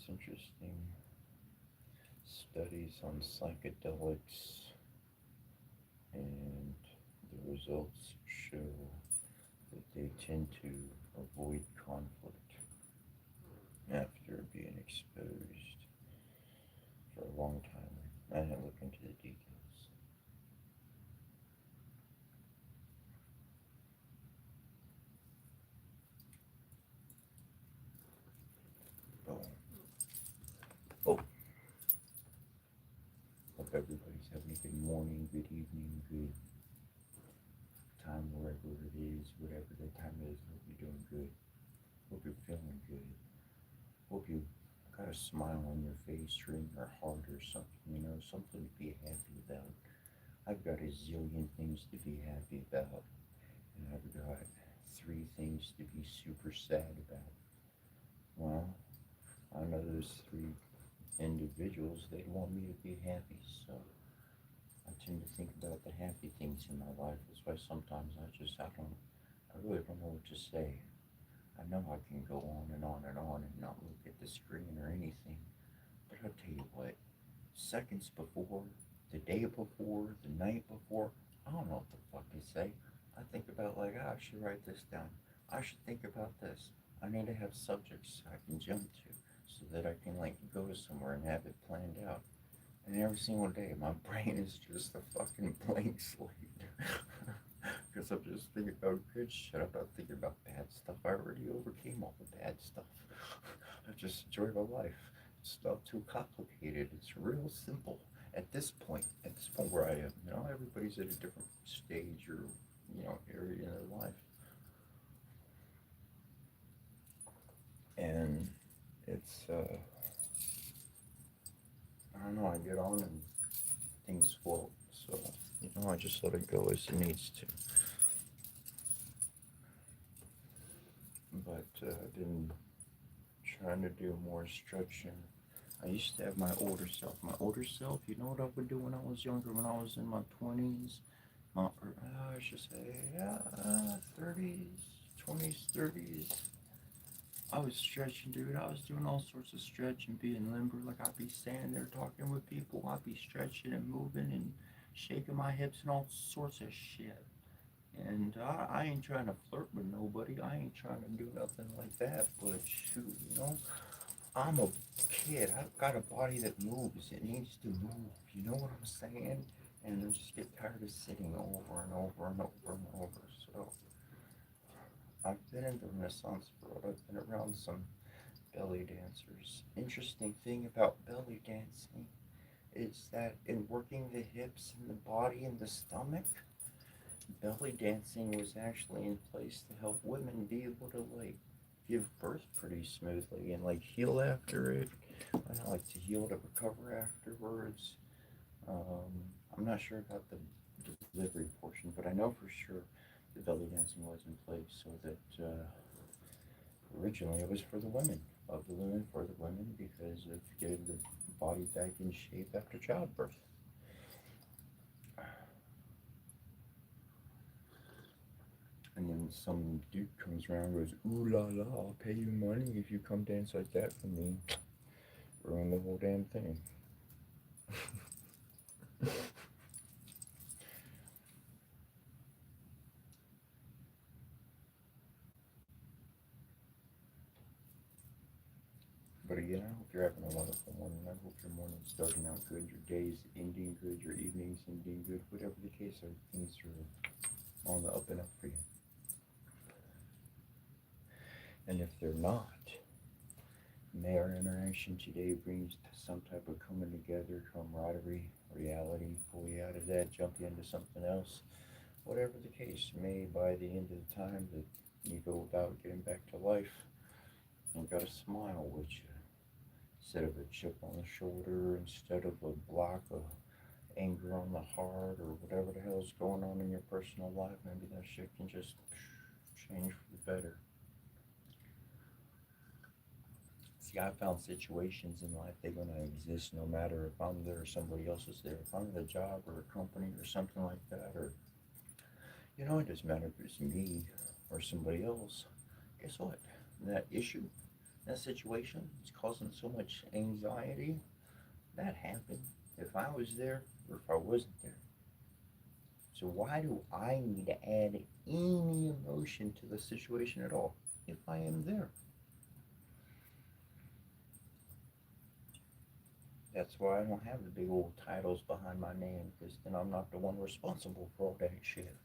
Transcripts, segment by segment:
it's interesting. Studies on psychedelics and the results show that they tend to avoid conflict after being exposed for a long time. I didn't look into the details. Oh, oh, hope everybody's having a good morning, good evening, good time wherever it is, whatever the time is. Hope you're doing good. Hope you're feeling good. Hope you got a smile on your face or in your heart or something, something to be happy about. I've got a zillion things to be happy about, and I've got three things to be super sad about. Well, I know those three individuals, they'd want me to be happy, so I tend to think about the happy things in my life. That's why sometimes I really don't know what to say. I know I can go on and on and on and not look at the screen or anything, but I'll tell you what, seconds before, the day before, the night before, I don't know what the fuck to say. I think about like, I should write this down. I should think about this. I need to have subjects I can jump to so that I can like go to somewhere and have it planned out. And every single day, my brain is just a fucking blank slate. Because I'm just thinking about good shit. I'm not thinking about bad stuff. I already overcame all the bad stuff. I just enjoy my life. It's not too complicated. It's real simple. At this point where I am, everybody's at a different stage or, area in their life. And it's, I don't know, I get on and things float. So, I just let it go as it needs to. But I've been trying to do more stretching. I used to have my older self. My older self, you know what I would do when I was younger, when I was in my 20s? I should say, yeah, 30s, 20s, 30s. I was stretching, dude. I was doing all sorts of stretching, being limber. Like I'd be standing there talking with people. I'd be stretching and moving and shaking my hips and all sorts of shit. And I ain't trying to flirt with nobody. I ain't trying to do nothing like that. But shoot, I'm a kid. I've got a body that moves. It needs to move. You know what I'm saying? And I just get tired of sitting over and over and over and over. So I've been in the Renaissance world. I've been around some belly dancers. Interesting thing about belly dancing is that in working the hips and the body and the stomach, belly dancing was actually in place to help women be able to like give birth pretty smoothly and like heal after it. I don't like to heal to recover afterwards. I'm not sure about the delivery portion, but I know for sure the belly dancing was in place so that originally it was for the women, of the women, for the women, because of getting the body back in shape after childbirth. And then some dude comes around and goes, ooh la la, I'll pay you money if you come dance like that for me. Ruin the whole damn thing. But again, I hope you're having a wonderful morning. I hope your morning's starting out good, your day's ending good, your evening's ending good, whatever the case are, things are on the up and up for you. And if they're not, may our interaction today brings some type of coming together, camaraderie, reality, pull you out of that, jump you into something else. Whatever the case, may by the end of the time that you go about getting back to life, you got a smile with you instead of a chip on the shoulder, instead of a block of anger on the heart, or whatever the hell's going on in your personal life. Maybe that shit can just change for the better. See, I found situations in life they're gonna exist no matter if I'm there or somebody else is there. If I'm at a job or a company or something like that, or it doesn't matter if it's me or somebody else. Guess what? That issue, That situation is causing so much anxiety. That happened if I was there or if I wasn't there. So why do I need to add any emotion to the situation at all if I am there? That's why I don't have the big old titles behind my name, because then I'm not the one responsible for all that shit.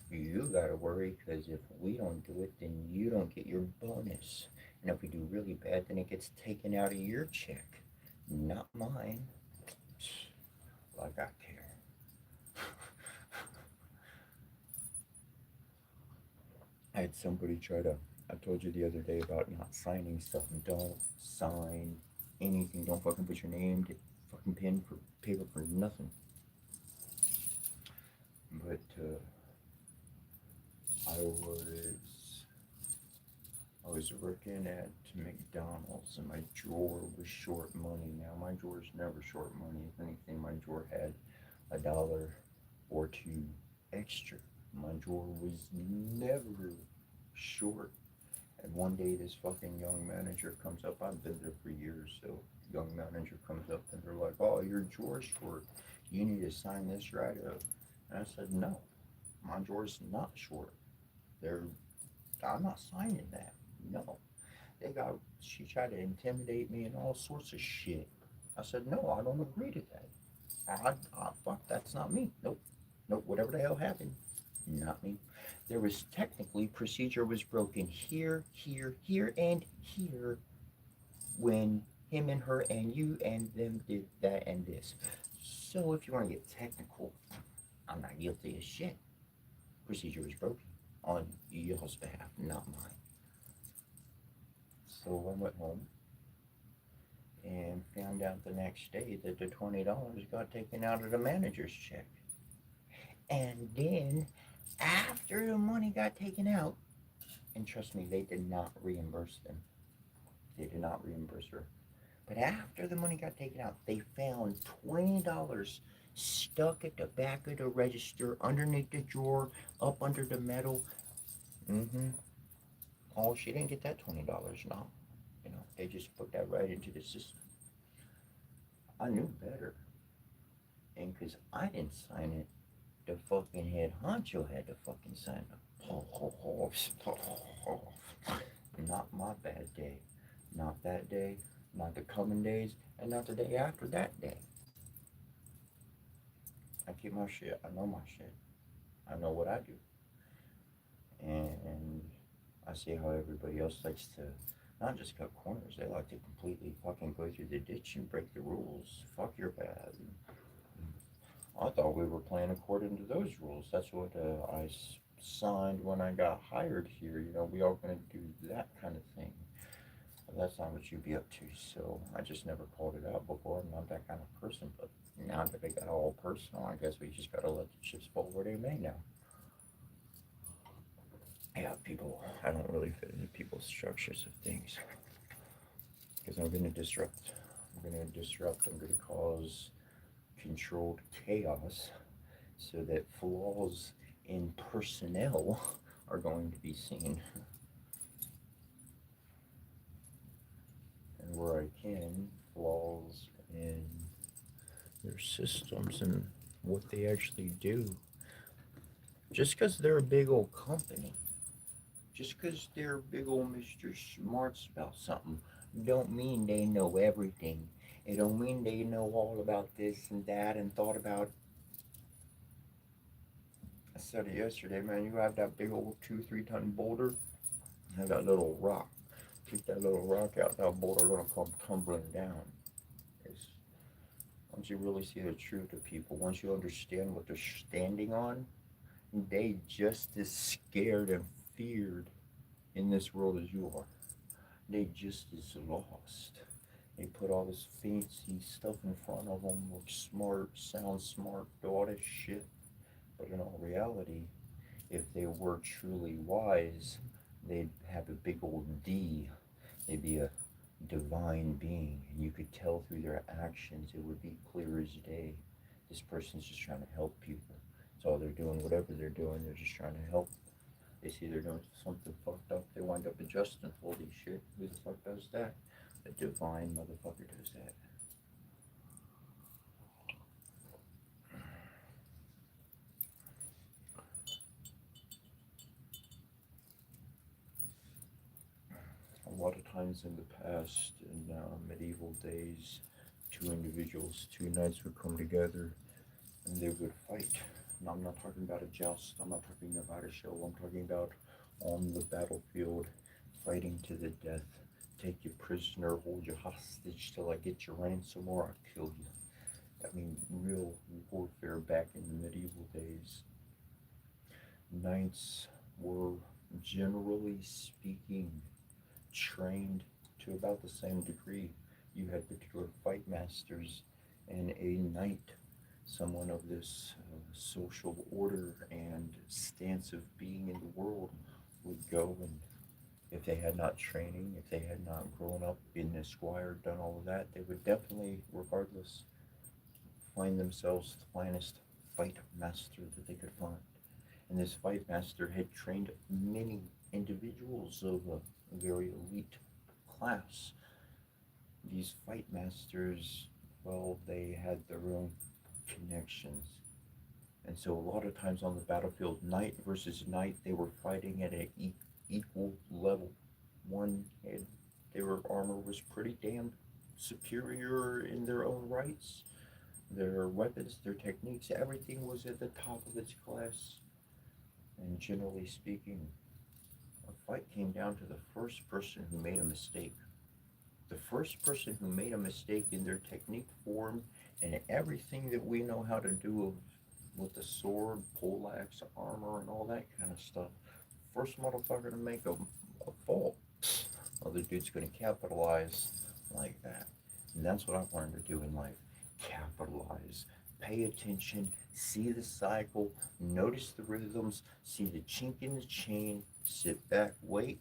You gotta worry, because if we don't do it, then you don't get your bonus. And if we do really bad, then it gets taken out of your check, not mine. Like I care. I had somebody try to. I told you the other day about not signing stuff. And don't sign anything. Don't fucking put your name, to fucking pen for paper for nothing. But I was I was working at McDonald's and my drawer was short money. Now my drawer's never short money. If anything, my drawer had $1 or two extra. My drawer was never short. And one day this fucking young manager comes up. I've been there for years, so young manager comes up and they're like, "Oh, your drawer's short. You need to sign this right up." And I said, "No, my drawer's not short. They're I'm not signing that. No." She tried to intimidate me and all sorts of shit. I said, "No, I don't agree to that. Fuck, that's not me. Nope. Nope, whatever the hell happened, not me." There was technically procedure was broken here, here, here, and here when him and her and you and them did that and this. So if you want to get technical, I'm not guilty of shit. Procedure was broken on y'all's behalf, not mine. So I went home and found out the next day that the $20 got taken out of the manager's check. And then after the money got taken out, and trust me, they did not reimburse them. They did not reimburse her. But after the money got taken out, they found $20 stuck at the back of the register, underneath the drawer, up under the metal. Mm-hmm. Oh, she didn't get that $20. No. They just put that right into the system. I knew better. And because I didn't sign it, the fucking head honcho had to fucking sign it. Not my bad day. Not that day. Not the coming days. And not the day after that day. I keep my shit. I know my shit. I know what I do. And I see how everybody else likes to not just cut corners, they like to completely fucking go through the ditch and break the rules. Fuck your bad. I thought we were playing according to those rules. That's what I signed when I got hired here. We all gonna do that kind of thing. But that's not what you'd be up to. So I just never called it out before. I'm not that kind of person. But now that it got all personal, I guess we just gotta let the chips fall where they may now. Yeah, people. I don't really fit into people's structures of things because I'm gonna disrupt. I'm gonna disrupt. I'm gonna cause controlled chaos so that flaws in personnel are going to be seen. And where I can, flaws in their systems and what they actually do. Just because they're a big old company, just because they're big old Mr. Smarts about something, don't mean they know everything. It don't mean they know all about this and that and thought about. I said it yesterday, man. You have that big old 2, 3 ton boulder, and that little rock. Take that little rock out, that boulder gonna come tumbling down. It's, once you really see the truth of people, once you understand what they're standing on, they just as scared and feared in this world as you are. They just as lost. They put all this fancy stuff in front of them, look smart, sound smart, do all this shit. But in all reality, if they were truly wise, they'd have a big old D. They'd be a divine being, and you could tell through their actions. It would be clear as day. This person's just trying to help people. That's all they're doing. Whatever they're doing, they're just trying to help. They see they're doing something fucked up, they wind up adjusting. Holy shit, who the fuck does that? A divine motherfucker does that. A lot of times in the past, in medieval days, two individuals, two knights would come together and they would fight. And I'm not talking about a joust, I'm not talking about a show, I'm talking about on the battlefield, fighting to the death. Take you prisoner, hold you hostage till I get your ransom or I'll kill you. I mean, real warfare back in the medieval days. Knights were, generally speaking, trained to about the same degree. You had particular fight masters, and a knight, someone of this social order and stance of being in the world, would go and if they had not training, if they had not grown up, been a squire, done all of that, they would definitely, regardless, find themselves the finest fight master that they could find. And this fight master had trained many individuals of a very elite class. These fight masters, well, they had their own connections. And so a lot of times on the battlefield, knight versus knight, they were fighting at an equal level. One had, their armor was pretty damn superior in their own rights. Their weapons, their techniques, everything was at the top of its class. And generally speaking, a fight came down to the first person who made a mistake. The first person who made a mistake in their technique, form, and everything that we know how to do with the sword, poleaxe, armor, and all that kind of stuff. First motherfucker to make a fault, other dude's gonna capitalize like that. And that's what I've learned to do in life. Capitalize. Pay attention, see the cycle, notice the rhythms, see the chink in the chain, sit back, wait,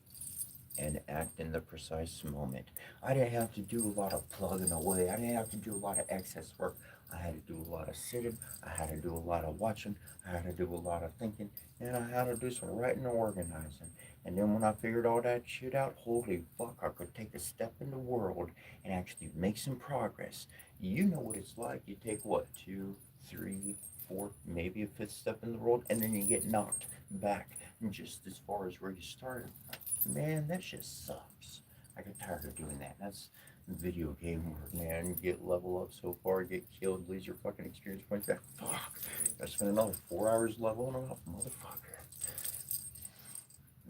and act in the precise moment. I didn't have to do a lot of plugging away. I didn't have to do a lot of excess work. I had to do a lot of sitting. I had to do a lot of watching. I had to do a lot of thinking. And I had to do some writing and organizing. And then when I figured all that shit out, holy fuck, I could take a step in the world and actually make some progress. You know what it's like. You take what, two, three, four, maybe a fifth step in the world, and then you get knocked back just as far as where you started. Man, that shit sucks. I get tired of doing that. That's video game work, man. Get level up so far, get killed, lose your fucking experience points back. Fuck. Gotta spend another 4 hours leveling up, motherfucker.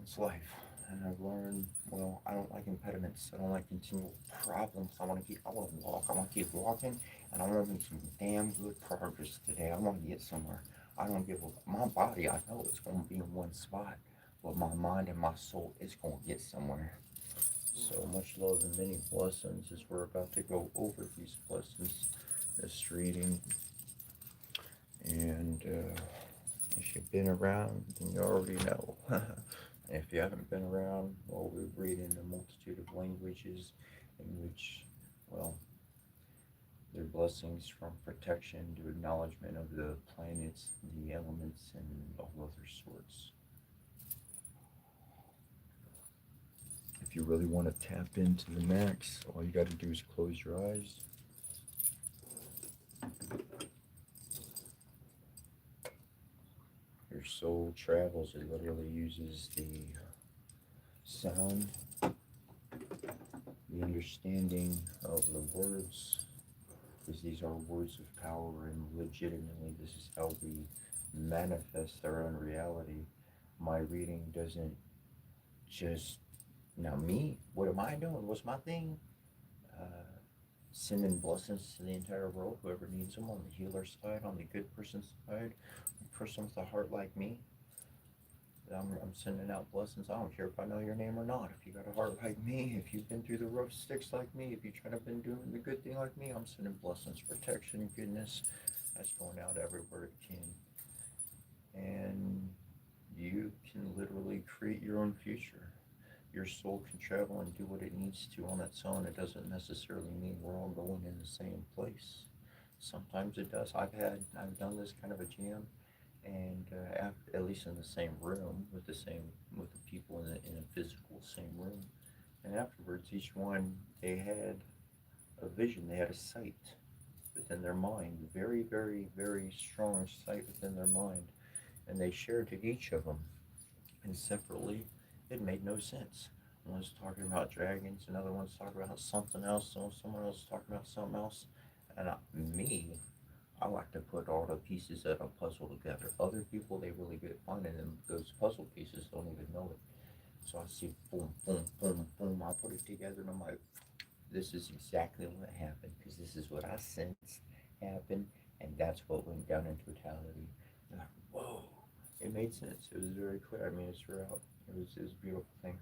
It's life. And I've learned, well, I don't like impediments. I don't like continual problems. I want to walk. I want to keep walking. And I want to make some damn good progress today. I want to get somewhere. I don't give a, my body, I know it's going to be in one spot. But my mind and my soul is going to get somewhere. So much love and many blessings as we're about to go over these blessings, this reading. And if you've been around, then you already know. If you haven't been around, well, we read in a multitude of languages in which, well, they're blessings from protection to acknowledgement of the planets, the elements, and all other sorts. If you really want to tap into the max, all you got to do is close your eyes. Your soul travels, it literally uses the sound, the understanding of the words, because these are words of power, and legitimately this is how we manifest our own reality. My reading doesn't just, now me, what am I doing? What's my thing? Sending blessings to the entire world, whoever needs them, on the healer side, on the good person side, a person with a heart like me. I'm sending out blessings. I don't care if I know your name or not. If you got a heart like me, if you've been through the rough sticks like me, if you try to been doing the good thing like me, I'm sending blessings, protection, goodness. That's going out everywhere it can. And you can literally create your own future. Your soul can travel and do what it needs to on its own. It doesn't necessarily mean we're all going in the same place. Sometimes it does. I've done this kind of a jam, and at least in the same room with the people in a physical same room. And afterwards, each one they had a vision, they had a sight within their mind, very, very, very strong sight within their mind, and they shared to each of them. And separately, it made no sense. One was talking about dragons, another one's talking about something else, someone else talking about something else. And I like to put all the pieces of a puzzle together. Other people, they really good at finding them. Those puzzle pieces don't even know it. So I see boom, boom, boom, boom. I put it together and I'm like, this is exactly what happened because this is what I sensed happened, and that's what went down in totality. And like, whoa, it made sense. It was very clear. I mean, it's throughout. It was a beautiful thing.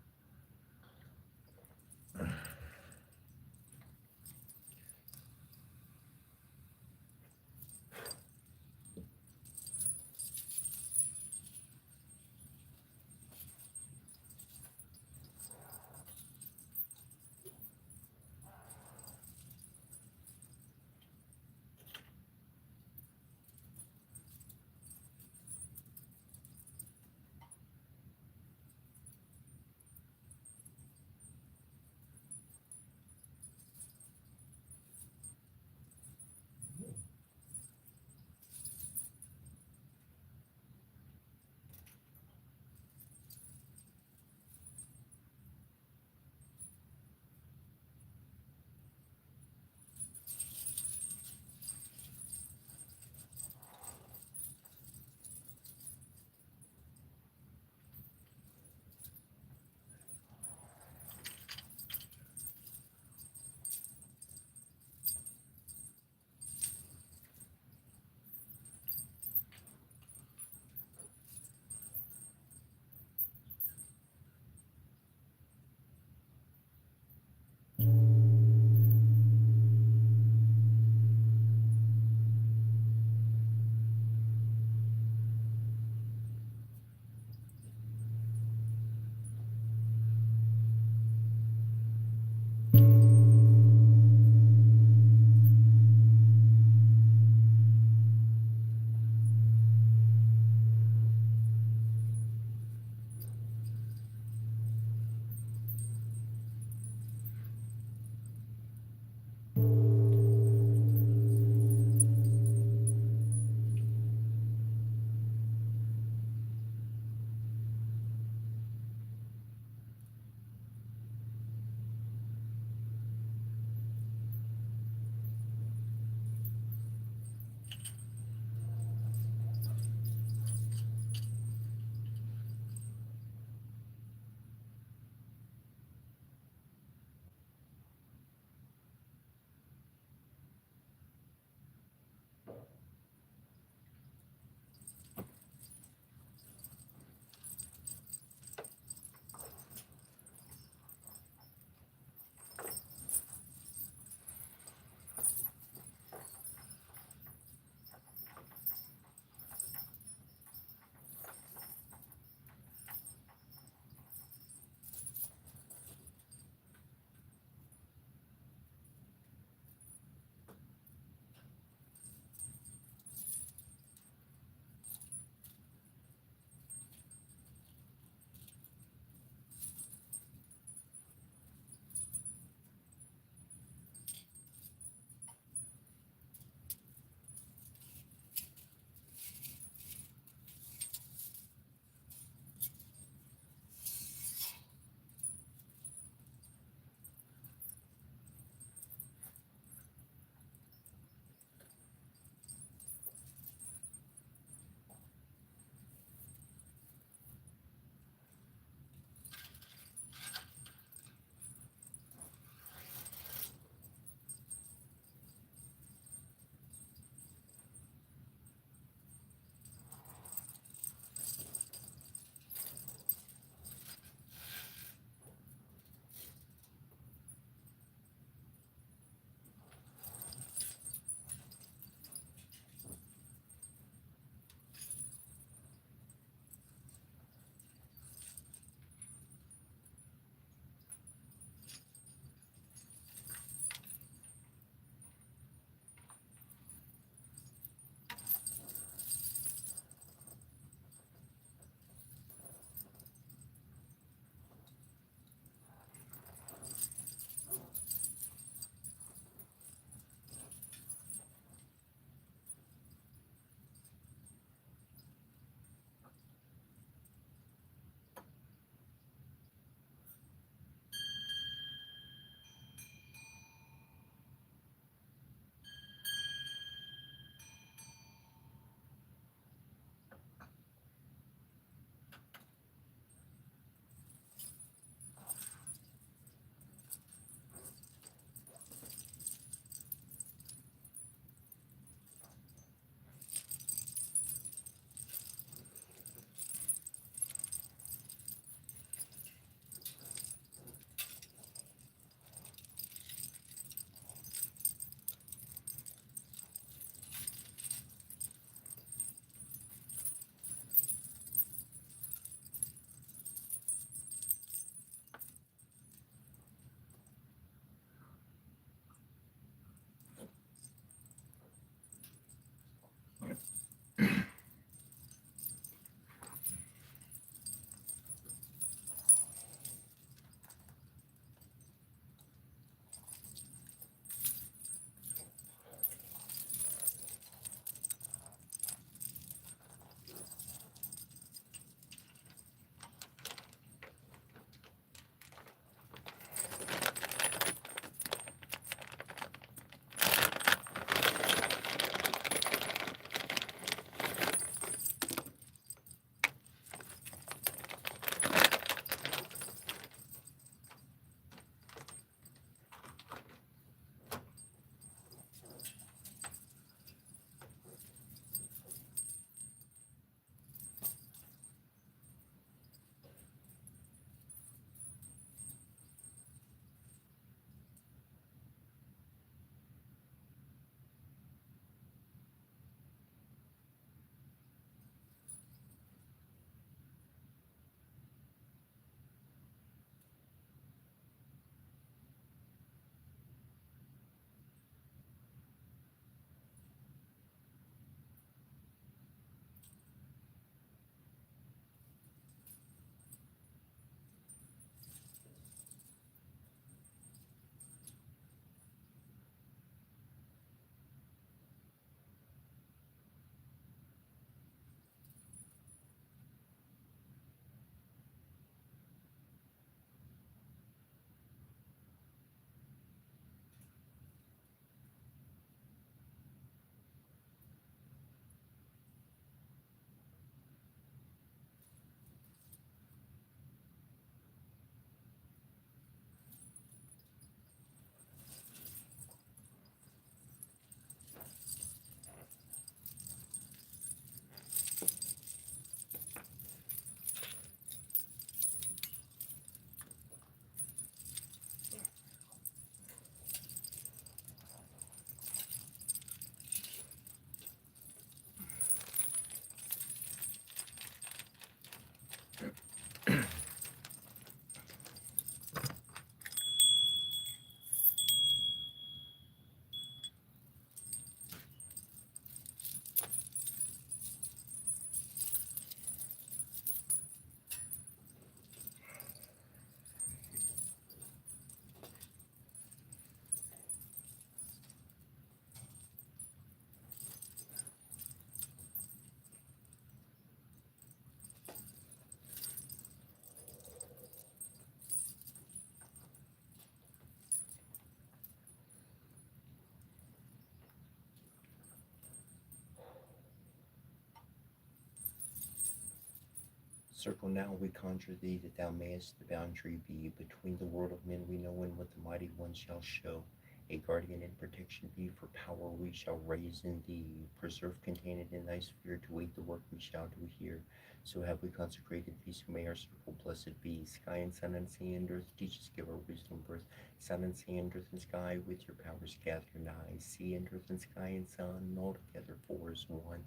Circle now, we conjure thee, that thou mayest the boundary be between the world of men we know and what the mighty one shall show. A guardian and protection be, for power we shall raise in thee. Preserve contained in thy sphere, to wait the work we shall do here. So have we consecrated thee, so may our circle blessed be. Sky and sun and sea and earth, teach us, give our wisdom birth. Sun and sea and earth and sky, with your powers gather nigh. Sea and earth and sky and sun, all together four is one.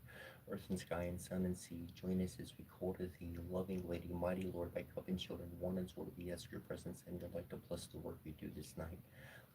Earth and sky and sun and sea, join us as we call to thee. Loving Lady, mighty Lord, by cup and children, one and sort, we ask your presence and your light to bless the work we do this night.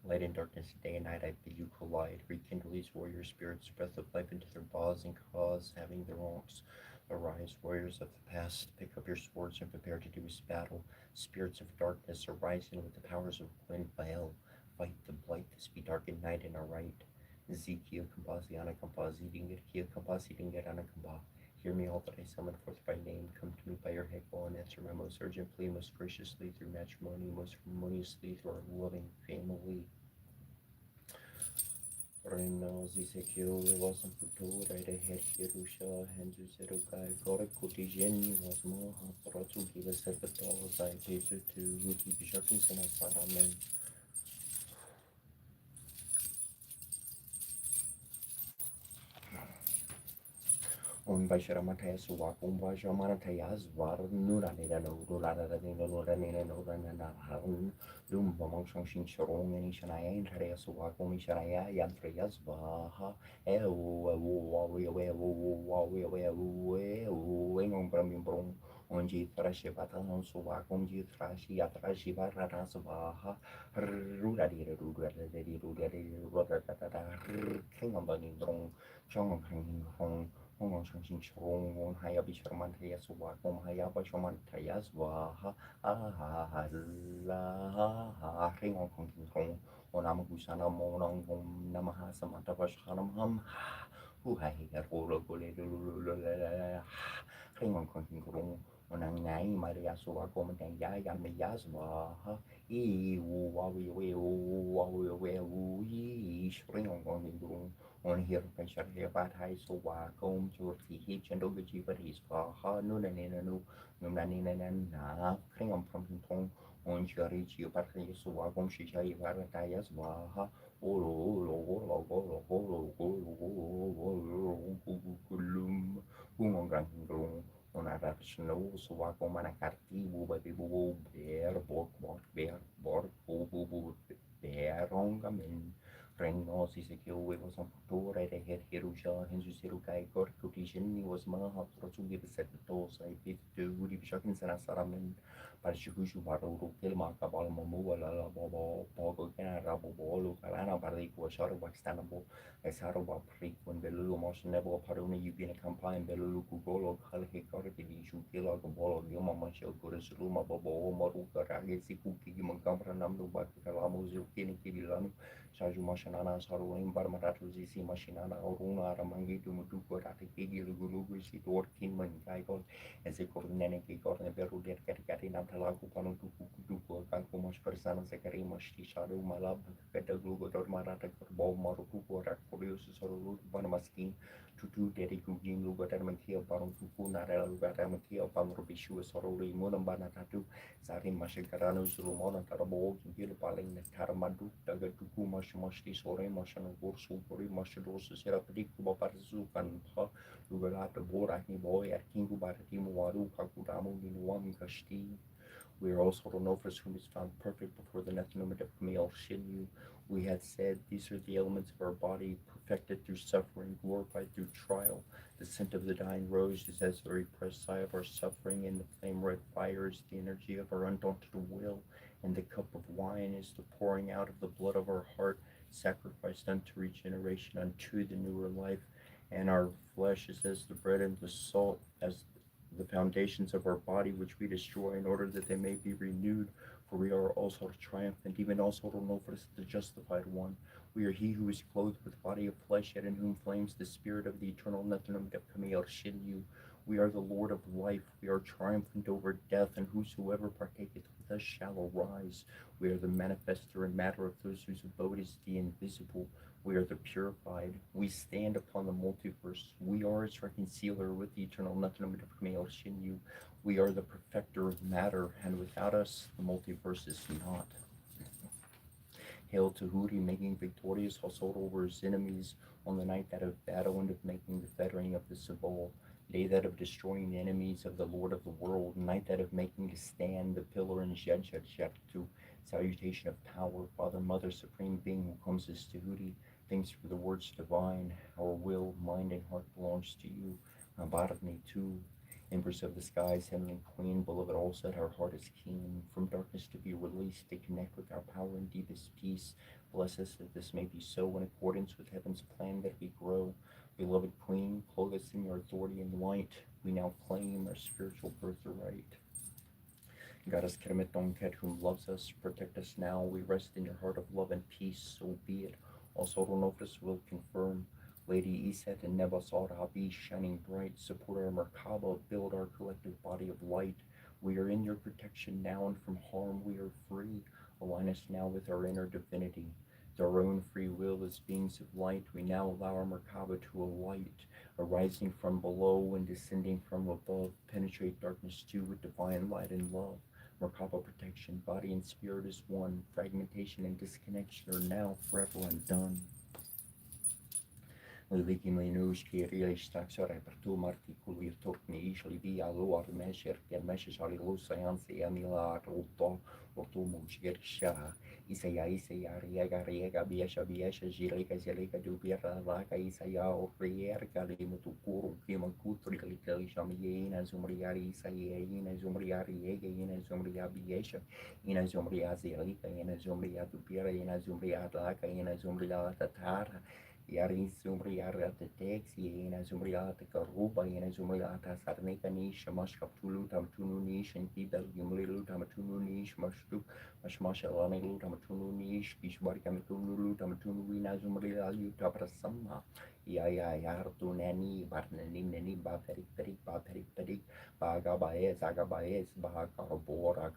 Light and darkness, day and night, I bid you collide. Rekindle these warrior spirits, breath of life into their bodies, and cause having their wrongs arise. Warriors of the past, pick up your swords and prepare to do his battle. Spirits of darkness, arising with the powers of Gwen Baal, fight the blight, this be darkened night in our right. Ezekiel Kampaziana Kampazidinga Kia Kampasidinga Anakamba. Hear me, all that I summon forth by name. Come to me by your head, call and answer my most urgent plea, most graciously through matrimony, most harmoniously through our loving family. Reino Ezekiel was a futura de Hirusha, Henzu Serukai, Gora Kutijin was Moha, Ratu give us at the dollars I paid to Wiki Bishops and Saramen. On by Sharamatayas walk, by Shamanatayas, Var Nuranina, Nuranina, Nuranina, Nuranina, Lum among Shanshin Sharong, and Shanaya, and Tarias walk, only Shanaya, Yantrayas, Baha, on Bramimbron, on G Thrashi Batan, so walk on G Thrashi, Atrashi Baratas, Baha, Rudadi, King of Banindron, Chong Hong. Hong Shang Chong, on Hayabishamantayas, Wakom Hayabashamantayas, Waha, Ring on Konking Hong, on Amagusana Monong, Namaha Samanta Vashanam Ham, who I had Holo Gole, Ring on Konking Hong, on Angai, Maria Suakom and Yaya Mayas, Waha, Ring on Konking Hong. On here, pressure here, but I so welcome to the hitch and over Jibaris for her noon and in a new Nunanin and now, Kring on pumping tongue on Cherry Giopatri, so welcome Shisha Varatayas Waha, on Granting Groom. On a snow, so welcome Manakarti, Boo, bear, bear, on Reino Ezekiel was on Tora, they had Hirusha, Hensurukai, Gorkutishin, was Maha, Rosugi, the set the toes, I bid to Woody Shokins and Asaraman, Pashukushu, Baru, Kilmaka, Balmamu, Bobo, Pogo, Rabo, Kalana, Barik, was short of Waxtanable, as Haraba Creek, when Belu, Motion Nebo, Paruna, you been a campaign, Belu, Golo, Kalhe, Korti, Shukila, Bolo, Yoma, Mashel, Gurus, Ruma, Bobo, Maruka, Ragesi, Kuki, Montgomery, Namdu, Bakalamu, Zukini, Kibilanu. Saju Mashanana Saruin Barmaratu Zisi Mashinana Oruna Ramangi to Mutuko Ratiki Lugulu Sitor Kinman Kaiko as a Corneneki Corne Beru de Katikati Natalaku Panutu Kakumas Persana Sekari Mashi Shadow Malab Keta Glugo Marata Bo Maruku Rakurius Soru Banamaskin Tutu Dediku Jim Lugatarmakia Paruku Narel Gatamakia Panrobishu Sorori Munambanatu Sarim Mashikarano Zulumona Tarabo Gilpaling Taramadu Tagatuku Mashmashti Sore Mashan Gorsu Puri Mashados Serapik Baparzukan Pa Lugalata Boraki Boy at Kingu Baratimu Waru Kakutamu Ginuam Kashti. We are also to know for whom is found perfect before the Nethnumid of Camille Shinyu. We had said these are the elements of our body, perfected through suffering, glorified through trial. The scent of the dying rose is as the repressed sigh of our suffering, and the flame red fire is the energy of our undaunted will, and the cup of wine is the pouring out of the blood of our heart, sacrificed unto regeneration, unto the newer life. And our flesh is as the bread and the salt, as the foundations of our body which we destroy, in order that they may be renewed. For we are also triumphant, even also to know for the justified one. We are he who is clothed with body of flesh, yet in whom flames the spirit of the eternal Nethanum Depkameel Shinyu. We are the Lord of life, we are triumphant over death, and whosoever partaketh with us shall arise. We are the manifester and matter of those whose abode is the invisible. We are the purified. We stand upon the multiverse. We are its reconciler with the eternal Nethanum Depkameel Shinyu. We are the perfecter of matter, and without us, the multiverse is not. Hail to Hooty, making victorious assault over his enemies on the night that of battle and of making the fettering of the Sabal, day that of destroying the enemies of the Lord of the world, night that of making to stand the pillar in Jed to salutation of power, Father, Mother, Supreme Being who comes as Tahuti, thanks for the words divine, our will, mind, and heart belongs to you, Bharatni too. Empress of the skies, heavenly queen, beloved all said our heart is keen, from darkness to be released, to connect with our power in deepest peace. Bless us that this may be so, in accordance with heaven's plan that we grow. Beloved queen, clothe us in your authority and light. We now claim our spiritual birthright. Goddess Kermetonket, whom loves us, protect us now. We rest in your heart of love and peace, so be it. Also, Ronophis will confirm. Lady Iset and Nebasar Abi, shining bright, support our Merkaba, build our collective body of light. We are in your protection now, and from harm we are free. Align us now with our inner divinity. With our own free will as beings of light, we now allow our Merkaba to alight, arising from below and descending from above, penetrate darkness too with divine light and love. Merkaba protection, body and spirit is one. Fragmentation and disconnection are now forever undone. Ligimai nuuski riistaksore per tuumartikuli turkni isli via luar measure ken measures ali lusa jansi ja mila rutto rotumus gersha Isaiah riega biesha jilika dubira laka Isaiah riega limutu kuru kima kutri likali shami ina zumriari Isaiah ina zumriari ega ina zumria biesha ina zumria zilika ina zumria dubira ina zumria laka ina zumria tatara Yari Zumbriata Tex, Yena Zumbriata Karuba, Yena Zumbriata Sarnica Nish, Mashkaptulu, Tamtunu Nish, and Kibel Gimlilu, Tamatunu Nish, Mashtuk, Mashmashalani, Tamatunu Nish, Kishbarkamatunu, Tamatunu, Wina Zumbria, Utaprasama, Yartu Nani, Barnani, Nani, Baperik, Bagabaez, Bakarabora,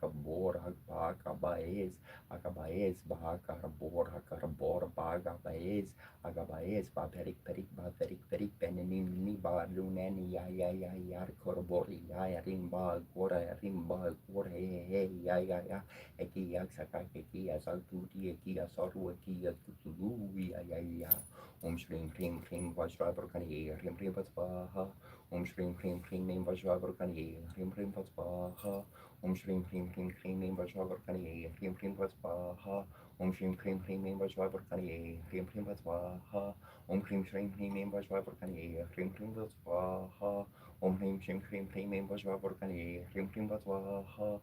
Bakabaez, Bakarabora, Bagabaez, Agabaez, Baperik, Benini, Lunani, Yar Corbori, Rimba, Gora, Ya, Eki Yaksakaki, Azaltuti, Eki Asaru, Eki Tutulu, Ya, Shrim, Vajrabrokani, Rim Vatsvaha, Shrim, Vajrabrokani, Rim Vatsvaha, Shrim, Vajrabrokani, Rim Vatsvaha, Shrim, Vajrabrokani, Rim Vatsvaha, Shrim, Vajrabrokani, Rim Vatsvaha, Shrim, Vajrabrokani, Rim Vatsvaha,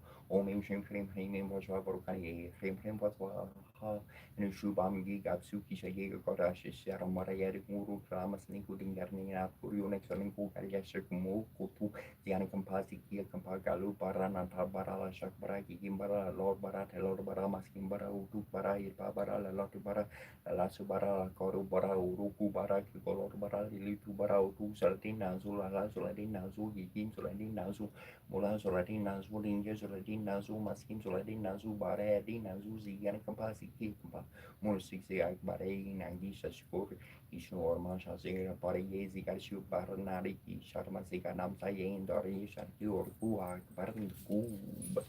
Shrim, Vajrabrokani, Rim Vatsvaha, Nushubami Gapsuki Shayega Kodashi Sharamara Muru Kramas Nikudin Garnina Purionex Linku Karyashakumu Kutu Diana Kampasi Kia Kampagalu Barana Tabarala Shakbaraki Gimbara Lord Barat Lord Barama Skimbara Utu Bara Irpabara Latu Bara Lasubara Koru Bara Uruku Bara Kikolor Bara Litu Bara Utu Salatina Zula Zuladina Zugi Kim Zuladina Zu Mula Zuladina Zulinja Zuladina Zu Maskim Zuladina Zu Bara Dina Zuzi Yana Kampasi Kimba Mursiksi Akbare Nangisha Skur Ishor Masha Zera Parayezi Garshu Baranari Sharmasika Namsayen Dori Sharkur Kuak Baran Kub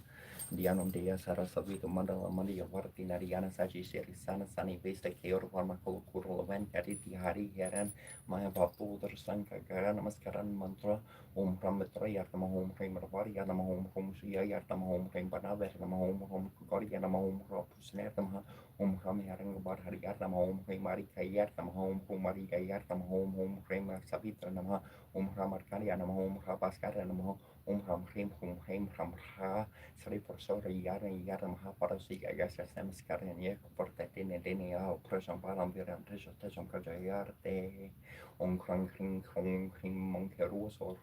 Dianum Dea Sarasavito Mandala Mandia Vartina Diana Sachi Serisana Sani Vesta Keor Varmakol Kurlovan Kariti Hari Heran Maya Papulder Sanka Garan Maskaran Mantra Ramatra Yartama Home Frame Ravari Yanama Home Home Sia Yartama Home Frame Banaver Nama Home Kori Yanama Home Rapusnertama Home Harang Bar Hariyartama Home Frame Marika Yartama Home Marika Yartama Home Frame Savitra Nama Home Ramarkari Yanama Home Rabaskara Nama Ram Ramha Sri Forsora Yaram Haparasi Agasha Samskaran Yak Portatin and Denia Pressam Param Viram Tesham Kajayarte Kring Monkeros or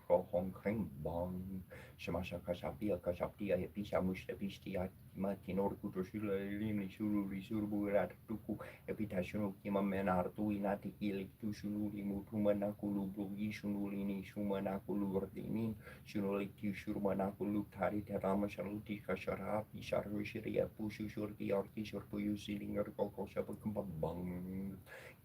Kring Bong Shamasha Kashapia Episha Mushta Pistia Matinor Kutoshula Limi Shuru Tuku Epitashunu Kima Menartu Inati Tushuli Mutumanakulu Yishunulini Shumanakulu Ordinin Shunoliki Shurmanakulu Tari Terama Shaluti Kashara Pisharu Shiria Pushu Shurti Arki Shurpu Using Koko Shapakamba Bang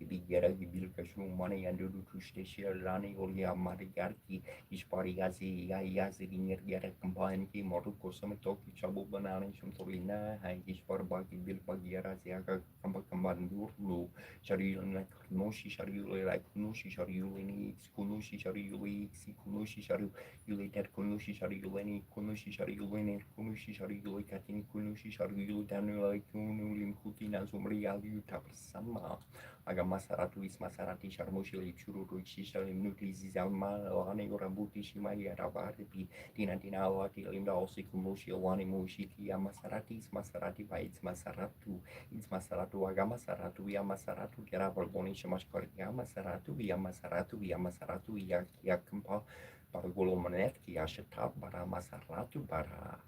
Bigera Gibilkashu Mani and Dudu Tushtia Lani Olia Marigarki Ishpariazi Yazi Nirgera Kampanki Moruko Samatoki Chabu Banana Shamtolina Ishparbaki Bilbagira Ziaga Kambakamban Yurlu Sharilan Noshi Shariuli like Kunushi Shariulini Kunushi Shariuli Kunushi Sharu Ulitet Kunushi Shariuleni Kunushi Shariuleni Kunushi Shariuli Katin Kunushi Shariulu Danula Kunulim Kutina Zumria Utapsama Agamasaratu is Masarati Sharmushili Churu Shishal Nutlis Zalma Lani Rambuti Shimaya Rabati Tina Tina Wati Linda Osikumushi Wani Mushiti Yamasarati is Masarati by its Masaratu. It's Masaratu Agamasaratu Yamasaratu Geraboni Shamashkar Yamasaratu Yamasaratu Yakampa Paragolomanet Yashatab Bara Masaratu Bara.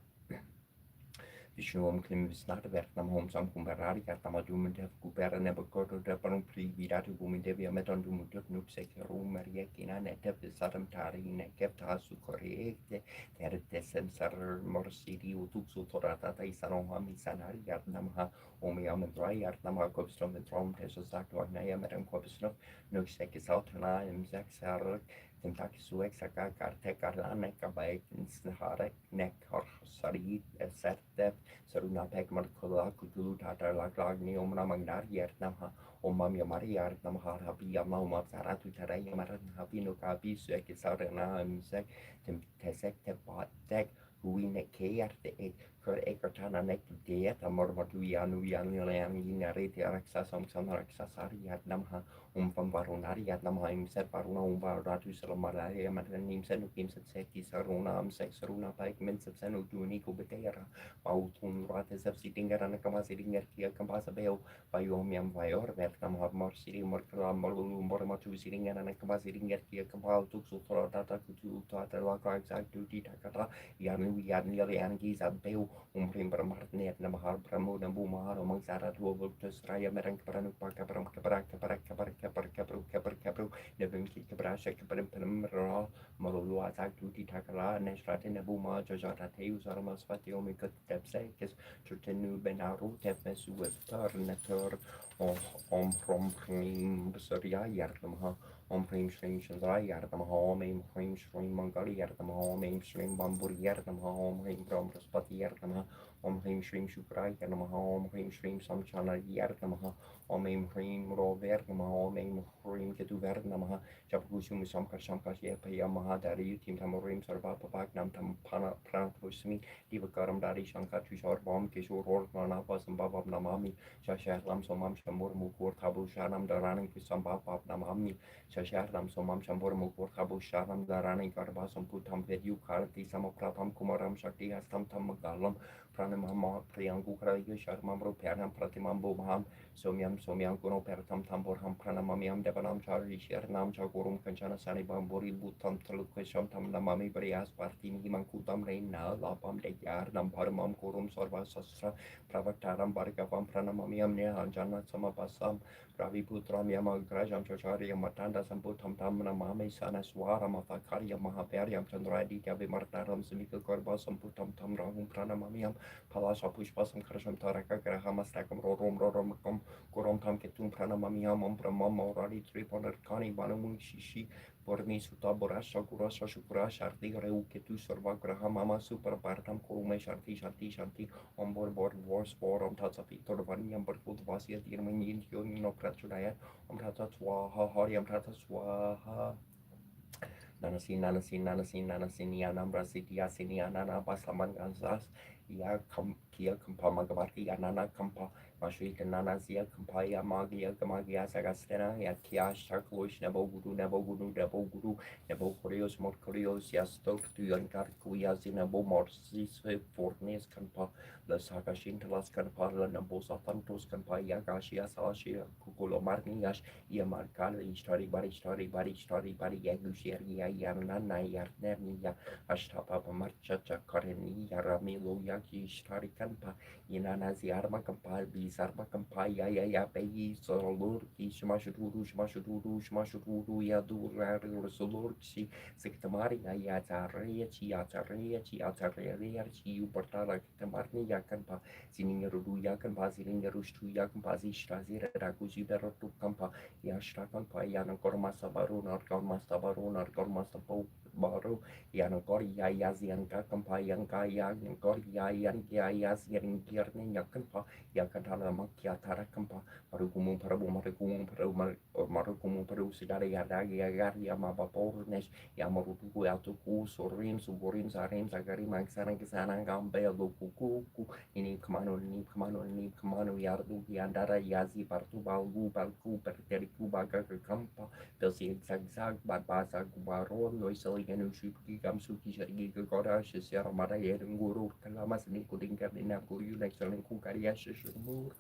Om klim snart verknam hom sam kumbarari kartama dumen dev kubera nebakoto deparum pri viratu bumin devia meton dumut nuk sekerum mariekina netev sadam tari nekev tasu korrekte ter desem sar morsidi utuksu torata taisanon ham isanari yartnam ha omiam dry yartnam ha kopstrom trom teso sakto naya meram kopstrom nuk sekisautrana im zaksar Tentaki suek saka karte karlane kabaik insnahare nek har sari serte saruna pek markola kutulu tatar lag ni omna magnar yertnam ha omam yamari yartnam har habi yama omam saratu tarai yamaran habi no kabi suek sarana misek tesek tepatek ruine keerte ek kör ekartana nek diet amor matu yanu yanare te araksa samsam araksa sari yartnam ha van varunari yatnam haim set varuna varatu salamarari amanim senukim seki saruna sek saruna paik men senu duni ko betera pautun rate sep sitingara nakama sitingar kia kampasa beo payomiam vayor vertam har mor siri mor kram mor matu sitingara nakama sitingar kia kampal tuk sutra data kutu tata laka exact duty takata yarni angi zabeu umrim bermartnet namahar pramu nambu mahar omang sarat wobus raya merang keparanuk pakaparam kapru nebem ki kabrasha kaparam ra malulu atak duty takala nesrate nebuma jajata teu sarama svati omikut tepsekes tutenu benaru tepmesu netur om prim besaria yartamaha om prim shrim chandra yartamaha om prim shrim mangali yartamaha om shrim bambur yartamaha om prim brahmaspati yartamaha om prim shrim shukra yartamaha om prim shrim samchana yartamaha om prim rover namaha om prim ketu ver namaha japakusum samkar yamaha dari tim tamurim sarva papak nam tam pana pranapusmi divakaram dari shankar tushar bom kishor or manapa sambhav namami shashahlam somam shambur mukur tabu shanam darani sambhav namami shashahlam somam shambur mukur tabu shanam darani garba samputam vedu karti samapratam kumaram shakti hastam tamagalam pranamama priyangu kraya sharmam rupianam pratimam bhumam somyam kuno pertam tamborham pranamamiam devanam chari shernam chagurum kanchana sani bamburi butam talukasham tam namami brias partini mankutam reina lapam deyar nam paramam kurum sarva sastra pravaktaram bargavam pranamamiam nehanjana samapasam praviputram yamagrajam chacharya matanda samputam tam namami sana swara matakarya mahaperyam chandraditya vimartaram samika korba samputam tam rahum pranamamiam palasha pushpasam karasham taraka grahamastakam rorom Kurom tam ketum pranamamiam pramam orari triponer kani banamun shishi Bormi suta borasha gurasha shukura sharti reu ketu sarva graha mama super partam kurume shanti ombor bor wars forum tatsa pitor vanyam barkut vasya tirmin yin no prachudaya tata swaha hariam tata swaha nanasin yanam rasiti yasini anana pasaman gansas ya kia kampa magabarki anana kampa Mashui Nana Zia Kampaya Magia Sagastena, Yakia Sharklush, Nebo Corios, Mor Corios, Yastok, to Yankar Kuyas in a Bomorsis, Fortness Kampa, the Sakashin Talas Kampa, Nabo Satantos Kampa, Yagashi, Salashi, Kukulo Marniash, Yamarkal, bari Yagushia, Yarnana, Yarnernia, Ashtapa Marchacha, Kareni, Yaramilo, Yaki Shtarikanpa, Inanazi Arma Kampa, Bizarma Kampa, Yaya Pei, Solur, Shmashuru, Shmashuru, Shmashuru, Yadura, Solurci, Sectamari, Yatarechi, Yatarechi, Yatarechi, Ubertala, Tamarni Yakanpa, Siningaru Yakanpa, Siningarustu Yakanpa, Shrazira, Raguzi, Beratu Kampa, Yashtakanpa, Yanakormasa Baru, Narkormasa Baru, Narkormasa Baru, Yanakori Yazianka Kampa, Yanka Yankori Yazian Girni Yakanpa, Yakatana Makia Tarakampa, Marukumu Parabu, Marukumu Paru, Marukumu Paru, Sidari Yadagia, Mabapornes, Yamaruku, Atuku, Sorim, Suborim, Zarim, Zagari, Maxana, Gambe, Lukuku, Ini Kamano, Yardu, Yandara, Yazi, Partu, Balgu, Perteriku, Baga, Kampa, Belsi, Zagzag, Badbaza, Gubaron, Noiselian, Shuki, Gamsuki, Shari, Gora, Shisera, Mara, Guru, Kalamas, Nikodinka, Naku, excellent Kukariash, Mur,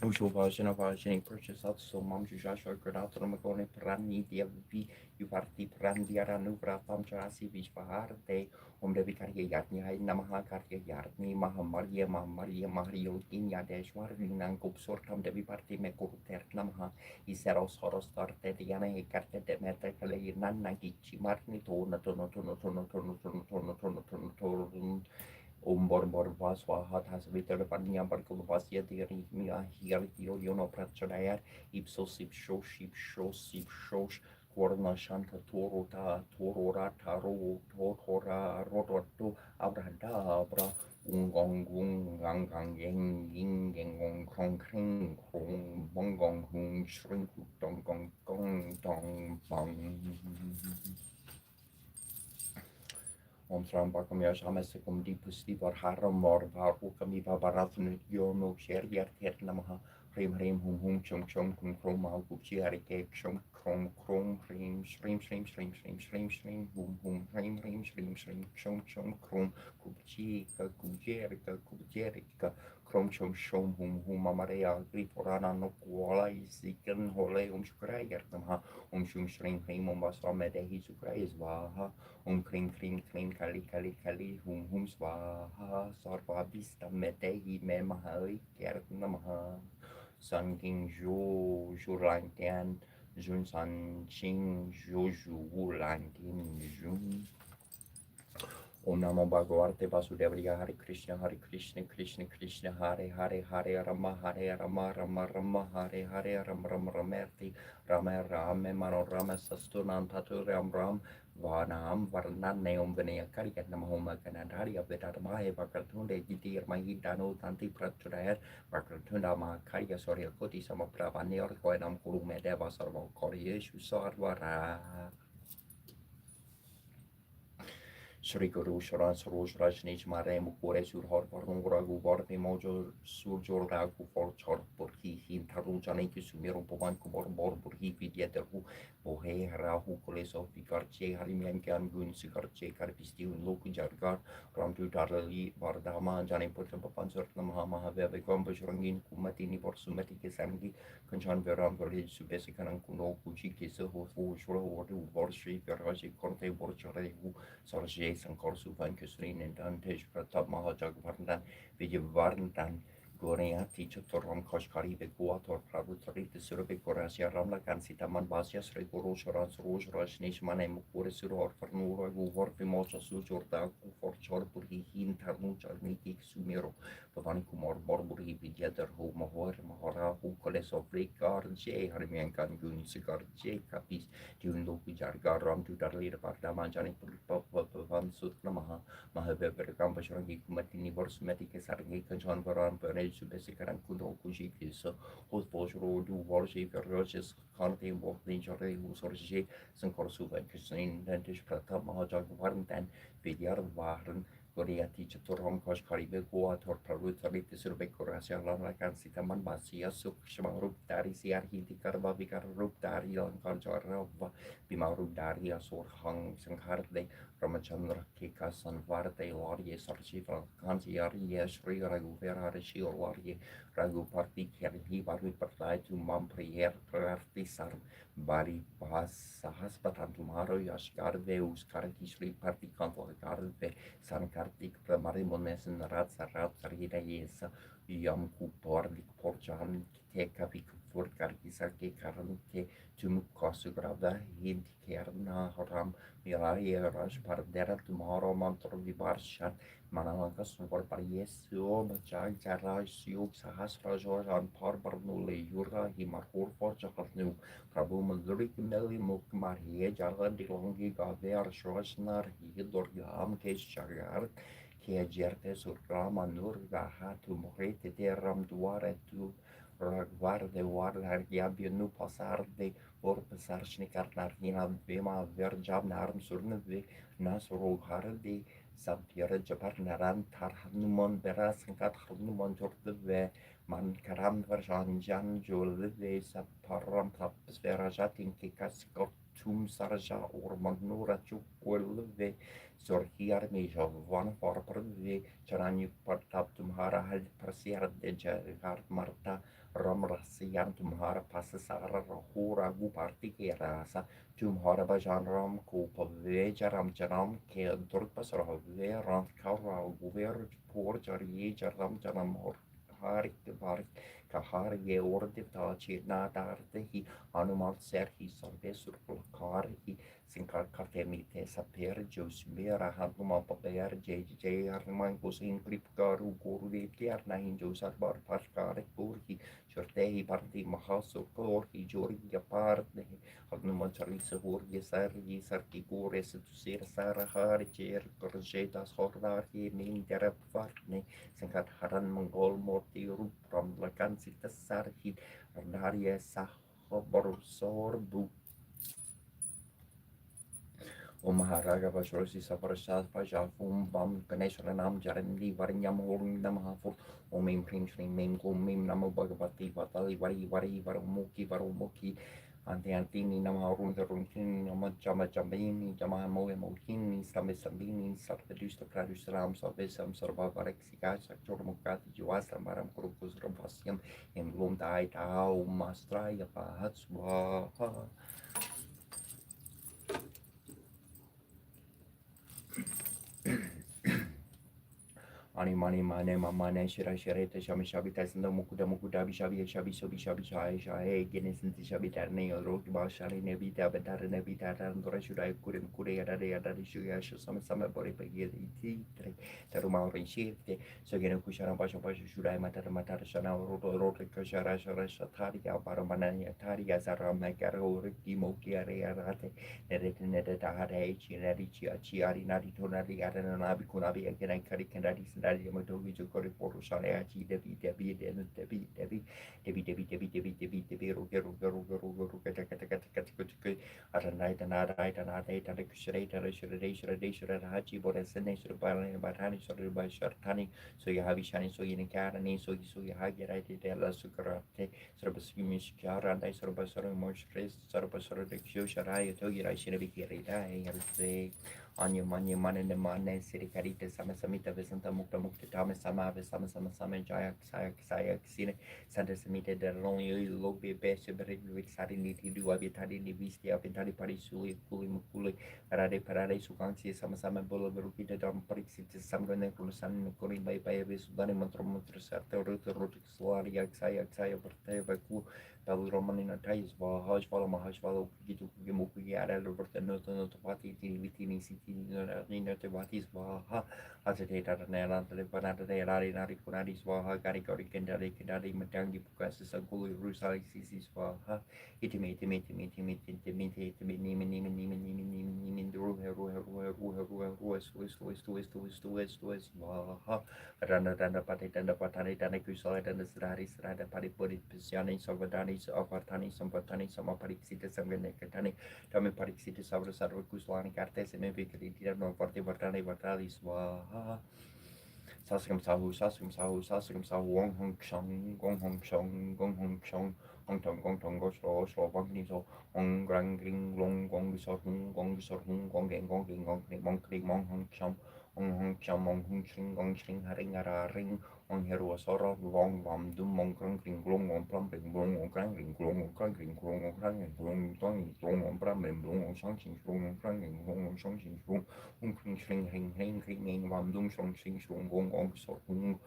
Usuvažen proces so mam Joshua Granator Magone Prani Diavi, you parti Prandiara Nuvra Pamchasi Vishvaharte, de Vicaria Yatni, Namaha Karya Yarni, Mahamaria, Mario, Dinya Deshwar, Nankup Sortam de Viparti Mekurter Namaha, Iseros Horostarte, Diana, Carte de Metacale, Nanagichi, Marni, Tono, Borbor Vaswa has vitter Pania Barkulvasia Dirimia here Yono Pratchadayar Ipsos Ipsos Corna Shanta Torora Taro Torora Rototo Abrahadabra Ungong Gangang Ying Ying Kong Kring Kong Bongong Hung Shrink Dong Gong Gong Dong Bong Om Sram Bakam Yashamasicum Deepus Divar Haram or Varukami Babarathan Yono Sherriat Namaha Rim Hum Chum Chroma Gucci Cake Chum Chrome Shrim Hum Shrim Chum Chrome Gujerica Chrome Chum Mamarea Griforana no Kuala Isikan Hole Shkrayer Namaha Shum Shrim Basame Dehi Sukrais Vaha Kring Kali Swaha Sarva Vista Metehi Memahai Namaha Sun King Julan Tian Jun San Ching Wulan Jun Om Namo Bhagavate Vasudevaya Hare Krishna Krishna Hare Rama Rama Hare Ramerti Rame Mano Rama Sastunan Tatu Ram Vanam Varnan Neom Vinaya Karya Namahoma Kanadari of the Tatamahe Vakartunde Gitir Mahidano Tanti Praturayat Vakartunda Makarya Soria Koti Samapravani or Koenam Kurume Deva Sarva Koryeshu Sarvara Shri Guru Sharan Saroj Rajnesh Mare Mukure Surhar Varnura Guvarni Mojo Surjor Ragu for Chor Burhi Hin Taru Janaki Sumiro Povan Kumor Bor Burhi Vidyaterhu Bohe Rahu Koleso Vikarche Harimiankan Gun Sikarche Karpisti Loku Jargar Ramtu Darali Vardama Jani Putam Papansur Namahama Vekam Bashrangin Kumatini Borsumati Kesangi Kanchan Veram Village Subesikan Kuno Kuchi Kisa Hu Shura Vorshi Garaji Korte Borcharehu Sarje Sankar Suvan Kusrin and Dante Pratap Mahajag Vardan Vijavardan Goriati Chatoram Koshkari Beguator Pravutari Surbe Korasia Ramla Kansitaman Basias Regoro Sharans Roj Rajnish Mane Mukure Suror Farnura Guvor Vimocha Sujorda for Chorburi Hin Tarnucha Niki Sumiro Pavani Kumor Borburi Vidyadar Ho Mahor Mahara Hu Koles of Rekar J Harmiankan Gun Sigar J Kapis Dun Loki Jargar Ram to Darli Pardama Jani Pavan Sutnamaha Mahabeber Gambashangi Kumatini Borsmetic Sargi Kanjan Varan Subesikaran Kudo Kujikis, Hot Bojro, do Warshi, Verroges, Conte, Walking Jore, Sorge, Sankorsuva, Kusin, Dentish Prata, Mahajag Warntan, Vidyar Waren, Korea teacher Torom Kosh Karibe, Goator, Parutari, Surbe Korasia, Lanakan Sitaman Basia, Sukshma Ruptari, Siar Hindikarba, Vikar Ruptari, Lankanjarava, Bimaru Daria, Sor Hang, Sankarde, Ramachandra Kekasan Varte Larye Sarchiva Kanti Arya Sri Raghuvera Rishio Larye Raghuparti Kerhi Varu Partai to Mamprier Prarti Sarm Bari Pas Sahaspatan Tumaro Yashgarve Uskarti Sri Parti Kanto Garve Sankartik Marimones and Ratsarat Sarita Yesa Yam Kupordik Porjan Teka Vikfur Karkisaki Karante Tumukasugrava Hint Kerna Haram Miraya Rash Pardera tomorrow Mantor Vibarshan Mananakas for Pariesio Bajag Jarash Yuk Sahas Rajor and Parbarnuli Yura Himarhur for Jakarnu Prabhu Mandurik Meli Mukmar Jara Dilongi Gaver Shosnar Hidor Yam Kesh Chagar Kia Jertes Urama Nur Gaha to Morete Ram Duare to Ragvar de Warlar Yabianu Pasar de Vorpasarchni Karnarina Vema Verjab Narm Surnevi Nasro Hardi Sampira Japarnaran Tarhanumon Beras and Kathanumon Torteve Man Karam Varjan Jan Jolve Saparam Tapsverajatin Kikasko Tum Sarja or Manura Chukwelve Zorhiar Meja Van Farprve Charani Partap Tumhara Had Persiar de Jagar Marta Ramrasian Tumhara Pasasara Hura Guparti Kerasa Tumhara Bajanram Kupa Vejaram Janam Ke Durpas Rave Rant Kara Guver Por Jari Jaram Janam Harik Barik Kahar Ye Ordi Tachi Nadarhi Hanuman Serhi Sarvesur Karhi Sinkar Katemite Saper Josmera Hanuma Paper JJ Arman Kusin Kripkaru Gurvi Kiernahin Josar Bar Pashkar Kurhi Shortehi Parti Mahaso Korhi Jorgia Partne Hanuma Charisa Hurgi Sargi Sarki Gures to Sir Sarah Harcher Korjetas Hordahi Nin Terap Fartne Sinkat Haran Mongol Morti Rup from Lakansita Sarhi Arnaria Sahobor Sorbu Maharaja Vashrosi Saparashat Pajafum Bam Ganesharanam Jarandi Varinyam Horum Namahafur Omim Prim Shri Mim Gumim Namo Bhagavati Vatali Vari Varumuki Varumuki Antini Namarum the Rumkin Namajama Jambini Jama Moe Mohini Sambini Sarpadusta Pradusram Salvesam Sarva Varexica Saktormukati Juasam Maram Kurukus Rabasiam in Blum Dai Tao Mastraya Pahatswa Ani mani mane mamane shira shirete shami shabi tasanda mukuda mukuda bishabi shabi sobi shabi shai shai genesinti shabi tarne roki bashari nebi tabadar nebi tatar ndora shudai kurim kure yadare yadare shuya shu sama bori pagi iti tre taruma ori shifte so gene kushara basha basha shudai matar shana roto kushara shara shatari ya baramana tari ya zara makara ori moki are yarate nere tahare chi nari chi achi ari nari tonari arana nabi kunabi again kari kendari Dari Motogi to Coriporo Saleachi, Debbie, at a night and a night and a date and a shredation, Hachi, but a senation by Batani, sorry by Shartani, so you have shiny, so you can, so you have it, La Sucarate, Sorbasumish Kara, and I sorbasor more stress, sorbasor de Kusharai, told you I should be here, I say. Anya manya manane mane siri karite sama samita vesanta mukta mukta tame sama vesama sama jaya saya sine santa samita de longi lobe bese beri sari niti dua bitari ni visti apentari pari suli kuli mukuli parade sukangsi sama bola berukita dalam periksi samgane kulusan kuri bai vesudane mantra sarta rut selari saya bertanya baku lalu romanina tais va hajvala gitu gemuku ada bertanya no pati vitini siti Nina Tevatis Vaha, Azadeta Nela, the Panata de Nari Punadis Vaha, Garigori Kendari Kendari Matangi Pucasis Aguli Rusali Sisis Vaha, Itimate, West Vaha, Randa Patani Tanakusala and the Sraris Rada Paripuri Pisiani, Salvadanis, Avatani, Sampatani, Samaparixita, Sanganekatani, Tami Parixita, Savrasar, Kuslani, Cartes, and maybe no forte Vartani Vatalis Vaha. Sasakum sahu, sasakum sahu, sasakum sahu, wong hong chong, gong hong chong, gong hong chong, gong tong, go slow, slow, bang ni so, hong grang gring long, gong so hung, gong gang, mong kring, mong hong chong, mong ching, haring, hara, ring, hong hero, soro, long, lam, dum, mong grang gring long, mong plum, bing, long, mong grang gring long, mong grang gring long, mong grang gring long, mong plum, bing, long, mong shang, ching, long, mong grang gring long, mong shang, ching, long, kring shring hring hring hring ing vam dum shong shing shung gong gong so hung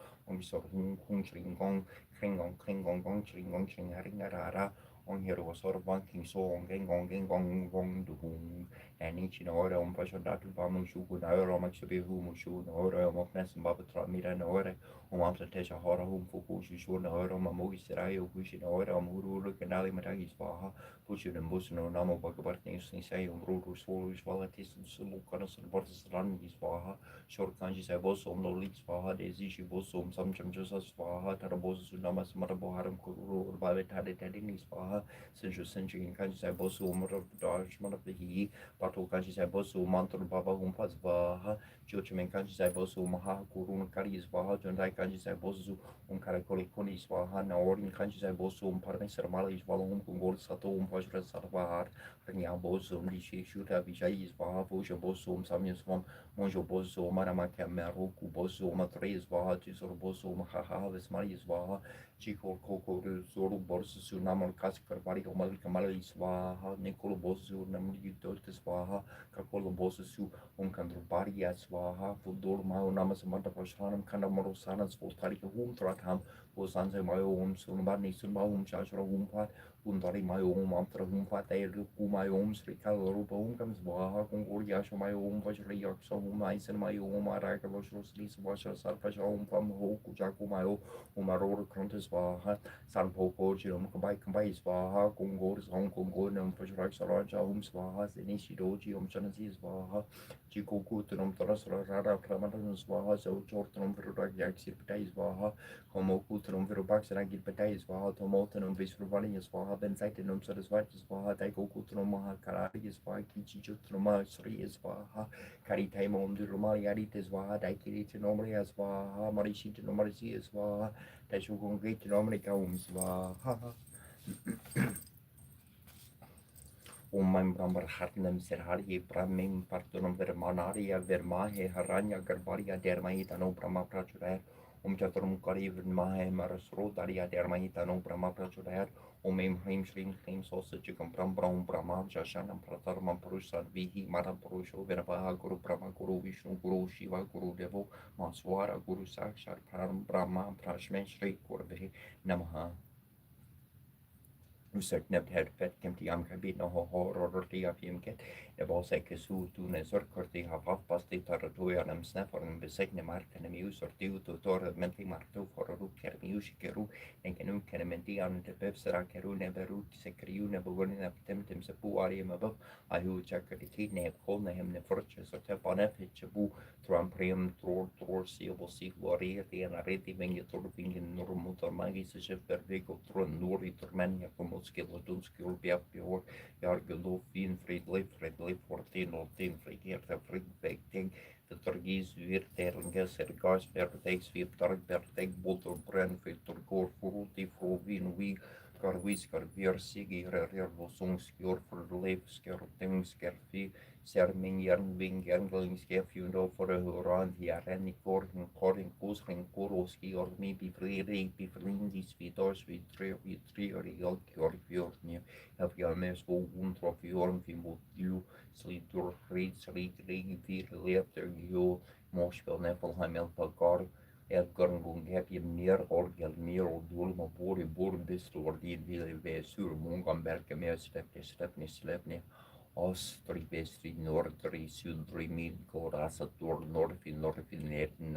kung shring gong kring gong shring haring ara ong hero sort of banking so gong gong du hung and each in order on passion datu bamung shu gun ora mak shabe hu mu shu no ora mo knas mbaba tra mira no ora om amta tesha hora hum fuku shu no ora ma mo isra yo kushi no ora am uru kanali matagi swaha pushu den busu no namo bakabartni sai uru swolu swalatis sulu kana bortas ran swaha short kanji sai bosu no lit swaha desi shi bosu samcham josa swaha tar bosu namas marabo haram kuru babe tade tade ni swaha senju in kanji sai bosu mara daj mara hi pato kanji sai bosu mantra baba pas vaha Jochamen kanji sai bosu maha kurun kari swaha jondai kanji sai bosu kare koli koni swaha na orin kanji sai bosu parne sarmali swalo kungol sato pajra sarvahar Rinha bosu lishi shuta vijay swaha puja bosu samya swam monjo bosu maramaka meruku bosu matre swaha tisor bosu mahaha vesmari swaha chiko koko zoru bosu sunamol kaskar bari omal kamali swaha nikolo bosu namli dote swaha kakolo bosu su kandru bari swaha fudor mao namas mata prashanam kanda morosana svotari hum tratam Sanse mayo sunbani sunba shashra pat Undari my after whom Fate my Sri Kalarupa comes Baha Kunguria my Vajri Yakso Mice and my Maraka Voslis Vasha Sarpasha from Hoku Jakumayo Umaro Contes Baha San Poco Jum Kambai Swaha Kungors Hong Kongonum Vajrak Saraja Swaha Nishidoji Chanazis Baha Chikoku Tunum Tarasra Rada Klamaran Swaha so Jortanum Virak Yaksir Patais Baha Homoku Tunum Virubax and I get Patais Baha Tomotanum Visruvani Swaha Ben Saitinum Sarasvati Swaha Taiko Kutroma Karari Swaha Kichi Jutroma Sri Swaha Karitaimon Durumari Adit Swaha Daikiri Normally as Swaha Marishi Normali Swaha Tashugun Gate Normally Kaum Swaha Om Brambar Hartnam Serhari Brahmim Partunum Vermanaria Vermahe Haranya Garbaria Dermaita no Brahma Prachurer Chaturum Kari Vermahe Marasro Daria Dermaita no Brahma Prachurer Om Hrim Shrim Hrim Sausage Bram Bram Brahma Jashanam Pratarman Purushan Vihi Mara Purusho Vervaha Guru Brahma Guru Vishnu Guru Shiva Guru Devo Maswara Guru Sakshar Param Brahma Prashme Shri Kurve Namaha Usaknebt her fet kemti am kabit no horrorti af yemket de bosek su tu ne sorkorti ha pasti taratoya nam snaforn besekne marten mi usorti to tor menti martu for ru ker mi usikeru en kenu kenementi an te pepsera keru ne beru se kriu ne bogonin af temtem se pu ari ma bab ahu chakati ne kol ne hem ne forche so te panef bu tram prium tor si gloria ti en areti vengi tor vingen normutor magi se chef per vego tron nori tormenia como Skilladunski Bjor Jargelo Fin Fred Leif 14 Frigeerte Fridbekting de Torgis weer Terlinges Ergas Vertex Vip Targ Verteg Bolter Bren Filter Gor Furuti Frovin Wie Karwiskar Vier Sigi Rervosungskjor Verleefsker Tingskerfi Serming Jernving Jerngelingskef Jundo for a Huran Jaren Korin Kusring Kuroski or maybe Bifrindis Vitos Vitri or Fjordnia have James go Wundrof Jorn Fimbo you Slitur Reed Vir Letter you Moshvel Nepelheim Elpagar Edgarngung heb je meer orgel meer doel maar boren bistel die willen wij sur mongamberke meer slepne Ostri vestri nordri sudri midgård asator norfin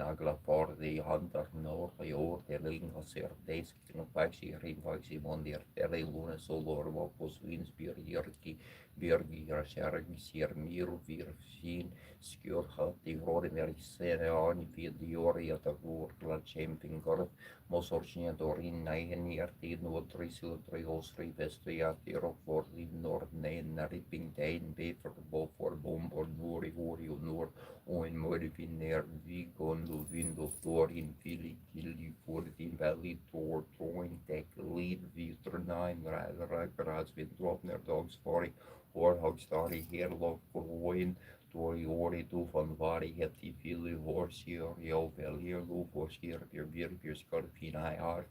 nagla fordi handar norri orte linga ser desk no paxi rin paxi mondir tere luna solor vapos vinspir jerki Birgir Sergir Mir Virgin Skjor Hati Rorimer Sereani Vidioria the Vorla Champingor Mosorchia Dorin Nainiarti Nordrisil Triosri Vestriati Rockvorli Nordnen Ripping Dane Befer Bofor Bomber Nori Horio Nor Oin Modiviner Vigon Luvindo Thorin Fili Gilli Fordin Valley Tor Troin Tech Lead Vister 9 Ragrads Vindropner Dogs 40 Oorhoogstari heerlof Groin, Tori tu van Vari het die viele Horsier, Jovel Hierlo, Horsier, Bier, Scorpina,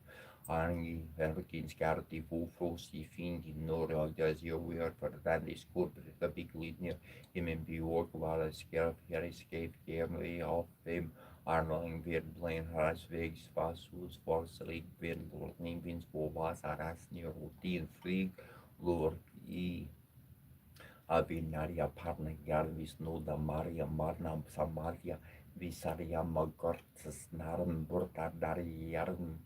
Arngi, Verkin, Scarti, Fufos, die Findi, Nora, Gazio, Weir, Ferdandi, Scoop, the big leader, him in Bjork, while Scarp, Escape, Game, of Fame, Arnoling, Vid, Blaine, Harasvegs, Fasus, Forselig, Vid, Vins, Bovas, Aras, near Routine, Frig, Lord, Avinaria Parna Jarvis Noda Maria Marna Samaria Visaria Magortas Naran Burtadari Yarn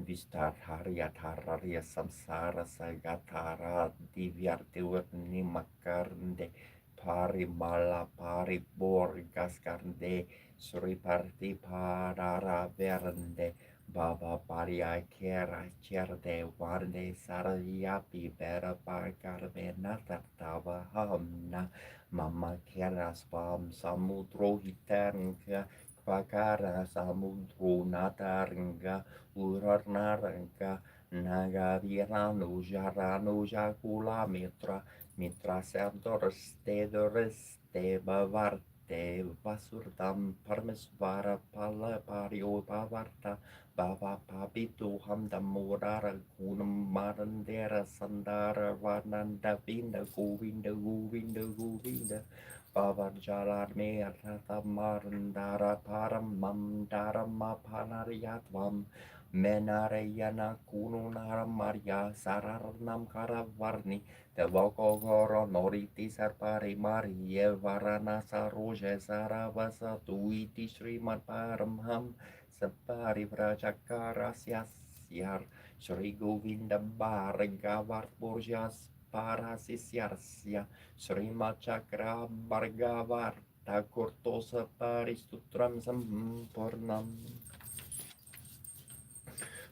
Vistar Haria Tararia Samsara Sagatara Diviarteur Nimakarnde Pari Mala Pari Borgaskarnde Suriparti Parara Verde Baba Paria Kera Cherde Warde Sarayapi Bera Parkarbe Natartava Hamna Mama Kera Spam Samudro Hitarnga Kvakara Samudro Natarnga Urarnaranga Naga Virano Jarano Jakula Mitra Sandors Tedores Bavarte Vasurdam Parmesvara Pala Pario Bavarta Baba Papitu Hamda Murara Kunam Marandera Sandara Vananda Vinda Govinda Baba Jalar Mea Rata Marandara Param Mandara Mapanariatvam Menarayana Kununara Maria Sararnam Karavarni Devokogoro Noriti Sarpari Maria Varana Saroja Saravasa Tuiti Srimad Paramham Sapari Vrajakara Syar Sri Govinda Bhargavar Purjas Parasisyasya Sri Machakra Bhargavar Takurtosa Paristutram Sampurnam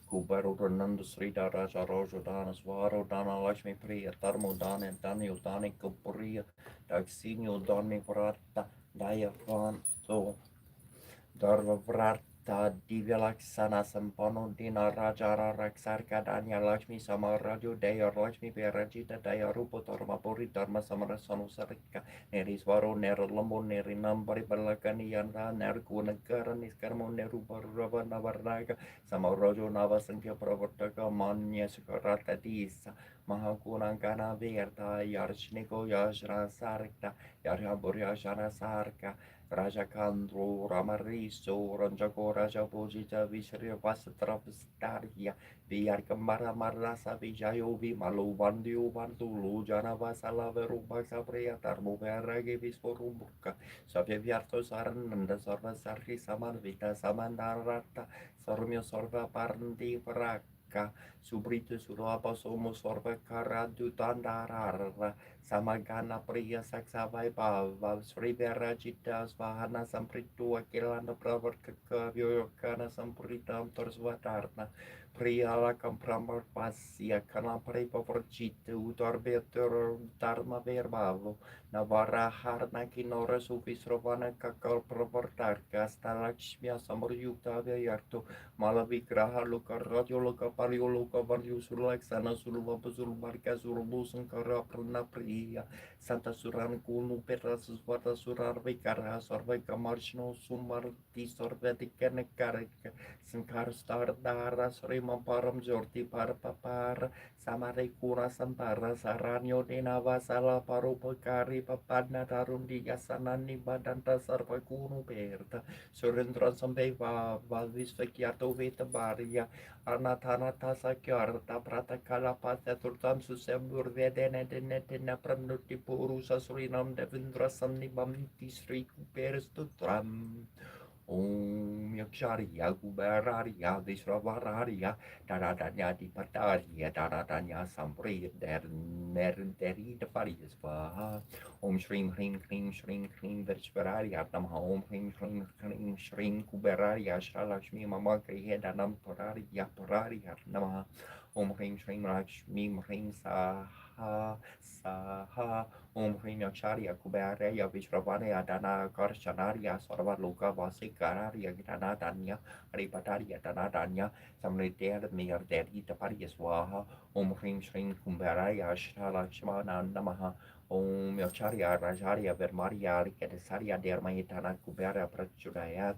Kubarudananda Sri Daraja Rojodana Swaro Dana Lakshmi Priya Tarmo Dana Daniel Dani Kapuria Daxinio Dani Vrata Dayavanto Darva Vrata Divyalaksana Sampano Dina Rajara Raksarka Danya Lakshmi Samarajo Daya Lakshmi Perajita Daya Rupo Dharma Puri Dharma Samarasanu Sarika Neriswaro Nerlambo Nerinambari Balakani Yanda Nerkunagara Niskarmo Nerubarava Navarnaga Samarajo Navasankya Pravartaka Manya Sukarata Disa Mahakunangana Verta Yarshniko Yashra Sarka Yarhaburya Shana Sarka Raja Kandro Ramariso Ranjako Raja Pujita Vishrya Vasatra Vistaria Biar Kembara Marasa Vijayo Vimalu Vandiu Vantulu Janavasala Verubaksa Priyatar Muberagi Visporumbuka Savya Vyarto Sarananda Sarva Sarhi Samarvita Samandarata Sarmyo Sarva Parndi Vraka Subrita Surapa Somo Sarva Karadu Tandarara Samagana Priya Saksavai Bhava Sri Verajita Svahana Sampritu Akilana Pravartaka Vyokana Sampritam Torsvatarna Priyalakam Pramar Pasya Kana Pripa Varjita Utar Betur Dharma Verbavo Navara Harna Kinora Suvisrovana Kakal Pravartarka Stalakshmya Samaryukta Vyarto Malavigraha Luka Radio Luka Pario Luka Varyu Sulaksana Sulva Pazulmarka Zulu Sankara Prana Priya Santa Suran Kunu Perasus Vata Surar Vikara Sarva Kamarshno Sumarti Sarvatikana Karika Sankar Stardara Srima Param Jorti Parpapar Samare Kura Sampara Saranyo Dinava Sala Parupakari Papadna Tarundi Yasanani Badanta Sarva Kunu Perta Surendra Sambeva Valvisvakiato Vita Baria Anatanata Sakyarta Pratakala Pataturtam Susembur Vedene Denetina Pranuti Purusa Surinam Devindra Samnibamiti Sri Kuperstutram Om Yakshariya Kubarariya Visravararia Daradanya Dipataria Daradanya Sampriya Nerderi the Farias Vaha. Om Shrim Hrim Krim Shrim Krim Vishvaraya Namaha. Om Hrim Hrim Krim Shrim Kuberaya Shalashmi Mama Krihedanam Parariya Parariya Namaha. Om Hrim Shrim Lakshmi Hrim Saha Saha. Om Hrim Acharya Kuberaya Vishravaraya Dana Karshanarya Sarvaloka Vasikararya Granadanya Haripatarya Danadanya Samritir Mirderi Tapariya Swaha. Om Hrim Shrim Kuberaya Shalakshmana Namaha. Om Acharya Rajarya Vermaria Rikadesarya Dermayitana Kubera Prachudayat.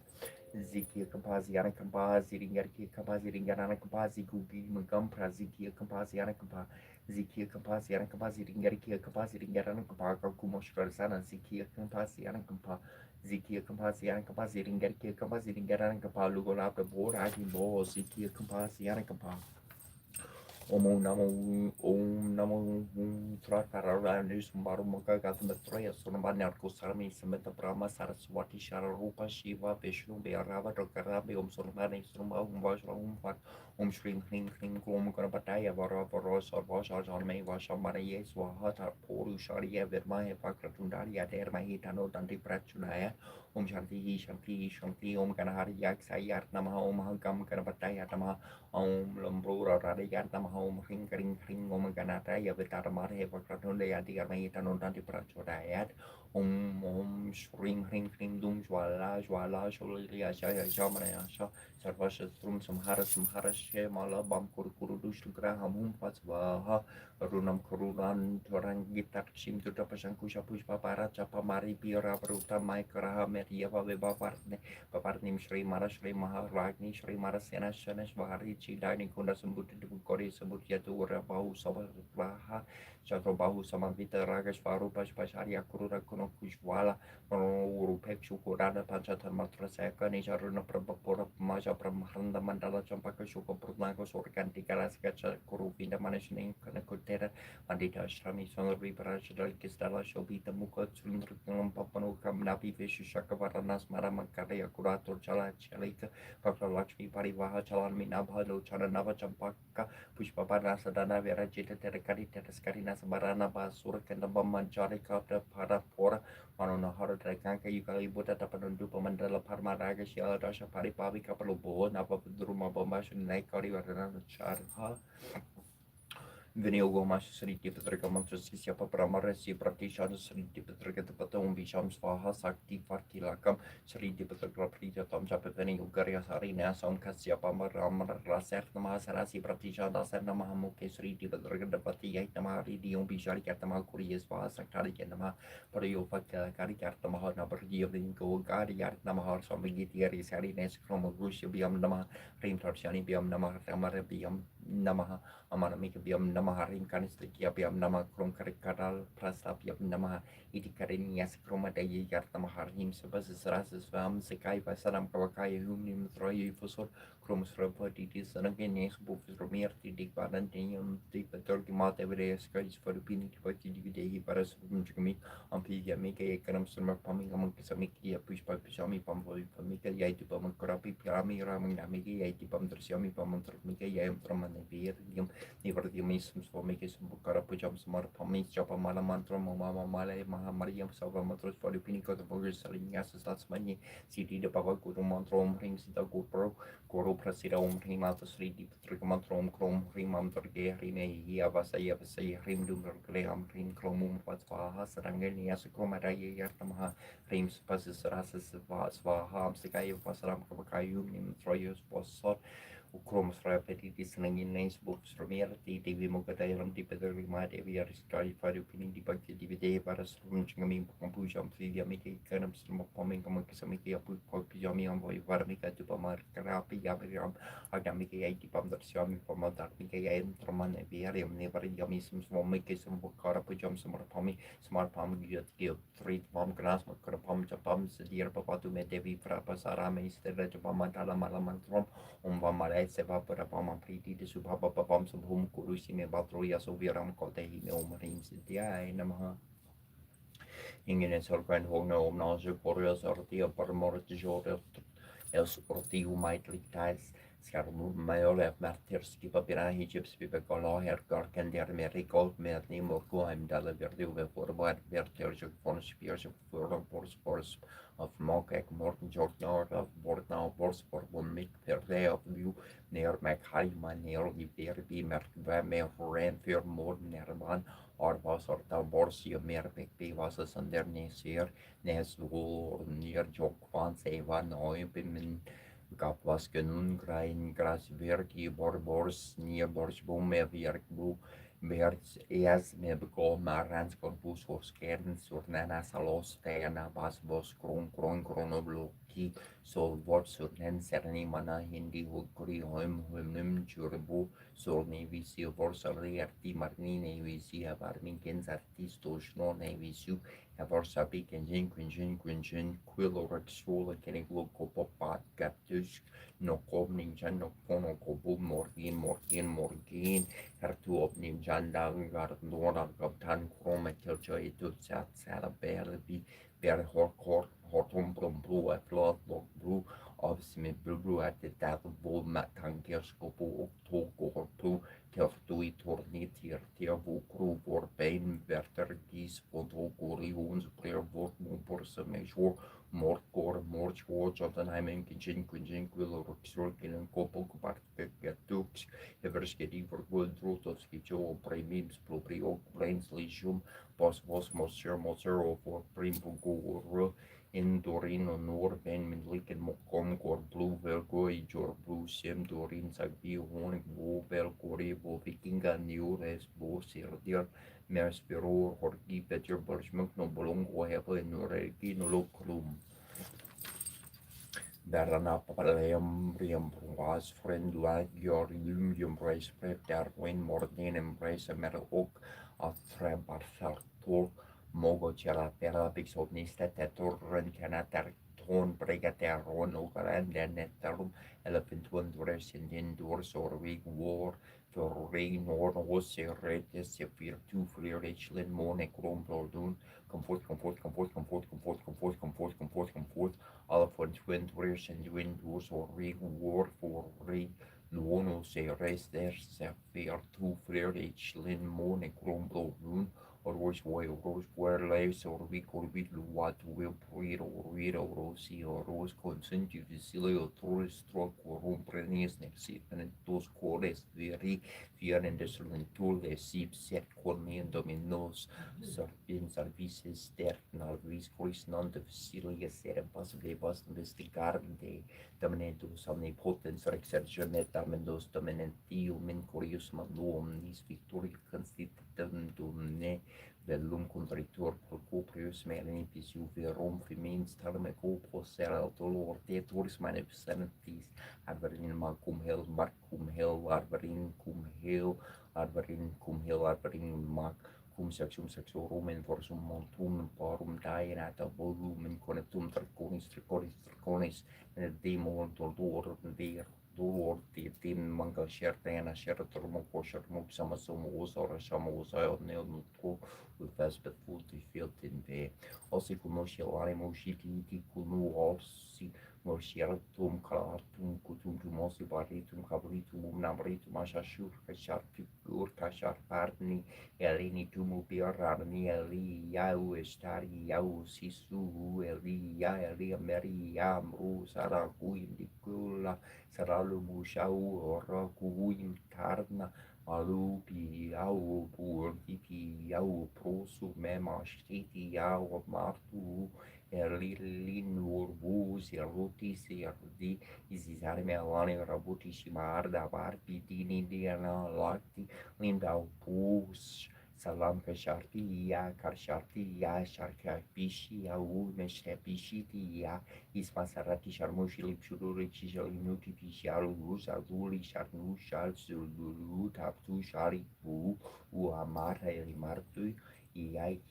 Zikia Kampaziana Kampazi Ringarki Kampazi Ringarana Kampazi Gugi Mugampra Zikia Kampaziana Kampa Zikia Kampaziana Kampazi Ringarki Kampazi Ringarana Kampaka Kumoshkarsana Zikia Kampaziana Kampa Zikia Kampaziana Kampazi Ringarki Kampazi Ringarana Kampa Lugolap the board Bo Zikia Kampaziana Kampa Om Namo Trakarara Nusmaru Maka Gathamatraya Sunamanya Kusarami Sameta Brahma Saraswati Shara Rupa Shiva Vishnu Bearava Dokarabi Sunamani Suma Vajram Shrim Hrim Hrim Gom Ganapataya Vara Vara Sarva Janme Vashamara Swahata Puru Sharia Vermaya Pakratundaria Dermahitano Dandi Prachunaya Shanti Shanti Shanti Om Ganahari Yaksayat Namaha Om Hagam Ganapataya Namaha Om Lambura Radiyat Namaha Om Hring Kring Kring Om Ganataya Vitaramare Vakratunaya Diarmahitano Dandi Prachudayat Om Shring Hring Kring Dum Jwala Jwala Shulia Jaya Jamanaya Sarvashastrum Samhara Samhara Shemala Bam Kuru Dushtu Graham Patsvaha Runam Kururan Torang Gitar Shim to Tapashankusha Pushpa Paracha Pamari Pira Bruta Maikaraha Meria Vavarne Paparnim Shri Mara Shri Maharagni Shri Marasena Shanesh Vaharichi Dini Kunda Sambuti Kori Sabutyatu Rabahu Sabaha Chakrabahu Samavita Ragash Varupash Pasharia Kurura Kuno Kushwala Urupek Shukurana Panchatan Matraseka Nisharuna Prabhapura Maja Brahmanda Mandala Champaka Shuka Purnago Sorkanti Kalaskacha Kuruvina Manashning Kanakutera Mandita Shami Sonri Parashal Kistala Shobita Muka Tsundrum Papanu Kamnapi Vishu Shakavaranas Maramakaya Kurator Chala Chalika Papa Lakshmi Parivaha Chalan Minabhalo Chana Nava Champaka Pushpapana Sadana Verajita Terakari Teraskarina Sabarana Basura Kandabama Jarika Parapora Manona Hara Kanka Yukali Buddha Tapanundu Mandala Parmaraga Shia Dasha Paripavi Kapalobo Napa Druma Bomash and Naikari Varana Charha Viniogo Mashriti Petrika Mantrasisia Papramaresi Pratishan Sriti Petrika Patum Visham Svaha Sakti Partilakam Sriti Petrika Prita Tom Japani Ugaria Sarina Sam Kasia Pamaram Raser Namasarasi Pratisha Dasana Mahamuke Sriti Petrika Pati Yatamari Dion Bishari Katama Kurias Sakari Yanama Pariopa Karikartamaha Nabardi of the Go Gari Yartamahar Samigiti Sarines Chromogushi Biam Nama Rim Tarshani Biam Nama Ramara Biam Namaha Amanamika Biam Namaharim Kanistikia Biam Nama Krum Karikadal Prasta Biam Namaha Itikarin Yas Kromadaya Yartamaharim Sabas Rasas Vam Sekai Vasaram Kawakaya Humnim Troy Fosor Krums Rapoditis and again Yes Books Romir Tidik Badantinium Deep Turkey Mat every skies for the Pinny Divide Paras Jimmy Ampia Mika Ekanam Summer Pumming among Samiki Push by Pishami Pambo Mika Yaitipam Korapi Pirami Raming Namiki Yaitipam Trasiami Pamantr Mika Yam Traman Virum Nivardimisms for making some Bukara Pujam Smart Pami Chapa Malamantra Mama Malay Mahamariam Salvamatros for the Pinnacle of Burgers selling asses that's money CD the Pava Guru Mantrom rings the GoPro Guru Prasida Rim out the 3D Trigamantrom Chrome Rimam Turge Rine Yavasaya Vasay Rim Dumber Graham Rim Chromum Patsvaha Sarangani Asacromata Yartamaha Rims Passes Rasas Vasvaha Sikai Vasaram Kavakayum Nim Troyos was sought Ukrom Rapidity Snangin Names Books from TV Mokatayalam Tipatari Devi Ariskai Farupini Dipaki Divide Varas from Chingami Compujam Filia Miki Kanam Poming Kamaksamiki Pujami Envoy Varmika Tupamar Karapi Yabiram Agamiki Aitipam that Siami Pomatar Mika and Traman Viarium never Yamism Smomiki some Bukara Pujam some Pomi Smart Pom Give 3 Pom Grass Makarapam Japam Sedir Papatu Medevi Frapasarame Stella Japamatala Malamantrom Umvamare Seva Pama Priti de Subhapa Papam Subhum Kurusime Batruya Soviram Kote Omarim Sidia Namaha Ingen Sorgan Hono Naja Korea Sortia Parmor Jor Els Ortiu Might Ties Skarmur Mayolev Martirski Papirahi Chips Pipekolo Herkar Kender Merikol Merni Morgoim Dalla Verduve Forward Verterjok von Spears of Forspors of Mokek Morten Jortnord of Bortnau Borspor Mik Perde of View near Makhaiman near Verbi Merkvame Horan Fur Morden Nervan Arvas Orta Borsia Merbek Bivas under Nesir Nesvol near Jokvan Sevan Oibimin Kaplaskenun grain grasverki borbors borsbom verkbu Berts eas me beko marans corpus hos kern surnana salos tena bas vos chronobloki sol vort surnen serni mana hindi hukri hoim churbu solni visi vorsari arti marnine visi avarmin gens artistos non visu Varsabi Quinjin Quillorax Sola Keniglo Copopat Gaptus no Cobning Jan no Pono Cobu Morgin Hertu Opnim Jandang Gardora Gaptan Chroma Tilcha Etu Sat Sala Berbi Ber Hortum Blue at Blood Blue of Smith Blue at the Dab Bull Matangers Copu Octo Tertui tornitir vukru vor bein verter gis foto gori ons player vor morse mejor morkor morchor jotunheimen kinjin quilo roxorkin en kopok partux everskedi vor goldrotovski jo premims proprio brains lisium pos vos moser for primpungu in Dorino Norden min liken mokom kor blue velgo i jor blue sem Dorin sagbi honig bo velgori bo vikinga niures bo sirdir mers beror horgi better borjmuk no bolongo heva noregi no lokrum Berna Palem Riam was friend like your lumium brace prep der win morden embrace a metal oak of trebar talk Mogo cela pera pixobnista teturren canatar ton bregater ron ogaran nettarum elephant one dores in indoors or week war for rain or was a redis if we're two fleer echlin mone cromplodun comfort all of one twin dores and windows or week war for rain no se res der se fear two fleer echlin mone cromplodun Rose where lives or we could be what will breed or read or rosi or rose consent to Visilio Torres stroke or room prenis next and those cores very fear and desolate tool the sheep set cornean dominos serpent services der nalvis chris non de Visilia set and possibly bust investigar de dominantus omnipotens exercionet amendos dominantium in curious manuum nis victoria constitutum ne Bellum contractor proprius melenipis verum femins tarmeco possera dolor de turis manifestantis arverin marcum hel arverin cum hel arverin mac cum sexorum in forsum montum parum daenata volumen connectum triconis demon dolor ver dolor tim manga scertena scertormo koshermuk samasomo ora shamosa neonutko Vespa fulti filtin ve osi kumoshi animo shiti kunu osi moshiatum kalatum kutum tumosi baritum kabritum namritum ashashur kashar parni elini tumu birarni eli yau estari yau sisu eli ya eli meri amru saraku indikula saralu mushau ora kuim tarna Alupi au burgipi au prosu mema stiti au martu erlin urbus erutis erdi izizarme alane rabuti shimarda barpi dini diana lakti lindau pus salam kasharti ya sharka pishi ya meshte pishi ya ismasarati sharmushi lipshururi chijalinuti pisharu uzaguli sharnu shal sululu taptu sharipu uamara elimartu iai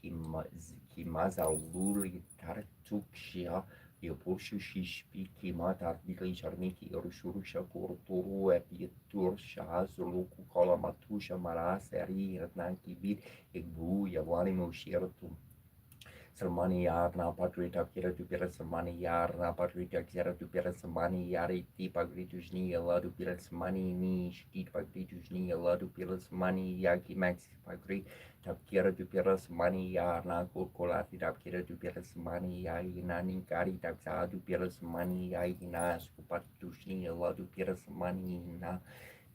kimazaluli tartukshia Yoposhu shishpi kimata artikli sharniki yorushurusha kurturu epitur shaz loku kalamatusha maraseri ratnanki bid egbu yavani moshirtum Sermaniarna Padrita Kira to Pira Sermaniarna Padrita Kira to Pira Sermani Yari Pagritus Nia Ladu Pira Sermani Ni Shit Pagritus Nia Ladu Pira Sermani Yaki Max Pagri Tapkira to Pira Sermani Yarna Kurkolati Tapkira to Pira Sermani Yaginani Kari Tapsa to Pira Sermani Yagina Skupatus Nia Ladu Pira Sermani Na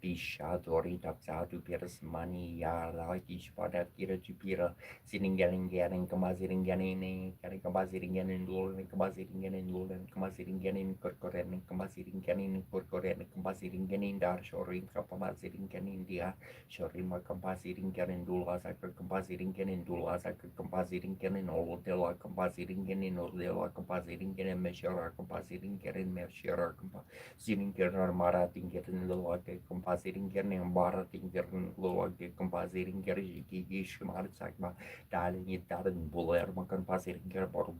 Pishadori Tapsatu Piras Mani Yaraki Spada Kira Jupira Siringalinganing Kamaziringanin Kamaziringanin Lulan Kamaziringanin Lulan Kamaziringanin Korkoren Kamaziringanin Korkoren Kamaziringanin Dar Shorin Kapamaziringanin Dia Shorima Kamaziringanin Dula Saka Kamaziringanin Dula Saka Kamaziringanin Olodela Kamaziringanin Olodela Kamaziringanin Meshara Kamaziringanin Meshara Siringanin Maratinganin Lulake Compositing Barating Lulake Compositing Gish Marsakma Darling it Darren Buller Compositing Bor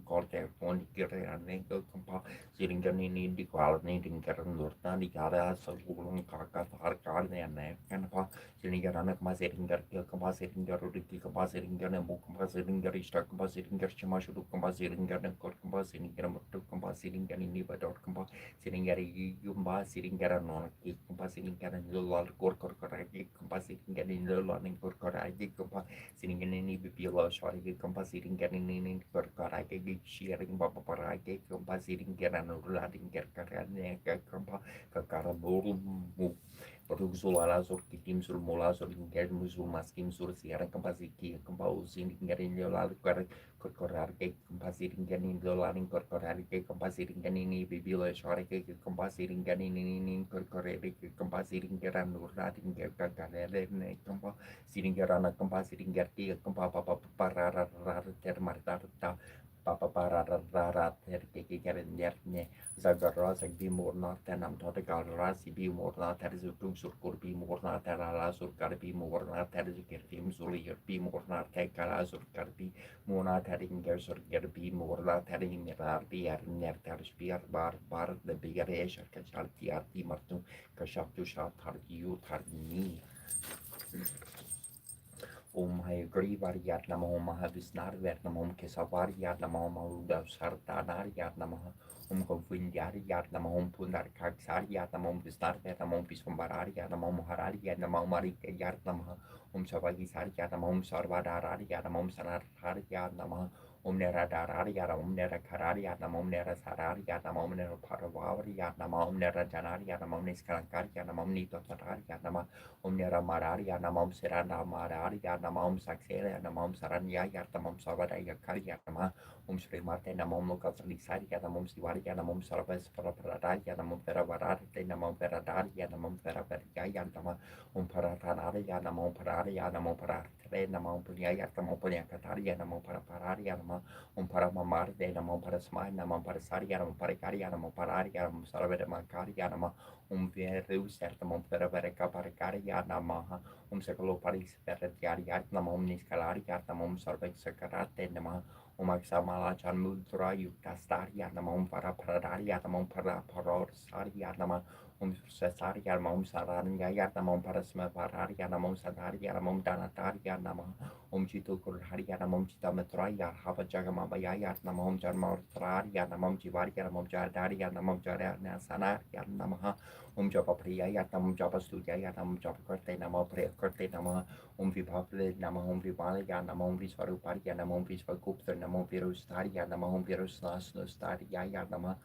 Corte on Giran Compa Siringan in the quality Karen Lurtani Gara Salun Kaka Harkar and Sinigarana Compositing Compositing Rudiki Compositing Ganamo Compositing Garista Compositing Gerchimashu Compositing Garden Court Compositing Compositing Ganiba Compa Siringari Yumba Siringara non Kumpa Siringaran Lula Korkoraki Kumpa Siringarin Lula and Korkoraki Kumpa Siringan Bipila Shari Kumpa Siringarin Korkoraki sharing Papa Paraki Kumpa Siringaran Rulading Kerkaran Kumpa Kakaraburu Ruzula Sur Kitim Sur Mola Sur Ingar Musul Maskim Sur Sierra Compasiki Composing Garin Yola Korkorake Compositing Ganin Lolaning Korkorake Compositing Ganini Bibila Sharake Compositing Ganini Korkorake Compositing Garan Urating Gerkakarene Compa Sitting Garana Compositing Gerti Compa Papa Parara Termarta Papa Parara Terke Garin Yerne Zagara Zagbi Morna Tanam Totakara Sibi Morna Tarizum Surkur Bi Morna Tarala Surkarbi Morna Tarizim Zuli Bi Morna Takara Surkarbi Mona Taringer Surgerbi Morna Tarim Mirarbi Arner Tarspiar Bar the bigger Esha Kachalti Arti Martu Kashaptu Shat Targiu Tarni Hai Grivar Namo Mahavisnar Vernamom Kesavar Namo Maluda Sartanar Namaha Govindar Namo Punar Kaksar Namo Vistar Namo Pisumbarar Namo Harari Namo Marika Namaha Savagis Namo Sarvadar Namo Sanar Namaha Nera Darar Nera Karari Namo Nera Sarar Namo Nera Paravari Namo Nera Janar Namo Niskalankar Namo Nito Sarar Nama Nera Marari Namo Serana Marari Namam Saxela Namam Saranya Yartamam Savada Yakari Yatama Sri Marte Namam Lokasali Sari Yanamam Sivari Yanamam Sarabas Parapara Yanamam Veravara Namam Veradar Yanamam Veraveria Yantama Paratanari Yanamam Parari Yanamam Paratre Namam Punya Yatamam Punya Katari Yanamam Paraparari Yanama Paramamar Namam Parasma Namam Parasari Yanam Parikari Yanam Parari Yanam Saraveda Makari Yanama Veru Sertamam Veravereca Parikari Yanamaha Secolo Paris Verdiari Namom Niscalari Namom Sarvex Sakarate Nama Maxamala Chan Mudra Yukastaria Namom para Paradaria Namom para Parosaria Nama Cesaria Namom Sarania Namom Parasma Pararia Namom Sadaria Namom Danataria Nama Chito Kurharia Namom Chita Metraya Hava Jagamabaya Namom Jarmatraria Namom Jivaria Namom Jadaria Namom Jarana Sanaria Namaha Japa Priya Namom Japa Studia Namom Japa Korte Namom Priya Korte Nama Vipapre Namom Vivalia Namom Visvaruparia Namom Visvagupta Namom Virustaria Namom Virusnastaria Nama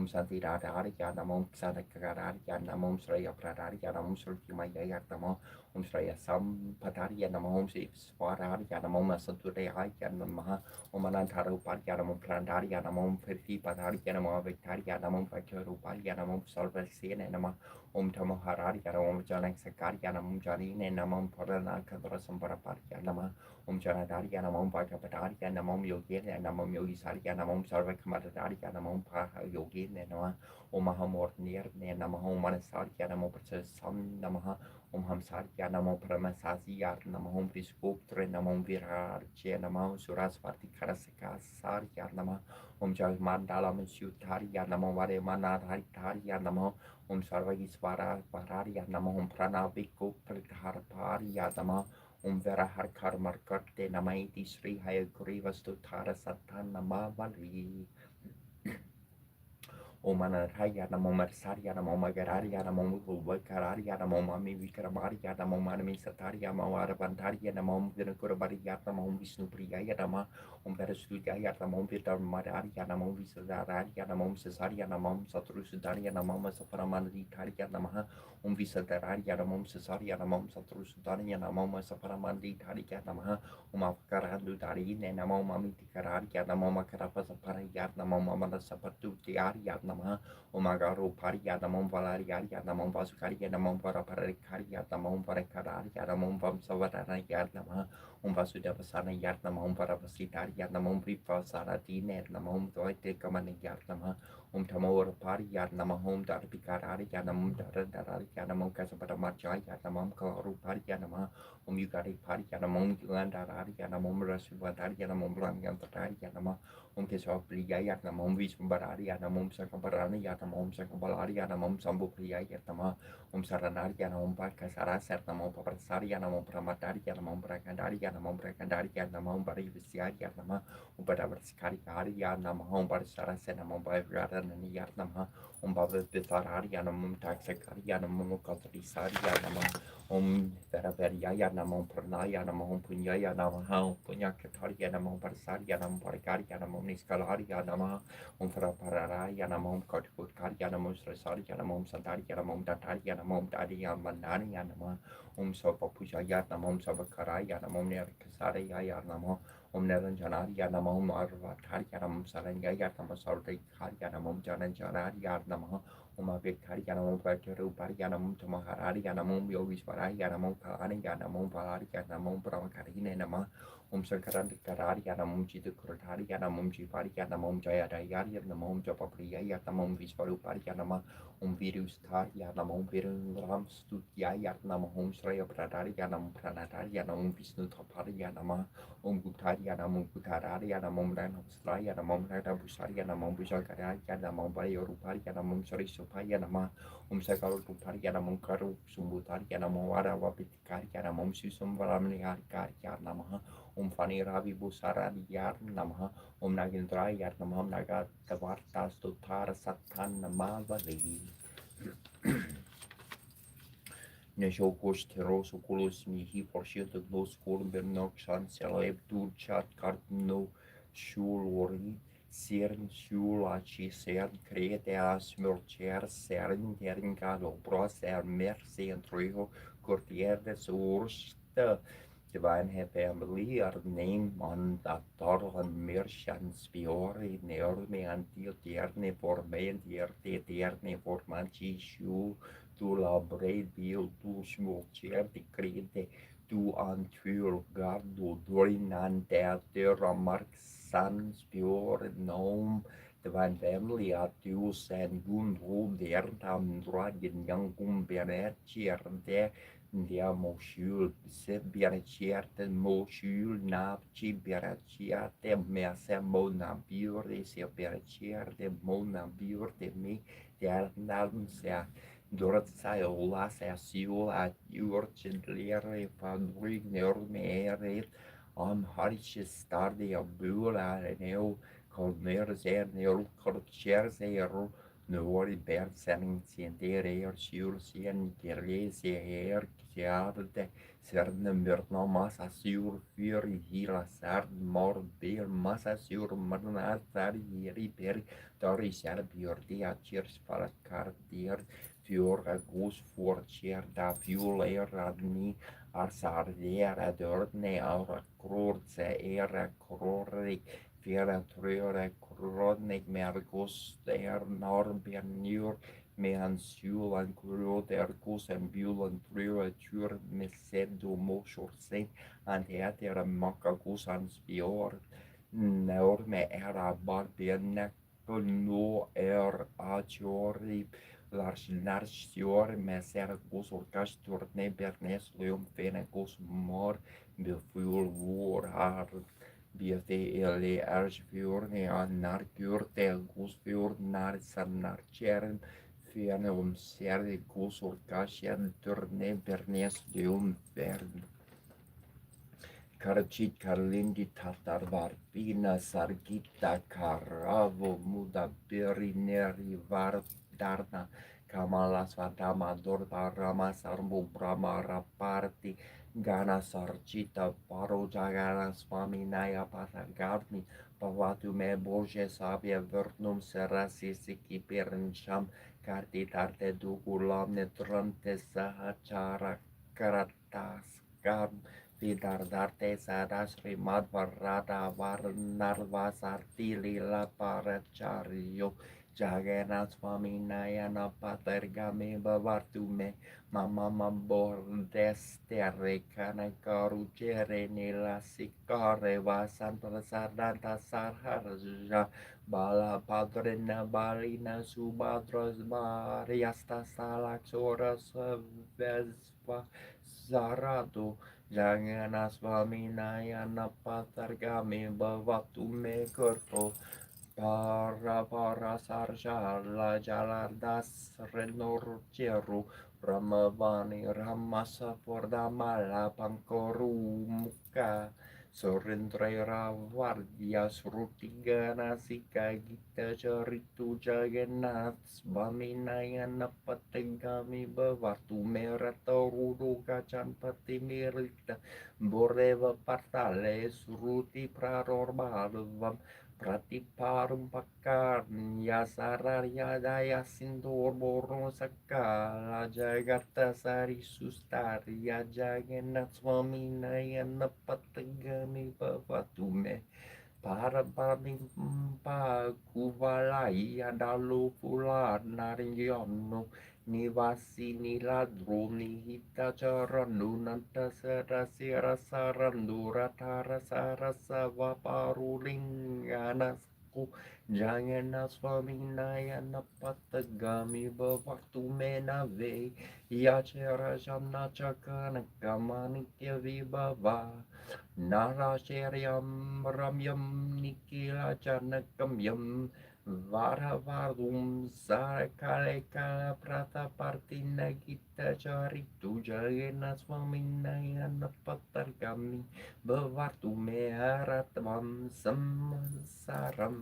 Santi Radaria Namom Sadakararia Namom Sraya Pradaria Namom Surkimaya Namom Sraya Sampataria Namom Svararia Namom Santuria Namaha Manantaruparia Namom Plandaria Namom Ferti Padaria Namom Victoria Namom Vachuruparia Namom Salvasina Nama Tamo Hararia Namom Janak Sakaria Namom Janine Namom Purana Kadrasam Paraparia Nama Janadaria Namom Vakapadaria Namom Yogin Namom Yogisaria Namom Sarvakamadadaria Namom Paha Yogin Nama Mahamor near Namahom Manasaria Namom Sam Namaha Hamsaria Namom Paramasazia Namahom Viscoptre Namom Virar Namam Surasvati Karasaka Saria Nama Jal Mandala Sutaria Namom Vare Manadaria Namam Sarvagisvara Pararia Namahom Prana Vico Harparia Nama Vera harkar markarte namaiti sri hayagriva stutara satana mavali. Omanaraya namo Marsaria namo Magararia namo Vakararia namo Mami Vikramaria namo Manami Sataria namo Arabantaria namo Vinakurabaria namo Vishnu Priyaya namo Verasudaya namo Vidamararia namo Visadaria namo Cesaria namo Satrusudaria namo Saparamanditaria namo Visadaria namo Cesaria namo Satrusudaria namo Saparamanditaria namo Makarandu Darine namo Mamitikararia namo Makarapasa namo Mamada Sapatu Tiaria namo Omagaru Paria namo Valaria namo Vasukaria namo Paraparikaria namo Parakararia namo Vamsavararia namo Vasudavasana Yat namo Paravasitaria namo Brifa Saratine namo Doite Kamanayat namo Tamor Paria namo Darbikararia namo Daradaria namo Kasaparamachaya namo Karu Paria namo Yugari Paria namo Yulandararia namo Rasuvadaria namo Blangantaria namo Kesopria namo Visvararia namo Sakabarania namo Sakabalaria namo Sambupriya namo Saranaria namo Pakasarasar namo Paprasaria namo Pramataria namo Brakandaria namo Brakandaria namo Barivisaria namo Ubadavarskaria namo Barsarasa namo Bavaranania namo Bavitararia namo Taxacaria namo Katrisaria namo Veraveria namo Pranaya namo Punyaya namo Punyakataria namo Barsaria namo Bargaria namo Niskalaria namo Fraparaya namo Kotkaria namo Srasaria namo Santaria namo Dataria namo Daria Manania namo Sopapujaya namo Sabakaraya namo Nerkasaria namo Neranjanaria namo Marvataria namo Sarangaya namo Sardikaria namo Jananjanaria namo Victoria namo Vakaru Paria namo Tamahararia namo Yogisvararia namo Kalania namo Valaria namo Brahmakarine namo Sankarandikaria namo Chidukurtaria namo Jivaria namo Jayadayaria namo Japapriya namo Visvaruparia namo Virustaria namo Virum Studiaya namo Sraya Pradaria namo Pranataria namo Vishnu Taparia namo Gutaria namo Gutararia namo Ranamstraya namo Radabusaria namo Vishakaria namo Bayoruparia namo Sarisupaya namo Sakaruparia namo Karu Sumbutaria namo Varavapitikaria namo Susum Varamniarikaria namo Fani Ravi Busararia namo Nagindraya namo Nagatavarta Stutara Satan Namavali. Nejokos teroso kulos mihi porsiete los kolbenoksan seleb durchat kartno shulori cern shulachi cern crete asmurcher cern teringalo proser mercy and triho cortier de sourste Divine family are named on that torren merchant spiori neorme antio tierne for me and tierne for manchi shu tu labrei bil tu smulcher de crede tu antur gardu dorinan terra mark san spior nom Divine family at tu sen gun ru der tam dragen yang benet chierde Dia moshul se biarcierte moshul na ci biarcierte me se mo na biure se biarcierte mo na biure me der nam se dorat sai ola se siul at urgentliere van rig neurme hartje starde a bula neo colmer se neo corcher se Nori bersen sientere sur sien gerese her kjærde serne mørna massa sur fyr hila sard mor ber massa sur marna sar hiri ber tori sar bjordi a chirs para kardier fyr a gus for kjer da fjul radni arsar der dörne aura krortse era krorik Vera tröre krodnik mergus der norrbjörnjur med hans hjul en krod der gus en bjulen tröre tur med seddo morsor han heter makka gus hans björ norme era barbjörnek no achori Lars Narsjor med ser gus orkastur ne bernes leum fene gus mor beful vor har BFD Ersfjord naar Kjorte Gusfjord naar Sanarchern Fjern Serde Gusorkasjen Turne Bernes Leum Vern Karchit Karlindi Tatar Varpina Sargita Karavo Muda Birineri Vardarna Kamala Svatama Dorpa Rama Sarmu Brahma Raparti Gana Sarchita Paro Jagana Swami Naya Patagarni Pavatu Me Boje Sabia Vernum Serasi Siki Pirincham Karti Tarte Dugulam Netrante Sahachara Karatas Vidardarte Sadas Rimad Varada Varnarva Sarti Lila Paracharyo Jagana Swami Nayana Patergame Bavartume Mama Bordes Terrekana Karuchere Nila Sikare Vasan Prasadanta Sarharja Bala Padrena Balina Subadros Mariasta Salaxoras Vespa Zarado Jagana Swami Nayana Patargami Bhavatu Me Kurto para Sarjala Jalardas Renor Ceru Ramavani Ramasa Pordamala Pankoru Muka Sorendra Vardia Srutigana Sika Gita Jaritu Jagannath Swami Nayana Pategami Bhavatu Merata Rudu Kacan Pati Mirita Boreva Partale Suruti Praror Bhadavam Pratiparum pakar yasarar yadaya sindur borno sakala jagata sari sustar ya jaganat swami nayana patagami bhavatume para parimpa kuvalai adalu pula narinyono nivasi niladro nihita charanu nanta sarasi rasarandu ratara sarasa vaparulinganasku jangana swami nayana patagami bhavaktu menave yachara jamna chakana kamanitya vibhava Narasheryam Ramyam Nikila Janakam Yam Varavadum Sarakale Kala Prata Partina Gita Charitu Jagena Swaminayana Patargami Bhavatu Meharatvam Samsaram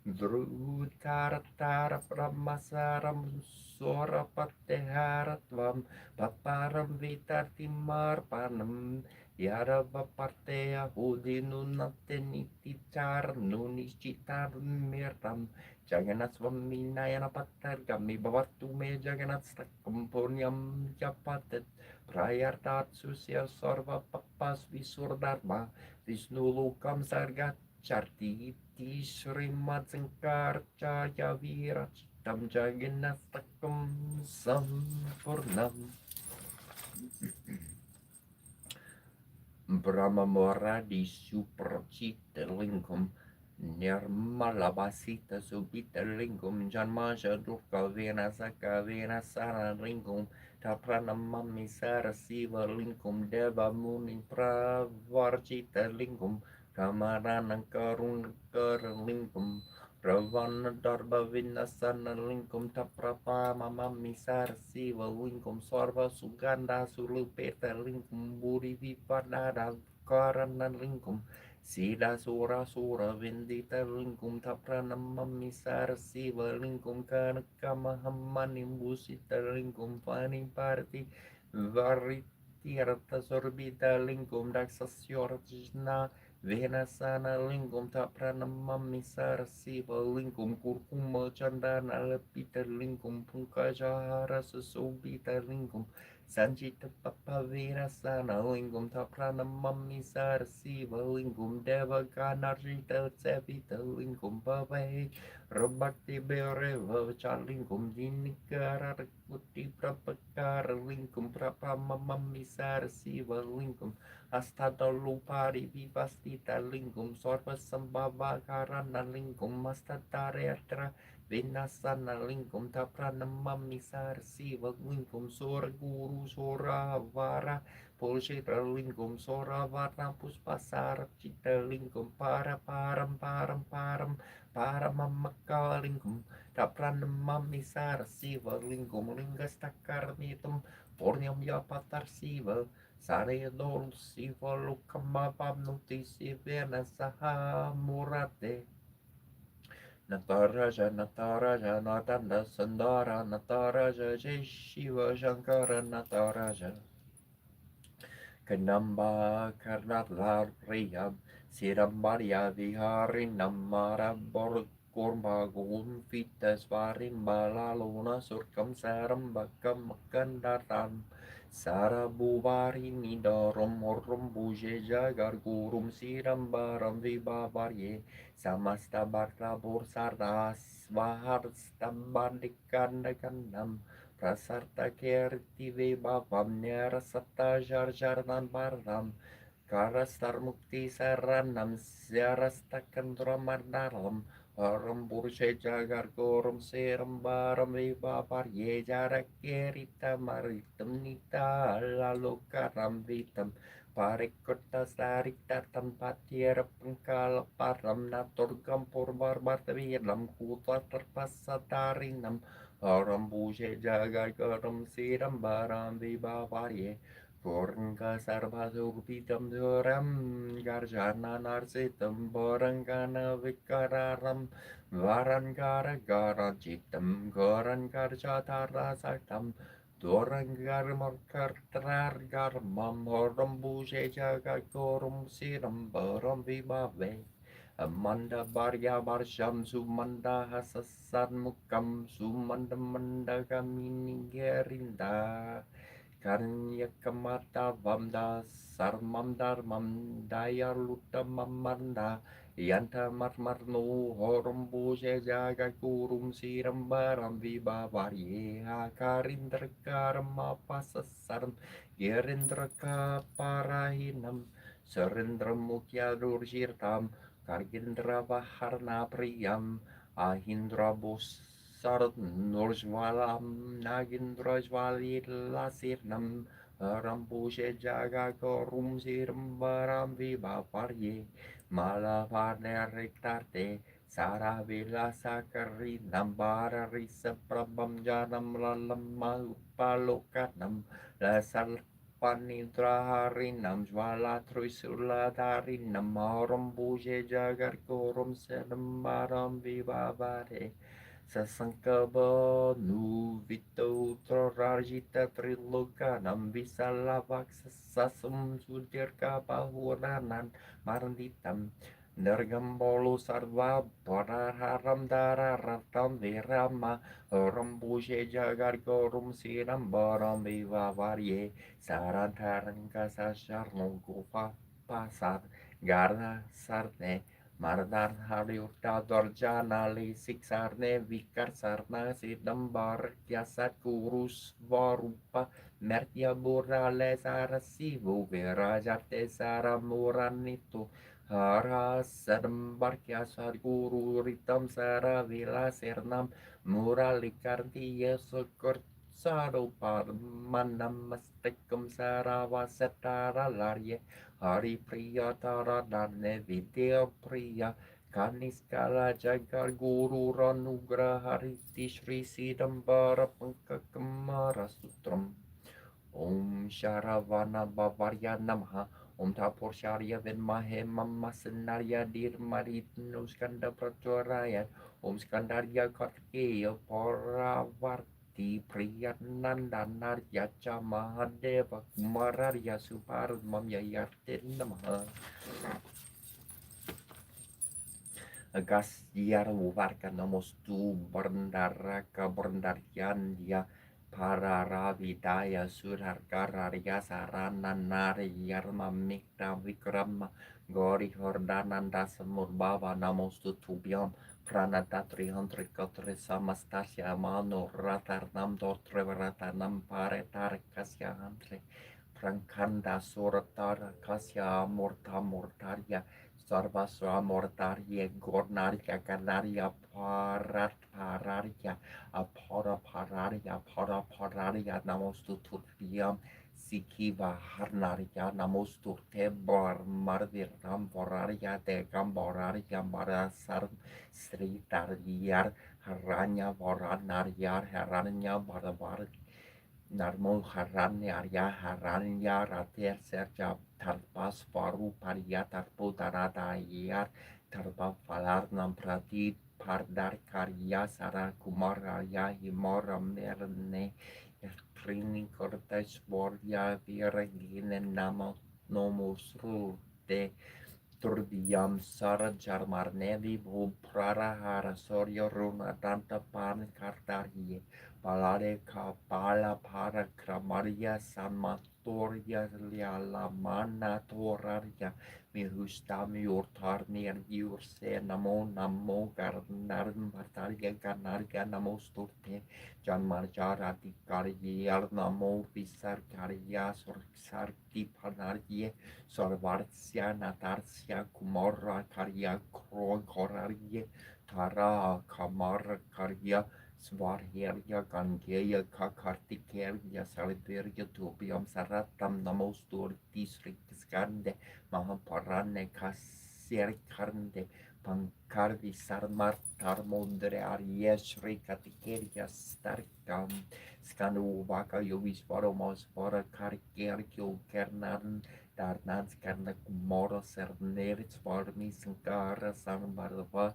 Dhrutartara Brahmasaram Sorapateharatvam Paparam Vitartimarpanam Yarava partea hudinu nateniti char nunishchitar mirtam Jagannath Swami Nayana Patargami Bhavatu me Jagannath Stakam Punyam Japatet Prayartat Susya Sarva Papas Visurdharma Vishnu Lokam Sargat Charti Iti Srimad Sankar Chaya Virachitam Jagannath Stakam Sampurnam Brahmamora di Suprachita Lingam Nirmalabasita Subita Lingam Janmaja Durka Vena Saka Vena Sara Lingam Tapranamami Sara Siva Lingam Deva Muni Pravarchita Lingam Kamarana Karun Lingam Ravana Darba Vinasana Lingam Taprapa Mamami Sara Siva Lingam Sarva Suganda Sulupeta Lingam Buri Vipadada Karana Lingam Sida Sura Sura Vindita Lingam Tapranamami Sara Siva Lingam Kanakama Hamanim Busita Lingam Fani Parti Varitirta Sorbita Lingam Daksasyorjna Venasana lingum tapranamami sarasiva lingum kurkuma chandana lepita lingum punkajahara susobita lingum sanjita papa venasana lingum tapranamami sarasiva lingum deva ganarjita tsepita lingum pavai rabakti bereva chalingum dinikara kuti prapakara lingum prapamamami sarasiva lingum Astada lupari vivastita lingum sorva sambhava karana lingum astatareatra vinasana lingum tapranamami sarsiva lingum sora guru sora vara pulshita lingum sora varna puspasara cita lingum para param param param paramamaka lingum tapranamami sarsiva lingum lingastakarnitum Purnyam yapatar siva Saredol sivolo kamabam notisi vena saha murate. Nataraja Nataraja Natanda Sandara Nataraja Jai Shiva Shankara Nataraja Kanamba Karnatlar Priyam Sirambarya Vihari Namara Bor Kurma Gun Fitas Varim Balaluna Surkam Sarambakam Makandaram Sarabuvari Nidarum Morum Buje Jagar Gurum Sirambaram Vibavarye Samasta Bharta Bursardas Vaharstambandikandakanam Prasarta Kirti Vibhavam Nyarasata Jarjarnan Bardam Karastar Mukti Saranam Syarastakandramardaram Aram Burshe Jagar Gorum Seram Baram Vibhavar Yejara Kerita Maritam Nita Lalokaram Vitam Parikota Sarita Tampatiera Pankala Param Naturgam Purbar Bartavilam Kuta Terpasatarinam Aram Buje Jagar Gorum Seram Baram Vibhavar Goranga sarvasupitam dhuram garjana narsitam borangana vikararam varangara garanjitam gorangarjatara saktam dorangar markartrar garmam horam buje jaga gorum siram boram vibave Amanda Barya Barsham Sumanda Hasasan Mukam Sumanda Manda Kamini Gerinda Karnya Kamata Vamda Sarmam Dharmam Dayaluta Mamanda Yanta Marmarno Horum Buje Jaga Kurum Siram Baram Viba Varyeha Karindra Karma Pasasaram Gerindra Parahinam Sarindra Mukya Durjirtam Kargindra Vaharna Priyam Ahindra Bos Sarat Nurjwalam Nagindrajwali Lasirnam Rambushe Jaga Korum Siram Varam Vivaparye Malavarne Rectarte Sara Vilasa Karinam Bara Risa Prabam Janam Lalama Upalokanam Lasal Panidraharinam Jwala Trisula Darinam Rambushe Jagar Korum Sedam Varam Vivavare Sasangkaba nu vito trarajita triloka nam visalavak sasum sudirka bahuranan maranditam Nergambolo sarva paraharam dararatam virama rambuje jagar gorum siram baram vivavarye sarantarangka sasarno gufa pasar garna sarne Mardar Hariurta Dorjana Lisik Sarne Vikar Sarna Sidambar Kiasat Kurus Varupa Mertia Burale Sarasivu Virajate Saramuranitu Hara Sadambar Kiasat Guru Ritam Sara Vila Sernam Muralikarti Yesukurt Sarupar Manam Mastekam Saravasatara Larye Hari Priya Taradane Vidya Priya Kaniskala Jagar Guru Ranugra Hariti Shri Sidambara Pankakamara Sutram Om Sharavana Bavarya Namaha Om Tapur Sharya Vinmahe Mama Senarya Dirmarit Nuskanda Pratyaraya Om Skandarya Kartikeya Paravarti Priyananda Naryacha Mahadeva Kumararya Suparmam Yayartin Namaha Agasyar Varka Namostu Brandaraka Brandaryandia Pararavidaya Surarkararya Sarana Nariyarma Mikta Vikrama Gori Hordananda Samurbhava Namostu Tubhyam Pranatatri Hantrikotri Samastasya Mano Ratarnam Dotrevratanam Paretarkasya Hantre Prankanda Suratara Kasya Murta Murtarya Sarvasra Mortarya Gornarya Ganaria Parat Pararia Apara Pararia Para Pararia Namostu Turpiyam Sikiva Harnaria Namostu Tebar Marviram Voraria de Gamboraria Marasar Sri Taryar Haranya Voranaryar Haranya Barabar Narmo harani arya haranya rater serja tarpas faru parya tarpo tarata yar tarpa falar namprati pardar karya sara kumar arya himora merne trini kortes borya vira ginen namo nomos rute Turdiam Sara Jarmarnevi Prara Hara Sorio Runa Danta Pan Cartarie Palare Kapala Para Kramaria Samatoria La Mana Toraria Mihustami Urtarnir Yurse Namo Namo Garnarin Martaria Garnaria Namo Sturte Jan Marjara di Carrier Namo Pisar Carria Sarti Panarie Sorvarsia Natarsia Kumora Karya Korarie Tara Kamara Karya Svarheria Gangeya Kakartikeria Saliberia Tubiam Saratam Namostur District Skande Mahaparane Kaseri Karnde Pankarvi Sarmar Tarmondre Arieshri Katikeria Starkam Skanu Vaka Yovis Varomos Vara Karkerkyo Kernan Darnans karena kumoro sernerit formi sengkara sambarva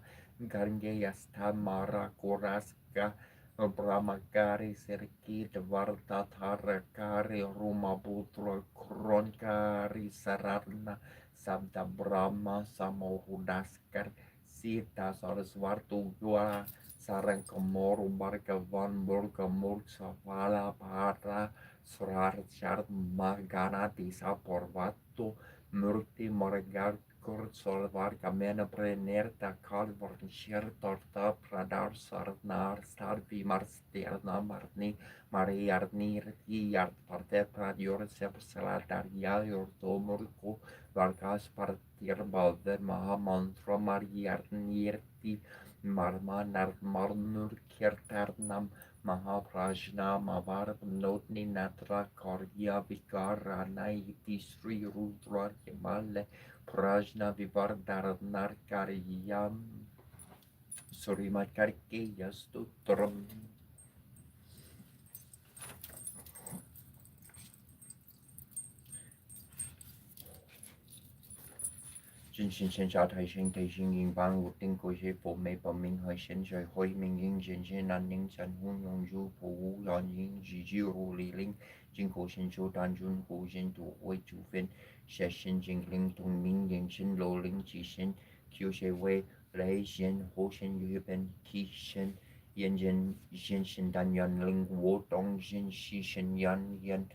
garnge yasta mara koraska Brahmakari serki dvarta tarakari ruma putra kronkari sararna sabda brahma samohudaskar sita saraswartu dua sarang kemoru barga van burga mursa vala para Surar Magana Disa Porvato Murti Morgar Solvar Camena Prenerta Calvornir Torta Pradar Sarnar Starvi Marsterna Marni Mariarnir Yard Parte Pradior Sepsalaria Yortomurco Vargas Partir Balde Mahamantra Mariarnirti Marmanar Marnur Kirtarnam Mahaprajna Mavar Notni Natra Korya Vikara Naiti Sri Rudra Himale Prajna Vivardar Narkariyam Surimakarkiya Stutram Jin Shin Shin Sha Tai Shin Tai Shin Yin Bang Wu Ting Ko She Po Mei Po Ming Hai Shen Shai Hoi Ming Yin Jin Shin Nan Ning Chan Hun Yong Ju Po Wu Yan Yin Ji Ji Ru Li Ling Jin Ko Shin Shu Dan Jun Hu Shin Tu Hui Chu Fin She Shin Jing Ling Tung Ming Yin Shin Lo Ling Ji Shin Qiu She Wei Lei Shin Ho Shin Yu Ben Ki Shin Yin Jin Shin Shin Dan Yan Ling Wo Dong Shin Shi Shin Yan Yan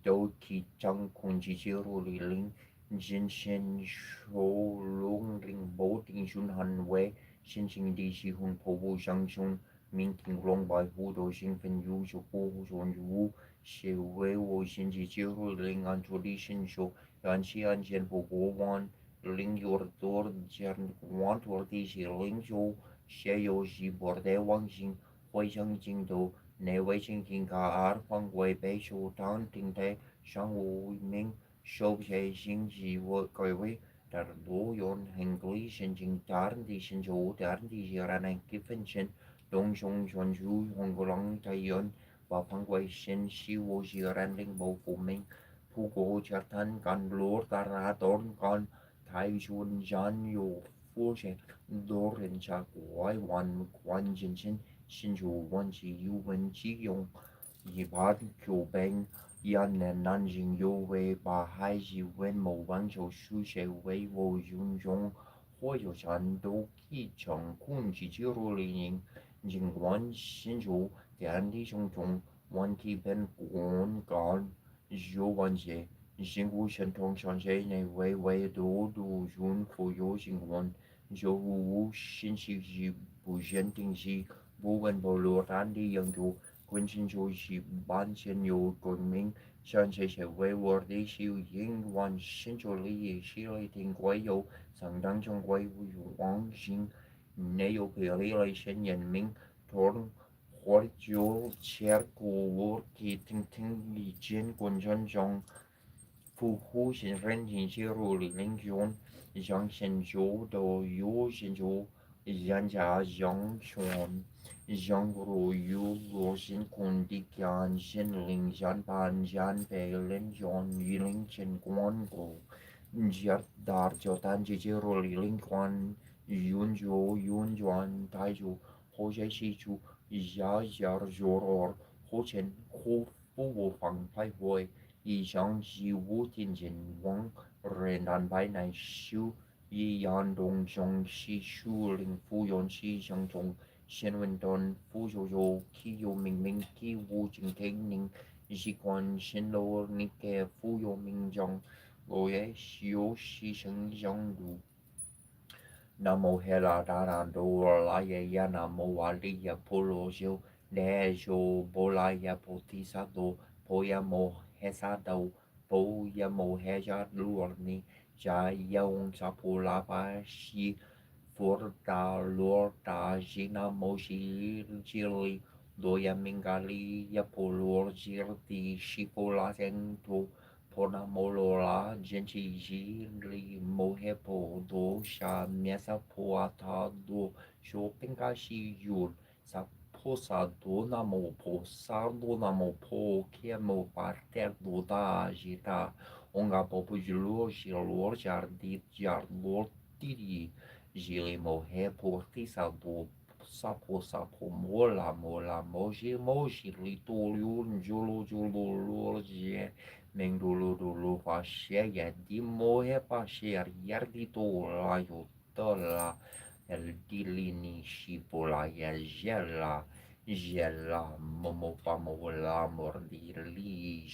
Do Ki Chang Kun Ji Ji Ru Li Ling Jin Shin Shou Lung Ling Bo Ting Shun Han Wei Shin Shin Di Shi Hun Po Wu Shang Shun Min King Long Bai Hu Do Xin Fen Yu Shu Po Hu Shun Wu Shi Wei Wo Shin Ji Ji Hu Ling An Chu Li Shin Shou Yan Shi An Shin Po Guo Wan Ling Yor Dor Jian Wan Tuo Di Shi Ling Shou Xie Yo Shi Bo De Wang Xin Hui Shang Jing Do Ne Wei Xin King Ka Ar Fang Wei Bei Shu Tang Ting Te Shang Wu Ming Show Shay Xing Ji Wo Koi Wei Dar Lu Yon Heng Gui Shin Jing Darn Di Shin Zhou Darn Di Jiran and Giffen Shin Dong Shong Chuan Zhu Hong Long Tai Yon Ba Fang Wei Shin Shi Wo Jiran Ling Bo Fu Ming Pu Go Chatan Gan Lur Dara Dorn Gan Tai Shun Jan Yo Fu Shen Dorin Cha Guai Wan Quan Jin Shin Shin Zhu Wan Ji Yu Wen Ji Yong Yi Ban Qiu Beng Yan Nanjing Yu Wei Ba Hai Ji Wen Mo Wang Zhou Shu She Wei Wo Yun Zhong Huo Yu Shan Do Qi Cheng Kun Ji Ji Ru Li Ning Jing Guan Xin Zhu Dian Li Xiong Zhong Wan Ti Ben Guan Gan Zhu Wan Jie Xing Wu Shen Tong Shan She Ne Wei Wei Du Du Yun Fu Yu Xing Wan Zhou Wu Wu Xin Xi Ji Bu Zhen Ting Xi Bu Wen Bo Lu Ran Li Yang Zhu Kun Xin Zhu Xi Ban Xian Yu Gun Ming Shan She She Wei Wo Li Xiu Ying Wan Xin Zhu Li Yi Xi Li Ting Guai You Sang Dang Zhong Guai Wu Wang Xing Ne Yu Pi Li Li Shen Yan Ming Torn Huo Jiu Qier Gu Wu Ki Ting Ting Li Jian Gun Zhen Zhong Fu Hu Xin Ren Xin Xi Ru Li Ling Yuan Zhang Xian Zhu Do Yu Xin Zhu Yan Jia Zhang Xuan Jean Guru Yu Luo Xin Kun Di Kian Xin Ling Xian Pan Xian Pei Lin John Yiling Chen Guan Gu Jiat Dar Jotan Jijiro Li Ling Quan Yun Jo Yun Juan Tai Ju Ho Jai Shi Chu Ya Jar Joror Ho Chen Ho Fu Wo Fang Pai Hui Yi Xiang Ji Wu Tian Jin Wang Ren Dan Bai Nai Shu Yi Yan Dong Xiong Shi Shu Ling Fu Yon Shi Xiang Zhong 先文端副有有其有明明其无尽天宁，习惯先罗你给富有名将，我也是有牺牲相如。nam mô he la đa na do la ye ya nam mô wa li ya po lo siêu ne jo bo la ya po ti sa do po ya mo he sa do po ya mo he ja lu ni ja ya ong sa po la ba si for da lo da ji na mo si ji li do ya ming ga li ya po lo ji ti si po la sen to Pona molola gente li mohe po do sha mesa po ata do shopping ka shi yun sa po sa do na mo po sa do na mo po ke mo parte do da jita onga po po jilo jilo jar lo tiri jili mohe po ti sa do sa po moji li to yun jolo lo je Meng dulu dulu fascia ya di mohe fascia yardi tola yutola el dilini shipola ya jella momo pamola mordili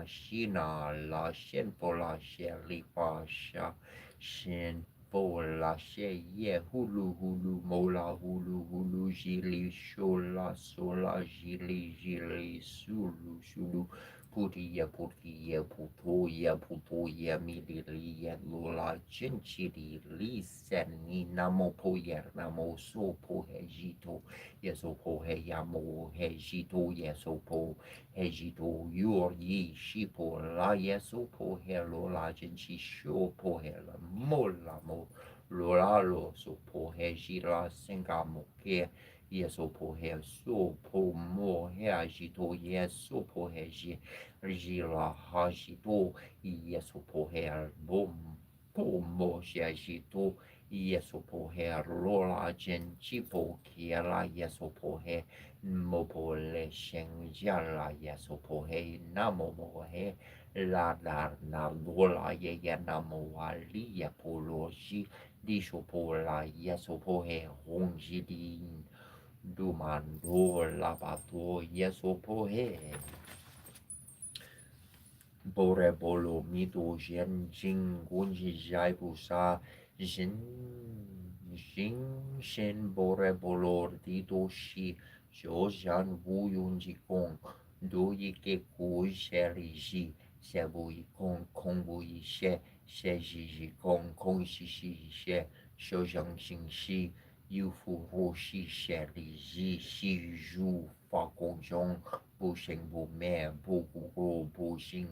shina la shen pola sheli fascia shen pola she ye hulu mola hulu jili shola sola jili sulu Putia putoya miliria lula gentili lisen ni namo poyer namo so po hejito yeso po heyamo hejito yeso po hejito yor yi shipo la yeso po helo la genti sho po hela mola mo lola lo so po hejila sengamo ke Yeso po he so po mo he agito yeso po he jila hajito yeso po he bom po mo she agito yeso po he lola genchi po kiela yeso po he mo po le sheng jala yeso po he namo mo he la dar na lola ye namo ali ya po lo shi di sho po la yeso po he hongji din Dumando labato yeso pohe. Bore bolo mito jen jing gunji jai busa jin shen bore bolo dito shi jo jan wu yun ji kong do yi ke ku she li ji she bu yi kong bu yi she ji kong shi she shou zhang xing shi 又复活西山里日西如发光中，不生不灭，不枯骨不sinh，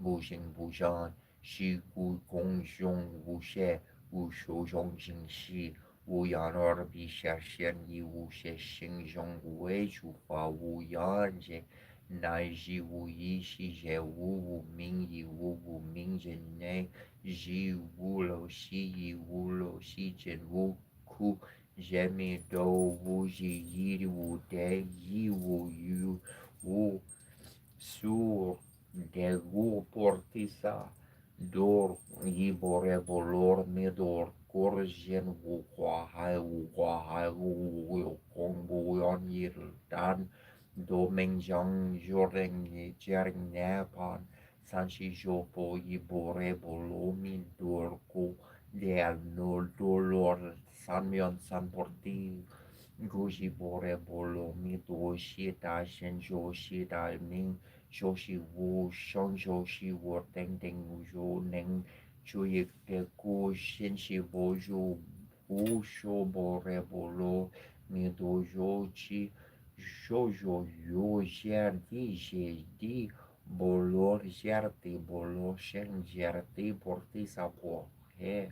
不生不伤，是故功雄无限，无受众生死，无言而必下现以无限心中为出发无言者。乃至无意识者无名亦无名者内，亦无漏悉亦无漏悉者无苦。Gemido wuji wu de wu wu sur de wu portisa dor yibore bolor medor korjen wu kwa hai wu kong bu yon yir dan do mengjang joreng jering nepan sanchi jopo yibore bolomin dor ko del no dolor Sanmyon Sanporti Goji Bore Bolo Mito Shita Shenjo Shita Ming Shoshi Wu Shonjo Shi Wo Teng Teng Ujo Neng Chuye Ku Shenshi Bojo Wu Sho Bore Bolo Mito Jochi Jojo Yo Jerti Jedi Bolo Jerti Bolo Shen Jerti Porti Sapo He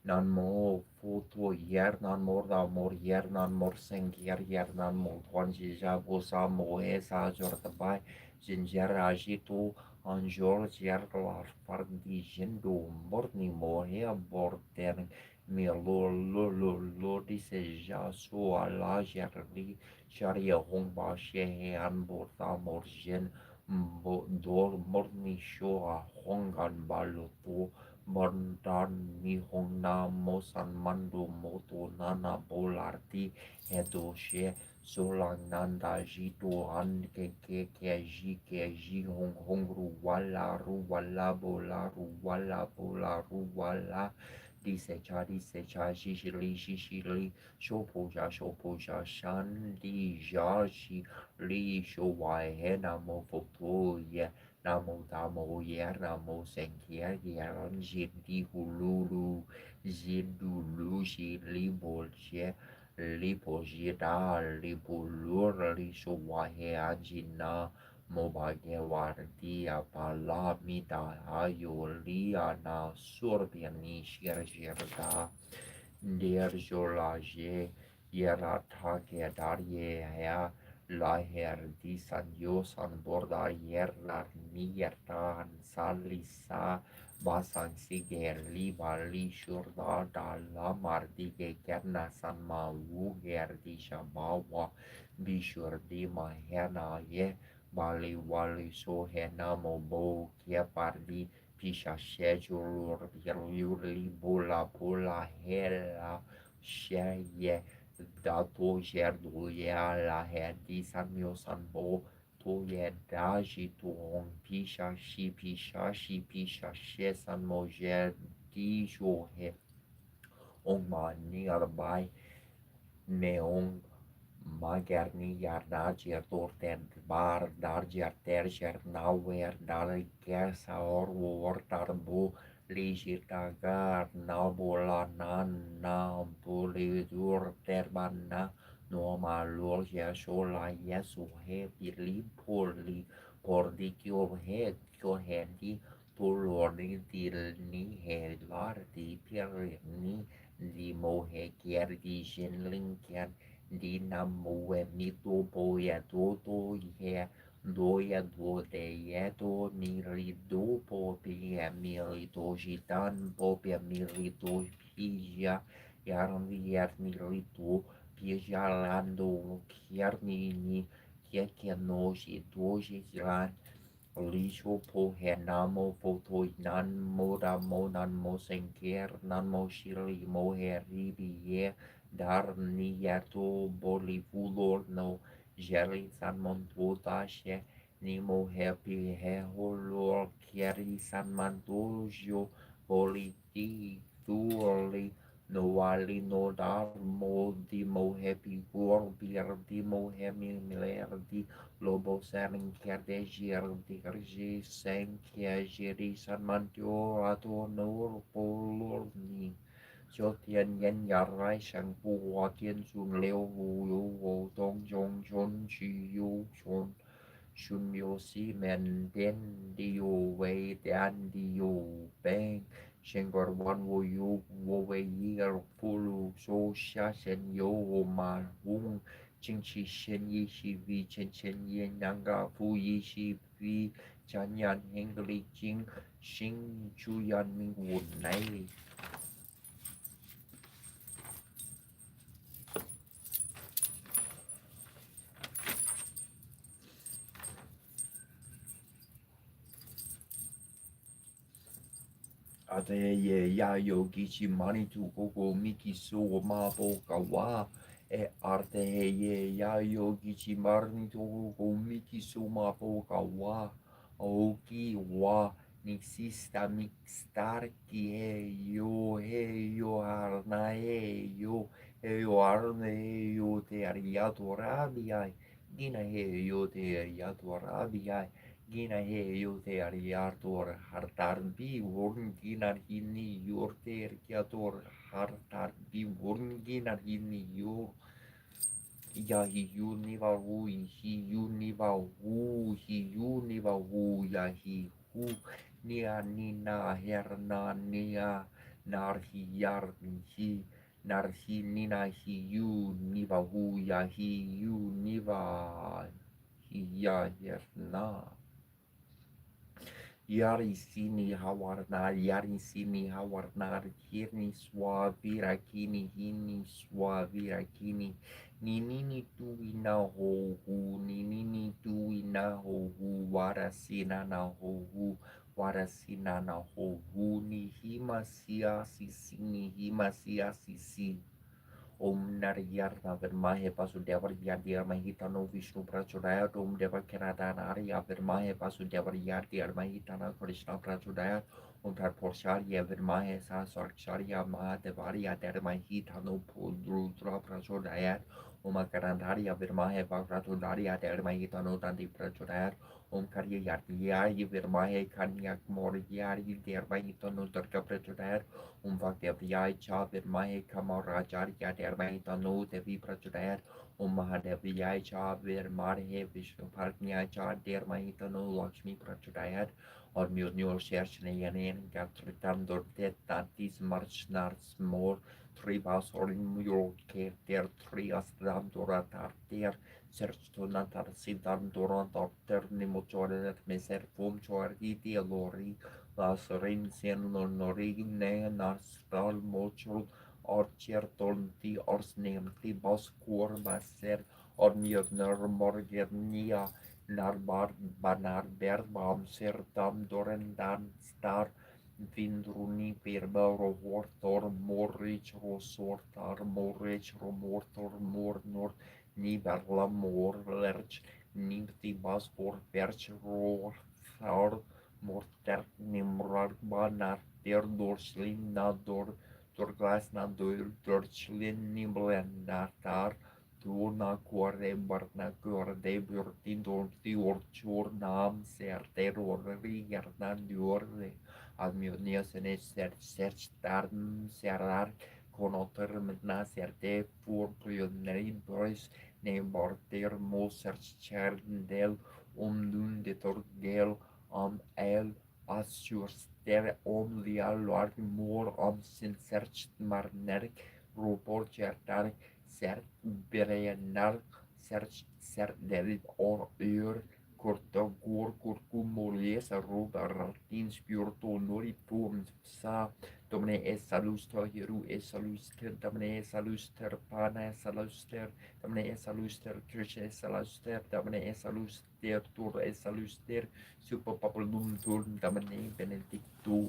nan mo foto yer nan mor da mor yer nan mor seng yer nan mo tuan jija bosa mo esa jor tabai jinjer agito anjor jer lar fardi jendo morni mo he borten mi lo di se ja so ala jerli sharia hong ba she he an borta mor jen dor morni sho a hongan baloto Mondan Nihon Namo San Mando Moto Nana Bolarti Edoshe Solananda Jito An Ke Ji Hong Ru Wala Bola Disecha Shishili Shopoja Shan Di Jashi Li Showai Hena Mofoto Ye Namo Tamo Yer Namo Senkia Yeran Jindi Hululu Zindulu Shili Bolshe Lipo Jida Lipulur Lishuwahe Anjina Mobage Wardia Palamita Ayoliana Surbiani Shirjirda Der Jolaje Yeratake Darye La herdi san Dios an borda yerlar niertan salisa basan siger li shurda da la mardige kerna san ma wu gerdi shabawa bishurdi ma hena ye bali wali so hena mo bo kia pardi pisha shejulur yurli bola hela sheye dato gerdo ya la herdi san mio san bo to ye daji to on pisha she san mo gerdi jo he on mani arbai neon Magerni Yardager Dorten Bar Darger Terger Nauer Dalgersa or Wortarbu Ligir Tagar Nabola Nan Nabulidur Terbana Noma Lorgia Shola Yesu Hepi Poli Pordicchio Head Johendi Tulordi Dilni Helardi Pierni Di Mohe Gerdi Jinlinkian Dinamo ni to boya to ye doya do de ye to niri do po pia mili to gitan po pia mili to pia yaran yer niri to pia lando kierni ni kia noji doji lan Lisho po henamo foto nan moda mo nan mo senker nan mo shiri mo heribi ye dar ni yato bolivulor no jeli san montuotashe ni mo happy he holor kieri san mantojo politi tuoli no wali no dar mo di mo happy gor bier di mo hemi miler di Lobo Salmon Kardashian Dikarji Sankajiri Sanmantyo Ato Nur Polorni Jotian Yan Yarai Sang Pu Wakian Sun Leo Wu Yu Wo Tong Jong Chon Chi Yu Chon Shun Yo Si Men Den Dio Wei Dan Dio Bang Shengor Wan Wo Yu Wo Wei Year Pulu So Sha Shen Yo Ma Wung 惊奇神医是为千千年那个不医是为千年很个历经新主人民无奈。あてye ya yo gichi mani tu koko miki so mapo kawa e arte ye ya yo gichi mani tu koko miki so mapo kawa oki wa nixista mixtar ki he yo arna he yo arne yo te ariato rabiai dina he yo te ariato rabiai Gina he te ariator hartar bi wurn ginar hini yorter kiator hartar bi wurn ginar hini yor ya hi univa hu hi univa hu hi univa hu ya hi hu nia nina herna nia narhi yarni hi narhi nina hi yu niva hu ya hi yu niva hi ya yerna Yari sini hawarnar, yari sini hawarnar, hirni swavirakini, hini swavirakini, ninini tuina hohu, ninini tuina hohu, warasina na hohu, warasina na hohu, ni himasia sisi, ni himasia sisi. Om Narayana Virmahe Vasudeva Yadhyarmahitano Vishnu Prachodayat Om Deva Kiradana Arya Virmahe Vasudeva Yadhyarmahitana Krishna Prachodayat Om Tarporshariya Virmahe Sasaksharya Mahadevarya Dharmahitano Rudra Prachodayat Om Akarandharya Virmahe Vakratodharya Dharmahitano Dandi Prachodayat Om Karya Yadhyaya Virmahe Kanyak Moryari Dharmahitano Durga Prachodayat Om Vakdevyaya Cha Virmahe Kamaracharya Dharmahitano Devi Prachodayat Om Mahadevyaya Cha Virmahe Vishnupartnyaya Cha Dharmahitano Lakshmi Prachodayat और म्यूनियोर शेरशनेयनेन Gatritan Dordet Tatis Marchnars Mor Tribas Ormur Keter Trias Dandoratar Der Serstonatar Sidan Dorantar Ternimochoret Meser Fum Choariti Lori Las Rinsen Norine Narstal Mochul Orchertonti Orsnemti Boskur Maser Ormjörner Morgernia Narbar Banar Berbam Sertam Dorendan Star Vindruni Perbaro Hortor Morich Rosortar Morich Romortor Mornor Niberla Morlerch Nimti Basfor Verch Rothar Morter Nimrar Banar Der Dorslim Nador Dorglasna Dorchlin Nimlendatar Tuna cuore barna cuore burtin dorti orchur nam serte orri gardan diorde admionia sene search tarn serar conoter medna serte for prioneri boys ne borter mo search chardel dun de torgel el assur ster lial lord more sin search marner report chartar ser berenar ser del or ur korta går korku molies roba ratin spurto nori pum sa domne esaluster hieru esaluster domne esaluster pana esaluster domne esaluster kirche esaluster domne esaluster tur esaluster super papalum tur domne benedictu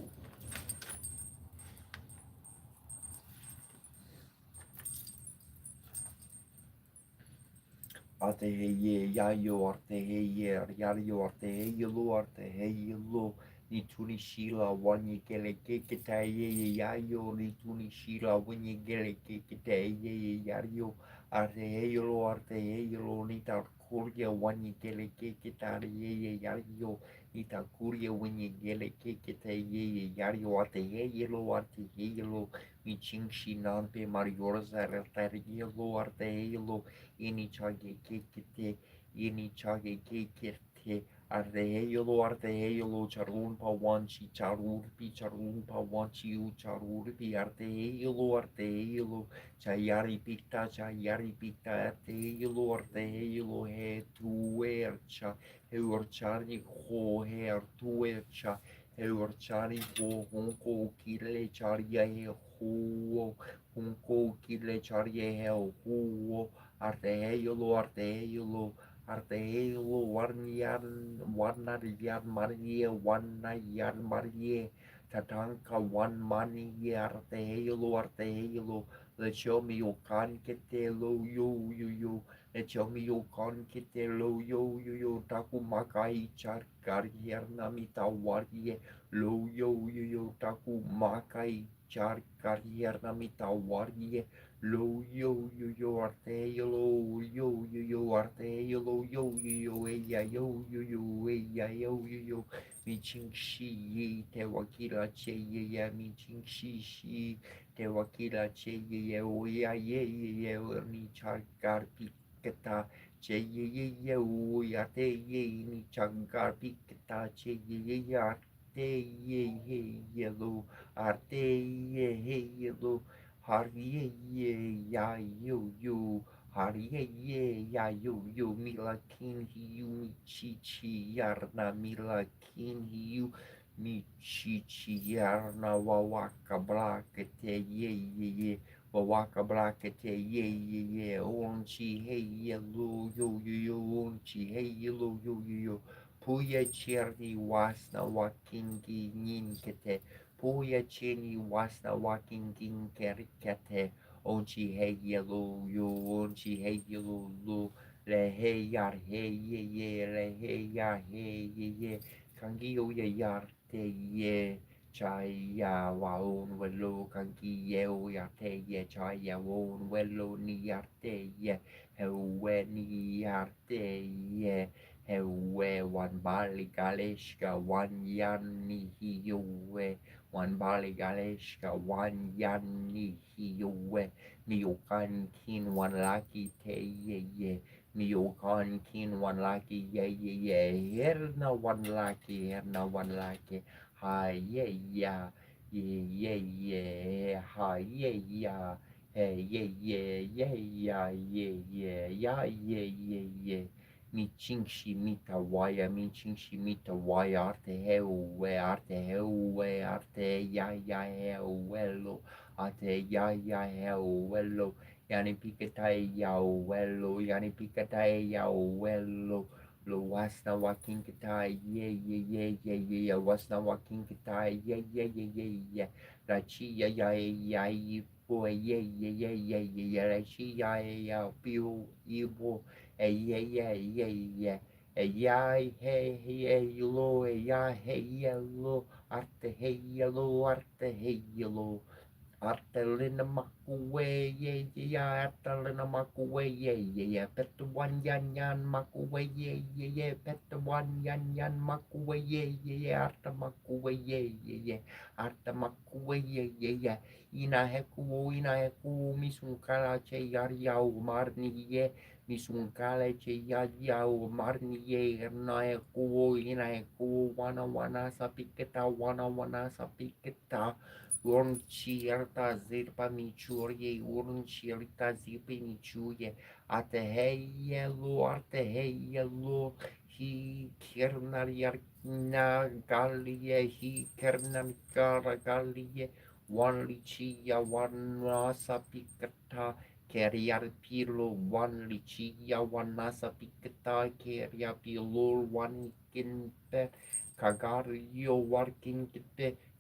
Arteheye, Yayo, Arteheye, Yayo, Arteheye, Lo, Arteheye, Lo, Nituni Shila, Wanye Gele Kekitaye, Yayo, Nituni Shila, Wanye Gele Kekitaye, Yayo, Arteheye, Lo, Arteheye, Lo, Nita Kuria, Wanye Gele Kekitaye, Yayo, Nita Kuria, Wanye Gele Kekitaye, Yayo, Arteheye, Lo, Arteheye, Lo, Miching Shinampe, Mariorza, Arteheye, Lo, Arteheye, Lo, Inichage kekete, inichage kekete, arteheyolo, charun pawanchi, charun pawanchi, charurpi, arteheyolo, chayari pita, arteheyolo, he tuercha, heurchari ho, her tuercha, heurchari ho, honko kile charia he ho, honko kile charia he ho, Artehelo, Warnarian Marie, Tatanka, one money, Artehelo, let's show me your conquetelo, yo, let's show me your conquetelo, yo, Takumakai, Charkar, Namita, Warie, yo, Takumakai, Charkar, Namita, Warie, Lo yo artelo yo artelo yo yo mi ching shi te wakila che ya mi ching shi te wakila che ye ni chakar piketa che ye o ya te ye ni chakar piketa che ye ye ye lo, arte ye lo, har ye ya yo, har ye ya yo, mila kin hiu mi chi yarna, mila kin hiu mi chi yarna, wawaka blakete ye. Wawaka blakete ye, onchi hey yo, onchi hey yo. Puya cherni wasna wakingi ninkete. Puya cherni wasna wakingi kerikete. Onchi hey yo, onchi hey lo. Le hey yar hey ye, le hey yar hey ye. Kangi yo ye yar te ye. Chai ya waun welo kanki yeo ya te ye chai ya waun welo ni arte ye hewe ni arte ye hewe wan bali galeshka wan yan ni hiyowe wan bali galeshka wan yan ni hiyowe miokan kin wan laki te ye miokan kin wan laki ye herna wan laki herna wan laki hi yeah hi yeah mi chingshi mita waya mi chingshi mita waya arte hewe arte hewelo arte hewelo yani pikatai ya welo yani pikatai ya welo lo wasna walking kita wasna walking kita la chi boy la chi piu ibo hey lo hey lo arte hey lo Artelina makuwe Artelina makuwe Petuan yan makuwe Petuan yan makuwe Arta makuwe Arta makuwe ina heku misunkala che yariau marni misunkala che yariau marni na heku ina heku wana sapiketa Urncierta zirpa michurie, urncierta zipi michurie, ate heyelo, hi kernal yarna galie, hi kernal gara galie, one lichia, one rasa pikata, keriar pilo, one lichia, one nasa pikata, keria pilo, one kinpe, kagario working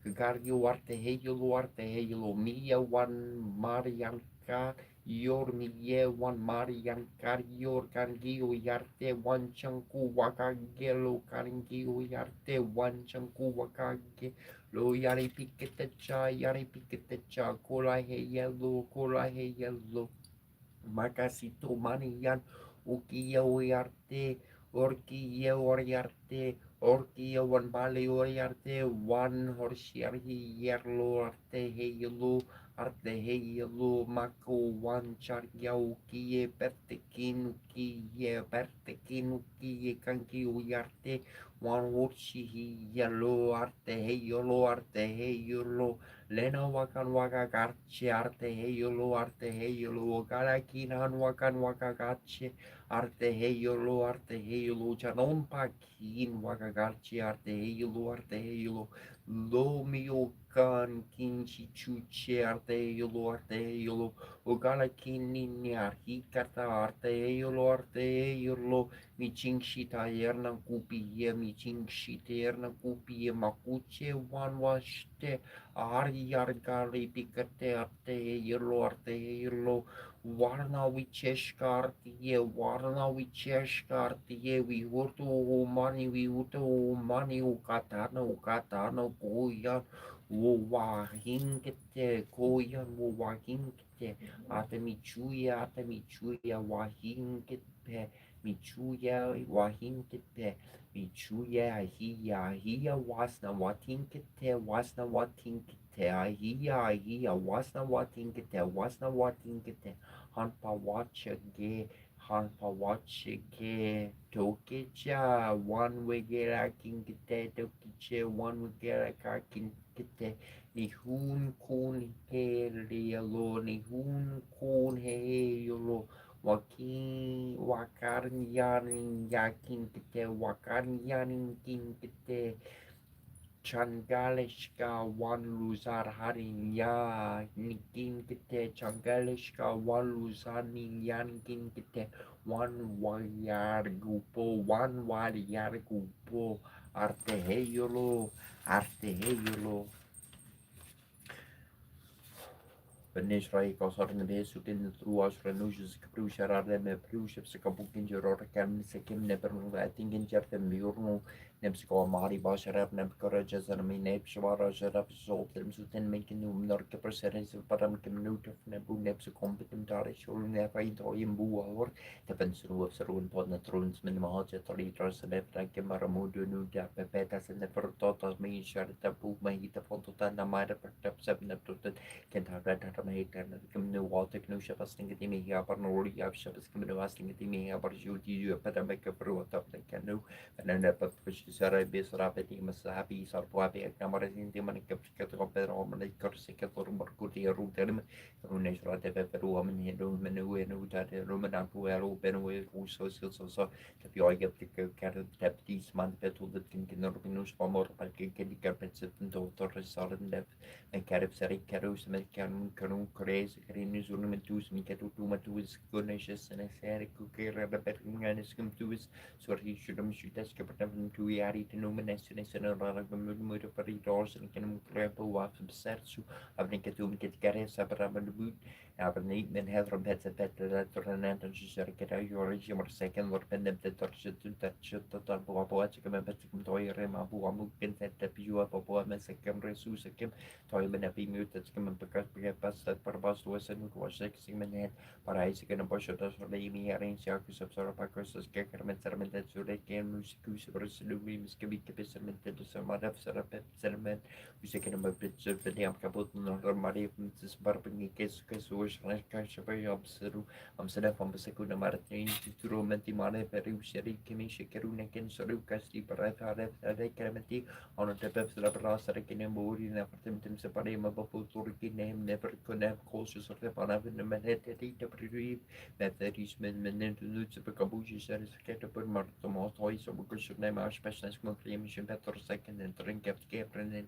Arte heyelo mia wan marianka yor mie wan mariankar yor kangio yarte wan chanku wakagelo kangio yarte wan chanku wakage lo yari pikete cha kola heyelo makasito manian ukiya yarte orkiya oriarte Orkia one bali oriarte one horsiarhi yerlo arte heyelo mako one chargiau kie pertekin kie kanki uyarte one horsi yellow arte heyelo Lena wakan waka garche arte heyelo galakinan wakan waka garche arte heyelo chanon pakin waka garche arte heyelo lo mio kan kinchi chuche arte heyelo ogala kinini arhikata arte heyelo mi chingshita yerna kupi mi chingshita yerna kupi makuche wan washte Arjarkari pikate arte yello Varna vicheshkartiye vi hutu mani ukatano koyan wo wahinkete ate michuya wahinkete michuya wahinkete Michuya hiya wasna watinkite hiya wasna watinkite hanpa wacha ge can't watch it. Tokicha, one way get I can get that. Tokicha, one way get I can get that. Ni hun kun he lo ni hun kun he lo wakin wakarin yarin yakin kite wakarin yarin kin kite Changaleshka one luzar harin ya nikin kite Changaleshka one luzar ninyan kite one wayar gupo one wayar gupo arte heyolo بالنسبة كوصر نبيس وكن تروش رنوش كبروش رارم بروش بسكابوكين جرور كم سكيم نبرنو أتينجن جرتم بيورنو نمسكو ماري باشرب نبكر جزر من نبشوارا جرب صوت المسوتن ممكن نركب برسرنس برام كم نوتف نبو نبسكم بتم تاريش ولو نفاي تويم بو هور تبنسرو بسرون بود نترونس من مهاجة طريق رسل فرانك مرمودو نودا ببتا سنفر توتا مين شارتا بو مهي تفوتو نمارا بكتب سب نبتوتن كنت هذا ما هيك كم نواتك نو شبس تنقدي ميها برنوري أب شبس كم نواس تنقدي ميها برجودي جو بدر ما كبروا طب كانوا أنا نبغى سرا بيسرا بدي مسحبي صار بوابي أكمل رزين دي من كبر كتر بدر من الكرسي كتر مركودي رو درم رو نشرا تبروا من هنا من هو إنه تاد رو من أبوه رو بنوه رو سوسيل تبي أيام تك كار تبدي سمان بتولد كن ربينوش فمر بالك كدي كربت ستن توتر صارن دف من كارب سري كاروس من كانون كريز كريم زون من توس من كتو تو متوس كونشس أنا سير كوكير ربط من نسكم توس سوري شرم شتاس كبرنا من تو ياري تنو من نسنا رارك من مود فري دورس إن كانوا مكرب واف بسرسو أبني كتو من كتكاري سبرا من بود أبني من هذا ربط سبت ترنان تنشر كده يوريجي مرسكن وربنا بدأ ترشد ترشد بوابات كمان بتكم توير ما بوا ممكن تتبيوا بوا مسكم رسوسكم توي من أبي ميوت كمان بس برباس وسن وشك سيمنين paraíso que não pode dar sobre a minha herança que se absorve para coisas que querem ser mentiras sobre que música se brasileiro mas que bique pensamento de semana será pensamento você que não vai pedir para am caput no armário se barbanha que hoje nas caixas vai observar observar como se que na martin turmente mane para o ser que me chequeiro nem que sobre o casti para fazer realmente on te pep la brasa que nem morri na apartamento se parei uma paputur que nem never connect coisas sobre para ver na manete de priori methodis men nutse pe kabuji ser skete per martomo toy so bukus nem maar special como creation better second and drink up keprenen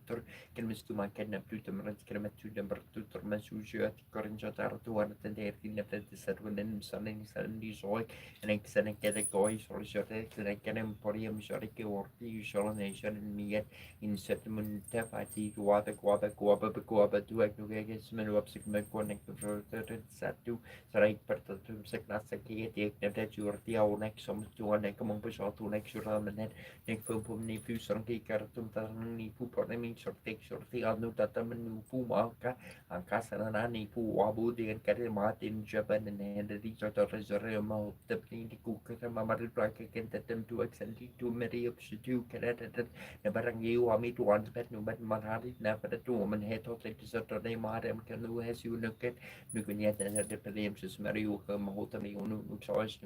ken mistu man ken pluto men skremet tu dem bertutor men sujo at korinja tar tu an ten der tin net servenen sanen sandi soy en ik sen ken goy so jote ken ken porium jorike orti jolonation en miet in settlement tafati guaba tu ek no geges men upsik men connect to satu Sarai pertatum seknasa ki tiek nete jurti au nek som tuan nek mong pesol tu nek sura menet nek pum ni pu sorang ki karatum tarang ni pu por mi sorti anu tata menu pu maka angka sana ni pu wabu dengan kare matin jaban ne dari jota rezore mau tepni di ku kata mamar plake ken tetem tu exenti tu meri up situ kare tetet ne barang yu ami tu an pet nu bet manhari na pada tu men heto tek sota ne marem kan nu hesu nuket nukunya de pelem Mario mahutami unu choice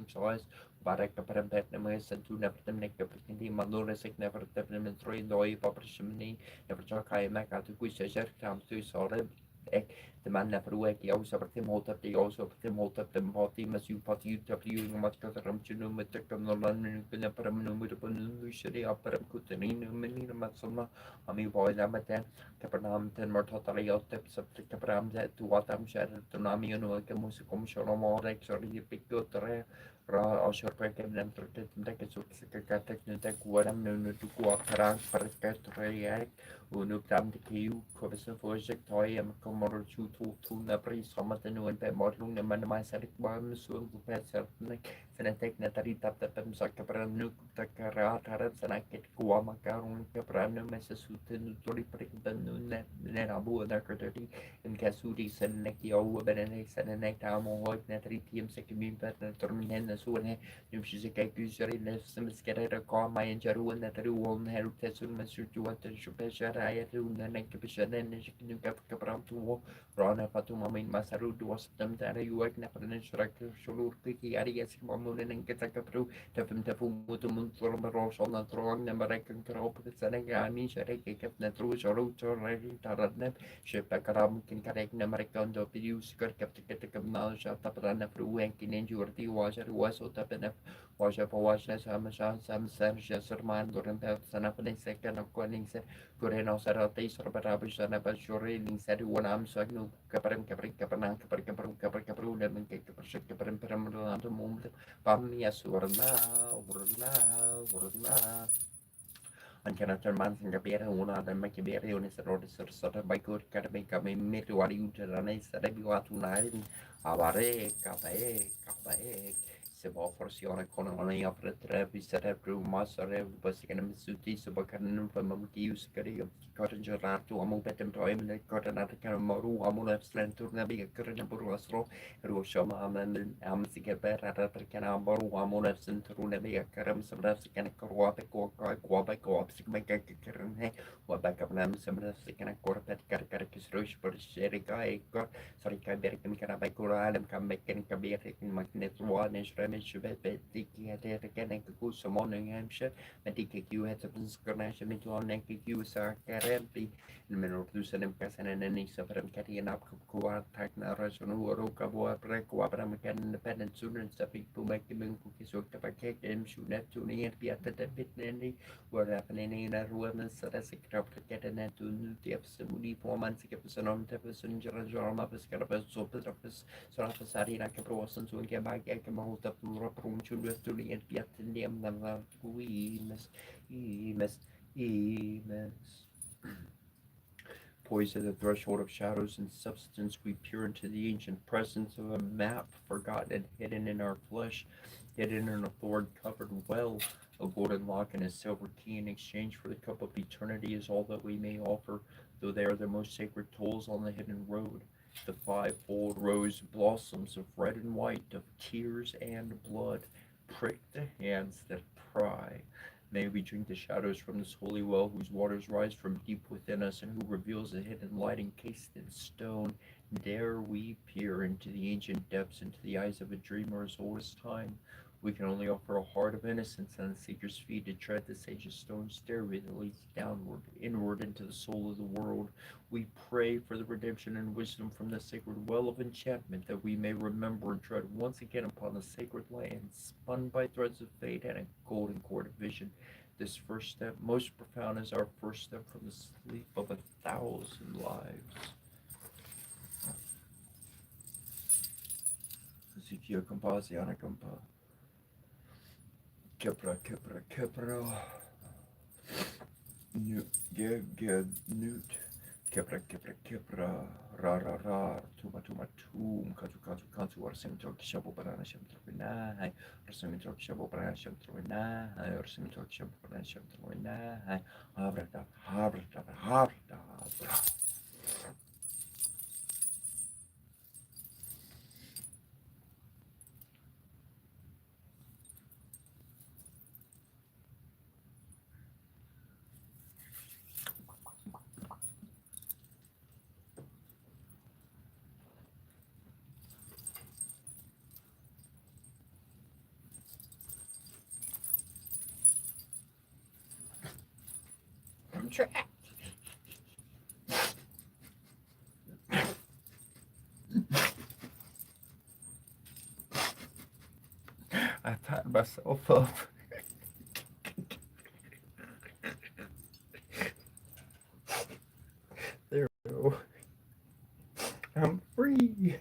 barak kaparam pet na mga santu na patam nek kapatin di malore sek na patam na mentroi doi paprishmani na percaya kaya mak atu kui sejar kam tu sore ek teman na perlu ek yau seperti motor di yau seperti motor tempati masih pati tapi mat kataram chunu metekam nolan kena para menunggu depan menunggu syari apa kutani meni mat sama ami boy lamatan kapernam ten martotali yau tep seperti kapernam tu watam syar tunami anu ke musik komisiono morek sorry pikut tere ra ashor pekem nem tertet mereka suka kata kita kuaram nunu tu kuat terang perkat teriak untuk tam di kiu kubisa project toy am komor chu tu na pri sama tenuan pe modlung na man mai sarik bam suang ku pe sernek senetek na tari tap tap sak kapran nu takara tarat sanakit kuwa makarung kapran nu mesa suten tori prik dan nu ne abu da kertati in kasudi senek yo benene senek tamo hoik na tari tiam sekimin pe terminen na suone Nimshizakakusarina Samaskara Kama and Jaruan that Ruon Herutasun Masutuata Shupeshara Runa Nakapishana and Shikapram to Rana Patumamin Masaru was them that you work Napan Shuraki Arias Mamun and Katakapru Tafim Tafum Mutumun from the Rosh on the throne American Crop Sanagami Sharek Natru Sharuto Taradnep Shepakaram Kinkarek Namarakan do Pius Kirkaptikam Nalsha Taprana Fru and Kinenjurti was Tapenef was a Pawasha Samashan Sam Serja Serman Duran Sanapan second of Quanings Pureno Saratis or Barabish and Abashuri said one arm so no Capram Capri Capanan Capru and Capram Peramanda Mum Pamia Urna and cannot turn man and Gabriel una than make a berry on his road sort of by good academic made to what you tell and I said you are tonight Avare Capae Sebo for Siona Conolani of the Trevi set up through Master was a Misuti Subacan from Use Career cotton jar to a moped employment got another kind of moru amul slant to navigate a current burrasro Roshama and Amsika better can amboru amul absent to navigate a caram some can a co-op make a current what back up lamb some can a corpet caracas rush for Sherika got sorry Kaberican Karabakura and come back and Kabir taking magnet one and Shremish Tiki at it again and go some morning Hampshire and Tiki you had some discrimination into on Nanki Usa Karempi in Minor and Pessan and any separate catty and up Kua Takna Rasonu Roka Break Wabram independent students that people make them cookies or cake and shoot net to near be at the bit nanny were happening in a woman so that's a crop to get an end to the absolutely 4 months to get person on Tepperson Jarama Pescarabas so Petrofus Sarafasarina Caprosan to get back a mouth up from Raprum to the end yet in the end we must poised at the threshold of shadows and substance, we peer into the ancient presence of a map forgotten and hidden in our flesh, hidden in a thorn-covered well. A golden lock and a silver key in exchange for the cup of eternity is all that we may offer, though they are the most sacred tolls on the hidden road. The five-fold rose blossoms of red and white, of tears and blood, prick the hands that pry. May we drink the shadows from this holy well, whose waters rise from deep within us, and who reveals a hidden light encased in stone. Dare we peer into the ancient depths, into the eyes of a dreamer as old as time. We can only offer a heart of innocence and a seeker's feet to tread the sage's stone stairway that leads downward, inward into the soul of the world. We pray for the redemption and wisdom from the sacred well of enchantment, that we may remember and tread once again upon the sacred land, spun by threads of fate and a golden cord of vision. This first step, most profound, is our first step from the sleep of 1,000 lives. Ezekiel Compasiana Compa. Kepra. Newt. Kepra. Ra. Tuma. Katu. Arsemitro Kishabu Banana Shamtrina. Arsemitro Kishabu Banana Shamtrina. Arsemitro Kishabu Banana Shamtrina. Havrata. I'm trapped. I tied myself up. There we go. I'm free.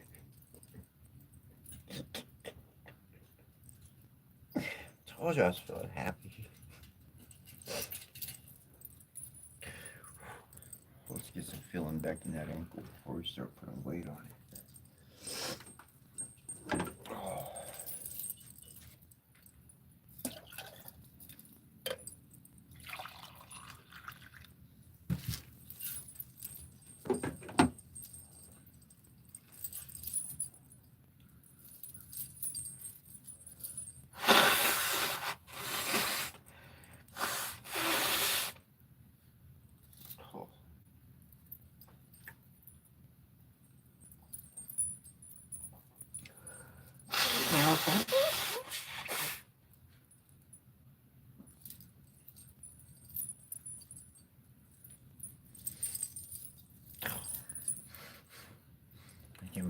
Told you I was feeling happy. Let's get some feeling back in that ankle before we start putting weight on it.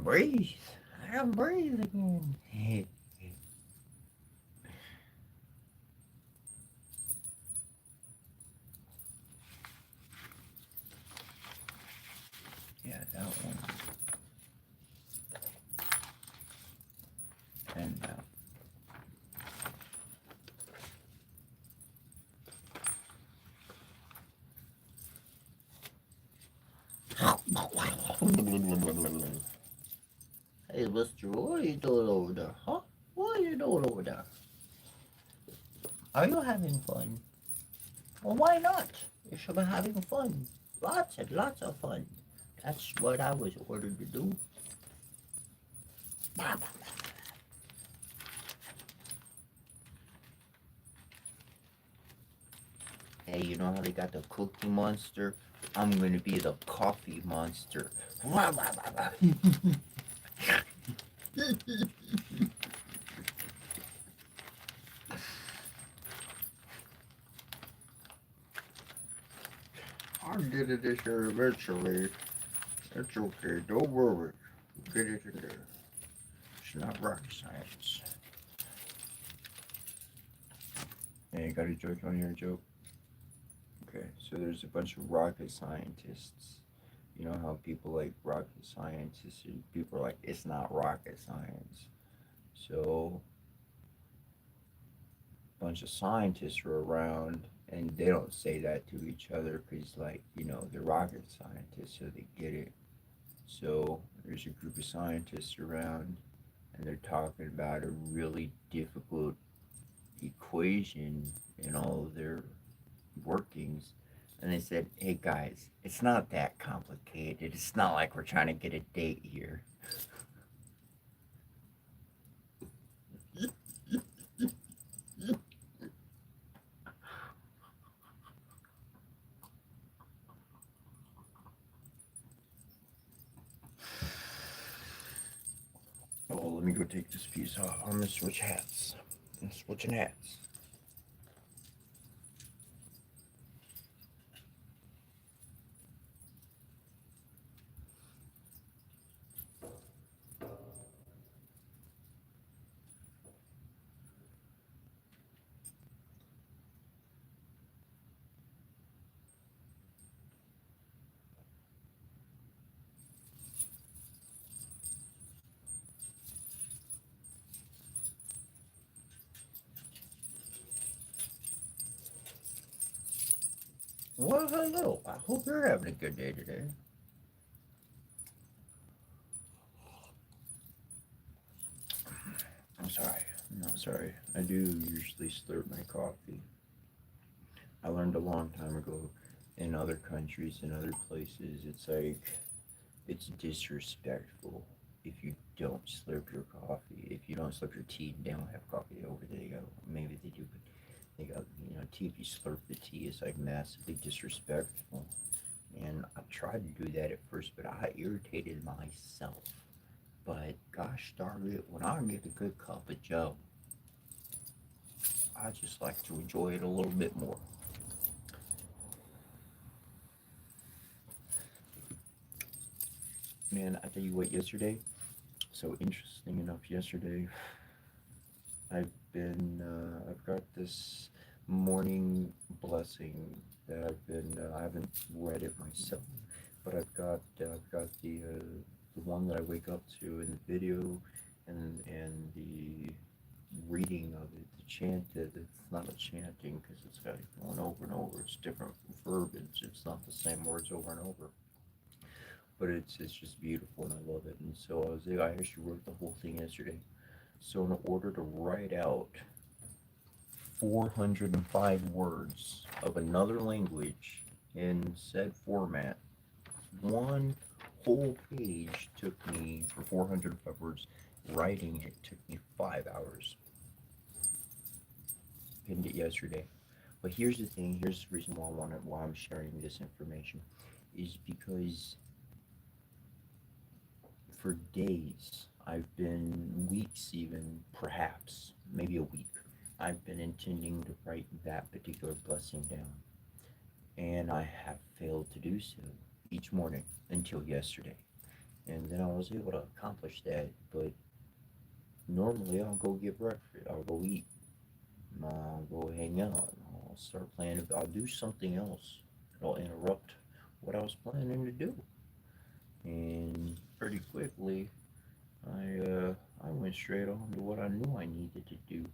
breathe. I can breathe again. Yeah, that one. And that. Hey, Mister, what are you doing over there, huh? What are you doing over there? Are you having fun? Well, why not? You should be having fun. Lots and lots of fun. That's what I was ordered to do. Hey, you know how they got the Cookie Monster? I'm gonna be the Coffee Monster. I did it this year eventually. It's okay, don't worry. We'll get it in there. It's not rocket science. Hey, you got a joke on your joke? Okay, so there's a bunch of rocket scientists. You know how people like rocket scientists and people are like, it's not rocket science. So a bunch of scientists were around and they don't say that to each other because like, they're rocket scientists, so they get it. So there's a group of scientists around and they're talking about a really difficult equation in all of their workings. And they said, hey guys, it's not that complicated. It's not like we're trying to get a date here. Oh, let me go take this piece off. I'm gonna switch hats. I'm switching hats. Well, hello. I hope you're having a good day today. I'm sorry. No, sorry. I do usually slurp my coffee. I learned a long time ago in other countries, in other places, it's like, it's disrespectful if you don't slurp your coffee. If you don't slurp your tea, they don't have coffee over there. They go, maybe they do, but they got, tea. If you slurp the tea, it's like massively disrespectful. And I tried to do that at first, but I irritated myself. But gosh darn it, when I get a good cup of Joe, I just like to enjoy it a little bit more. Man, I tell you what, yesterday, so interesting enough, yesterday, I've got this morning blessing that I haven't read it myself, but I've got the one that I wake up to in the video, and the reading of it, the chant. It's not a chanting because it's got it going over and over. It's different verbiage. It's not the same words over and over, but it's just beautiful and I love it. And so I actually wrote the whole thing yesterday. So in order to write out 405 words of another language in said format, one whole page took me, for 405 words. Writing it took me 5 hours. Pinned it yesterday. But here's the thing, here's the reason why I'm sharing this information, is because for days, I've been weeks, even perhaps, maybe a week, I've been intending to write that particular blessing down. And I have failed to do so each morning until yesterday. and then I was able to accomplish that. But normally, I'll go get breakfast, I'll go eat, I'll go hang out, I'll start planning, I'll do something else. It'll interrupt what I was planning to do, and pretty quickly, I went straight on to what I knew I needed to do.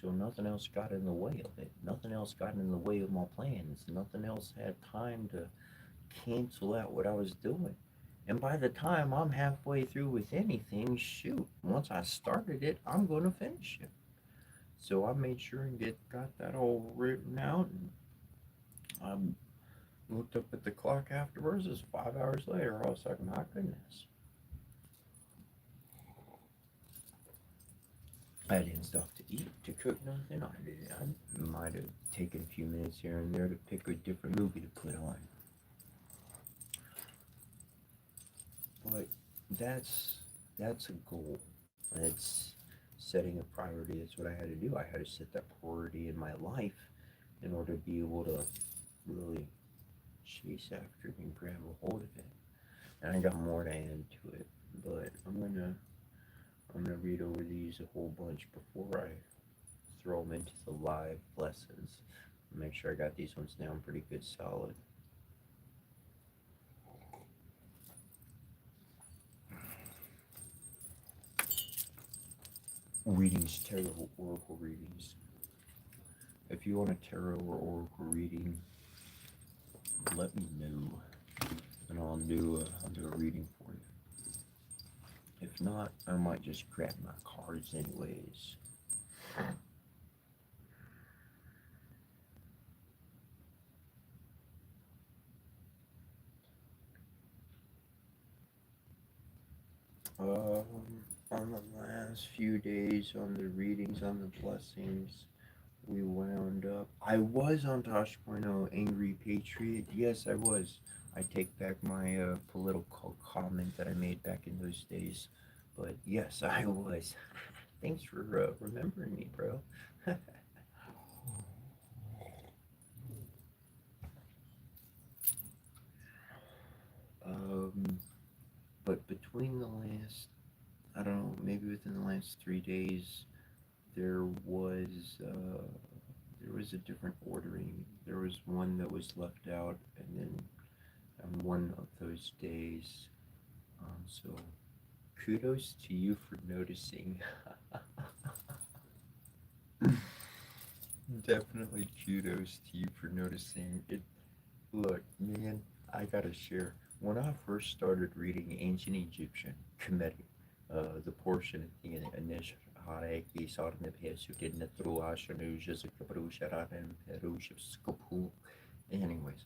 So nothing else got in the way of it. Nothing else got in the way of my plans. Nothing else had time to cancel out what I was doing. And by the time I'm halfway through with anything, shoot, once I started it, I'm going to finish it. So I made sure and got that all written out. And I looked up at the clock afterwards. It's 5 hours later. I was like, my goodness. I didn't stop to eat, to cook nothing. I might have taken a few minutes here and there to pick a different movie to put on. But that's that's a goal. That's setting a priority. That's what I had to do. I had to set that priority in my life in order to be able to really chase after it and grab a hold of it. And I got more to add to it, but I'm gonna read over these a whole bunch before I throw them into the live lessons. Make sure I got these ones down pretty good, solid. Readings, tarot, oracle readings. If you want a tarot or oracle reading, let me know, and I'll do a reading for you. If not, I might just grab my cards anyways. On the last few days, on the readings, on the blessings, we wound up. I was on Tosh.0 Angry Patriot. Yes, I was. I take back my political comment that I made back in those days. But yes, I was. Thanks for remembering me, bro. um, but between the last, I don't know, maybe within the last 3 days, there was uh, there was a different ordering. There was one that was left out, and then on one of those days. So kudos to you for noticing. Definitely kudos to you for noticing it. Look, man, I gotta share. When I first started reading Ancient Egyptian, Kemetic, the portion at the end, Anish Hareki Sarniphesutin Netruashanuja Zikabrusharan Perushipskopu. Anyways,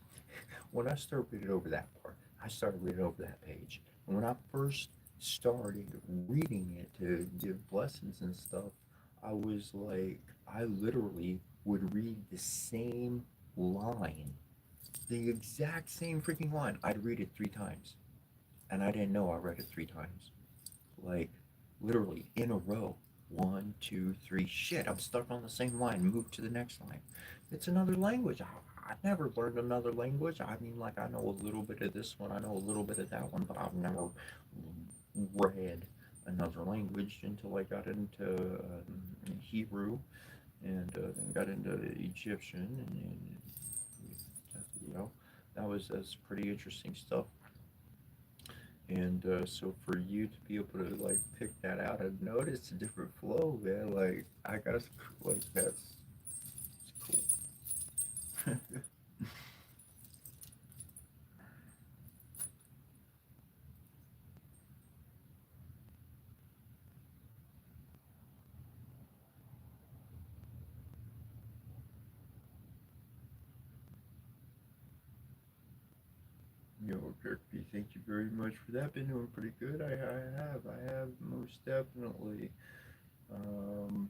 when I started reading over that part, I started reading over that page. And when I first started reading it to give blessings and stuff, I was like, I literally would read the same line, the exact same freaking line. I'd read it 3 times, and I didn't know I read it 3 times. Like, literally in a row. One, two, three. Shit, I'm stuck on the same line. Move to the next line. It's another language. I've never learned another language. I mean, like, I know a little bit of this one, I know a little bit of that one, but I've never read another language until I got into Hebrew, and then got into Egyptian, and you know, that's pretty interesting stuff. And so for you to be able to like pick that out and notice a different flow, man, like I got like that's cool. Yo, Kirby, thank you very much for that. Been doing pretty good. I have most definitely. Um,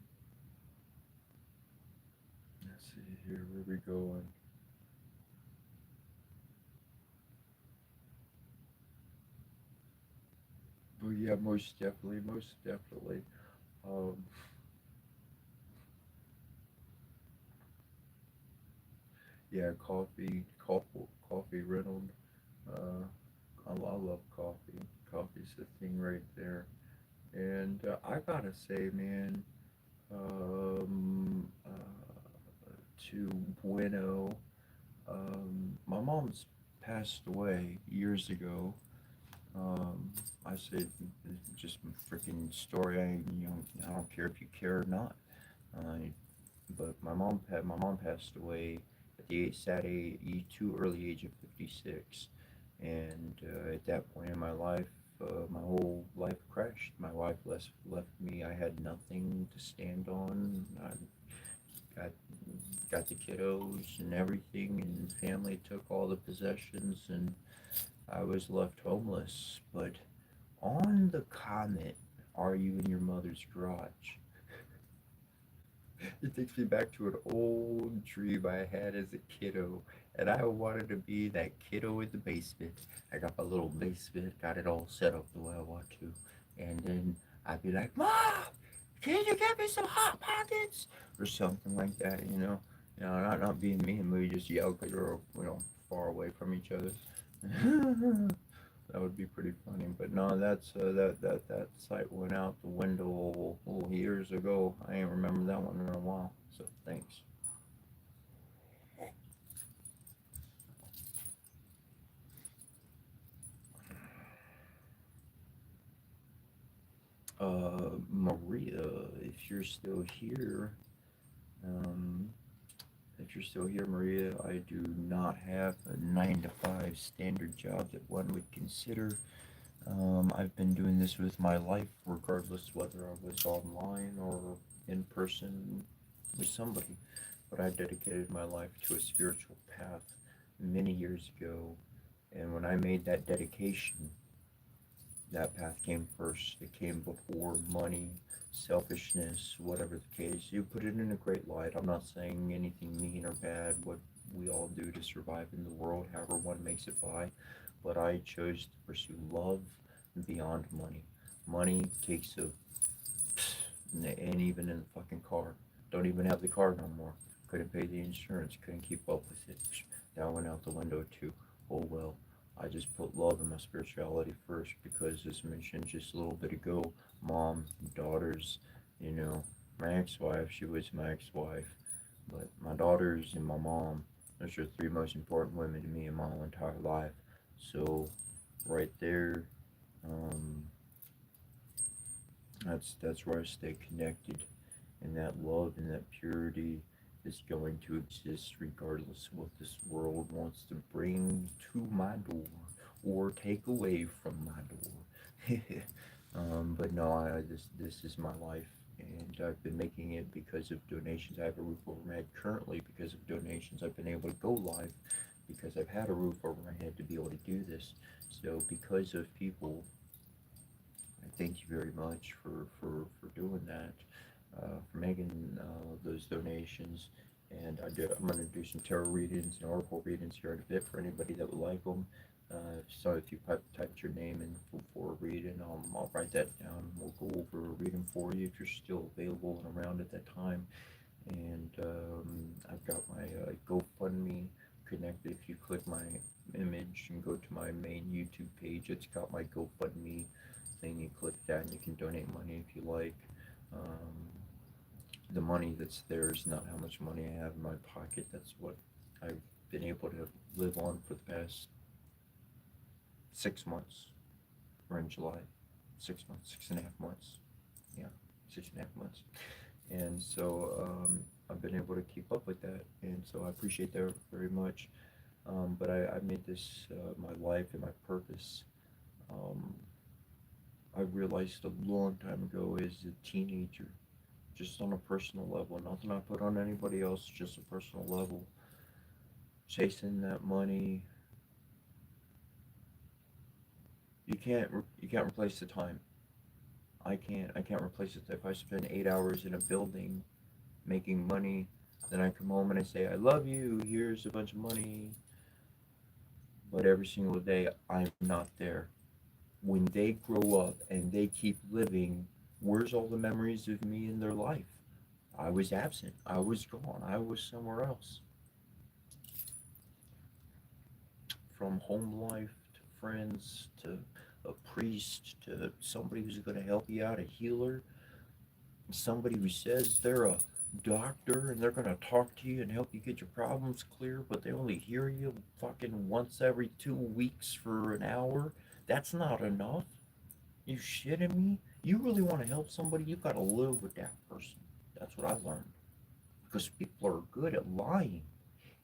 let's see here, where we going? But yeah, most definitely, most definitely. Um, yeah, coffee, Reynolds, uh, I love coffee. Coffee's the thing right there. And I gotta say, man, to Bueno, my mom's passed away years ago. Um, I said, just a freaking story. I don't care if you care or not. Uh, but my mom passed away at the too early age of 56, and at that point in my life, my whole life crashed. My wife left me. I had nothing to stand on. I got got the kiddos and everything, and family took all the possessions, and I was left homeless. But on the comment, "Are you in your mother's garage?" It takes me back to an old dream I had as a kiddo, and I wanted to be that kiddo in the basement. I got my little basement, got it all set up the way I want to, and then I'd be like, "Mom, can you get me some hot pockets?" or something like that. Not being mean, we just yell because we're far away from each other. That would be pretty funny. But no, that site went out the window years ago. I ain't remember that one in a while. So thanks. Maria, if you're still here, um, if you're still here, Maria, I do not have a 9 to 5 standard job that one would consider. I've been doing this with my life, regardless whether I was online or in person with somebody. But I dedicated my life to a spiritual path many years ago, and when I made that dedication, that path came first. It came before money, selfishness, whatever the case. You put it in a great light. I'm not saying anything mean or bad, what we all do to survive in the world, however one makes it by. But I chose to pursue love beyond money. Money takes a, and even in the fucking car. Don't even have the car no more. Couldn't pay the insurance, couldn't keep up with it. That went out the window too. Oh well. I just put love and my spirituality first because, as mentioned just a little bit ago, mom, daughters, you know, my ex-wife, she was my ex-wife, but my daughters and my mom, those are the three most important women to me in my whole entire life. So, right there, um, that's where I stay connected, and that love and that purity is going to exist regardless of what this world wants to bring to my door or take away from my door. But no, this is my life, and I've been making it because of donations. I have a roof over my head currently because of donations. I've been able to go live because I've had a roof over my head to be able to do this. So because of people, I thank you very much for doing that, for making those donations. And I'm going to do some tarot readings and oracle readings here in a bit for anybody that would like them. So if you typed your name in for a reading, I'll write that down. We'll go over a reading for you if you're still available and around at that time. And I've got my GoFundMe connected. If you click my image and go to my main YouTube page, it's got my GoFundMe thing. You click that and you can donate money if you like. Um, the money that's there is not how much money I have in my pocket. That's what I've been able to live on for the past 6 months. We're in July. 6 months, 6.5 months. Yeah, 6.5 months. And so I've been able to keep up with that, and so I appreciate that very much. But I made this my life and my purpose. Um, I realized a long time ago as a teenager, just on a personal level, nothing I put on anybody else, just a personal level, chasing that money. You can't replace the time. I can't replace it. If I spend 8 hours in a building making money, then I come home and I say, I love you, here's a bunch of money, but every single day I'm not there. When they grow up and they keep living, where's all the memories of me in their life? I was absent, I was gone, I was somewhere else. From home life to friends to a priest to somebody who's going to help you out, a healer, somebody who says they're a doctor and they're going to talk to you and help you get your problems clear, but they only hear you fucking once every 2 weeks for an hour. That's not enough. You shitting me? You really want to help somebody, you got to live with that person. That's what I learned. Because people are good at lying.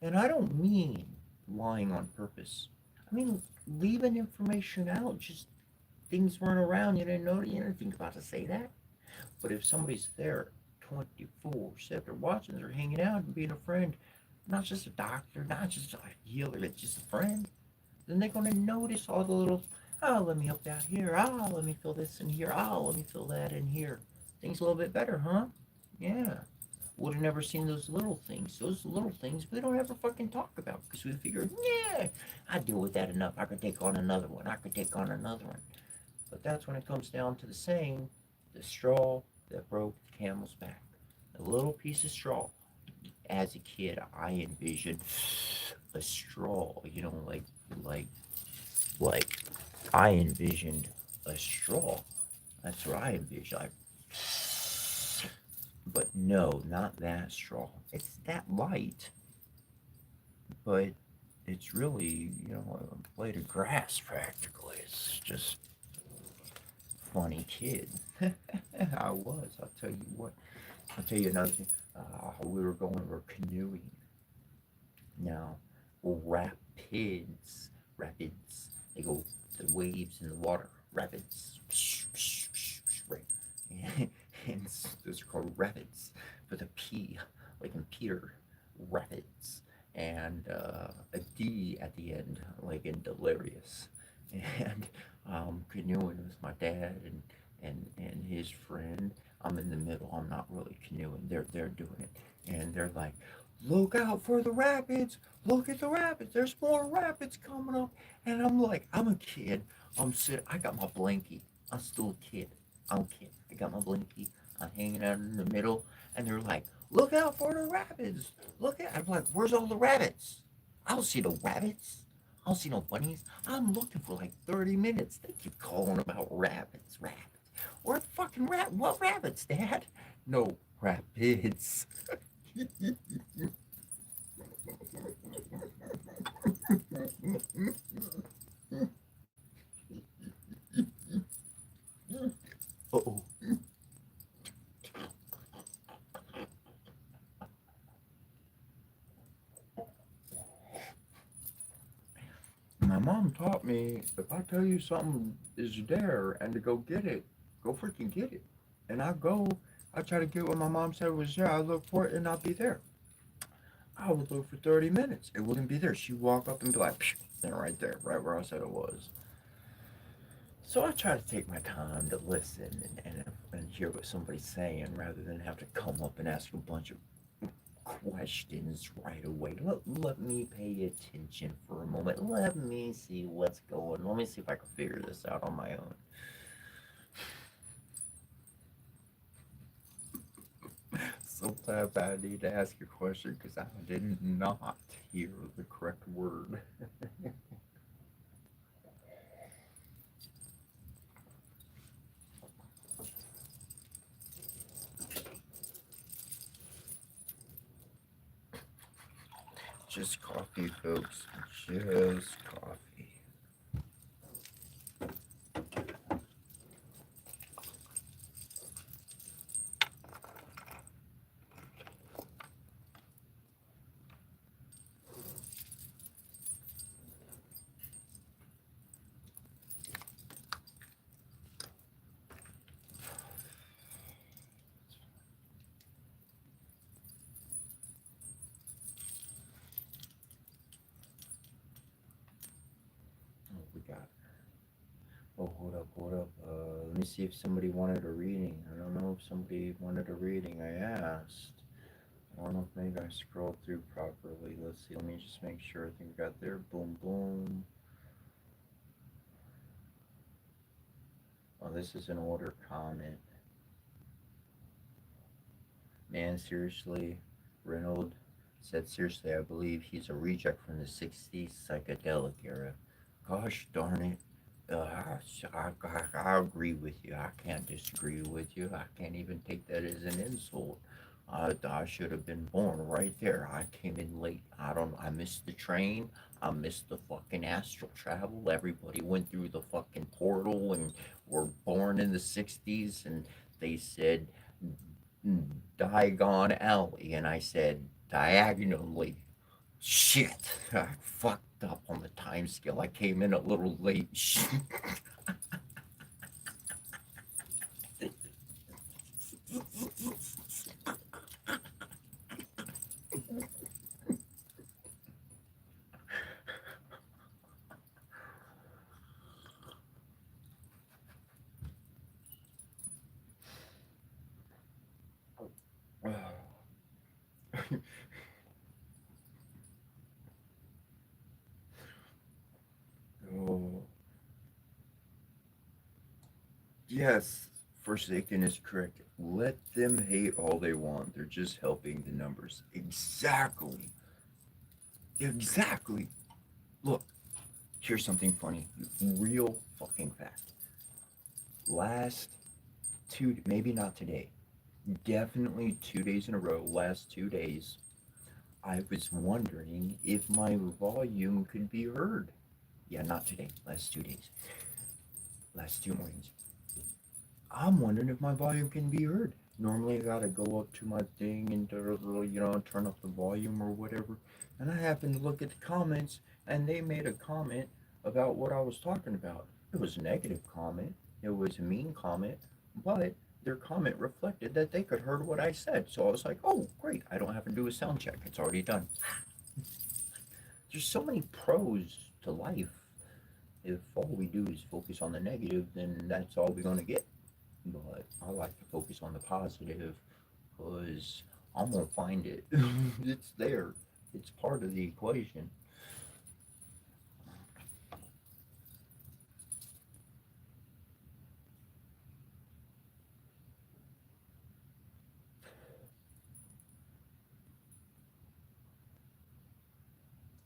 And I don't mean lying on purpose. I mean leaving information out, just things weren't around, you didn't know, you didn't think about to say that. But if somebody's there 24/7, they're watching, they're hanging out and being a friend, not just a doctor, not just a healer, it's just a friend, then they're going to notice all the little, oh, let me help out here. Oh, let me fill this in here. Oh, let me fill that in here. Things a little bit better, huh? Yeah. Would have never seen those little things. Those little things we don't ever fucking talk about because we figure, yeah, I deal with that enough. I could take on another one. I could take on another one. But that's when it comes down to the saying, the straw that broke the camel's back. A little piece of straw. As a kid, I envisioned a straw, like, like I envisioned a straw. That's what I envisioned. But no, not that straw. It's that light, but it's really, a blade of grass practically. It's just funny kid. I was. I'll tell you what. I'll tell you another thing. We were canoeing. Now, rapids. They go the waves in the water. Rapids, right? And those are called rapids with a P, like in Peter. Rapids, and a D at the end, like in delirious. And canoeing with my dad and his friend. I'm in the middle. I'm not really canoeing. They're doing it, and they're like, "Look out for the rapids! Look at the rapids! There's more rapids coming up!" And I'm like, I'm a kid. I'm sitting. I got my blankie. I'm still a kid. I'm a kid. I got my blankie. I'm hanging out in the middle, and they're like, "Look out for the rapids! Look at!" I'm like, "Where's all the rabbits? I don't see no rabbits. I don't see no bunnies. I'm looking for like 30 minutes. They keep calling about rabbits, rabbits. Where fucking what rabbits, Dad? No rapids." Uh-oh. My mom taught me if I tell you something is there and to go get it, go freaking get it. And I go, I try to get what my mom said was there. I look for it and I'll be there. I would look for 30 minutes. It wouldn't be there. She'd walk up and be like, "Psh," and right there, right where I said it was. So I try to take my time to listen and hear what somebody's saying rather than have to come up and ask a bunch of questions right away. Let me pay attention for a moment. Let me see what's going on. Let me see if I can figure this out on my own. Sometimes I need to ask a question because I did not hear the correct word. Just coffee, folks. Just coffee. What we got? Oh, hold up. Let me see if somebody wanted a reading. I don't know if somebody wanted a reading. I asked. I don't know if maybe I scrolled through properly. Let's see. Let me just make sure. I think we got there. Boom, boom. Oh, this is an older comment. Man, seriously, Reynolds said, seriously, I believe he's a reject from the 60s psychedelic era. Gosh darn it. I agree with you. I can't disagree with you. I can't even take that as an insult. I should have been born right there. I came in late. I missed the train. I missed the fucking astral travel. Everybody went through the fucking portal and were born in the 60s, and they said Diagon Alley, and I said diagonally. Shit, I fucked up on the time scale. I came in a little late. Oh, yes, Forsaken is correct. Let them hate all they want. They're just helping the numbers. Exactly. Exactly. Look, here's something funny. Real fucking fact. Last two, maybe not today, definitely 2 days in a row, last 2 days, I was wondering if my volume could be heard. Yeah, not today, last 2 days, last two mornings. I'm wondering if my volume can be heard. Normally, I gotta go up to my thing and turn up the volume or whatever. And I happened to look at the comments, and they made a comment about what I was talking about. It was a negative comment. It was a mean comment, but their comment reflected that they could heard what I said. So I was like, "Oh, great! I don't have to do a sound check. It's already done." There's so many pros to life. If all we do is focus on the negative, then that's all we're gonna get. But I like to focus on the positive because I'm gonna find it. It's there. It's part of the equation.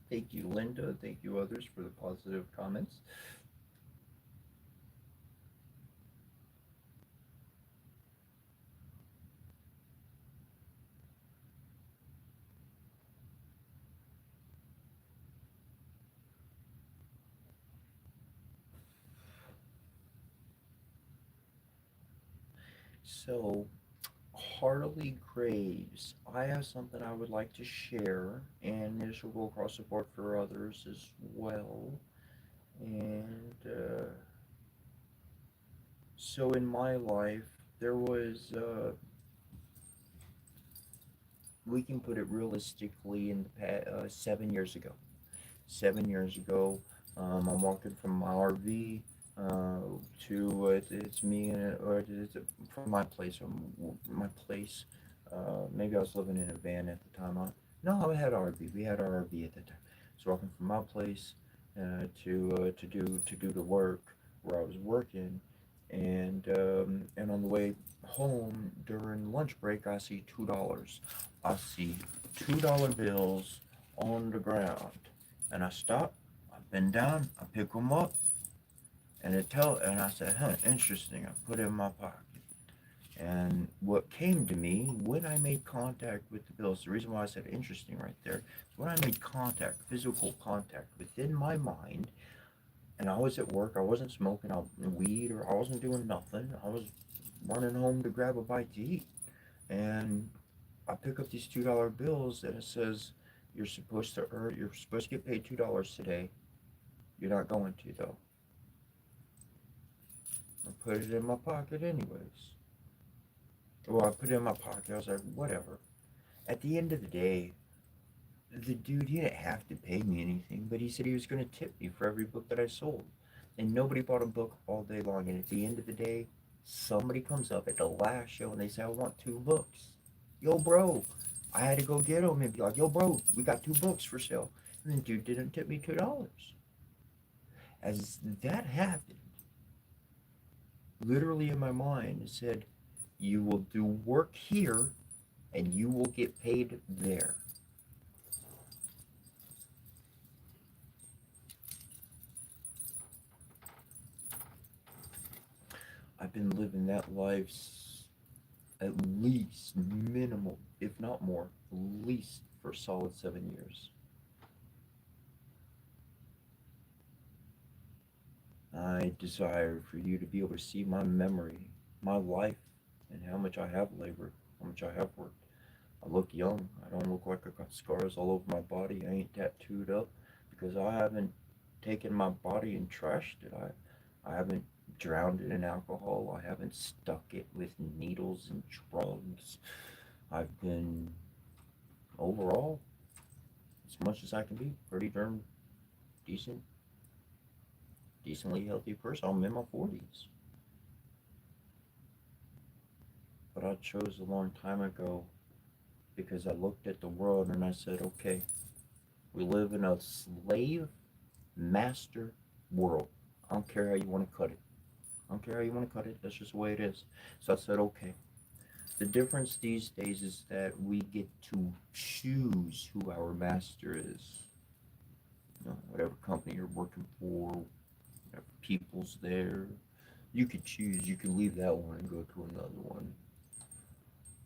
Thank you, Linda. Thank you, others, for the positive comments. So, Harley Graves, I have something I would like to share, and this will go across the board for others as well. And so, in my life, there was we can put it realistically in the past 7 years ago. 7 years ago, I'm walking from my RV to it's me and or it's from my place. My place. Maybe I was living in a van at the time. No, I had RV. We had our RV at the time. So walking from my place to do the work where I was working, and on the way home during lunch break, I see $2. I see $2 bills on the ground, and I stop. I bend down. I pick them up, and I said, "Huh, interesting." I put it in my pocket. And what came to me when I made contact with the bills, the reason why I said interesting right there, is when I made contact, physical contact within my mind, and I was at work, I wasn't smoking out weed or I wasn't doing nothing. I was running home to grab a bite to eat. And I pick up these $2 bills and it says, you're supposed to get paid $2 today. You're not going to though. I put it in my pocket anyways. Well, I put it in my pocket. I was like, whatever. At the end of the day, the dude, he didn't have to pay me anything, but he said he was going to tip me for every book that I sold. And nobody bought a book all day long. And at the end of the day, somebody comes up at the last show and they say, I want 2 books. Yo, bro. I had to go get them and be like, yo, bro, we got 2 books for sale. And the dude didn't tip me $2. As that happened, literally in my mind, it said, you will do work here and you will get paid there. I've been living that life at least minimal, if not more, at least for a solid 7 years. I desire for you to be able to see my memory, my life, and how much I have labored, how much I have worked. I look young. I don't look like I got scars all over my body. I ain't tattooed up because I haven't taken my body and trashed it. I haven't drowned it in alcohol. I haven't stuck it with needles and drugs. I've been overall, as much as I can be, pretty darn decent, decently healthy person. I'm in my 40s. But I chose a long time ago because I looked at the world and I said, okay, we live in a slave master world. I don't care how you want to cut it. I don't care how you want to cut it. That's just the way it is. So I said, okay. The difference these days is that we get to choose who our master is. Whatever company you're working for, whatever people's there, you could choose. You could leave that one and go to another one.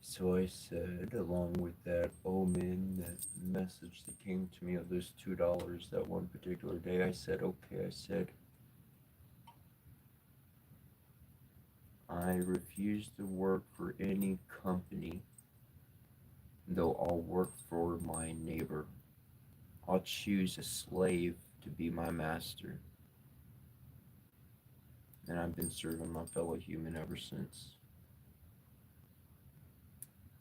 So I said, along with that omen, that message that came to me of those $2 that one particular day, I said, okay, I said, I refuse to work for any company, though I'll work for my neighbor. I'll choose a slave to be my master. And I've been serving my fellow human ever since.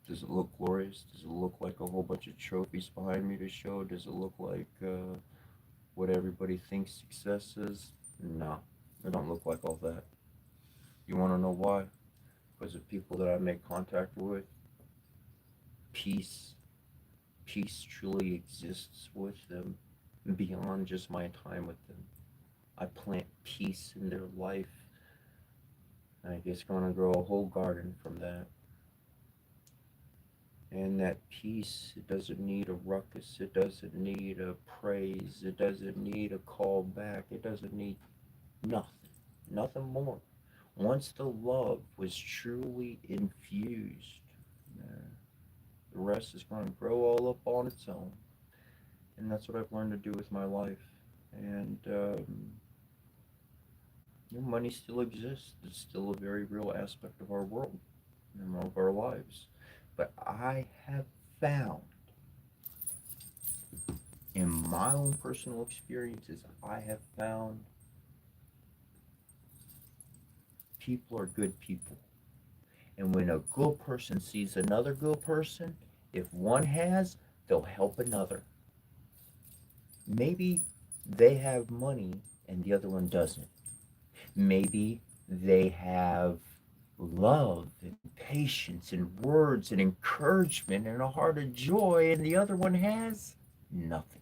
Does it look glorious? Does it look like a whole bunch of trophies behind me to show? Does it look like what everybody thinks success is? No, it don't look like all that. You want to know why? Because the people that I make contact with, peace, peace truly exists with them beyond just my time with them. I plant peace in their life. I guess gonna grow a whole garden from that. And that peace, it doesn't need a ruckus. It doesn't need a praise. It doesn't need a call back. It doesn't need nothing. Nothing more. Once the love was truly infused, the rest is going to grow all up on its own. And that's what I've learned to do with my life. And money still exists. It's still a very real aspect of our world and of our lives. But I have found in my own personal experiences, I have found people are good people. And when a good person sees another good person, if one has, they'll help another. Maybe they have money and the other one doesn't. Maybe they have love and patience and words and encouragement and a heart of joy and the other one has nothing.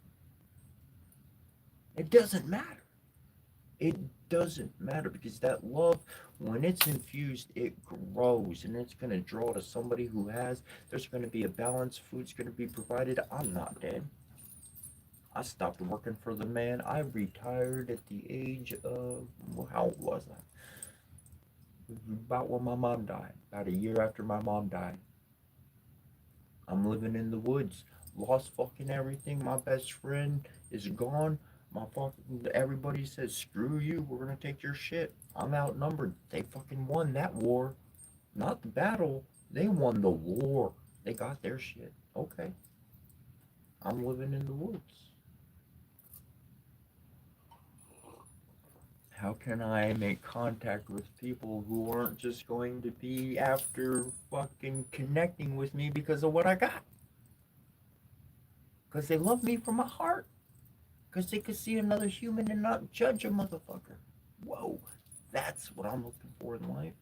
It doesn't matter. It doesn't matter because that love, when it's infused, it grows and it's going to draw to somebody who has. There's going to be a balance. Food's going to be provided. I'm not dead. I stopped working for the man. I retired at the age of, well, how old was I? About when my mom died. About a year after my mom died. I'm living in the woods. Lost fucking everything. My best friend is gone. My fucking everybody says screw you. We're gonna take your shit. I'm outnumbered. They fucking won that war, not the battle. They won the war. They got their shit. Okay. I'm living in the woods. How can I make contact with people who aren't just going to be after fucking connecting with me because of what I got? Because they love me from my heart. Because they could see another human and not judge a motherfucker. Whoa, that's what I'm looking for in life.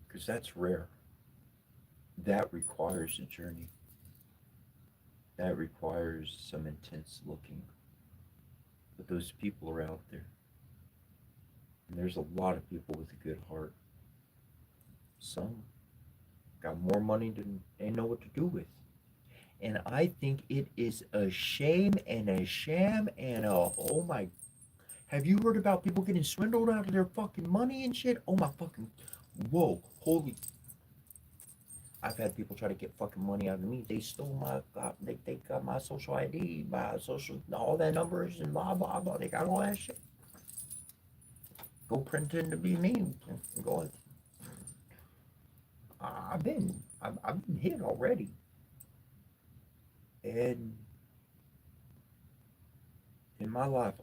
Because that's rare. That requires a journey. That requires some intense looking. But those people are out there. And there's a lot of people with a good heart. Some got more money than they know what to do with. And I think it is a shame and a sham and a, oh my, have you heard about people getting swindled out of their fucking money and shit? Oh my fucking, whoa, holy, I've had people try to get fucking money out of me. They stole my, they got my social ID, my social, all that numbers and blah, blah, blah. They got all that shit. Go pretend to be me. Go, I've been hit already. And in my life,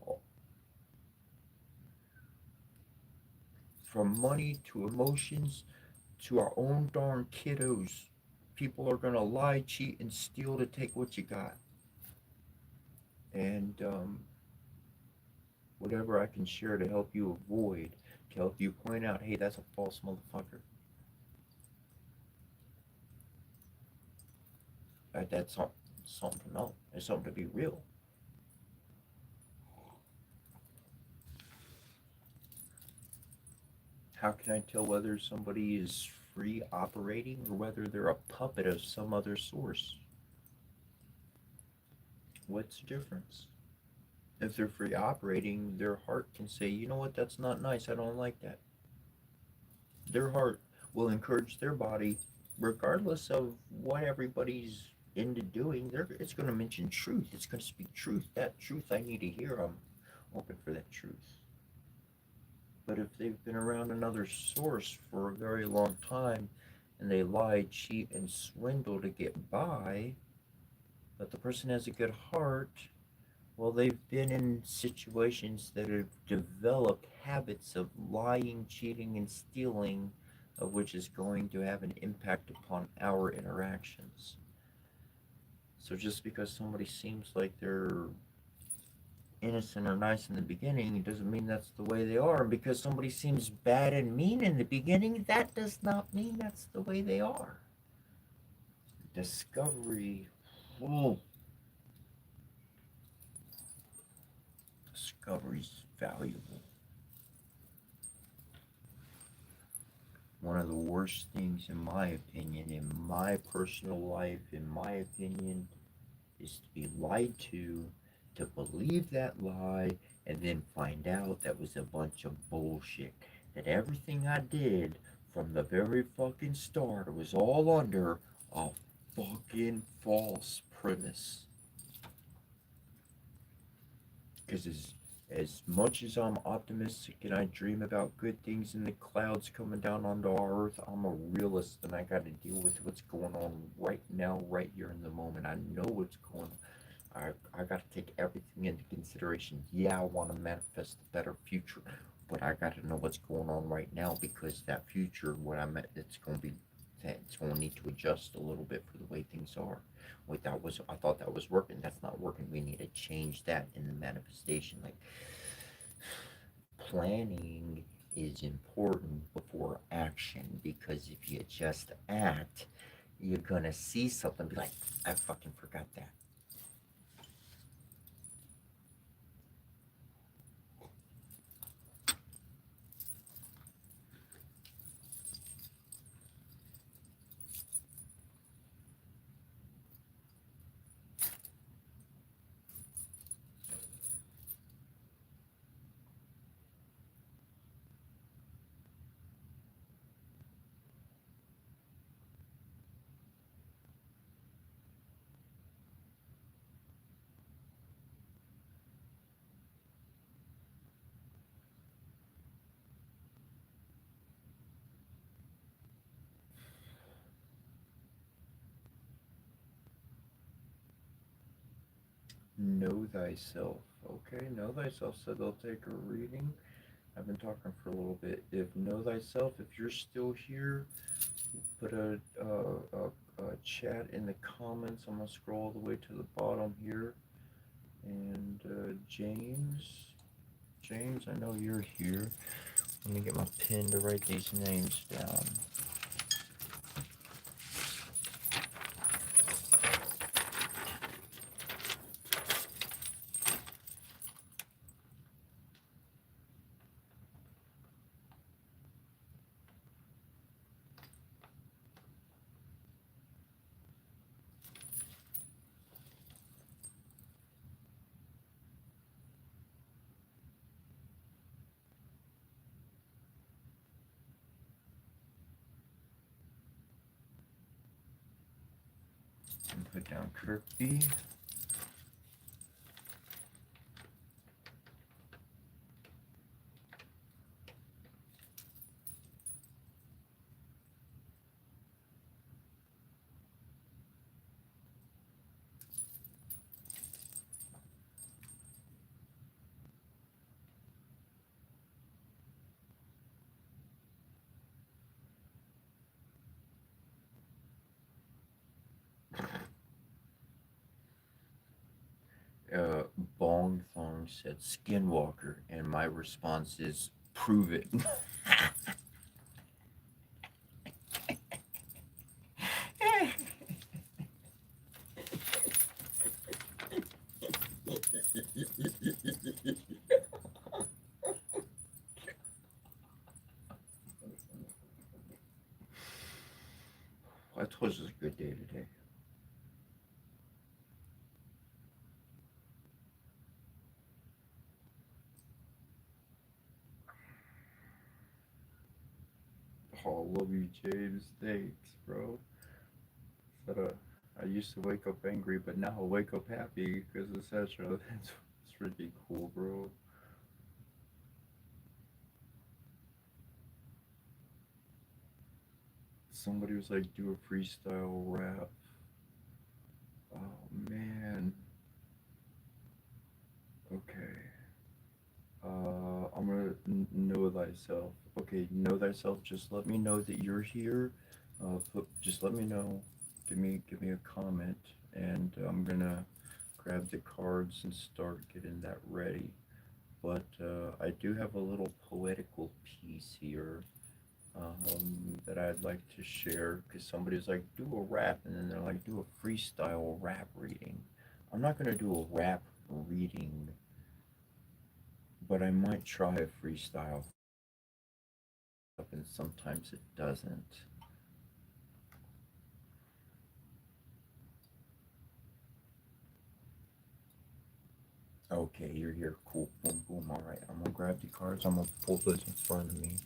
from money to emotions to our own darn kiddos, people are gonna lie, cheat, and steal to take what you got. And whatever I can share to help you avoid, to help you point out, hey, that's a false motherfucker. That's something to know. It's something to be real. How can I tell whether somebody is free operating or whether they're a puppet of some other source? What's the difference? If they're free operating, their heart can say, you know what, that's not nice. I don't like that. Their heart will encourage their body, regardless of what everybody's into doing. It's going to mention truth. It's going to speak truth. That truth I need to hear. I'm open for that truth. But if they've been around another source for a very long time and they lie, cheat, and swindle to get by, but the person has a good heart, well, they've been in situations that have developed habits of lying, cheating, and stealing, of which is going to have an impact upon our interactions. So just because somebody seems like they're innocent or nice in the beginning, it doesn't mean that's the way they are. And because somebody seems bad and mean in the beginning, that does not mean that's the way they are. Discovery. Oh, discovery's valuable. One of the worst things, in my opinion, in my personal life, in my opinion, is to be lied to believe that lie, and then find out that was a bunch of bullshit. That everything I did from the very fucking start was all under a fucking false premise. Because as much as I'm optimistic and I dream about good things in the clouds coming down onto our earth, I'm a realist and I got to deal with what's going on right now, right here in the moment. I know what's going on. I got to take everything into consideration. Yeah, I want to manifest a better future, but I got to know what's going on right now because that future, what I'm at, it's going to need to adjust a little bit for the way things are. Wait, I thought that was working. That's not working. We need to change that in the manifestation. Like planning is important before action because if you just act, you're gonna see something, be like, I fucking forgot that. Know thyself. Okay, know thyself said they'll take a reading. I've been talking for a little bit. If know thyself, if you're still here, put a chat in the comments. I'm gonna scroll all the way to the bottom here. And James, I know you're here. Let me get my pen to write these names down. And put down Kirkby. Bong Thong said Skinwalker, and my response is prove it. I told you it was a good day today. Oh, love you, James. Thanks, bro. But I used to wake up angry, but now I wake up happy because of Setra. It's pretty cool, bro. Somebody was like, do a freestyle rap. Oh man. Okay. I'm gonna know thyself. Okay, know thyself. Just let me know that you're here. Just let me know. Give me a comment, and I'm gonna grab the cards and start getting that ready. But I do have a little poetical piece here that I'd like to share because somebody's like, do a rap, and then they're like, do a freestyle rap reading. I'm not gonna do a rap reading, but I might try a freestyle, and sometimes it doesn't. Okay, you're here. Cool. Boom, boom. All right, I'm gonna grab the cards. I'm gonna pull this in front of me.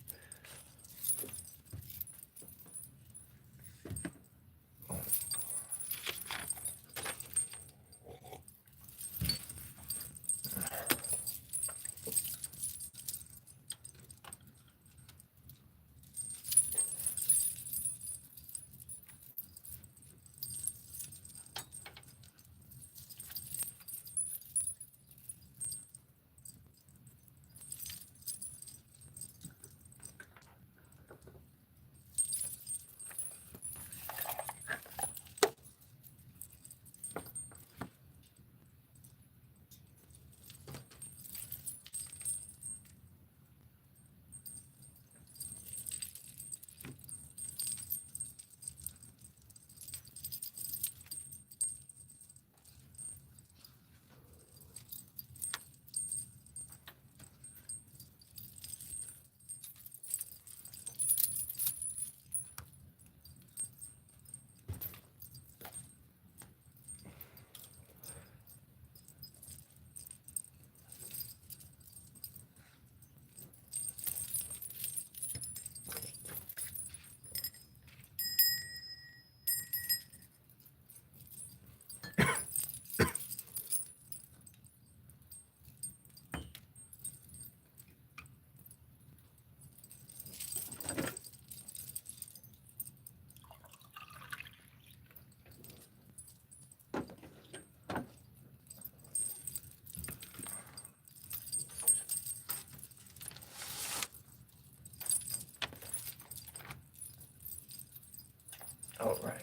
All right.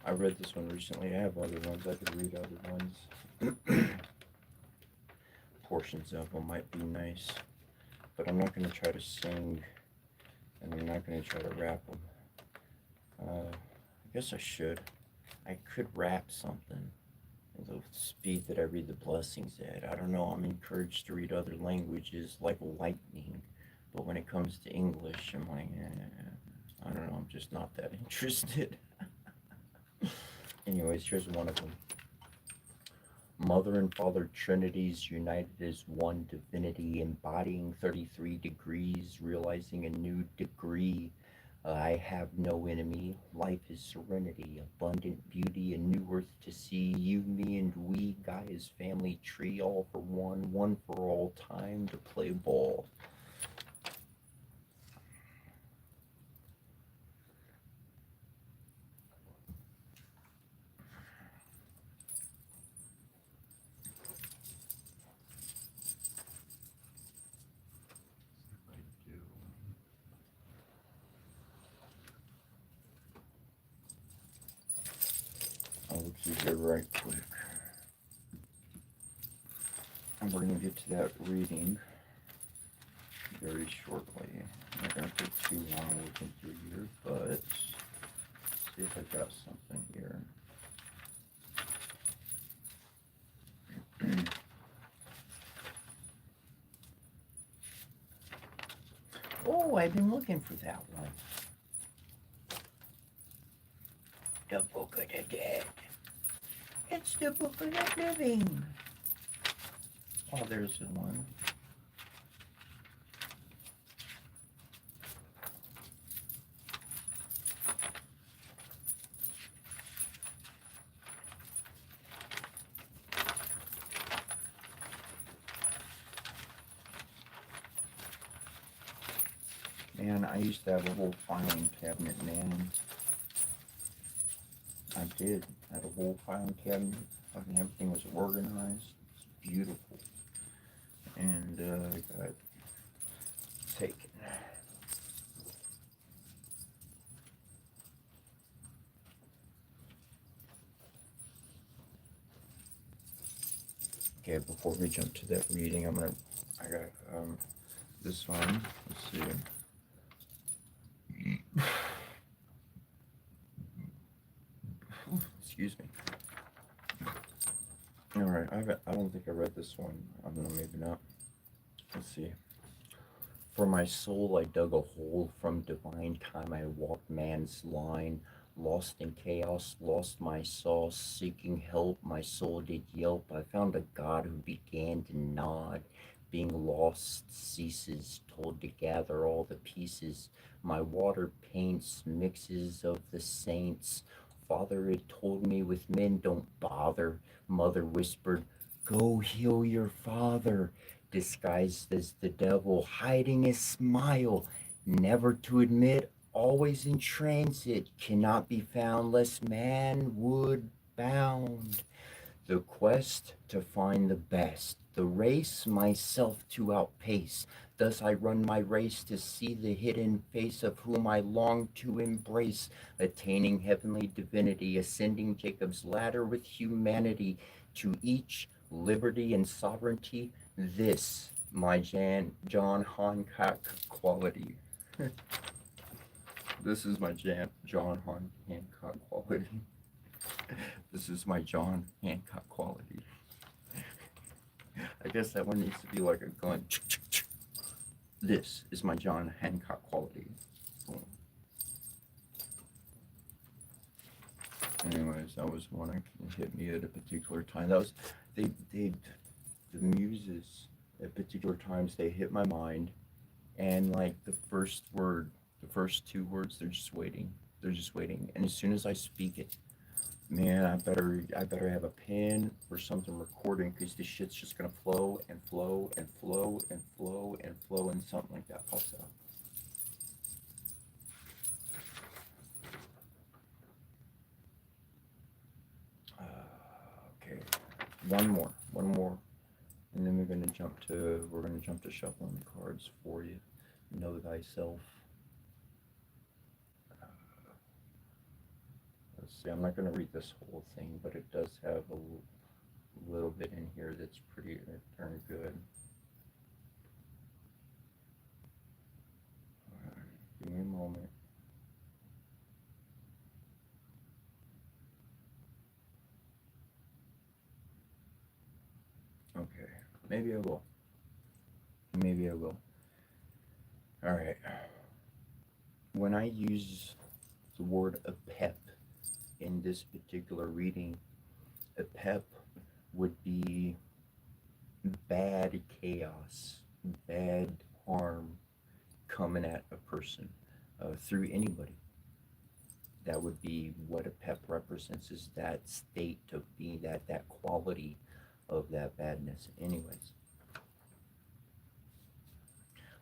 I read this one recently. I have other ones. I could read other ones. Portions of them might be nice, but I'm not going to try to sing, and I'm not going to try to rap them. I guess I should. I could rap something at the speed that I read the blessings at. I don't know. I'm encouraged to read other languages like lightning, but when it comes to English, I'm like, I don't know. I'm just not that interested. Anyways, here's one of them. Mother and Father Trinities united as one divinity, embodying 33 degrees, realizing a new degree. I have no enemy. Life is serenity, abundant beauty, a new earth to see. You, me, and we, Gaia's family tree, all for one for all time to play ball. I'll keep it right quick. And we're going to get to that reading very shortly. I'm not going to take too long looking through here, but see if I got something here. Oh, I've been looking for that one. The Book of the Dead. It's the Book of the Living. Oh, there's the one. Man, I used to have a whole filing cabinet, man. I did. I had a whole filing cabinet. Fucking everything was organized. It's beautiful. And I got taken. Okay, before we jump to that reading, I got this one. Let's see. Excuse me. All right, I don't think I read this one. I don't know, maybe not. Let's see. For my soul I dug a hole from divine time. I walked man's line, lost in chaos, lost my sauce, seeking help. My soul did yelp. I found a God who began to nod. Being lost ceases, told to gather all the pieces. My water paints mixes of the saints. Father had told me with men don't bother. Mother whispered, go heal your father, disguised as the devil, hiding a smile, never to admit, always in transit, cannot be found less manwood bound. The quest to find the best, the race myself to outpace. Thus I run my race to see the hidden face of whom I long to embrace, attaining heavenly divinity, ascending Jacob's ladder with humanity, to each liberty and sovereignty. This, my John Hancock quality. This is my John Hancock quality. This is my John Hancock quality. I guess that one needs to be like a gun. This is my John Hancock quality. Boom. Anyways, that was one that hit me at a particular time. That was the muses at particular times, they hit my mind, and like the first word, the first two words, they're just waiting. They're just waiting. And as soon as I speak it, man, I better have a pen or something recording, because this shit's just gonna flow and flow and flow and flow and flow, and something like that pops out. Okay, one more, and then we're gonna jump to shuffling the cards for you. Know thyself. Let's see. I'm not gonna read this whole thing, but it does have a little bit in here that's pretty darn good. Give me a moment. Okay, maybe I will. Maybe I will. All right. When I use the word a pep in this particular reading, a pep would be bad chaos, bad harm coming at a person through anybody. That would be what a pep represents, is that state of being, that quality of that badness. Anyways,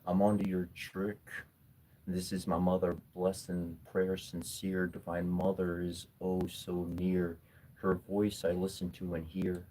I'm onto your trick. This is my mother, blessing, prayer sincere. Divine Mother is oh so near. Her voice I listen to and hear.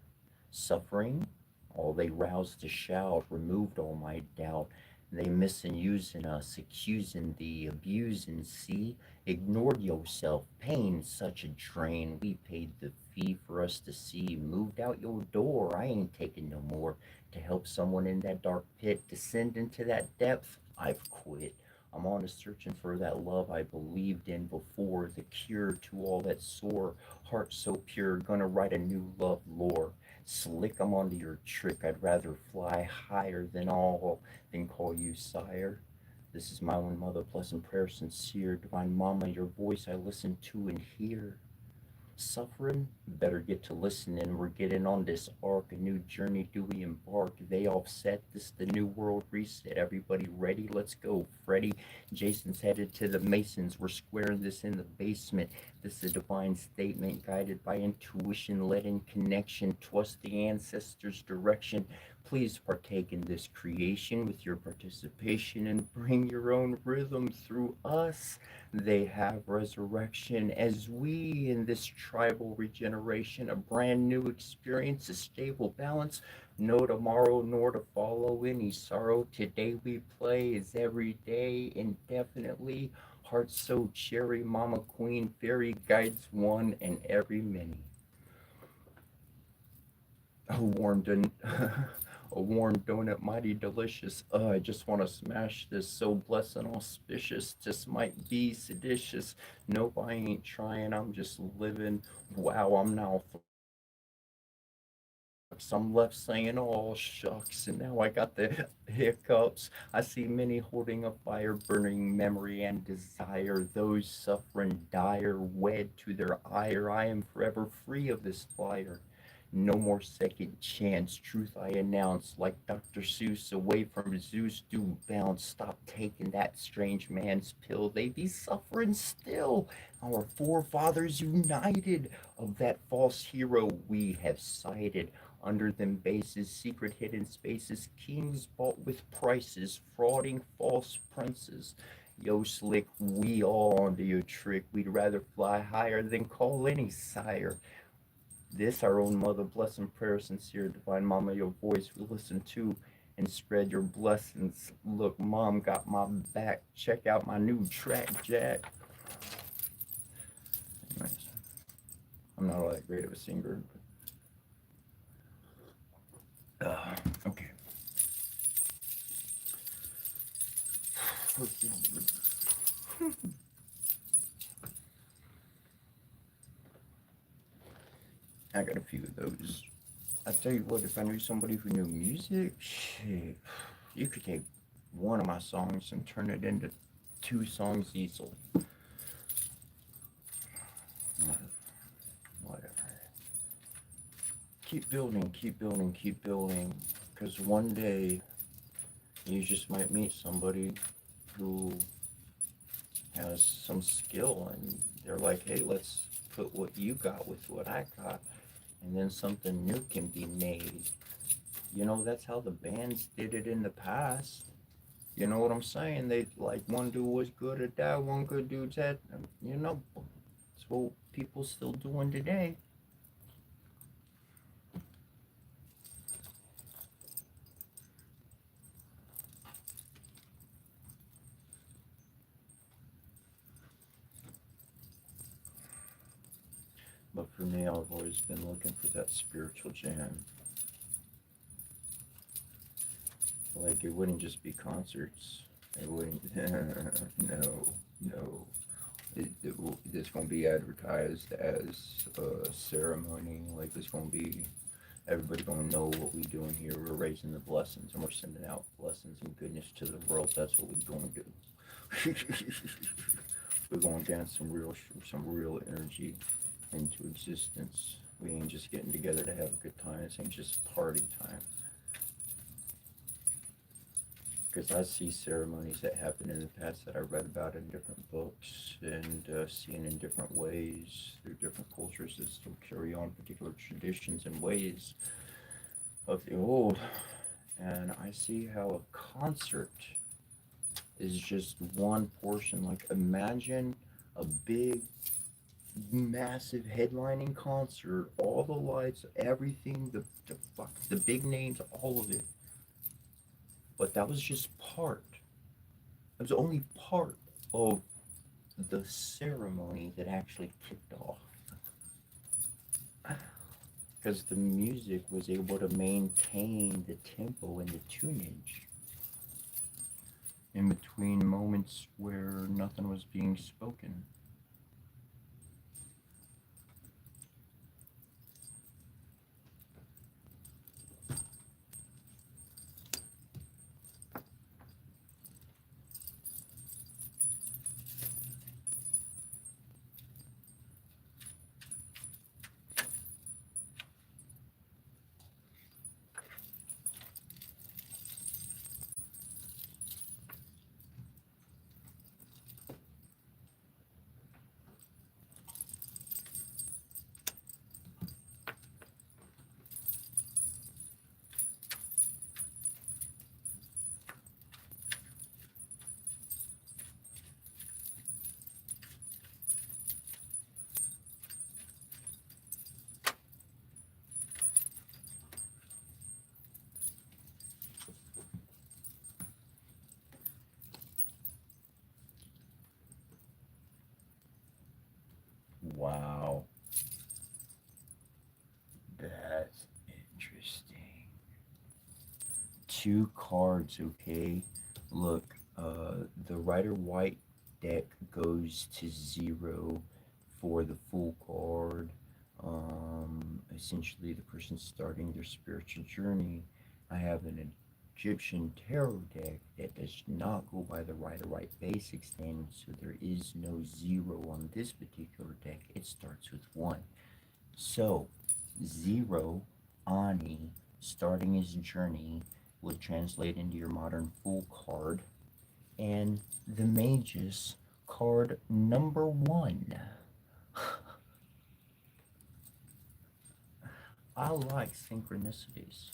Suffering, all they roused to shout, removed all my doubt. They misusing us, accusing thee, abusing, see? Ignored yourself, pain, such a drain. We paid the fee for us to see. Moved out your door, I ain't taking no more. To help someone in that dark pit descend into that depth, I've quit. I'm on to searching for that love I believed in before, the cure to all that sore, heart so pure, gonna write a new love lore. Slick, I'm onto your trick, I'd rather fly higher than all than call you sire. This is my own mother, blessing prayer sincere, divine mama, your voice I listen to and hear. Suffering, better get to listening. We're getting on this arc, a new journey do we embark. They offset this, the new world reset. Everybody ready? Let's go. Freddy, Jason's headed to the Masons. We're squaring this in the basement. This is a divine statement guided by intuition, led in connection. Trust the ancestors' direction. Please partake in this creation with your participation and bring your own rhythm through us. They have resurrection as we in this tribal regeneration, a brand new experience, a stable balance, no tomorrow nor to follow any sorrow. Today we play is every day indefinitely. Heart so cherry, mama queen, fairy guides one and every many. A warm a warm donut, mighty delicious. I just want to smash this. So blessed and auspicious. Just might be seditious. Nope, I ain't trying. I'm just living. Wow, I'm now. I'm left saying, oh, shucks, and now I got the hiccups. I see many holding a fire, burning memory and desire. Those suffering dire, wed to their ire. I am forever free of this fire. No more second chance. Truth I announce, like Dr. Seuss, away from Zeus, do bounce. Stop taking that strange man's pill. They be suffering still. Our forefathers united of that false hero we have cited. Under them bases, secret hidden spaces, kings bought with prices, frauding false princes. Yo, slick, we all onto your trick. We'd rather fly higher than call any sire. This, our own mother, blessing prayer, sincere, divine mama, your voice we listen to and spread your blessings. Look, mom got my back. Check out my new track, Jack. Anyways, I'm not all that great of a singer, but okay. I got a few of those. I tell you what, if I knew somebody who knew music, shit, you could take one of my songs and turn it into two songs easily. Whatever. Keep building, keep building, keep building. Because one day you just might meet somebody who has some skill and they're like, hey, let's put what you got with what I got. And then something new can be made. You know, that's how the bands did it in the past. You know what I'm saying? They like one dude was good at that, one good dude's at, you know, it's what people still doing today. But for me, I've always been looking for that spiritual jam. Like it wouldn't just be concerts. It wouldn't. No, no. It's gonna be advertised as a ceremony. Like it's gonna be. Everybody gonna know what we doing here. We're raising the blessings and we're sending out blessings and goodness to the world. That's what we're gonna do. We're gonna dance some real energy into existence. We ain't just getting together to have a good time. This ain't just party time. Because I see ceremonies that happened in the past that I read about in different books and seen in different ways through different cultures that still carry on particular traditions and ways of the old. And I see how a concert is just one portion. Like, imagine a big, massive headlining concert, all the lights, everything, the big names, all of it. But that was just part. It was only part of the ceremony that actually kicked off. Because the music was able to maintain the tempo and the tunage in between moments where nothing was being spoken. Wow, that's interesting. Two cards, okay? Look, the Rider White deck goes to 0 for the full card. Essentially, the person starting their spiritual journey. I have an Egyptian tarot deck that does not go by the Rider White basic standard, so there is no 0 on this particular deck. It starts with 1. So, 0, Ani, starting his journey, would translate into your modern Fool card. And the Magus, card number 1. I like synchronicities.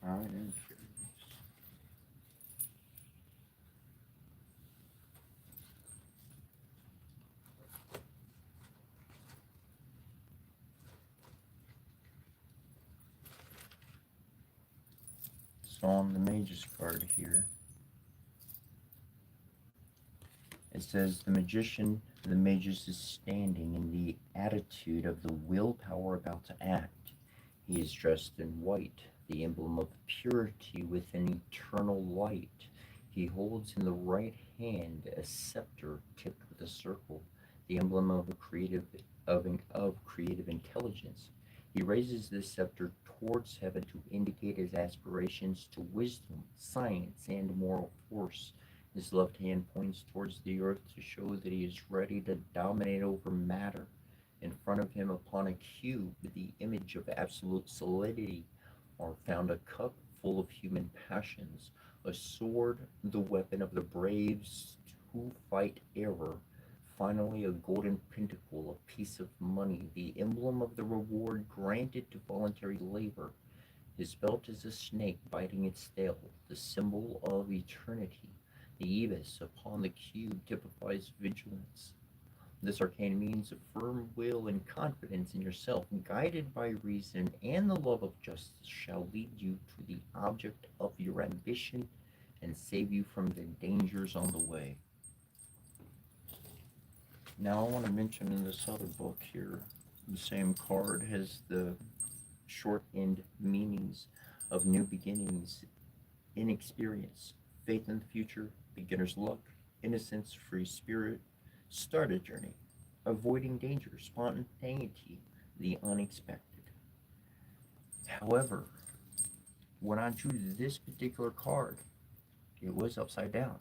I am curious. So on the Magus card here, it says the Magus is standing in the attitude of the willpower about to act. He is dressed in white, the emblem of purity with an eternal light. He holds in the right hand a scepter tipped with a circle, the emblem of a of creative intelligence. He raises this scepter towards heaven to indicate his aspirations to wisdom, science, and moral force. His left hand points towards the earth to show that he is ready to dominate over matter. In front of him, upon a cube with the image of absolute solidity, are found a cup full of human passions, a sword, the weapon of the braves who fight error, finally a golden pentacle, a piece of money, the emblem of the reward granted to voluntary labor. His belt is a snake biting its tail, the symbol of eternity. The ibis upon the cube typifies vigilance. This arcane means a firm will and confidence in yourself, guided by reason and the love of justice, shall lead you to the object of your ambition and save you from the dangers on the way. Now, I want to mention in this other book here, the same card has the short end meanings of new beginnings inexperience, faith in the future, beginner's luck, innocence, free spirit. Start a journey, avoiding danger, spontaneity, the unexpected. However, when I drew this particular card, it was upside down,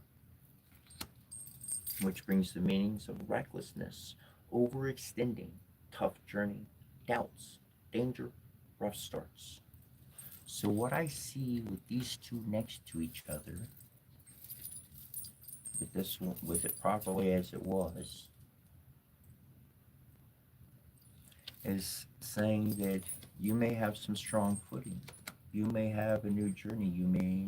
which brings the meanings of recklessness, overextending, tough journey, doubts, danger, rough starts. So what I see with these two next to each other, with this one, with it properly as it was, is saying that you may have some strong footing. You may have a new journey. You may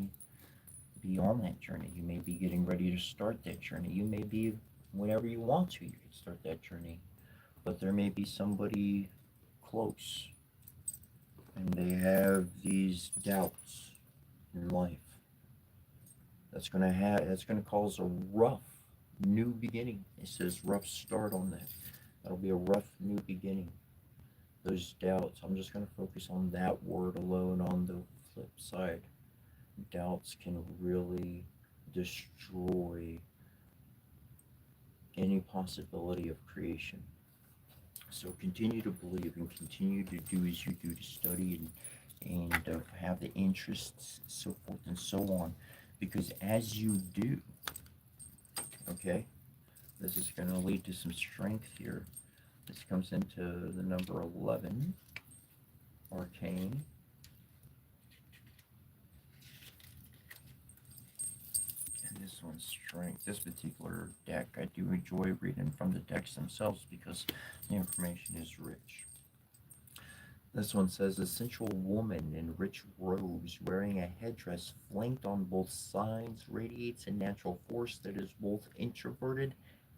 be on that journey. You may be getting ready to start that journey. You may be, whenever you want to, you can start that journey. But there may be somebody close and they have these doubts in life. That's gonna cause a rough new beginning. It says rough start on that. That'll be a rough new beginning. Those doubts, I'm just gonna focus on that word alone. On the flip side, doubts can really destroy any possibility of creation. So continue to believe and continue to do as you do, to study and have the interests, so forth and so on. Because as you do, okay, this is going to lead to some strength here. This comes into the number 11, arcane. And this one's strength. This particular deck, I do enjoy reading from the decks themselves because the information is rich. This one says, a sensual woman in rich robes, wearing a headdress flanked on both sides, radiates a natural force that is both introverted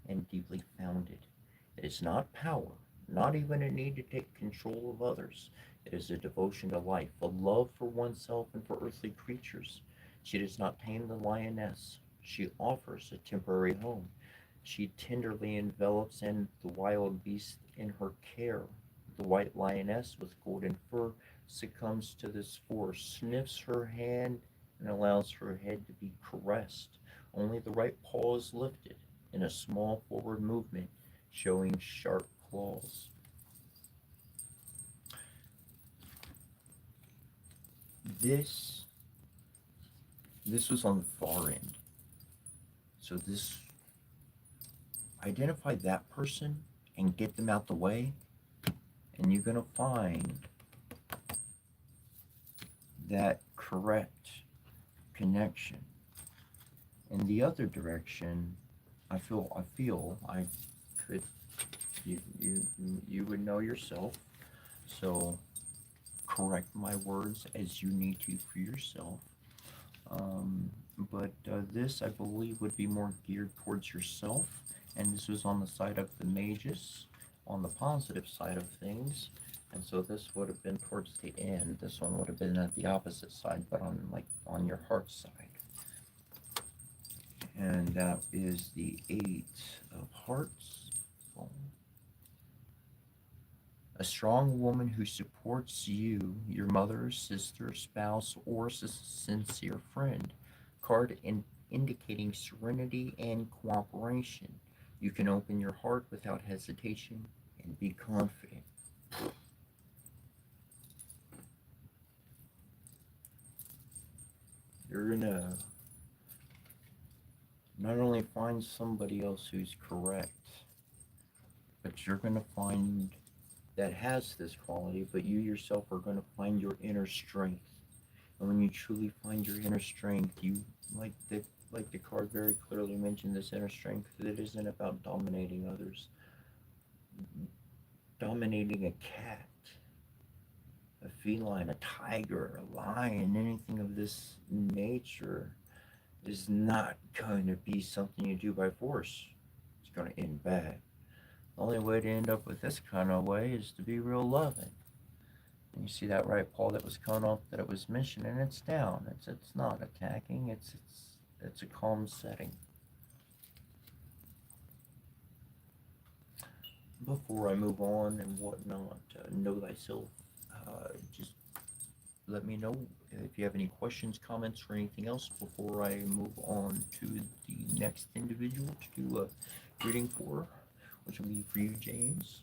and deeply founded. It is not power, not even a need to take control of others. It is a devotion to life, a love for oneself and for earthly creatures. She does not tame the lioness. She offers a temporary home. She tenderly envelops the wild beast in her care. The white lioness with golden fur succumbs to this force, sniffs her hand, and allows her head to be caressed. Only the right paw is lifted in a small forward movement, showing sharp claws. This was on the far end. So this, identify that person and get them out the way, and you're going to find that correct connection. In the other direction, I feel I could, you would know yourself, so correct my words as you need to for yourself. But this, I believe, would be more geared towards yourself, and this was on the side of the mages, on the positive side of things, and so this would have been towards the end. This one would have been at the opposite side, but on your heart side. And that is the 8 of Hearts. A strong woman who supports you, your mother, sister, spouse, or sincere friend. Card indicating serenity and cooperation. You can open your heart without hesitation and be confident. You're gonna not only find somebody else who's correct, but you're gonna find that has this quality, but you yourself are going to find your inner strength. And when you truly find your inner strength, you, like the card very clearly mentioned, this inner strength, that it isn't about dominating others. Dominating a cat, a feline, a tiger, a lion, anything of this nature is not going to be something you do by force. It's going to end bad. The only way to end up with this kind of way is to be real loving. And you see that right paw that was cut off that it was mentioning, it's down. It's not attacking. It's a calm setting. Before I move on and whatnot, know thyself. Just let me know if you have any questions, comments, or anything else before I move on to the next individual to do a reading for, which will be for you, James.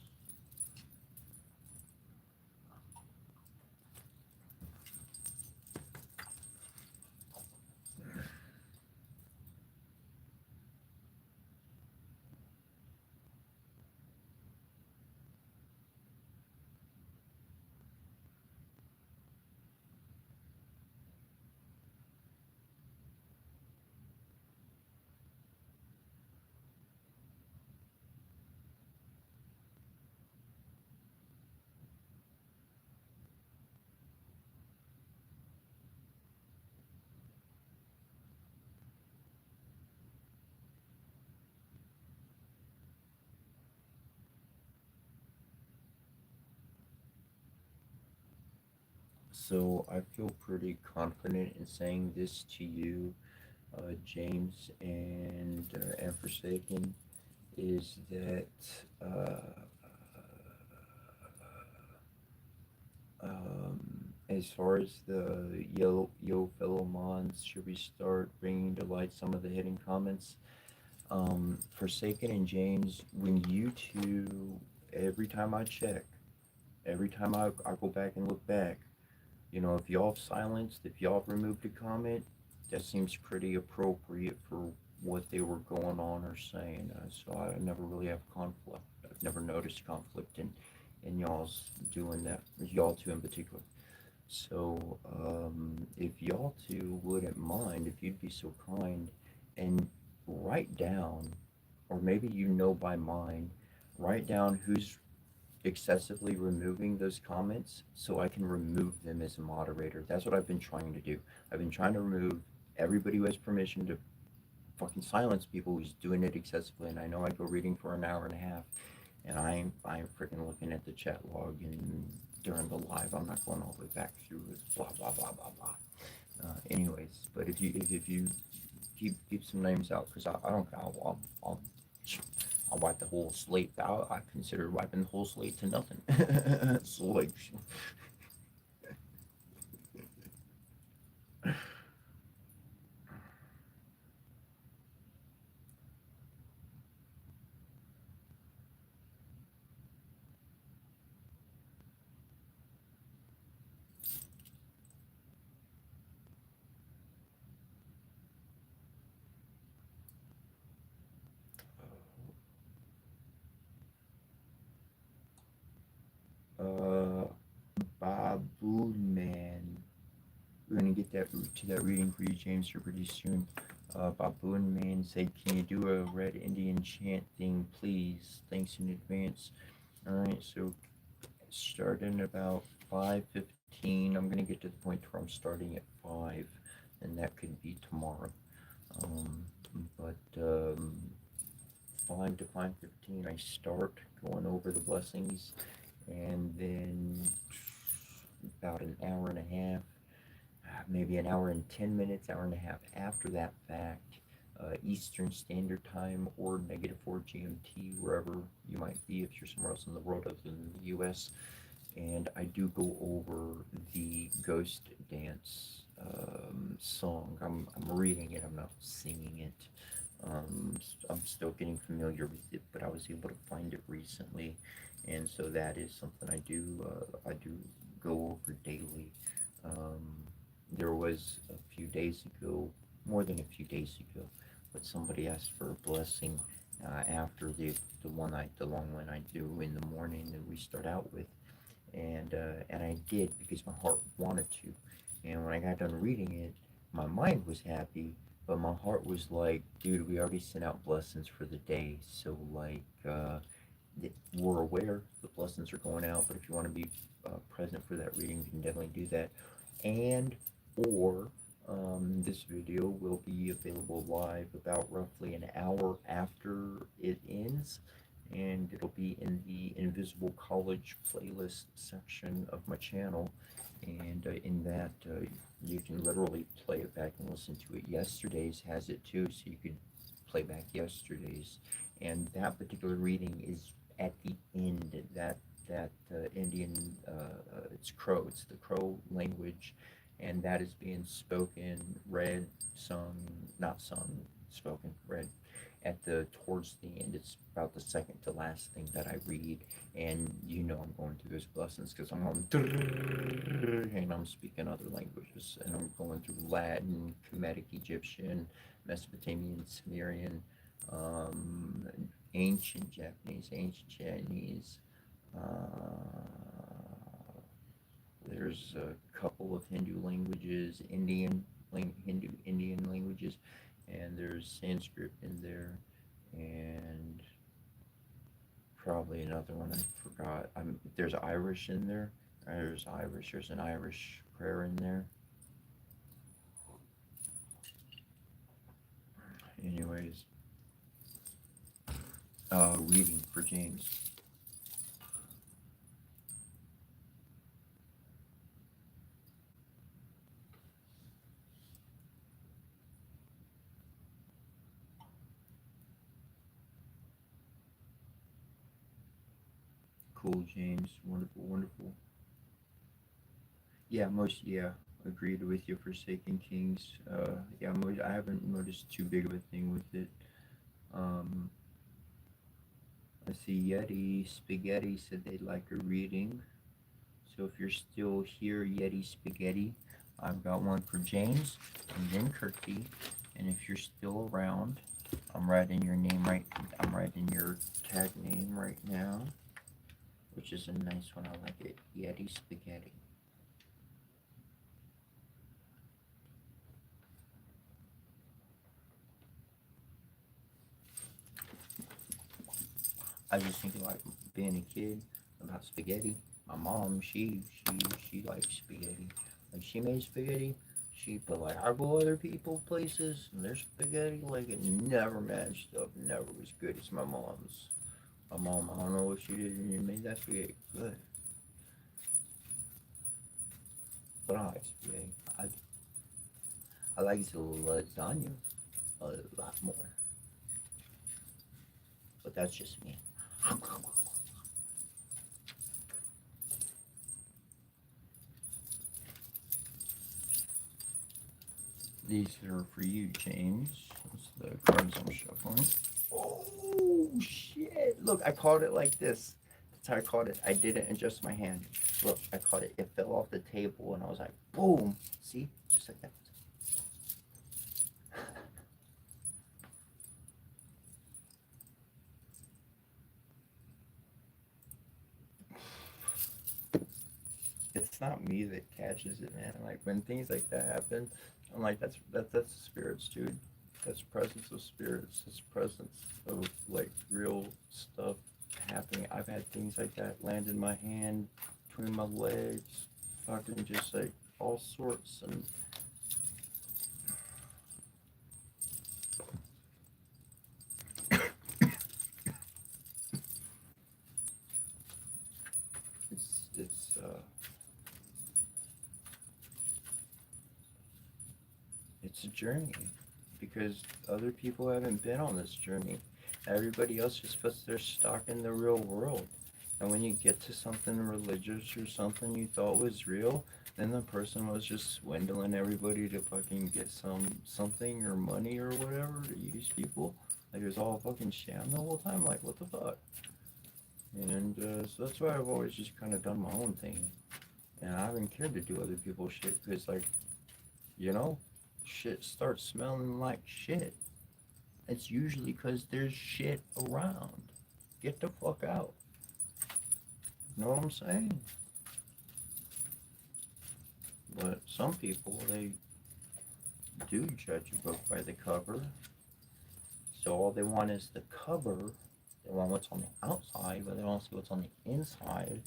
So I feel pretty confident in saying this to you, James and Forsaken, is that as far as the yo fellow mons, should we start bringing to light some of the hidden comments? Forsaken and James, when you two, every time I check, every time I go back and look back, you know, if y'all have silenced, if y'all have removed a comment, that seems pretty appropriate for what they were going on or saying. So I never really have conflict. I've never noticed conflict in y'all's doing that, y'all two in particular. So if y'all two wouldn't mind, if you'd be so kind and write down, or maybe you know by mind, write down who's excessively removing those comments so I can remove them as a moderator. That's what I've been trying to do. I've been trying to remove everybody who has permission to fucking silence people who's doing it excessively. And I know I go reading for an hour and a half, and I'm freaking looking at the chat log and during the live. I'm not going all the way back through it. Blah blah blah blah blah. Anyways, but if you keep some names out, because I don't I'll wipe the whole slate out. I consider wiping the whole slate to nothing. So like, uh, Baboon Man. We're gonna get that to that reading for you, James, here pretty soon. Baboon Man said, "Can you do a Red Indian chant thing, please? Thanks in advance." All right, so starting about 5:15. I'm gonna get to the point where I'm starting at 5, and that could be tomorrow. Um, but 5 to 5:15, I start going over the blessings, and then about an hour and a half, maybe an hour and 10 minutes, hour and a half after that fact, Eastern Standard Time or -4 GMT, wherever you might be if you're somewhere else in the world other than the US. And I do go over the Ghost Dance song. I'm reading it, I'm not singing it. I'm still getting familiar with it, but I was able to find it recently, and so that is something I do go over daily. Um, there was a few days ago, more than a few days ago, but somebody asked for a blessing after the long one I do in the morning that we start out with, and I did because my heart wanted to. And when I got done reading it, my mind was happy, but my heart was like, dude, we already sent out blessings for the day, so like, we're aware the blessings are going out. But if you want to be present for that reading, you can definitely do that. And or this video will be available live about roughly an hour after it ends, and it'll be in the Invisible College playlist section of my channel. And in that, you can literally play it back and listen to it. Yesterday's has it too, so you could play back yesterday's. And that particular reading is at the end. That Indian, it's Crow. It's the Crow language, and that is being spoken, read, sung, not sung, spoken, read at the towards the end. It's about the second to last thing that I read, and I'm going through those lessons because I'm on and I'm speaking other languages, and I'm going through Latin, Kemetic Egyptian, Mesopotamian, Sumerian, um, ancient Japanese, there's a couple of Hindu languages, Hindu Indian languages, and there's Sanskrit in there, and probably another one I forgot. There's Irish in there. There's Irish. There's an Irish prayer in there. Anyways, reading for James. Cool, James. Wonderful, wonderful. Yeah, agreed with you. Forsaken Kings. Yeah, I haven't noticed too big of a thing with it. Um, I see Yeti Spaghetti said they'd like a reading. So if you're still here, Yeti Spaghetti, I've got one for James and then Kirky. And if you're still around, I'm writing your name right. I'm writing your tag name right now, which is a nice one. I like it. Yeti Spaghetti. I just think like being a kid about spaghetti. My mom, she likes spaghetti. Like she made spaghetti, but like I go other people places and their spaghetti like it never matched up, never was good as my mom's. My mom, I don't know what she did and it made that spaghetti good. But I like spaghetti. I like the lasagna a lot more. But that's just me. These are for you, James. That's the cards I'm shuffling. Oh shit! Look, I caught it like this. That's how I caught it. I didn't adjust my hand. Look, I caught it. It fell off the table, and I was like, boom! See, just like that. It's not me that catches it, man. Like when things like that happen, I'm like, that's the spirits, dude. That's presence of spirits. It's presence of like real stuff happening. I've had things like that land in my hand, between my legs, fucking just like all sorts. And it's it's a journey because other people haven't been on this journey. Everybody else just puts their stock in the real world. And when you get to something religious or something you thought was real, then the person was just swindling everybody to fucking get something or money or whatever to use people. Like it was all fucking sham the whole time. Like what the fuck? And so that's why I've always just kind of done my own thing, and I haven't cared to do other people's shit because like you know, shit starts smelling like shit. It's usually because there's shit around. Get the fuck out. You know what I'm saying? But some people, they do judge a book by the cover. So all they want is the cover. They want what's on the outside, but they don't see what's on the inside.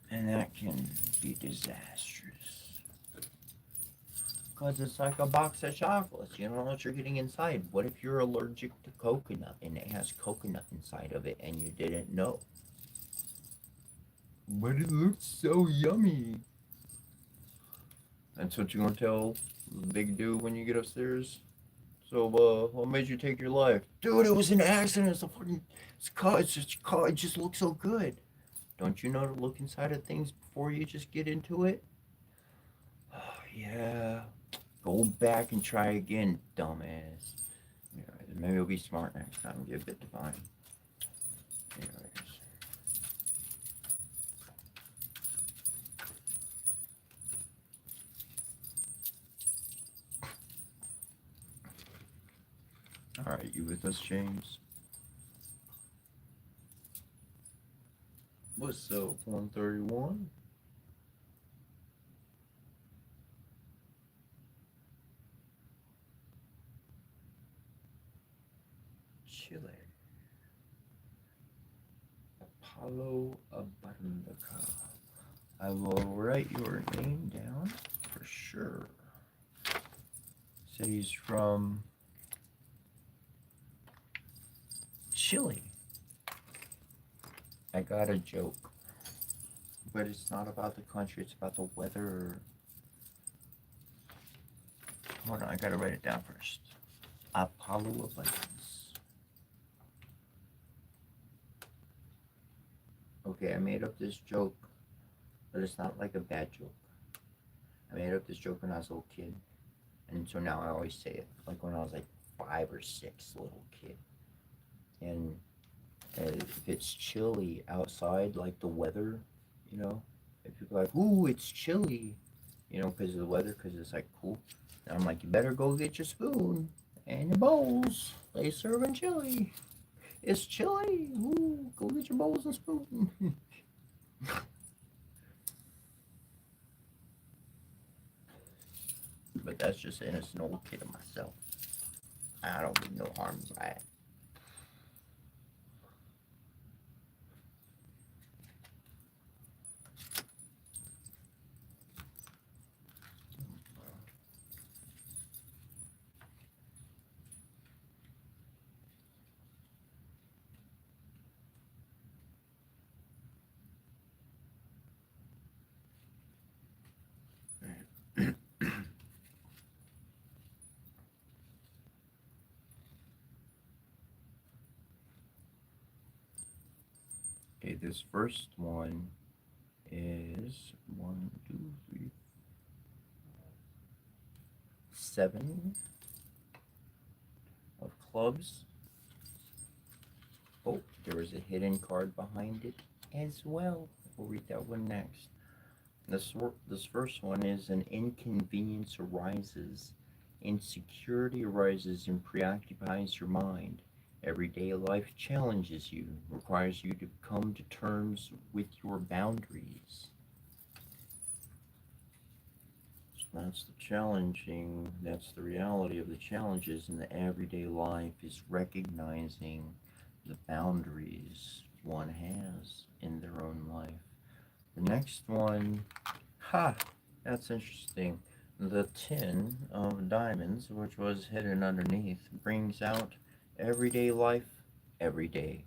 And that can be disastrous. Because it's like a box of chocolates. You don't know what you're getting inside. What if you're allergic to coconut and it has coconut inside of it and you didn't know? But it looks so yummy. That's what you're gonna tell the big dude when you get upstairs. So, what made you take your life? Dude, it was an accident. It's a fucking, it's car. It's just car. It just looks so good. Don't you know to look inside of things before you just get into it? Oh, yeah. Go back and try again, dumbass. Yeah, maybe you'll be smart next time and get a bit divine. Anyways. Alright, you with us, James? What's up, 131? Chile. Apollo Abundaka. I will write your name down for sure. Said he's from Chile. I got a joke, but it's not about the country, it's about the weather. Hold on, I gotta write it down first. Apollo Abundance. Okay, I made up this joke, but it's not like a bad joke. I made up this joke when I was a little kid, and so now I always say it, like when I was like 5 or 6, little kid. And if it's chilly outside, like the weather, you know, if people are like, ooh, it's chilly, you know, because of the weather, because it's like cool. And I'm like, you better go get your spoon and your bowls. They serving chili. It's chilly. Ooh, go get your bowls and spoon. But that's just an innocent old kid of myself. I don't mean no harm by it. Okay, this first one is 7 of clubs. Oh, there was a hidden card behind it as well. We'll read that one next. This first one is an inconvenience arises, insecurity arises and preoccupies your mind. Everyday life challenges you, requires you to come to terms with your boundaries. That's the challenging, that's the reality of the challenges in the everyday life, is recognizing the boundaries one has in their own life. The next one, that's interesting. The 10 of diamonds, which was hidden underneath, brings out everyday life every day.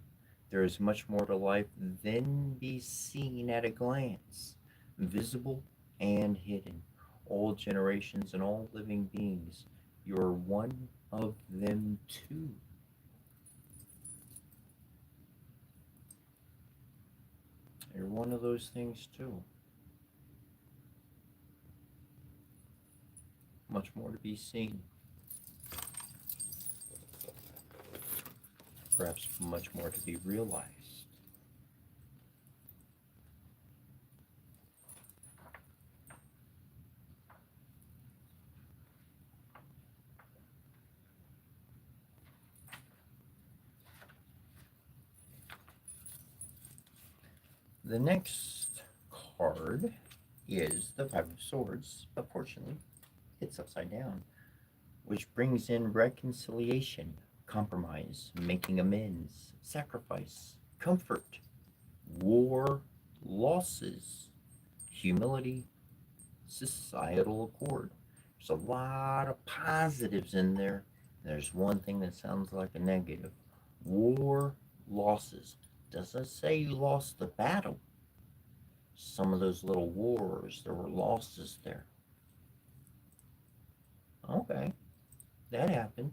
There is much more to life than be seen at a glance, visible and hidden. All generations and all living beings, you're one of them too. You're one of those things too. Much more to be seen. Perhaps much more to be realized. The next card is the Five of Swords, but fortunately, it's upside down, which brings in reconciliation, compromise, making amends, sacrifice, comfort, war, losses, humility, societal accord. There's a lot of positives in there. There's one thing that sounds like a negative. War, losses. Doesn't say you lost the battle. Some of those little wars, there were losses there. Okay, that happened.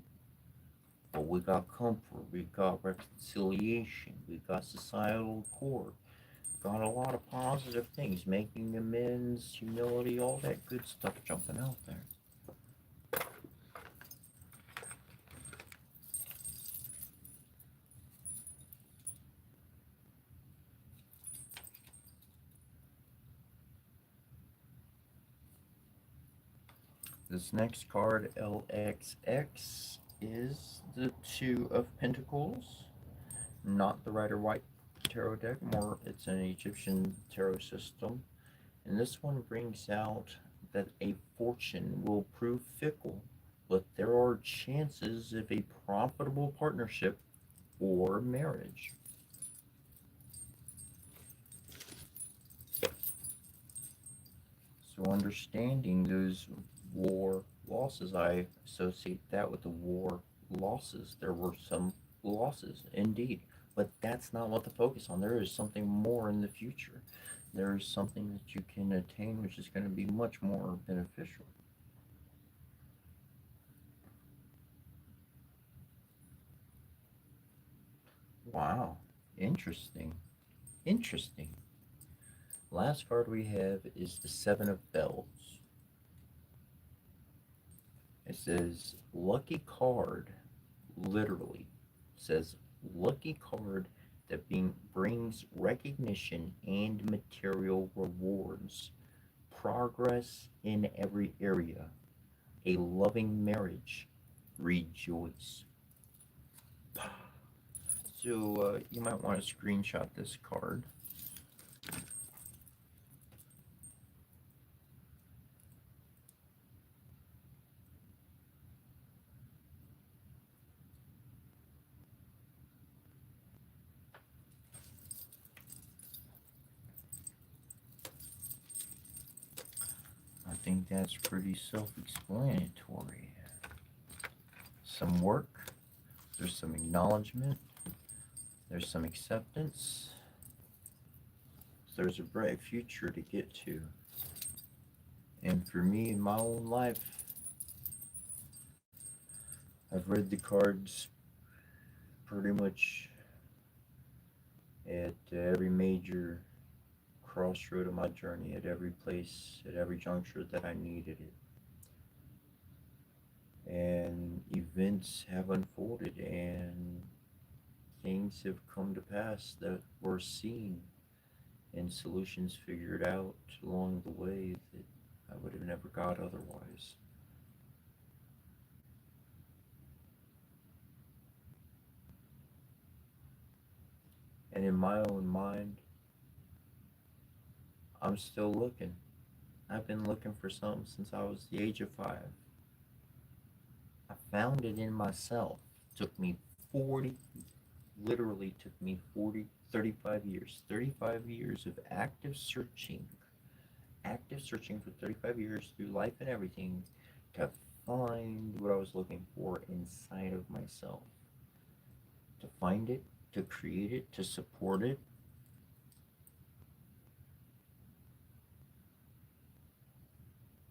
But we got comfort, we got reconciliation, we got societal accord. Got a lot of positive things, making amends, humility, all that good stuff jumping out there. This next card, LXX, is the Two of Pentacles, not the Rider White tarot deck, more it's an Egyptian tarot system. And this one brings out that a fortune will prove fickle, but there are chances of a profitable partnership or marriage. So understanding those war losses, I associate that with the war losses. There were some losses, indeed, but that's not what to focus on. There is something more in the future. There is something that you can attain which is going to be much more beneficial. Wow, interesting. Interesting. Last card we have is the Seven of Bells. It says lucky card, literally says lucky card that brings recognition and material rewards, progress in every area, a loving marriage, rejoice. So you might want to screenshot this card. I think that's pretty self-explanatory. Some work, there's some acknowledgement, there's some acceptance, there's a bright future to get to. And for me in my own life, I've read the cards pretty much at every major crossroad of my journey, at every place, at every juncture that I needed it. And events have unfolded and things have come to pass that were seen and solutions figured out along the way that I would have never got otherwise. And in my own mind, I'm still looking. I've been looking for something since I was the age of 5. I found it in myself. Took me 40, literally took me 40, 35 years. 35 years of active searching for 35 years through life and everything to find what I was looking for inside of myself. To find it, to create it, to support it.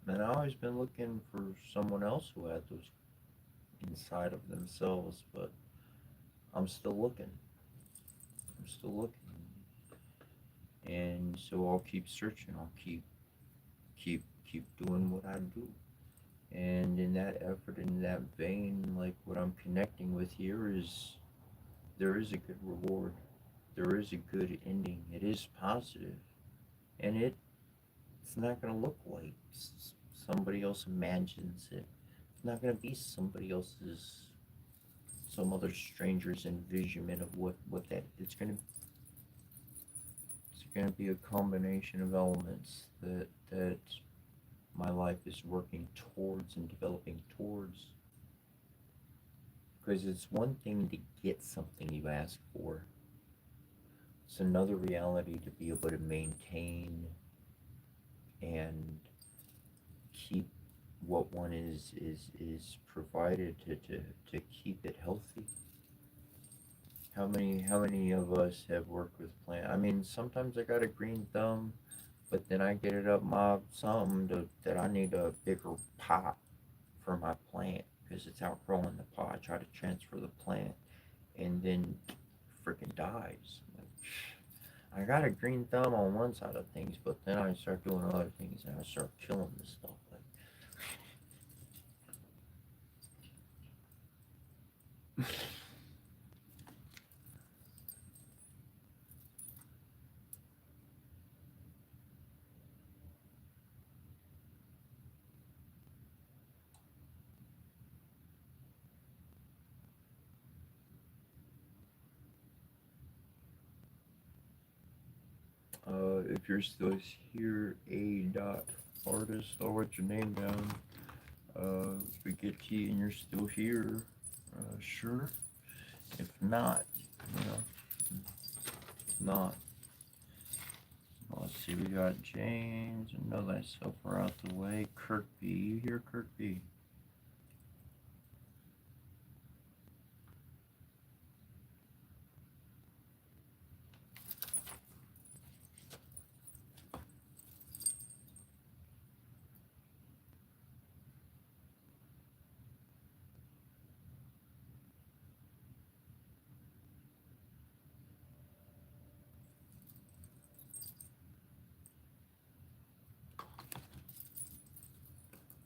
And I've always been looking for someone else who had those inside of themselves, but I'm still looking. I'm still looking. And so I'll keep searching. I'll keep doing what I do. And in that effort, in that vein, like what I'm connecting with here is there is a good reward. There is a good ending. It is positive. And it's not going to look like somebody else imagines it. It's not going to be somebody else's, some other stranger's envisionment of what that, it's going to be a combination of elements that my life is working towards and developing towards. Because it's one thing to get something you ask for, it's another reality to be able to maintain and keep what one is provided to keep it healthy. How many of us have worked with plants? I mean, sometimes I got a green thumb, but then I get it up my something that I need a bigger pot for my plant because it's outgrowing the pot. I try to transfer the plant and then freaking dies. Like, I got a green thumb on one side of things, but then I start doing other things and I start killing this stuff. Like, if you're still here, A. Dot artist, I'll write your name down. Spaghetti, and you're still here. Sure. If not, you know, not. Let's see, we got James, and know thyself are out the way. Kirkby, you here, Kirkby?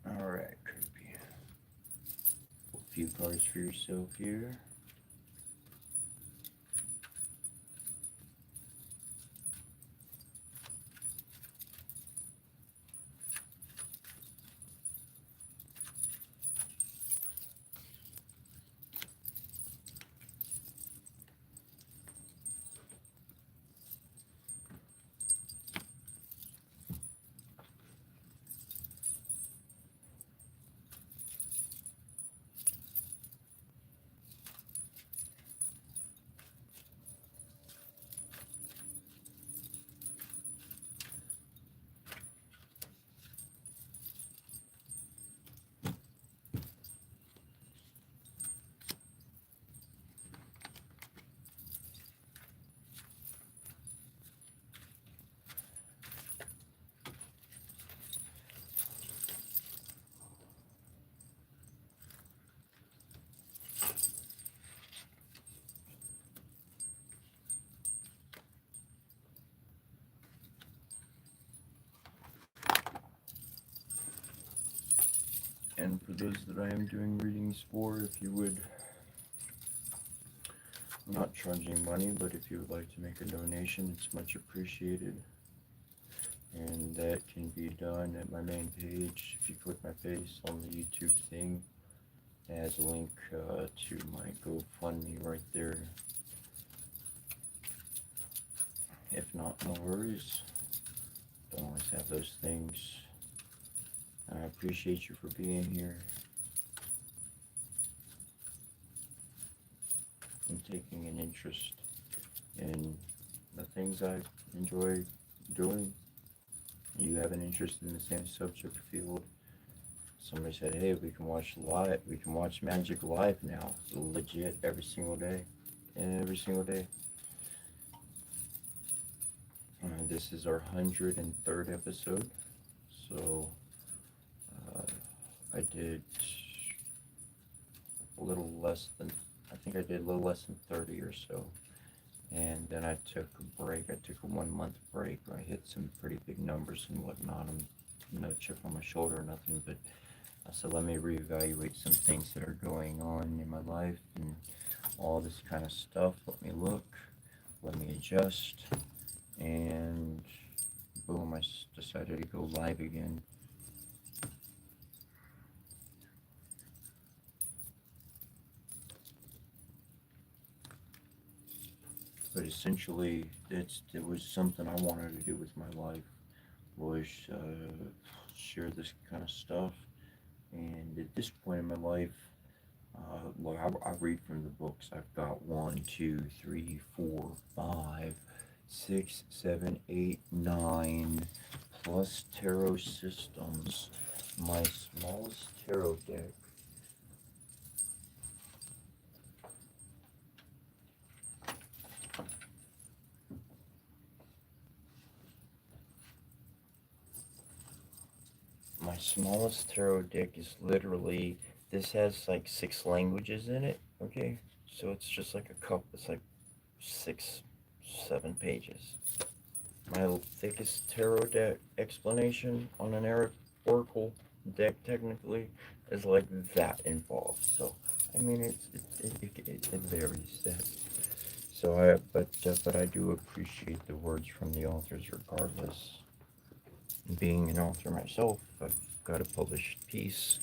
Alright, Kirkby. A few cards for yourself here. And for those that I am doing readings for, if you would, I'm not charging money, but if you would like to make a donation, it's much appreciated. And that can be done at my main page. If you click my face on the YouTube thing, it has a link to my GoFundMe right there. If not, no worries. Don't always have those things. I appreciate you for being here and taking an interest in the things I enjoy doing. You have an interest in the same subject field. Somebody said, "Hey, we can watch live. We can watch Magic live now, legit every single day, every single day." This is our 103rd episode, so I did a little less than, I think I did a little less than 30 or so. And then I took a break. I took a 1 month break. I hit some pretty big numbers and whatnot. I'm no chip on my shoulder or nothing, but I said, let me reevaluate some things that are going on in my life and all this kind of stuff. Let me look, let me adjust, and boom, I decided to go live again. But essentially, it was something I wanted to do with my life, was share this kind of stuff. And at this point in my life, look, I read from the books. I've got 1, 2, 3, 4, 5, 6, 7, 8, 9 plus tarot systems. My smallest tarot deck. My smallest tarot deck is literally, this has like 6 languages in it, okay? So it's just like a cup, it's like six 7 pages. My thickest tarot deck explanation on an oracle deck technically is like that involved. So I mean it varies. That. So but I do appreciate the words from the authors regardless. Being an author myself, I've got a published piece.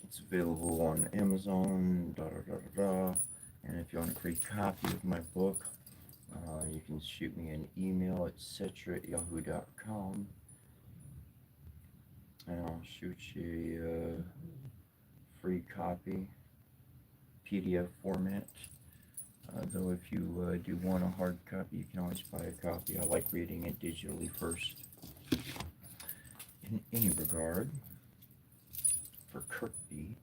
It's available on Amazon. And if you want a free copy of my book, you can shoot me an email at cetra@yahoo.com, and I'll shoot you a free copy, PDF format. Though if you do want a hard copy, you can always buy a copy. I like reading it digitally first. In any regard, for Kirkby,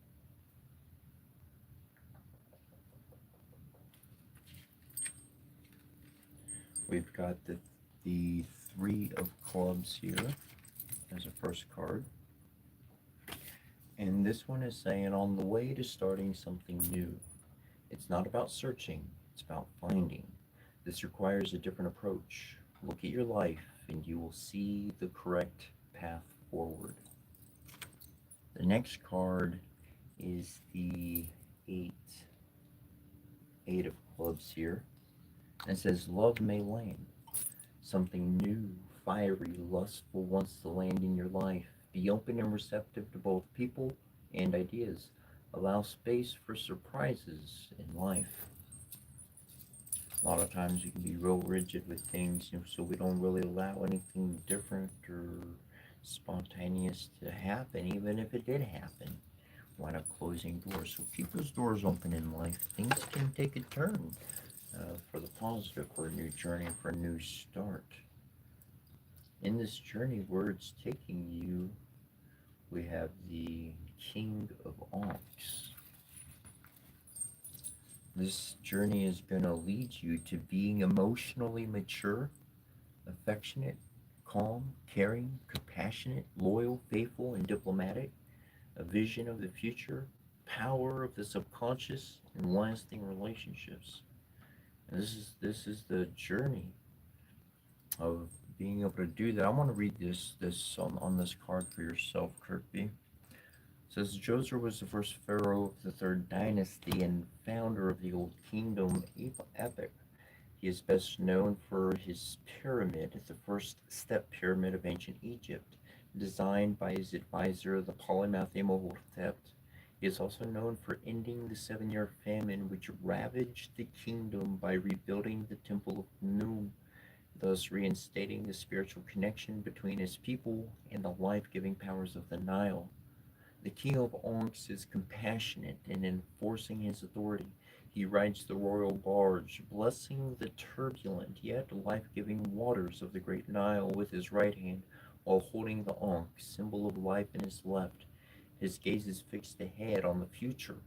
we've got the 3 of clubs here as a first card. And this one is saying, on the way to starting something new. It's not about searching, it's about finding. This requires a different approach. Look at your life and you will see the correct path forward. The next card is the 8 of clubs here. And it says, love may land. Something new, fiery, lustful wants to land in your life. Be open and receptive to both people and ideas. Allow space for surprises in life. A lot of times we can be real rigid with things, so we don't really allow anything different or spontaneous to happen, even if it did happen. Wind up closing doors. So keep those doors open in life. Things can take a turn for the positive, for a new journey, for a new start. In this journey, where it's taking you, we have the King of Ankhs. This journey is going to lead you to being emotionally mature, affectionate, calm, caring, compassionate, loyal, faithful, and diplomatic, a vision of the future, power of the subconscious, and lasting relationships. And this is the journey of being able to do that. I want to read this on this card for yourself, Kirkby. It says, Djoser was the first pharaoh of the Third Dynasty and founder of the Old Kingdom epic. He is best known for his pyramid, the first step pyramid of ancient Egypt, designed by his advisor, the polymath Imhotep. He is also known for ending the 7-year famine which ravaged the kingdom by rebuilding the Temple of Khnum, thus reinstating the spiritual connection between his people and the life-giving powers of the Nile. The King of Ankhs is compassionate in enforcing his authority. He rides the royal barge, blessing the turbulent yet life-giving waters of the great Nile with his right hand, while holding the Ankh, symbol of life, in his left. His gaze is fixed ahead on the future.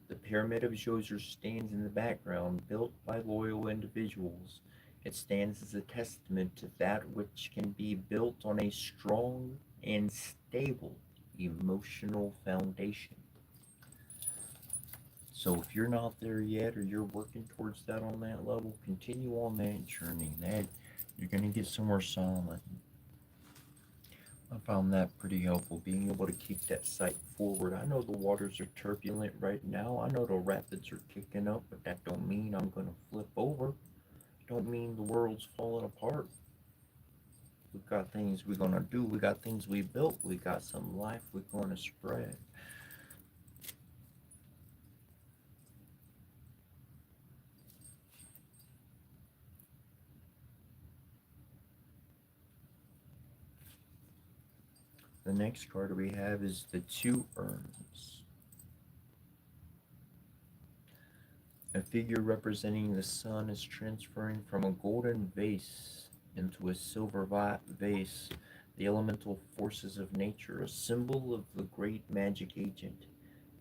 The Pyramid of Djoser stands in the background, built by loyal individuals. It stands as a testament to that which can be built on a strong and stable emotional foundation. So if you're not there yet, or you're working towards that on that level, continue on that journey. That you're going to get somewhere solid. I found that pretty helpful, being able to keep that sight forward. I know the waters are turbulent right now. I know the rapids are kicking up, but that don't mean I'm going to flip over. Don't mean the world's falling apart. We've got things we're going to do. We got things we built. We got some life we're going to spread. The next card we have is the 2 urns. A figure representing the sun is transferring from a golden vase into a silver vase, the elemental forces of nature, a symbol of the great magic agent.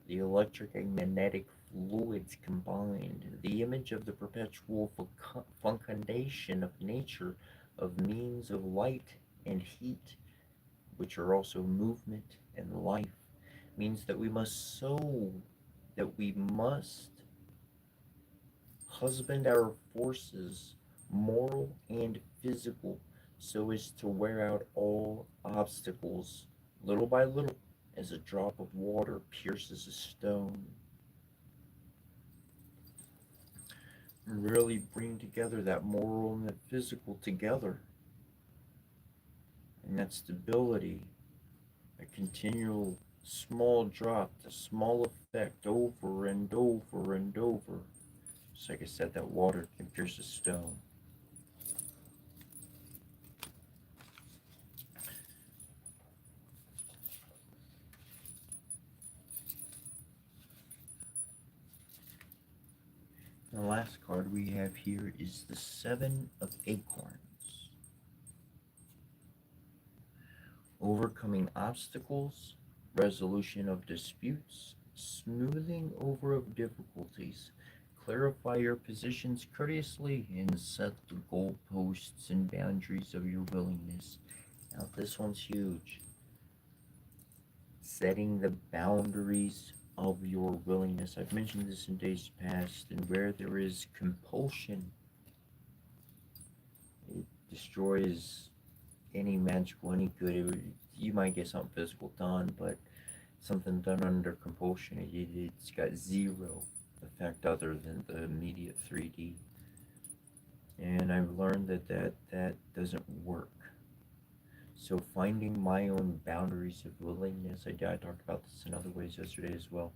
The electric and magnetic fluids combined, the image of the perpetual fecundation of nature, of means of light and heat, which are also movement and life, means that we must husband our forces, moral and physical, so as to wear out all obstacles, little by little, as a drop of water pierces a stone. Really bring together that moral and that physical together, and that stability, a continual small drop, the small effect over and over and over. Just like I said, that water can pierce a stone. The last card we have here is the Seven of Acorns. Overcoming obstacles, resolution of disputes, smoothing over of difficulties. Clarify your positions courteously and set the goalposts and boundaries of your willingness. Now, this one's huge. Setting the boundaries of your willingness. I've mentioned this in days past, and where there is compulsion, it destroys any magical, any good. You might get something physical done, but something done under compulsion, it's got zero effect other than the immediate 3D. And I've learned that doesn't work. So finding my own boundaries of willingness, I talked about this in other ways yesterday as well.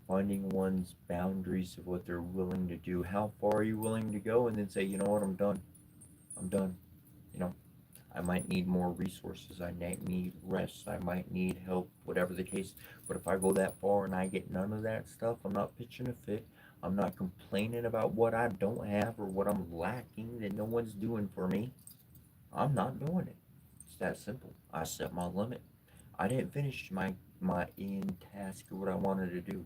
Finding one's boundaries of what they're willing to do. How far are you willing to go? And then say, you know what, I'm done. I'm done. You know, I might need more resources. I might need rest. I might need help, whatever the case. But if I go that far and I get none of that stuff, I'm not pitching a fit. I'm not complaining about what I don't have or what I'm lacking that no one's doing for me. I'm not doing it. It's that simple. I set my limit. I didn't finish my end task or what I wanted to do.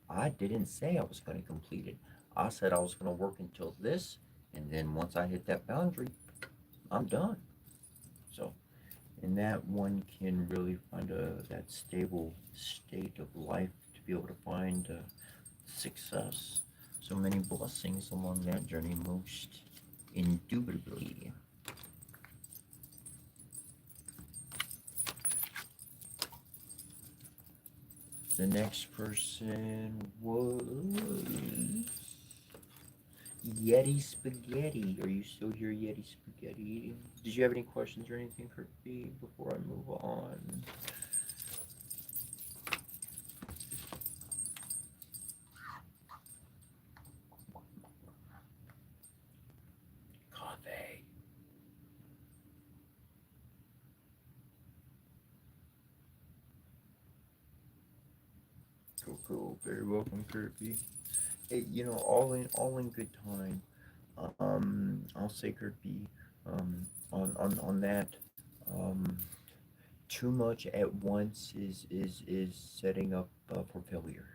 I didn't say I was going to complete it. I said I was going to work until this, and then once I hit that boundary, I'm done. So, and that one can really find that stable state of life to be able to find success. So many blessings along that journey, most indubitably. The next person was Yeti Spaghetti. Are you still here, Yeti Spaghetti? Did you have any questions or anything for me before I move on? Coffee. Cool, cool. Very welcome, Kirby. Hey, all in good time. I'll say, Kirby, on that, um, too much at once is setting up for failure.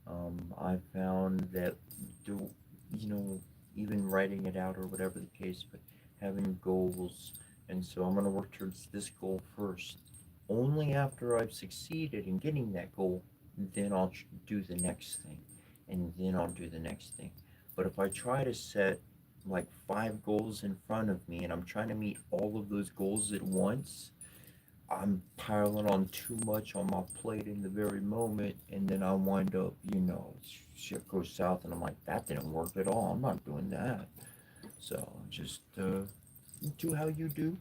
I found that do you know even writing it out or whatever the case, but having goals, and so I'm gonna work towards this goal first. Only after I've succeeded in getting that goal, then I'll do the next thing, and then I'll do the next thing. But if I try to set like 5 goals in front of me and I'm trying to meet all of those goals at once, I'm piling on too much on my plate in the very moment, and then I wind up, shit goes south, and I'm like, that didn't work at all. I'm not doing that. So just do how you do.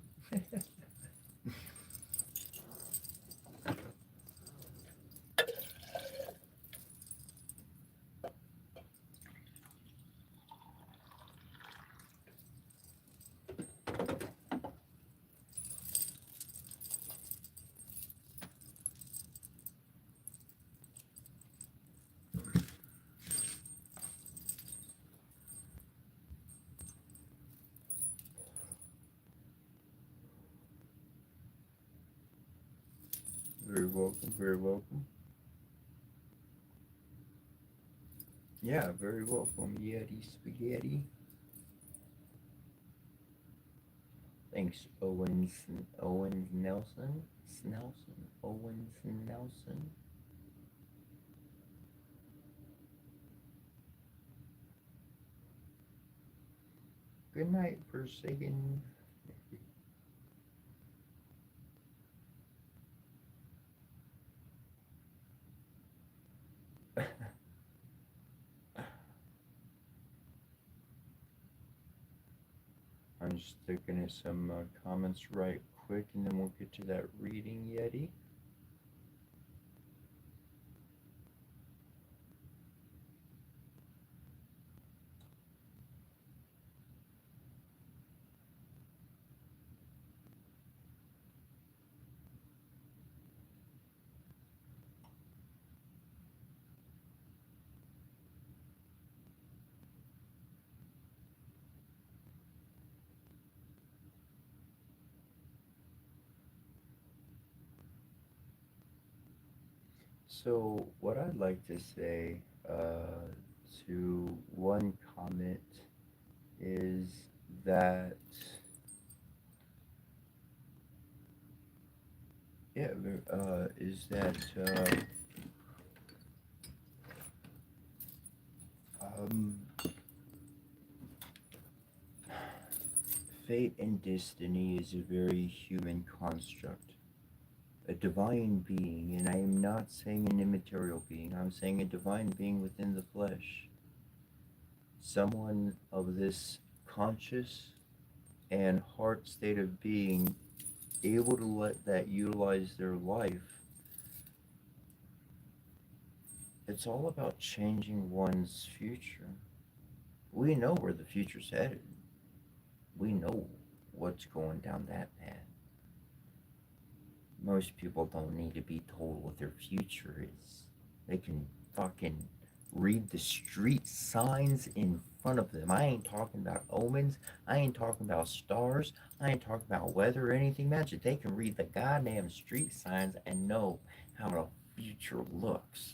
Very welcome, very welcome. Yeah, very welcome, Yeti Spaghetti. Thanks, Owens Nelson, Owens Nelson. Good night, Forsaken. I'm just looking at some comments right quick, and then we'll get to that reading, Yeti. So, what I'd like to say to one comment is that, yeah, is that um, fate and destiny is a very human construct, a divine being, and I am not saying an immaterial being, I'm saying a divine being within the flesh. Someone of this conscious and heart state of being able to let that utilize their life. It's all about changing one's future. We know where the future's headed. We know what's going down that path. Most people don't need to be told what their future is. They can fucking read the street signs in front of them. I ain't talking about omens. I ain't talking about stars. I ain't talking about weather or anything magic. They can read the goddamn street signs and know how the future looks.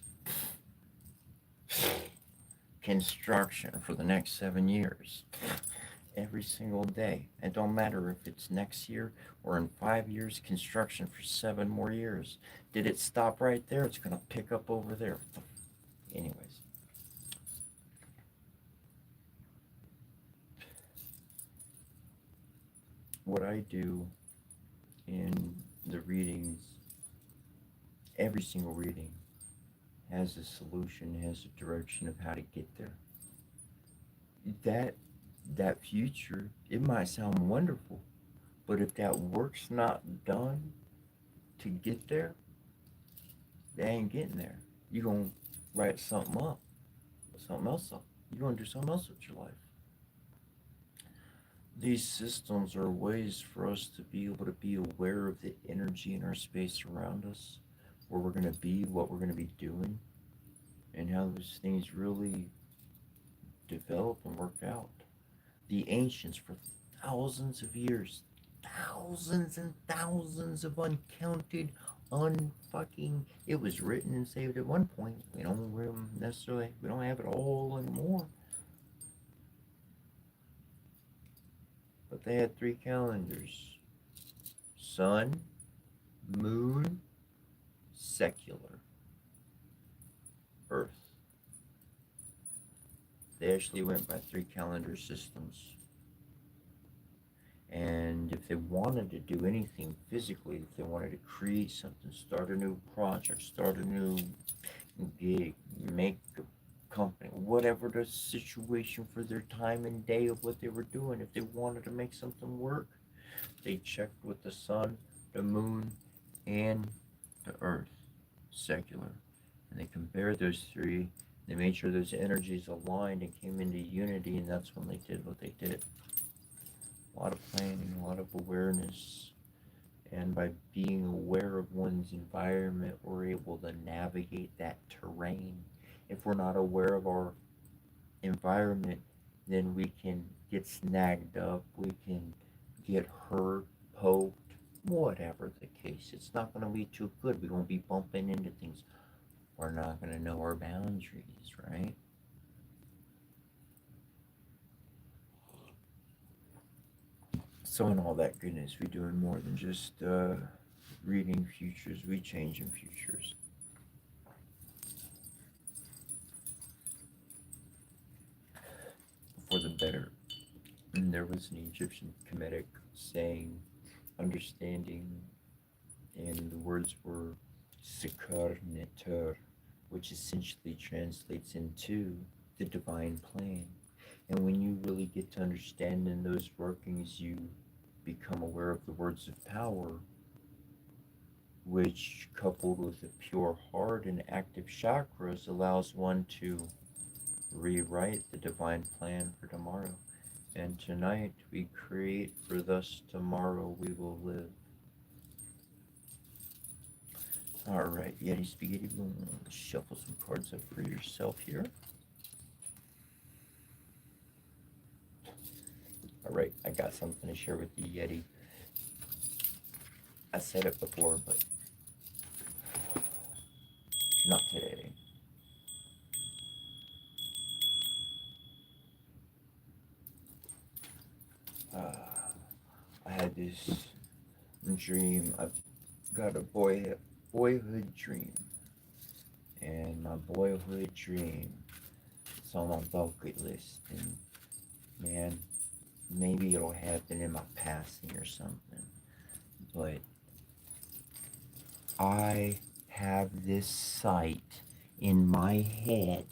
Construction for the next 7 years. Every single day. It don't matter if it's next year or in 5 years, construction for 7 more years. Did it stop right there? It's gonna pick up over there. Anyways. What I do in the readings, every single reading has a solution, has a direction of how to get there. That that future, it might sound wonderful, but if that work's not done to get there, they ain't getting there. You're gonna write something up, something else up. You're gonna do something else with your life. These systems are ways for us to be able to be aware of the energy in our space around us, where we're gonna be, what we're gonna be doing, and how those things really develop and work out. The ancients, for thousands of years, thousands and thousands of uncounted, unfucking. It was written and saved at one point. We don't necessarily, we don't have it all anymore. But they had 3 calendars: sun, moon, secular, earth. They actually went by 3 calendar systems. And if they wanted to do anything physically, if they wanted to create something, start a new project, start a new gig, make a company, whatever the situation for their time and day of what they were doing, if they wanted to make something work, they checked with the sun, the moon, and the earth, secular. And they compared those three. They made sure those energies aligned and came into unity, and that's when they did what they did. A lot of planning, a lot of awareness, and by being aware of one's environment, we're able to navigate that terrain. If we're not aware of our environment, then we can get snagged up, we can get hurt, poked, whatever the case. It's not going to be too good. We're going to be bumping into things. We're not going to know our boundaries, right? So in all that goodness, we're doing more than just reading futures. We changing futures for the better. And there was an Egyptian Kemetic saying, understanding, and the words were Sikar Neter, which essentially translates into the divine plan. And when you really get to understanding those workings, you become aware of the words of power, which, coupled with a pure heart and active chakras, allows one to rewrite the divine plan for tomorrow. And tonight we create, for thus tomorrow we will live. Alright, Yeti Spaghetti, we'll shuffle some cards up for yourself here. Alright, I got something to share with you, Yeti. I said it before, but not today. I had this dream. I've got a boyhood dream. And my boyhood dream is on my bucket list. And man, maybe it'll happen in my passing or something. But I have this sight in my head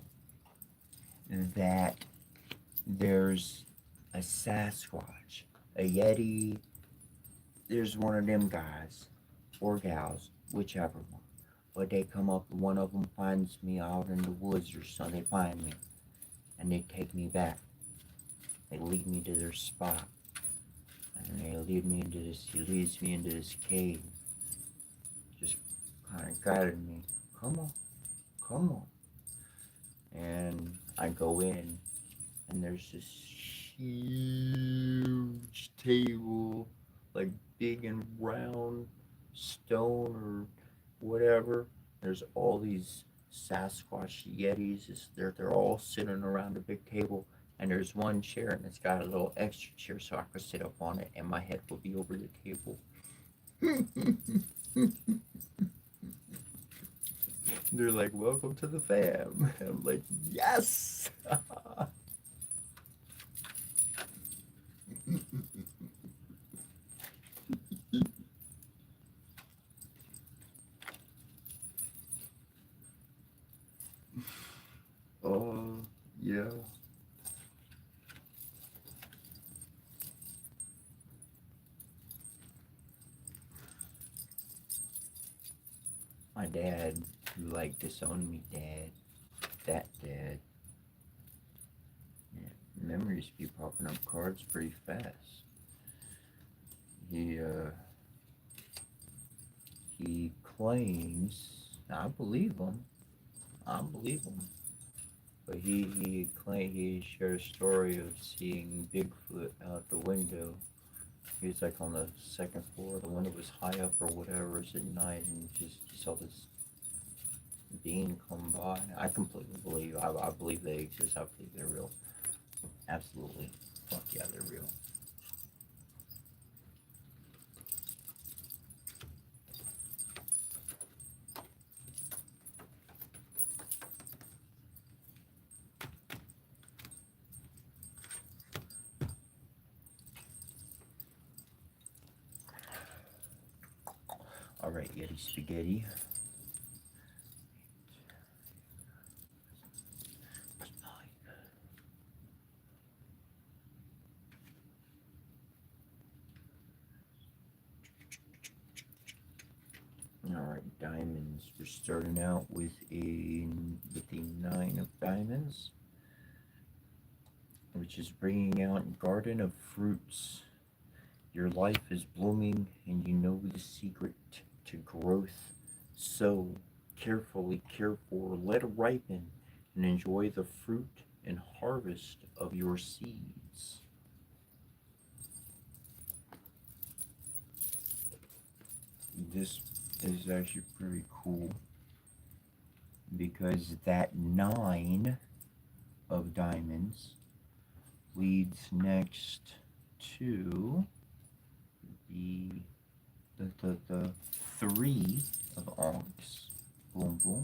that there's a Sasquatch, a Yeti, there's one of them guys or gals, whichever one. But they come up, one of them finds me out in the woods or something. They find me and they take me back. They lead me to their spot. And he leads me into this cave. Just kind of guided me. Come on, come on. And I go in, and there's this huge table, like big and round stone or whatever. There's all these Sasquatch Yetis. They're all sitting around a big table, and there's one chair, and it's got a little extra chair so I could sit up on it, and my head will be over the table. They're like, welcome to the fam. I'm like, yes! Oh, yeah. My dad, who like disowned me, that dad. Yeah, memories be popping up cards pretty fast. He claims, I believe him, but he shared a story of seeing Bigfoot out the window. He was like on the second floor, the window was high up or whatever, it's at night, and just he saw this being come by. I completely believe, I believe they exist, I believe they're real. Absolutely. Fuck yeah, they're real. Alright, Yeti Spaghetti. Alright, diamonds. We're starting out with the 9 of diamonds, which is bringing out Garden of Fruits. Your life is blooming and you know the secret to growth. So carefully care for, let it ripen, and enjoy the fruit and harvest of your seeds. This is actually pretty cool because that 9 of diamonds leads next to the 3 of onks. Boom, boom.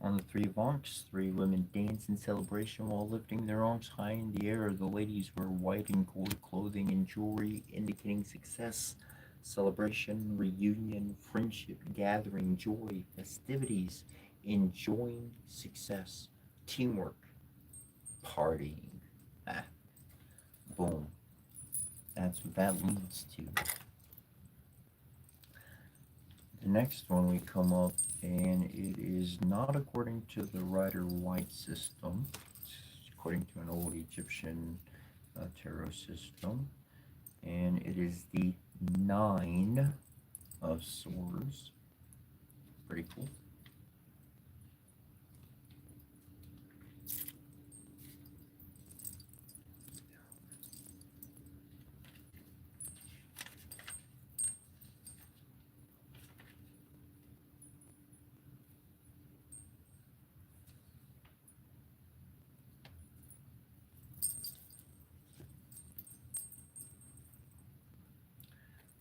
On the three Vonks, three women dance in celebration while lifting their arms high in the air. The ladies wear white and gold clothing and jewelry, indicating success, celebration, reunion, friendship, gathering, joy, festivities, enjoying success, teamwork, partying. Ah, boom. That's what that leads to. The next one we come up, and it is not according to the Rider-Waite system. It's according to an old Egyptian tarot system, and it is the Nine of Swords. Pretty cool.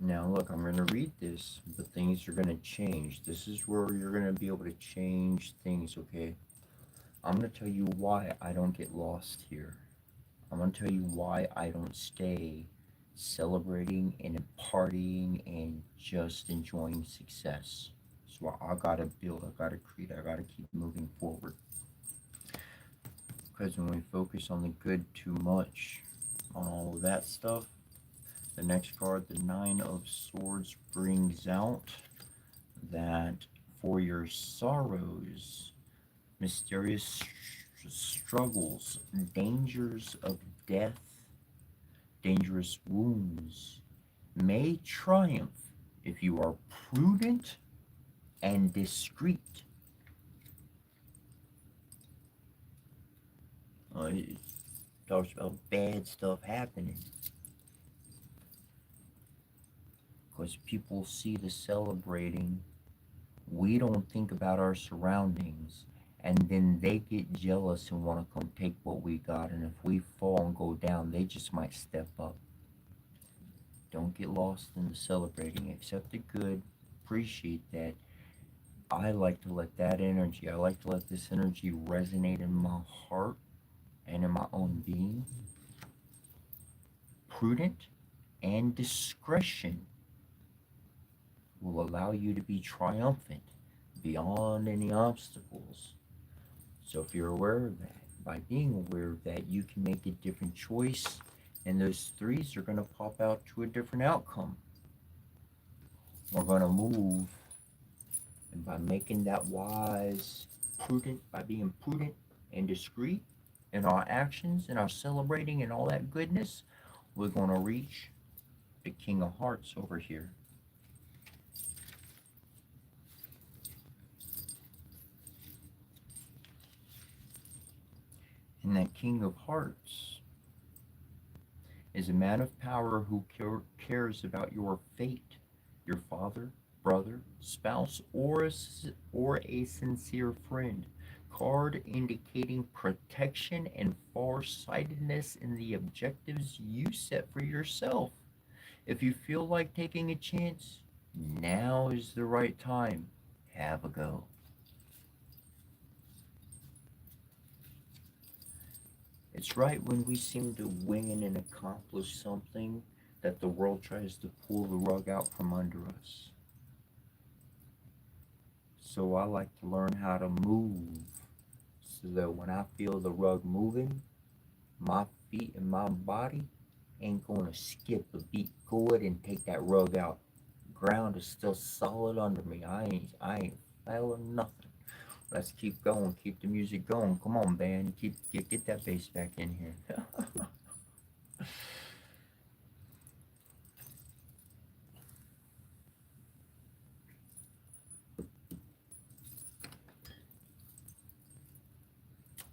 Now look, I'm going to read this, but things are going to change. This is where you're going to be able to change things, okay? I'm going to tell you why I don't get lost here. I'm going to tell you why I don't stay celebrating and partying and just enjoying success. So I got to build, I got to create, I got to keep moving forward. Because when we focus on the good too much, on all of that stuff, the next card, the Nine of Swords, brings out that for your sorrows, mysterious struggles, dangers of death, dangerous wounds may triumph if you are prudent and discreet. It talks about bad stuff happening. Because people see the celebrating, we don't think about our surroundings, and then they get jealous and want to come take what we got, and if we fall and go down, they just might step up. Don't get lost in the celebrating. Accept the good, appreciate that. I like to let that energy, I like to let this energy resonate in my heart and in my own being. Prudent and discretion will allow you to be triumphant beyond any obstacles. So if you're aware of that, by being aware of that, you can make a different choice, and those threes are going to pop out to a different outcome. We're going to move, and by making that wise, prudent, by being prudent and discreet in our actions and our celebrating and all that goodness, we're going to reach the King of Hearts over here. And that King of Hearts is a man of power who cares about your fate, your father, brother, spouse, or a sincere friend. Card indicating protection and farsightedness in the objectives you set for yourself. If you feel like taking a chance, now is the right time. Have a go. It's right when we seem to win and accomplish something that the world tries to pull the rug out from under us. So I like to learn how to move so that when I feel the rug moving, my feet and my body ain't gonna skip a beat. Go ahead and take that rug out. Ground is still solid under me. I ain't feeling nothing. Let's keep going. Keep the music going. Come on, band. Get that bass back in here.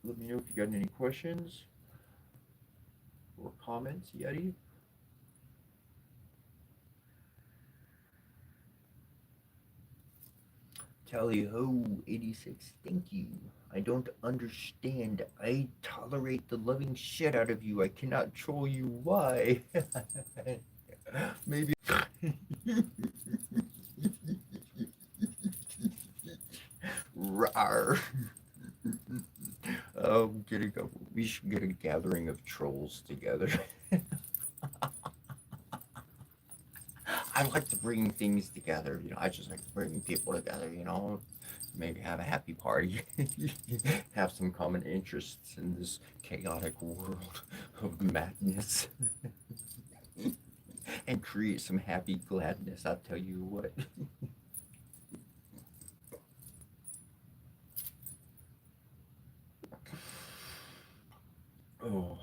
Let me know if you got any questions or comments, Yeti. Tally-ho, 86, thank you. I don't understand. I tolerate the loving shit out of you. I cannot troll you. Why? Maybe. Rawr. getting a, we should get a gathering of trolls together. I like to bring things together. I just like to bring people together. Maybe have a happy party, have some common interests in this chaotic world of madness, and create some happy gladness. I'll tell you what. Oh,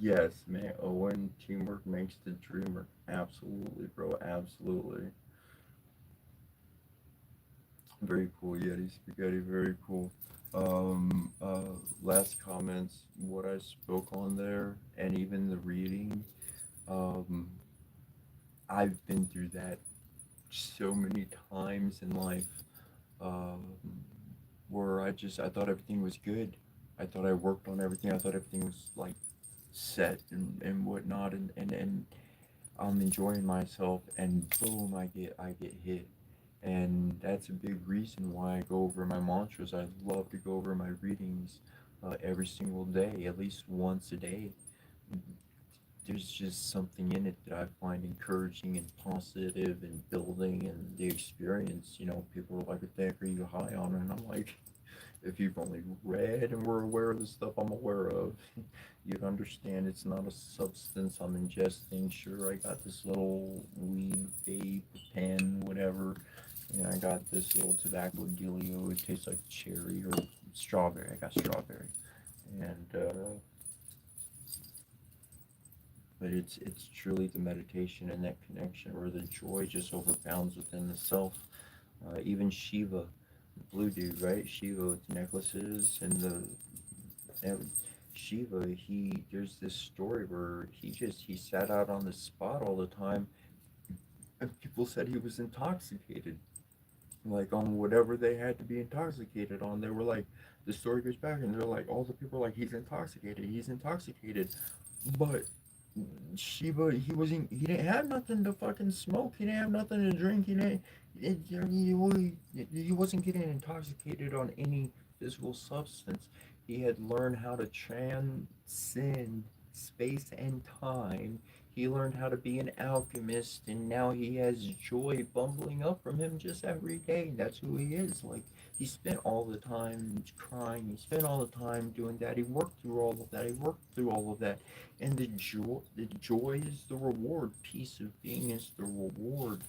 yes, man. Owen, teamwork makes the dreamer. Absolutely, bro. Absolutely. Very cool, Yeti Spaghetti. Very cool. Last comments, what I spoke on there, and even the reading. Um, I've been through that so many times in life, um, where I thought everything was good. I thought I worked on everything. I thought everything was like set and whatnot, and I'm enjoying myself, and boom, I get hit. And that's a big reason why I go over my mantras. I love to go over my readings every single day, at least once a day. There's just something in it that I find encouraging and positive and building, and the experience. People are like, "What the heck are you high on?" And I'm like, if you've only read and were aware of the stuff I'm aware of, you'd understand it's not a substance I'm ingesting. Sure, I got this little weed vape pen, whatever, and I got this little tobacco dealio. It tastes like cherry or strawberry. I got strawberry, and but it's truly the meditation and that connection where the joy just overbounds within the self. Even Shiva, blue dude, right? Shiva with the necklaces and Shiva. There's this story where he sat out on the spot all the time, and people said he was intoxicated, like on whatever they had to be intoxicated on. They were like, the story goes back, and they're like, all the people are like, he's intoxicated, but Shiva, he didn't have nothing to fucking smoke. He didn't have nothing to drink. He wasn't getting intoxicated on any physical substance. He had learned how to transcend space and time. He learned how to be an alchemist, and now he has joy bumbling up from him just every day. That's who he is. Like, he spent all the time crying. He spent all the time doing that. He worked through all of that. He worked through all of that, and the joy is the reward. Peace of being is the reward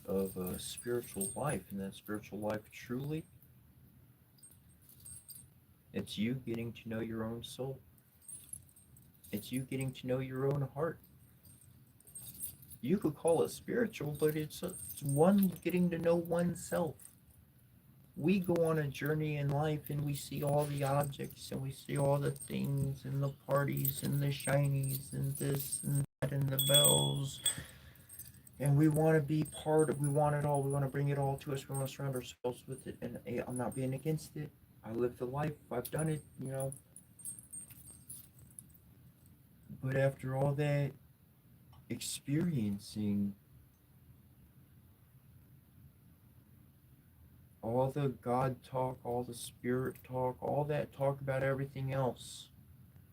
of a spiritual life, and that spiritual life truly, it's you getting to know your own soul. It's you getting to know your own heart. You could call it spiritual, but it's one getting to know oneself. We go on a journey in life, and we see all the objects, and we see all the things and the parties and the shinies and this and that and the bells, and we want to be part of, we want it all, we want to bring it all to us, we want to surround ourselves with it. And I'm not being against it. I live the life, I've done it. But after all that experiencing, all the God talk, all the spirit talk, all that talk about everything else,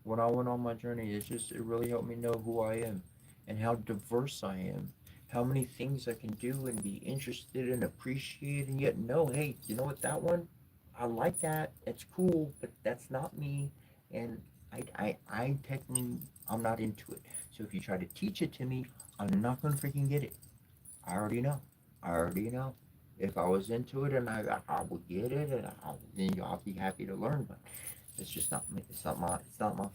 when I went on my journey, it really helped me know who I am and how diverse I am, how many things I can do and be interested and appreciate, and yet know, hey, you know what, that one, I like that, it's cool, but that's not me, and I technically, I'm not into it. So if you try to teach it to me, I'm not gonna freaking get it. I already know. I already know. If I was into it and I would get it, and I'll be happy to learn, but it's just not me. It's not my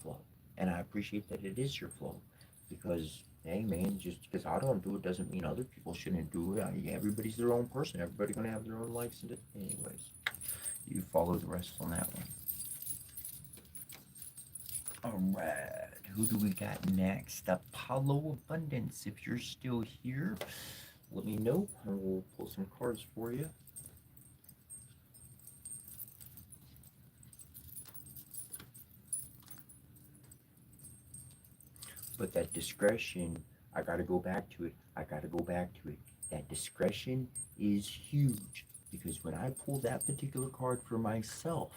flow, and I appreciate that it is your flow, because hey man, just because I don't do it doesn't mean other people shouldn't do it. Everybody's their own person. Everybody's gonna have their own likes and anyways. You follow the rest on that one. All right, who do we got next? Apollo Abundance. If you're still here, let me know, and we'll pull some cards for you. But that discretion, I got to go back to it. I got to go back to it. That discretion is huge, because when I pulled that particular card for myself,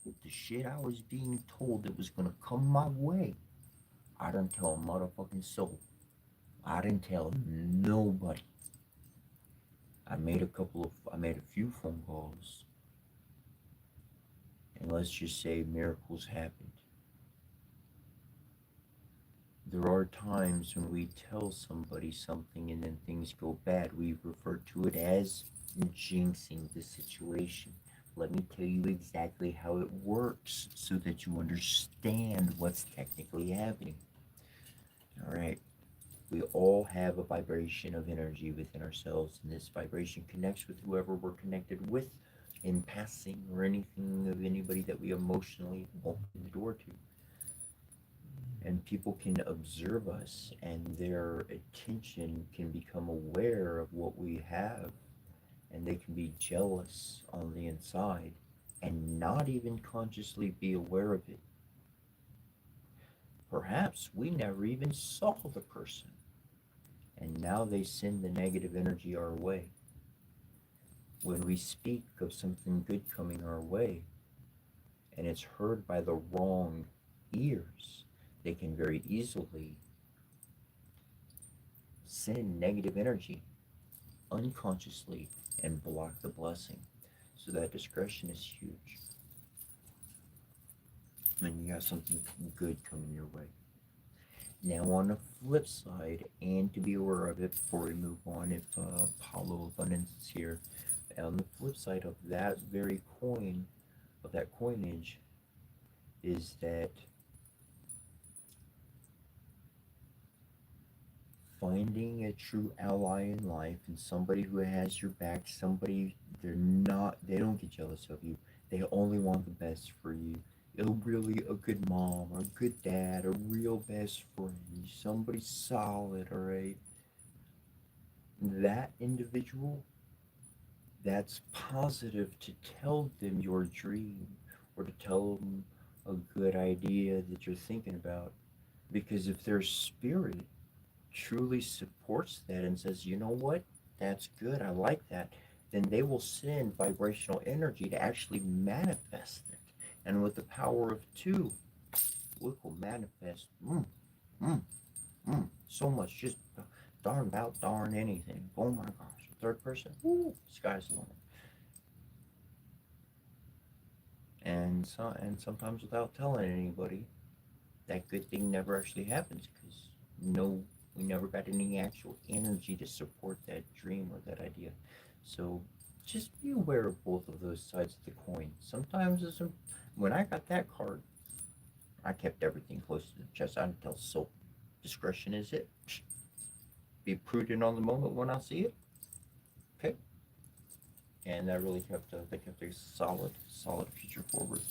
the shit I was being told that was gonna come my way, I didn't tell a motherfucking soul. I didn't tell nobody. I made a few phone calls, and let's just say miracles happened. There are times when we tell somebody something and then things go bad. We refer to it as jinxing the situation. Let me tell you exactly how it works so that you understand what's technically happening. All right. We all have a vibration of energy within ourselves, and this vibration connects with whoever we're connected with in passing or anything of anybody that we emotionally open the door to. And people can observe us, and their attention can become aware of what we have, and they can be jealous on the inside and not even consciously be aware of it. Perhaps we never even saw the person, and now they send the negative energy our way. When we speak of something good coming our way and it's heard by the wrong ears, they can very easily send negative energy unconsciously and block the blessing. So that discretion is huge when you have something good coming your way. Now, on the flip side, and to be aware of it before we move on, if Paulo Abundance is here, on the flip side of that very coin, of that coinage, is that finding a true ally in life and somebody who has your back, somebody they don't get jealous of you. They only want the best for you. Really a good mom, a good dad, a real best friend, somebody solid, all right? That individual, that's positive to tell them your dream or to tell them a good idea that you're thinking about. Because if their spirit truly supports that and says, you know what, that's good, I like that, then they will send vibrational energy to actually manifest it. And with the power of two, we will manifest mm, so much, just darn about darn anything. Oh my gosh, third person, woo, sky's the limit. And sometimes without telling anybody, that good thing never actually happens because no, we never got any actual energy to support that dream or that idea. So just be aware of both of those sides of the coin. Sometimes when I got that card, I kept everything close to the chest. I didn't tell soul. Discretion is it. Be prudent on the moment when I see it. Okay. And that really they kept a solid future forward.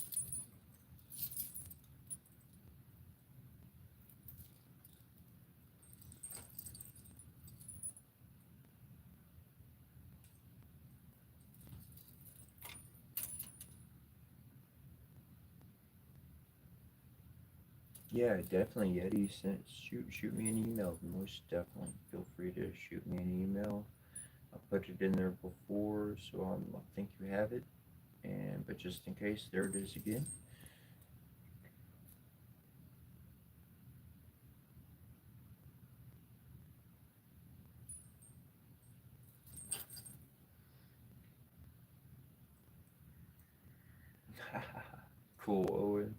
Yeah, definitely, Yeti. Shoot me an email. Most definitely, feel free to shoot me an email. I put it in there before, so I think you have it. And but just in case, there it is again. Cool, Owen.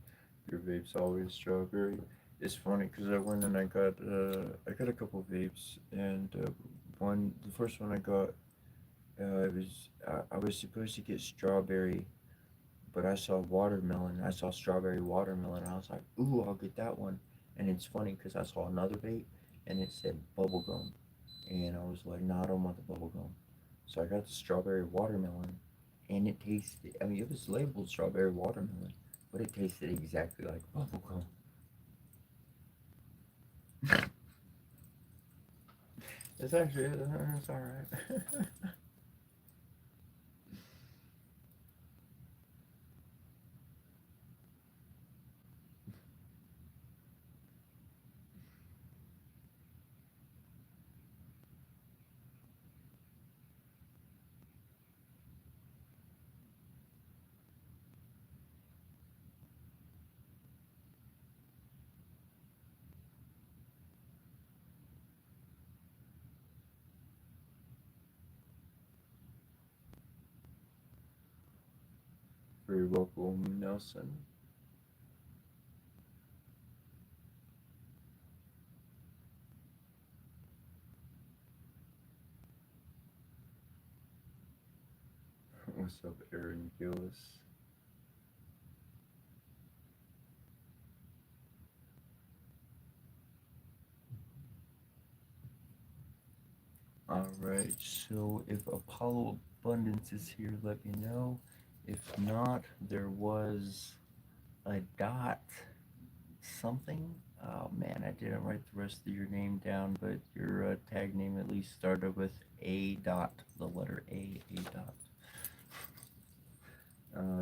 Your vape's always strawberry. It's funny because I went and I got a couple of vapes, and the first one I got, I was supposed to get strawberry, but I saw watermelon. I saw strawberry watermelon. And I was like, ooh, I'll get that one. And it's funny because I saw another vape, and it said bubblegum, and I was like, no, I don't want the bubblegum. So I got the strawberry watermelon, and it tasted. I mean, it was labeled strawberry watermelon, but it tasted exactly like bubblegum. It's actually it's all right. very welcome, Nelson. What's up, Aaron Gillis? Alright, so if Apollo Abundance is here, let me know. If not, there was a dot something. Oh man, I didn't write the rest of your name down, but your tag name at least started with A dot, the letter A dot.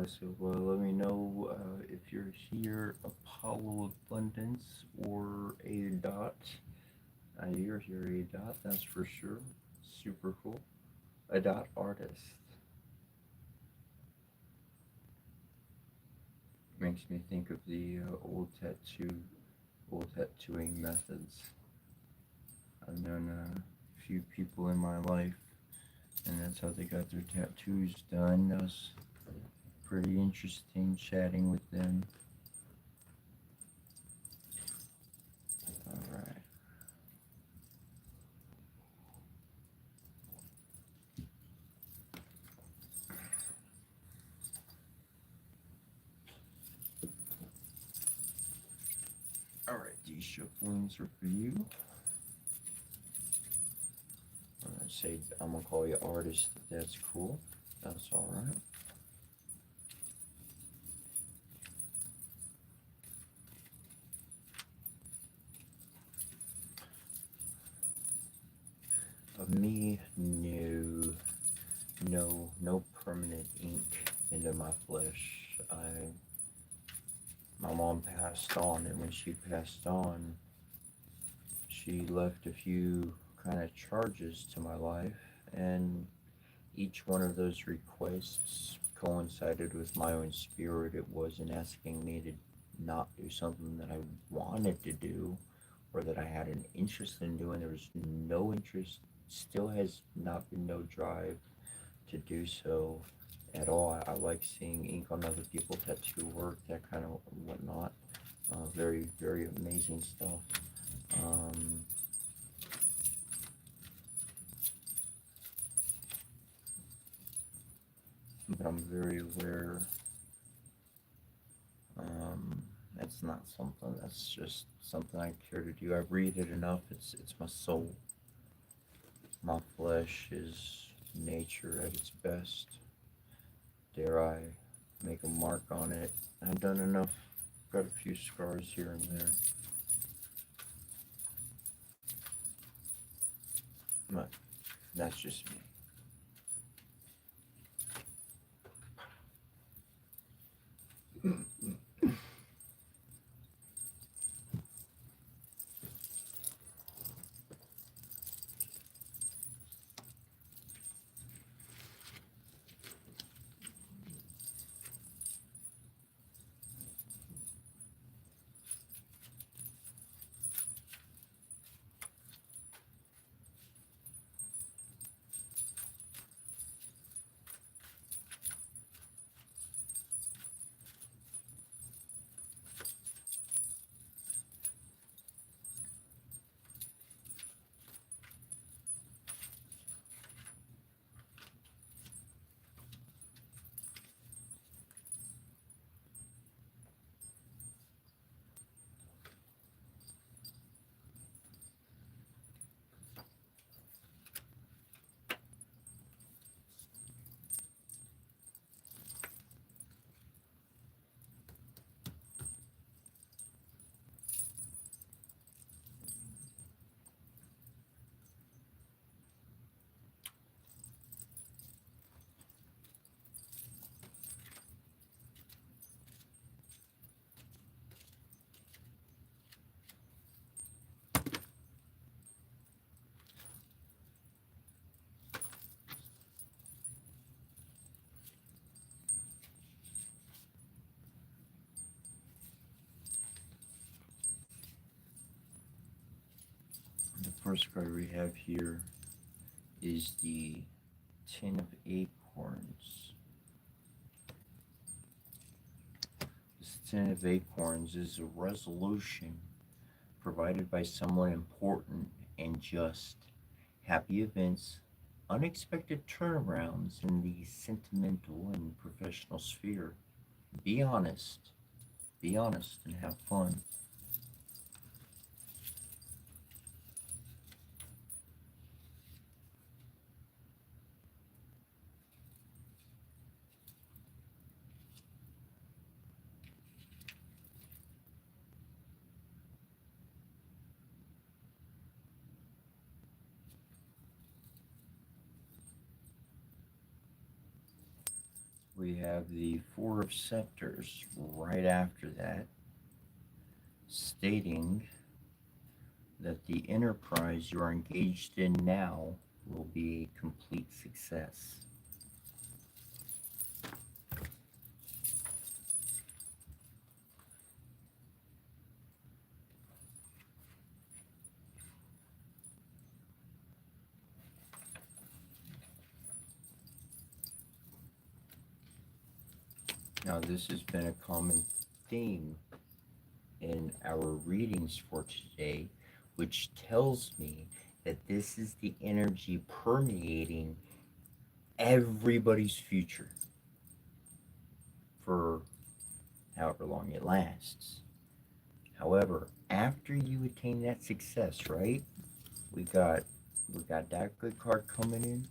So let me know if you're here, Apollo Abundance or A dot. You're here, A dot, that's for sure. Super cool. A dot artist. Makes me think of the old tattooing methods. I've known a few people in my life, and that's how they got their tattoos done. That was pretty interesting chatting with them. Alright. Alright, these shufflings are for you. I'm gonna say, I'm gonna call you artist if that's cool. That's alright. Of me, no permanent ink into my flesh. My mom passed on, and when she passed on, she left a few kind of charges to my life, and each one of those requests coincided with my own spirit. It wasn't asking me to not do something that I wanted to do or that I had an interest in doing. There was no interest, still has not been no drive to do so at all. I like seeing ink on other people's tattoo work, that kind of whatnot. Very, very amazing stuff. But I'm very aware it's not something that's just something I care to do. I read it enough. It's my soul. My flesh is nature at its best. Dare I make a mark on it? I've done enough. Got a few scars here and there. But that's just me. The first card we have here is the Ten of Acorns. 10 of Acorns is a resolution provided by someone important and just. Happy events, unexpected turnarounds in the sentimental and professional sphere. Be honest. Be honest and have fun. We have the Four of Scepters right after that, stating that the enterprise you're engaged in now will be a complete success. Now, this has been a common theme in our readings for today, which tells me that this is the energy permeating everybody's future for however long it lasts. However, after you attain that success, right? We got that good card coming in.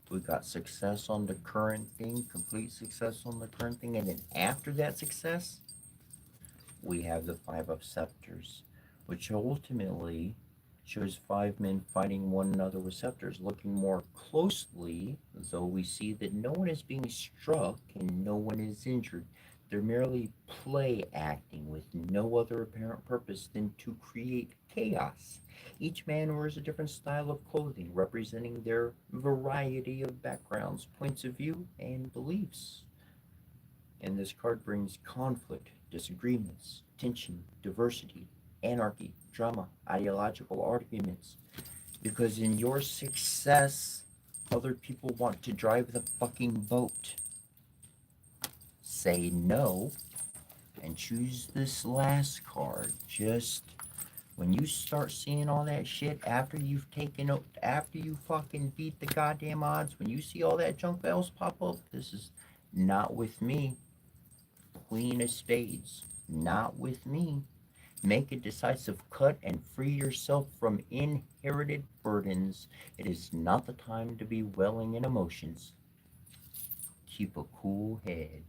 We got success on the current thing, complete success on the current thing, and then after that success, we have the Five of Scepters, which ultimately shows five men fighting one another with scepters. Looking more closely, though, we see that no one is being struck and no one is injured. They're merely play acting with no other apparent purpose than to create chaos. Each man wears a different style of clothing, representing their variety of backgrounds, points of view, and beliefs. And this card brings conflict, disagreements, tension, diversity, anarchy, drama, ideological arguments. Because in your success, other people want to drive the fucking boat. Say no and choose this last card. Just when you start seeing all that shit after you've taken up, after you fucking beat the goddamn odds, when you see all that junk else pop up, this is not with me. Queen of Spades, not with me. Make a decisive cut and free yourself from inherited burdens. It is not the time to be welling in emotions. Keep a cool head.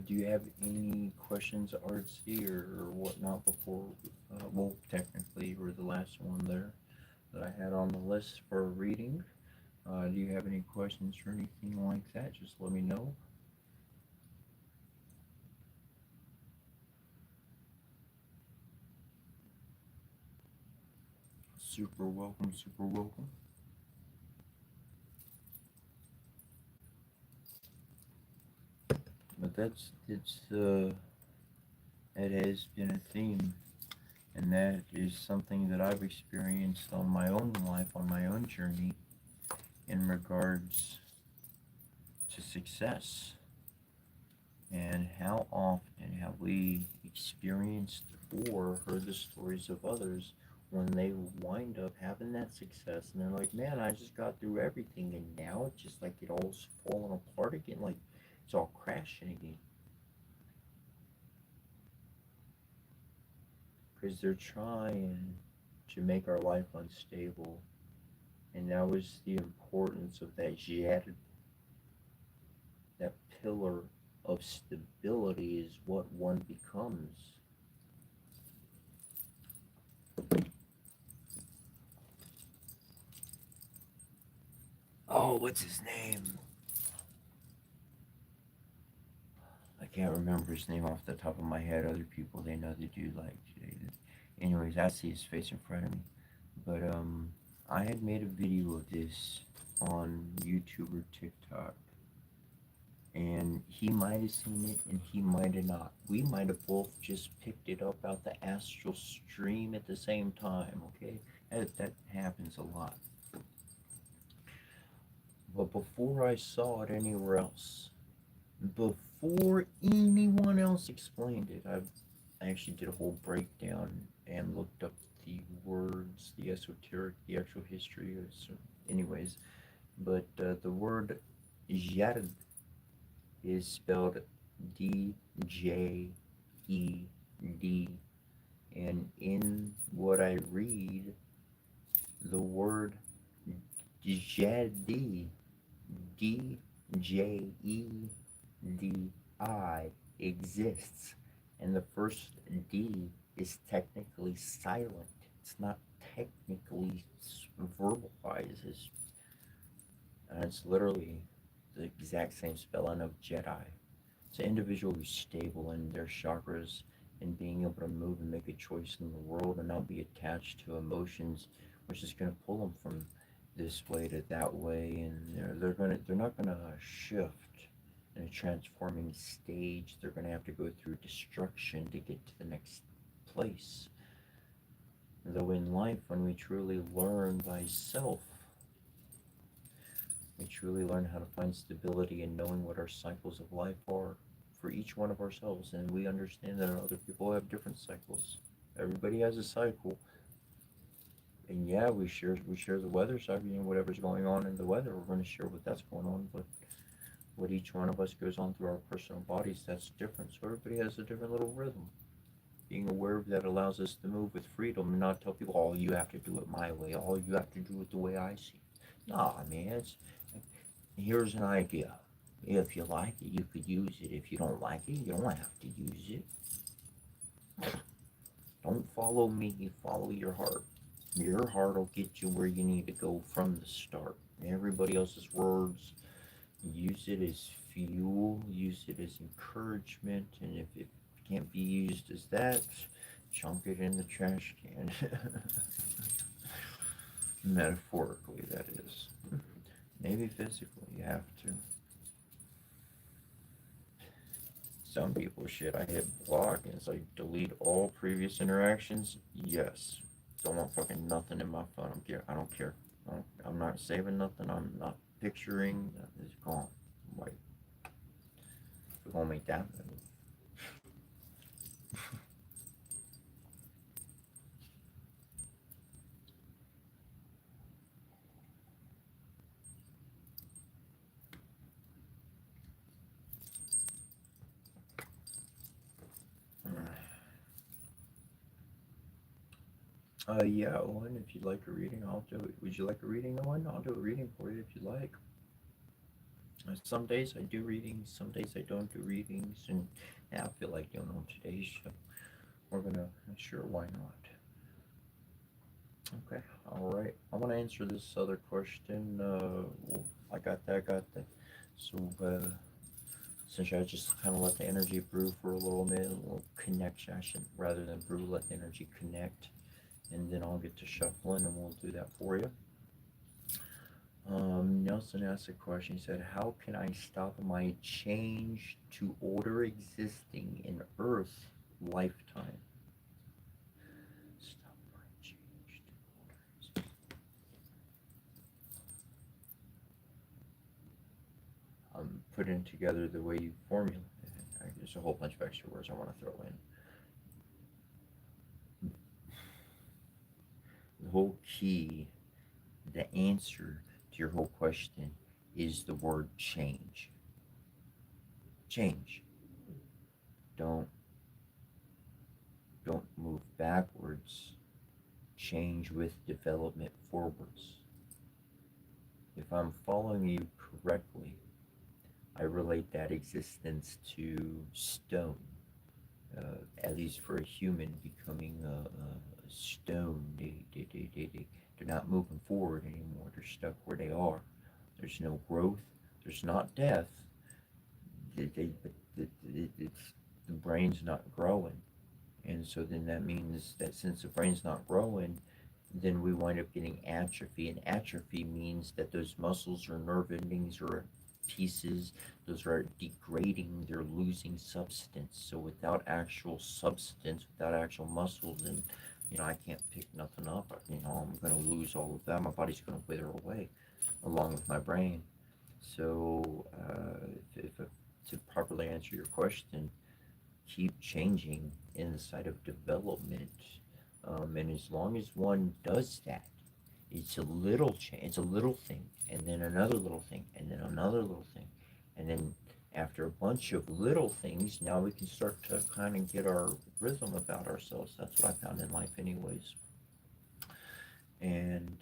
Do you have any questions, Artsy, or whatnot before? Well, technically, you were the last one there that I had on the list for reading. Do you have any questions or anything like that? Just let me know. Super welcome, super welcome. But it has been a theme, and that is something that I've experienced on my own life, on my own journey, in regards to success. And how often have we experienced or heard the stories of others when they wind up having that success and they're like, man, I just got through everything and now it's just like it all's falling apart again, like it's all crashing again. Because they're trying to make our life unstable. And that was the importance of that jihad, that pillar of stability is what one becomes. Oh, what's his name? I can't remember his name off the top of my head. Other people, they know the dude. Anyways, I see his face in front of me. But I had made a video of this on YouTube or TikTok, and he might have seen it, and he might have not. We might have both just picked it up out the astral stream at the same time. Okay, that happens a lot. But before I saw it anywhere else, before anyone else explained it, I actually did a whole breakdown and looked up the words, the esoteric, the actual history. So anyways, but the word Jard is spelled Djed, and in what I read, the word Jadi, Djedi, exists, and the first D is technically silent. It's not technically verbalized. It's literally the exact same spelling of Jedi. It's an individual who's stable in their chakras and being able to move and make a choice in the world and not be attached to emotions, which is going to pull them from this way to that way, and they're not gonna shift in a transforming stage. They're gonna have to go through destruction to get to the next place. Though in life, when we truly learn thyself, we truly learn how to find stability in knowing what our cycles of life are for each one of ourselves, and we understand that other people have different cycles. Everybody has a cycle, and yeah, we share the weather cycle. Whatever's going on in the weather, we're going to share what that's going on. But what each one of us goes on through our personal bodies, that's different. So everybody has a different little rhythm. Being aware of that allows us to move with freedom and not tell people, "Oh, you have to do it my way. Oh, you have to do it the way I see it." Nah, man. Here's an idea. If you like it, you could use it. If you don't like it, you don't have to use it. Don't follow me. Follow your heart. Your heart will get you where you need to go from the start. Everybody else's words, use it as fuel, use it as encouragement, and if it can't be used as that, chunk it in the trash can. Metaphorically, that is. Maybe physically, you have to. Some people, shit, I hit block and it's like delete all previous interactions. Yes. Don't want fucking nothing in my phone. I don't care. I'm not saving nothing. I'm not picturing. It's gone. Like, we're gonna make that move. Yeah, Owen, if you'd like a reading, I'll do it. Would you like a reading, Owen? I'll do a reading for you if you like. Some days I do readings, some days I don't do readings, and yeah, I feel like doing on today's show. We're gonna, sure, why not? Okay, all right. I want to answer this other question. I got that, So, since I just kind of let the energy brew for a little bit, we'll connect session rather than brew, let the energy connect, and then I'll get to shuffling and we'll do that for you. Nelson asked a question. He said, "How can I stop my change to order existing in Earth lifetime?" Stop my change to order existing. I'm putting together the way you formulate it. There's a whole bunch of extra words I want to throw in. The whole key, the answer to your whole question is the word change. Change. Don't don't move backwards. Change with development forwards. If I'm following you correctly, I relate that existence to stone. At least for a human becoming a stone, they're not moving forward anymore. They're stuck where they are. There's no growth. There's not death. But the brain's not growing. And so then that means that since the brain's not growing, then we wind up getting atrophy. And atrophy means that those muscles or nerve endings or pieces, those are degrading, they're losing substance. So without actual substance, without actual muscles, and I can't pick nothing up. I'm going to lose all of that. My body's going to wither away along with my brain. So, to properly answer your question, keep changing in the side of development. And as long as one does that, it's a little change, it's a little thing, and then another little thing, and then another little thing. And then after a bunch of little things, now we can start to kind of get our rhythm about ourselves. That's what I found in life, anyways. And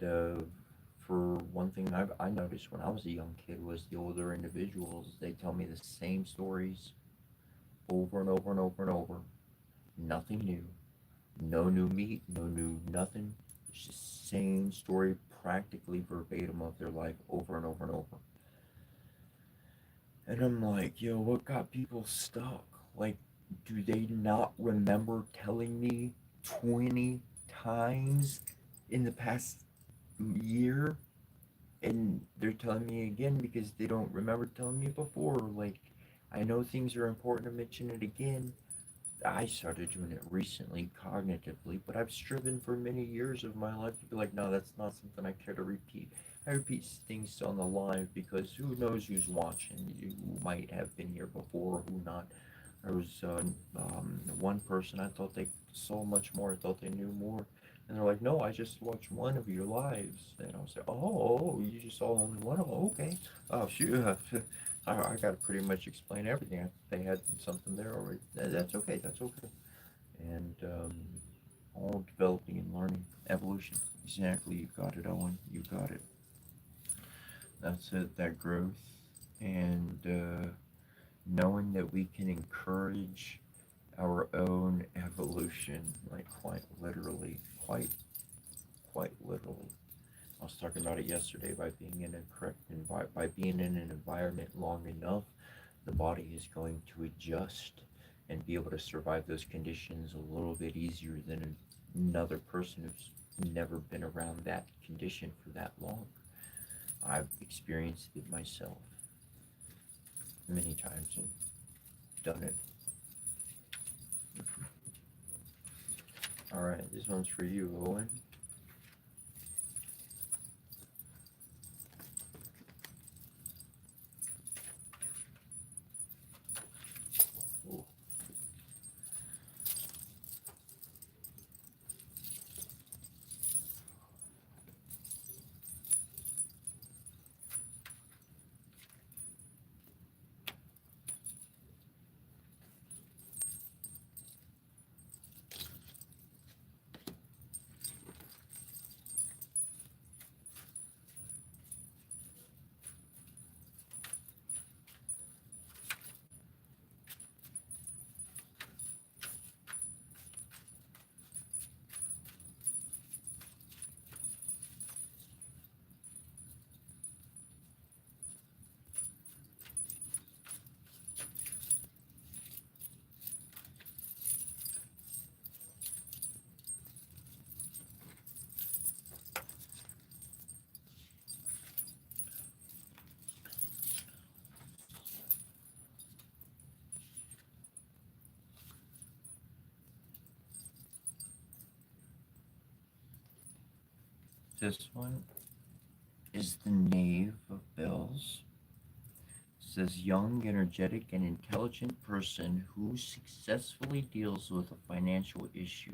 for one thing I noticed when I was a young kid was the older individuals, they tell me the same stories over and over and over and over. Nothing new. No new meat, no new nothing. It's just the same story, practically verbatim of their life over and over and over. And I'm like, yo, what got people stuck? Like, do they not remember telling me 20 times in the past year? And they're telling me again because they don't remember telling me before. Like, I know things are important to mention it again. I started doing it recently cognitively, but I've striven for many years of my life to be like, no, that's not something I care to repeat. I repeat things on the live because who knows who's watching? You might have been here before, who not. There was one person, I thought they saw much more, I thought they knew more. And they're like, no, I just watched one of your lives. And I was like, oh, you just saw only one? Oh, okay. Oh, shoot. I got to pretty much explain everything. They had something there already. That's okay. That's okay. And all developing and learning. Evolution. Exactly. You got it, Owen. You got it. That's it. That growth. And knowing that we can encourage our own evolution, like quite literally, quite literally. I was talking about it yesterday. By being in a correct by being in an environment long enough, the body is going to adjust and be able to survive those conditions a little bit easier than another person who's never been around that condition for that long. I've experienced it myself many times and done it. All right, this one's for you, Owen. This one is the Knave of Bells. It says young, energetic, and intelligent person who successfully deals with a financial issue.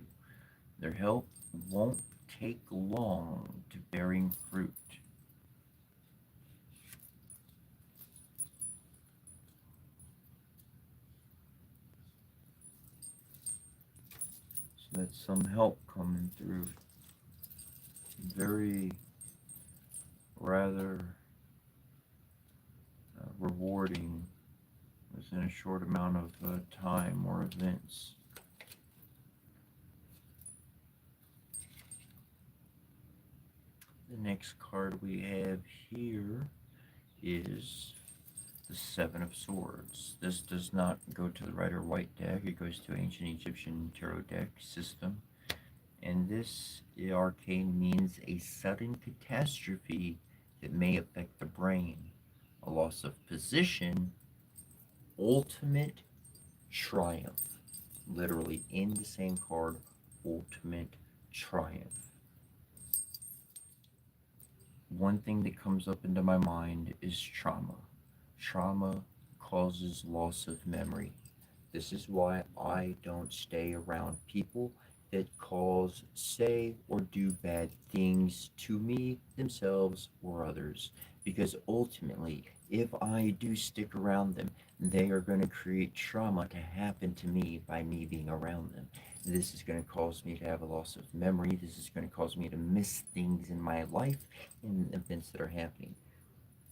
Their help won't take long to bearing fruit. So that's some help coming through. Very rather rewarding within a short amount of time or events. The next card we have here is the Seven of Swords. This does not go to the Rider-Waite deck. It goes to Ancient Egyptian Tarot deck system. And this arcane means a sudden catastrophe that may affect the brain, a loss of position, ultimate triumph. Literally in the same card, ultimate triumph. One thing that comes up into my mind is trauma. Trauma causes loss of memory. This is why I don't stay around people that cause, say, or do bad things to me, themselves, or others. Because ultimately, if I do stick around them, they are going to create trauma to happen to me by me being around them. This is going to cause me to have a loss of memory. This is going to cause me to miss things in my life and events that are happening.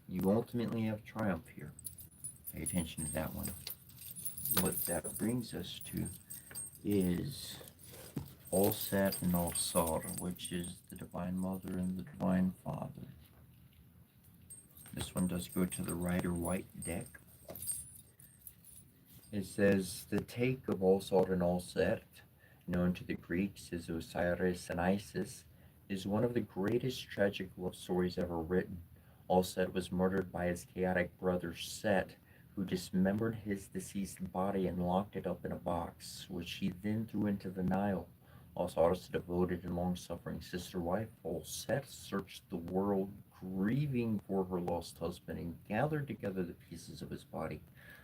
You ultimately have triumph here. Pay attention to that one. What that brings us to is All-Set and All-Sar, which is the Divine Mother and the Divine Father. This one does go to the Rider-Waite deck. It says, the take of All-Sar and All-Set, known to the Greeks as Osiris and Isis, is one of the greatest tragic love stories ever written. All-Set was murdered by his chaotic brother Set, who dismembered his deceased body and locked it up in a box, which he then threw into the Nile. Osiris' devoted and long-suffering sister-wife, All-Set, searched the world, grieving for her lost husband, and gathered together the pieces of his body.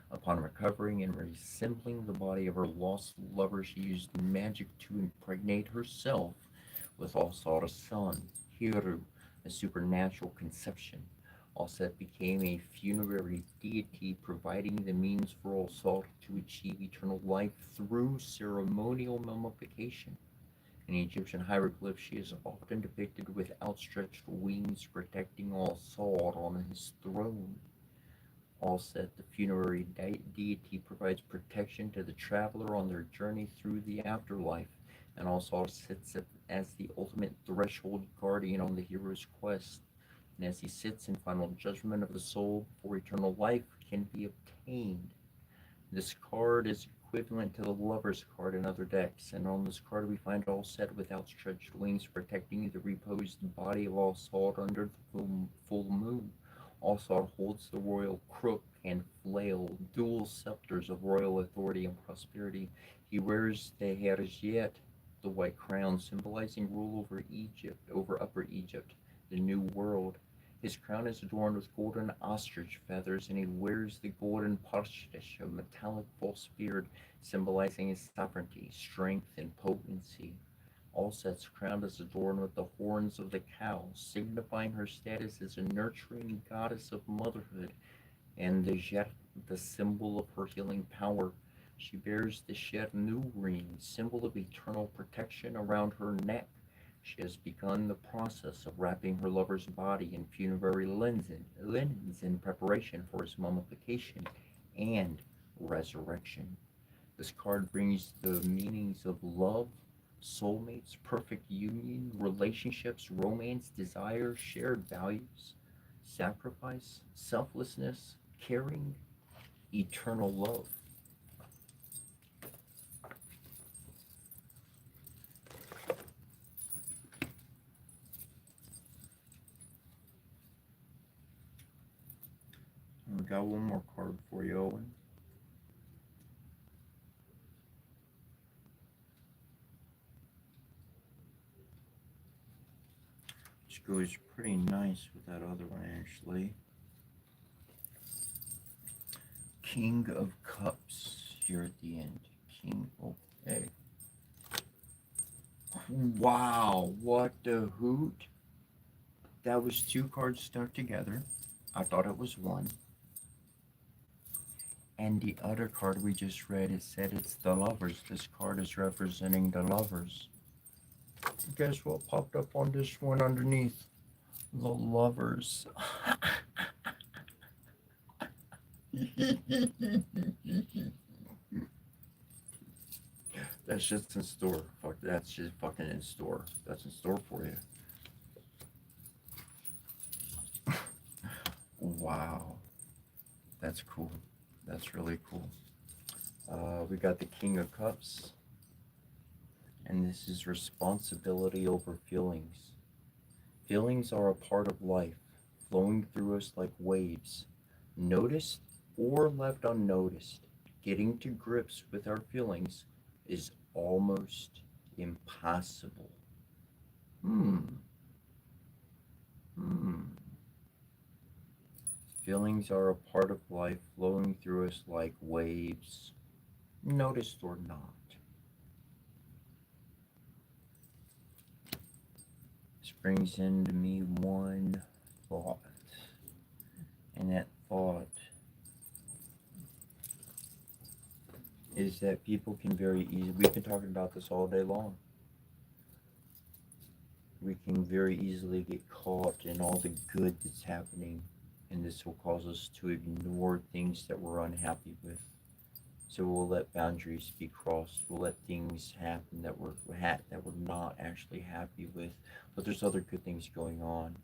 Upon recovering and resembling the body of her lost lover, she used magic to impregnate herself with All-Set's son, Heru, a supernatural conception. All-Set became a funerary deity, providing the means for All-Set to achieve eternal life through ceremonial mummification. In Egyptian hieroglyphs, she is often depicted with outstretched wings protecting All-Set on his throne. All-Set, the funerary deity, provides protection to the traveler on their journey through the afterlife, and All-Set sits as the ultimate threshold guardian on the hero's quest. And as he sits in final judgment of the soul before eternal life can be obtained. This card is equivalent to the Lover's card in other decks, and on this card we find All-Set with outstretched wings protecting the reposed body of All-Set under the full moon. All-Set holds the royal crook and flail, dual scepters of royal authority and prosperity. He wears the Herjet, the white crown, symbolizing rule over Egypt, over Upper Egypt, the New World. His crown is adorned with golden ostrich feathers, and he wears the golden parshtesh, a metallic false beard, symbolizing his sovereignty, strength, and potency. All-Set's crown is adorned with the horns of the cow, signifying her status as a nurturing goddess of motherhood, and the Jet, the symbol of her healing power. She bears the Shernu ring, symbol of eternal protection, around her neck. She has begun the process of wrapping her lover's body in funerary linens in preparation for his mummification and resurrection. This card brings the meanings of love, soulmates, perfect union, relationships, romance, desire, shared values, sacrifice, selflessness, caring, eternal love. We got one more card for you, Owen. Which goes pretty nice with that other one, actually. King of Cups here at the end. King, okay. Wow, what the hoot? That was two cards stuck together. I thought it was one. And the other card we just read, it said it's the Lovers. This card is representing the Lovers. Guess what popped up on this one underneath? The Lovers. That's just in store. Fuck, that's just fucking in store. That's in store for you. Wow, that's cool. That's really cool. We got the King of Cups, and this is responsibility over feelings. Feelings are a part of life, flowing through us like waves, noticed or left unnoticed. Getting to grips with our feelings is almost impossible. Hmm, hmm. Feelings are a part of life, flowing through us like waves, noticed or not. This brings into me one thought, and that thought is that people can very easily, we've been talking about this all day long, we can very easily get caught in all the good that's happening, and this will cause us to ignore things that we're unhappy with. So we'll let boundaries be crossed. We'll let things happen that we're not actually happy with. But there's other good things going on.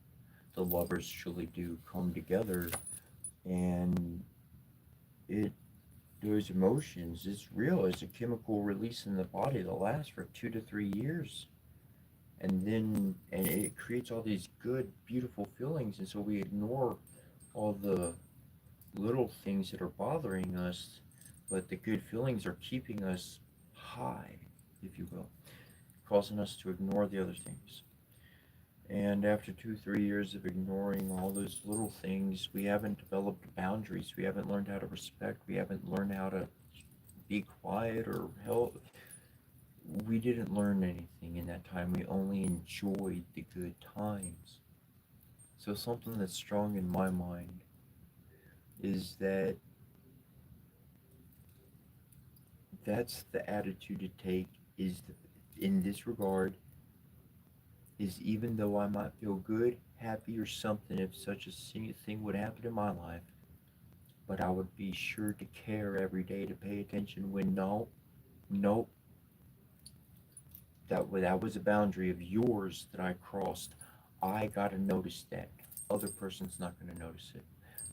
The lovers truly do come together, and it those emotions, it's real. It's a chemical release in the body that lasts for 2 to 3 years, and it creates all these good, beautiful feelings, and so we ignore all the little things that are bothering us, but the good feelings are keeping us high, if you will, causing us to ignore the other things. And after 2, 3 years of ignoring all those little things, we haven't developed boundaries. We haven't learned how to respect. We haven't learned how to be quiet or help. We didn't learn anything in that time. We only enjoyed the good times. So something that's strong in my mind is that that's the attitude to take, is in this regard, is even though I might feel good, happy, or something if such a thing would happen in my life, but I would be sure to care every day, to pay attention when no, nope, that was a boundary of yours that I crossed. I gotta notice that. Other person's not gonna notice it.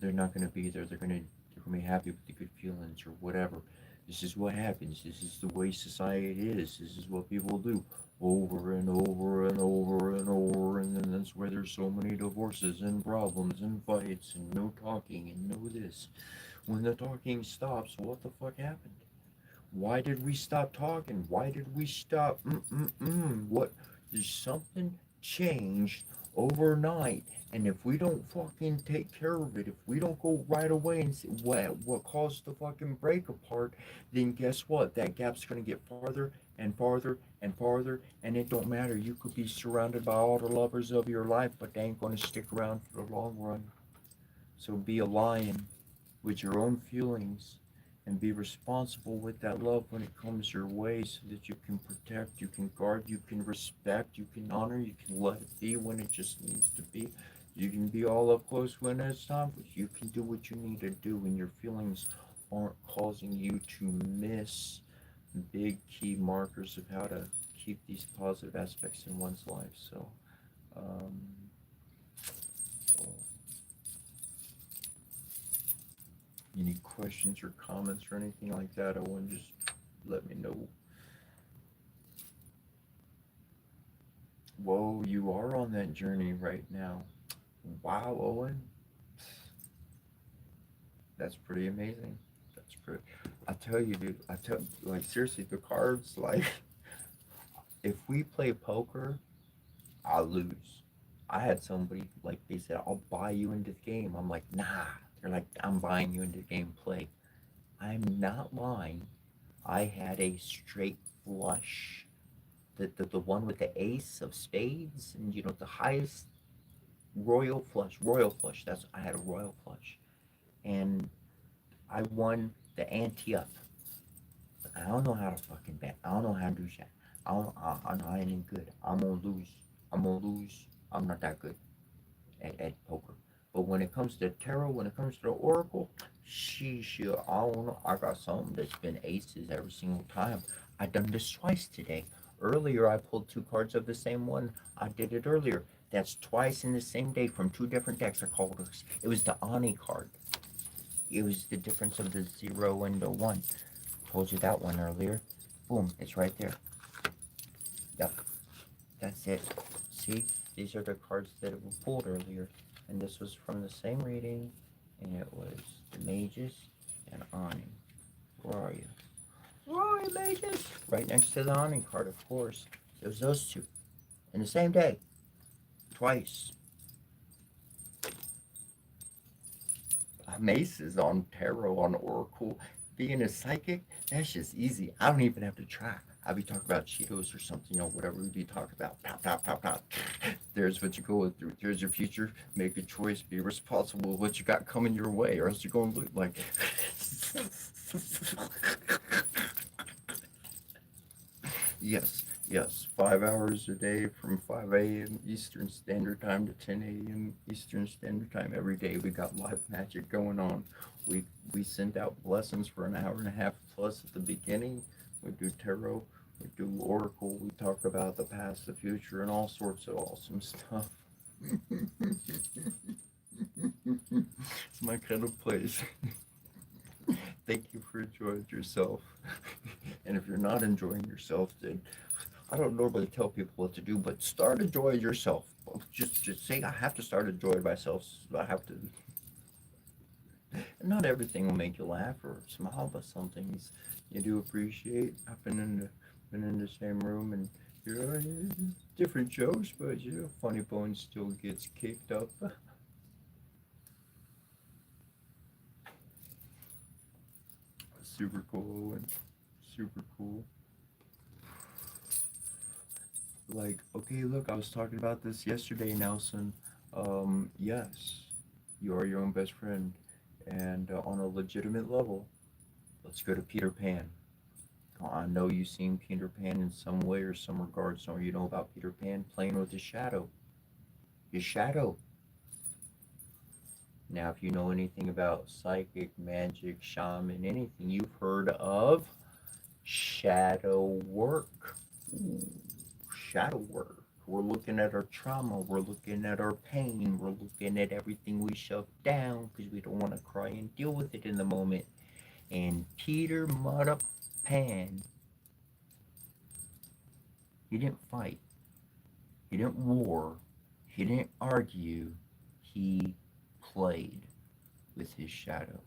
They're not gonna be there. They're gonna be happy with the good feelings or whatever. This is what happens. This is the way society is. This is what people do over and over and over and over, and then that's where there's so many divorces and problems and fights and no talking and no this. When the talking stops, what the fuck happened? Why did we stop talking? Why did we stop? What? Did something change overnight? And if we don't fucking take care of it, if we don't go right away and see what caused the fucking break apart, then guess what? That gap's gonna get farther and farther and farther, and it don't matter. You could be surrounded by all the lovers of your life, but they ain't gonna stick around for the long run. So be a lion with your own feelings and be responsible with that love when it comes your way, so that you can protect, you can guard, you can respect, you can honor, you can let it be when it just needs to be. You can be all up close when it's time, but you can do what you need to do when your feelings aren't causing you to miss big key markers of how to keep these positive aspects in one's life. Um, so any questions or comments or anything like that, Owen, just let me know. Whoa, you are on that journey right now. Wow, Owen. That's pretty amazing. That's pretty. I tell you, dude. Like, seriously, the cards, like, if we play poker, I lose. I had somebody, like, they said, I'll buy you into the game. I'm like, nah. They're like, I'm buying you into the game. Play. I'm not lying. I had a straight flush. The one with the ace of spades, and the highest royal flush. That's I had a royal flush, and I won the ante up. But I don't know how to fucking bet. I don't know how to do that. I ain't even good. I'm gonna lose. I'm gonna lose. I'm not that good at poker. But when it comes to tarot, when it comes to the oracle, I don't know. I got something that's been aces every single time. I done this twice today. Earlier, I pulled two cards of the same one. I did it earlier. That's twice in the same day from two different decks. I called it. It was the Ani card. It was the difference of the 0 and the 1. Told you that one earlier. Boom, it's right there. Yep, that's it. See, these are the cards that were pulled earlier. And this was from the same reading. And it was the Mages and Ani. Where are you? Where are you, Mages? Right next to the Ani card, of course. It was those two. In the same day. Twice. Maces on tarot, on oracle. Being a psychic, that's just easy. I don't even have to try. I'll be talking about Cheetos or something, whatever we be talking about. Pop, pop, pop, pop. There's what you're going through. There's your future. Make a choice. Be responsible with what you got coming your way, or else you're going to look like. Yes, yes. 5 hours a day from 5 a.m. Eastern Standard Time to 10 a.m. Eastern Standard Time every day. We got live magic going on. We send out blessings for an hour and a half plus at the beginning. We do tarot. We do oracle. We talk about the past, the future, and all sorts of awesome stuff. It's my kind of place. Thank you for enjoying yourself. And if you're not enjoying yourself, then I don't normally tell people what to do, but start enjoying yourself. Just say I have to start enjoying myself. I have to. Not everything will make you laugh or smile, but some things you do appreciate. I've been in the same room and different jokes, but Funny Bone still gets kicked up. Super cool and super cool. Like, okay, look, I was talking about this yesterday, Nelson. Yes, you are your own best friend, and on a legitimate level, let's go to Peter Pan. I know you've seen Peter Pan in some way or some regard. So you know about Peter Pan playing with his shadow. His shadow. Now, if you know anything about psychic, magic, shaman, anything, you've heard of shadow work. Ooh, shadow work. We're looking at our trauma. We're looking at our pain. We're looking at everything we shove down because we don't want to cry and deal with it in the moment. And Peter Mudda Pan, he didn't fight. He didn't war. He didn't argue. He played with his shadow.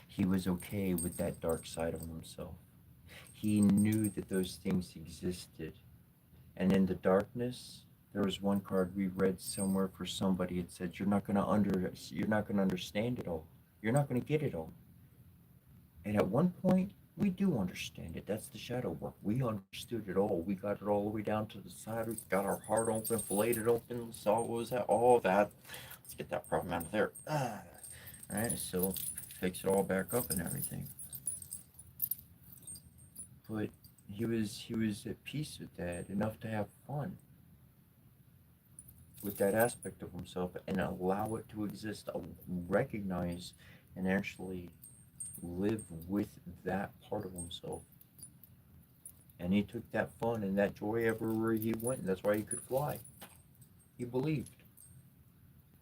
He was okay with that dark side of himself. He knew that those things existed. And in the darkness, there was one card we read somewhere for somebody. It said, you're not gonna understand it all. You're not gonna get it all. And at one point, we do understand it. That's the shadow work. We understood it all. We got it all the way down to the side. We got our heart open, filleted open, saw what was that, all that. Let's get that problem out of there. Alright, so fix it all back up and everything. But he was at peace with that, enough to have fun with that aspect of himself and allow it to exist, recognize and actually live with that part of himself. And he took that fun and that joy everywhere he went, and that's why he could fly. He believed.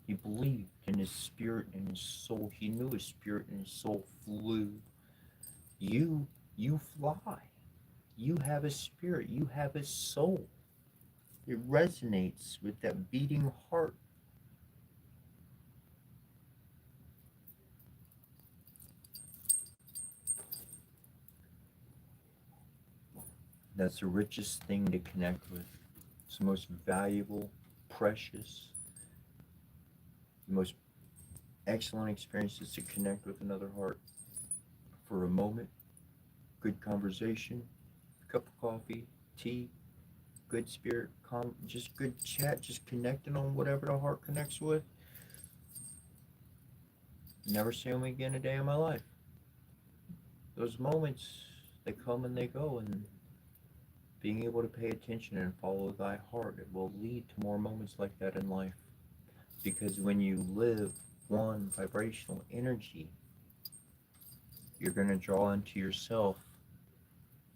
He believed in his spirit and his soul. He knew his spirit and his soul flew. You fly. You have a spirit. You have a soul. It resonates with that beating heart. That's the richest thing to connect with. It's the most valuable, precious, the most excellent experiences to connect with another heart for a moment. Good conversation, cup of coffee, tea, good spirit, just good chat, just connecting on whatever the heart connects with. Never see them again a day in my life. Those moments, they come and they go, and being able to pay attention and follow thy heart, it will lead to more moments like that in life. Because when you live one vibrational energy, you're going to draw into yourself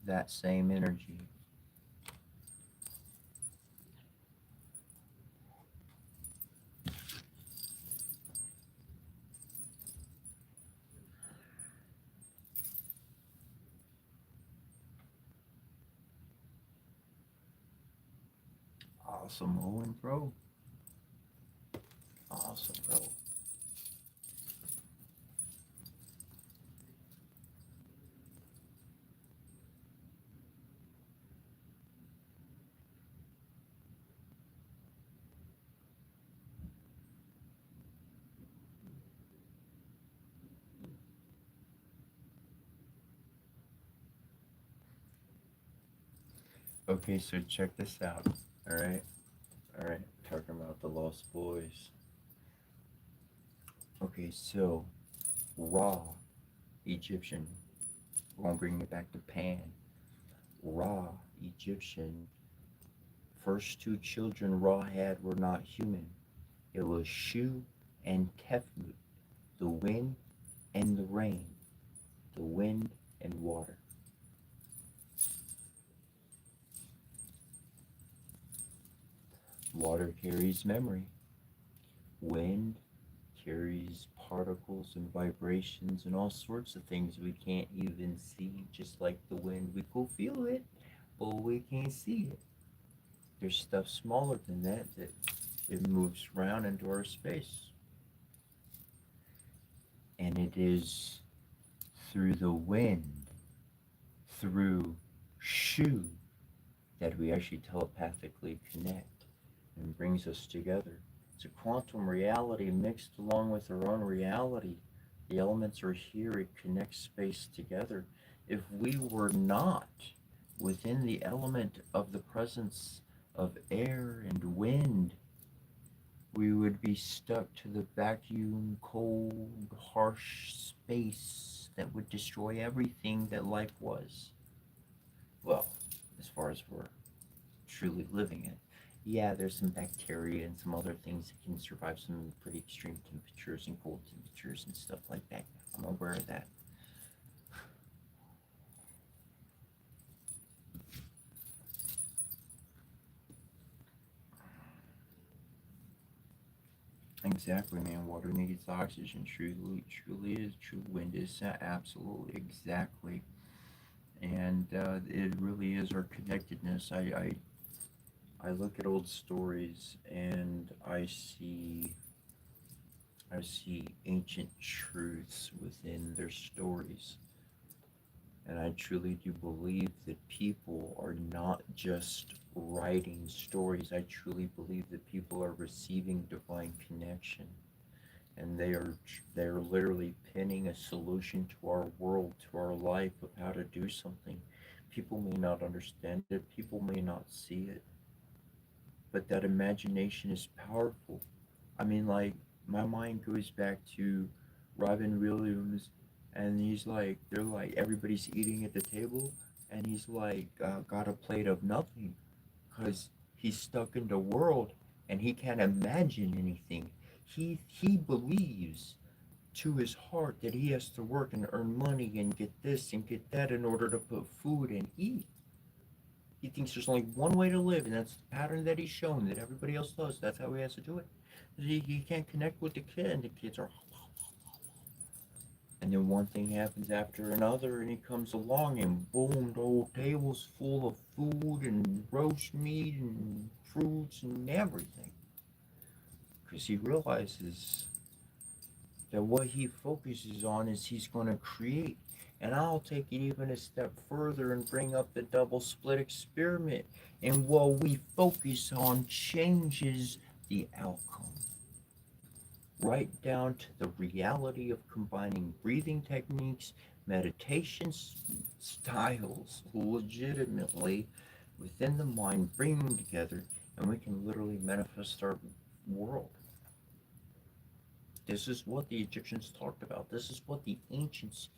that same energy. Awesome, Owen, bro. Awesome, bro. Okay, so check this out. All right, all right. Talking about the Lost Boys. Okay, so Ra, Egyptian. We're gonna bring it back to Pan. Ra, Egyptian. First two children Ra had were not human. It was Shu and Tefnut, the wind and the rain, the wind and water. Water carries memory. Wind carries particles and vibrations and all sorts of things we can't even see, just like the wind. We can feel it, but we can't see it. There's stuff smaller than that it moves around into our space. And it is through the wind, through Shu, that we actually telepathically connect and brings us together. It's a quantum reality mixed along with our own reality. The elements are here, it connects space together. If we were not within the element of the presence of air and wind, we would be stuck to the vacuum, cold, harsh space that would destroy everything that life was. Well, as far as we're truly living it. Yeah, there's some bacteria and some other things that can survive some pretty extreme temperatures and cold temperatures and stuff like that. I'm aware of that. Exactly, man. Water needs oxygen. Truly, truly is. True wind is absolutely exactly. And it really is our connectedness. I look at old stories and I see ancient truths within their stories. And I truly do believe that people are not just writing stories. I truly believe that people are receiving divine connection. And they are literally pinning a solution to our world, to our life of how to do something. People may not understand it, people may not see it, but that imagination is powerful. I mean, like, my mind goes back to Robin Williams, and he's like, they're like, everybody's eating at the table, and he's like, got a plate of nothing, because he's stuck in the world, and he can't imagine anything. He believes to his heart that he has to work and earn money and get this and get that in order to put food and eat. He thinks there's only one way to live, and that's the pattern that he's shown that everybody else does. That's how he has to do it. He can't connect with the kid, and the kids are. And then one thing happens after another, and he comes along, and boom, the whole table's full of food and roast meat and fruits and everything. Because he realizes that what he focuses on is he's going to create. And I'll take it even a step further and bring up the double split experiment. And what we focus on changes the outcome. Right down to the reality of combining breathing techniques, meditation styles, legitimately within the mind, bring them together, and we can literally manifest our world. This is what the Egyptians talked about. This is what the ancients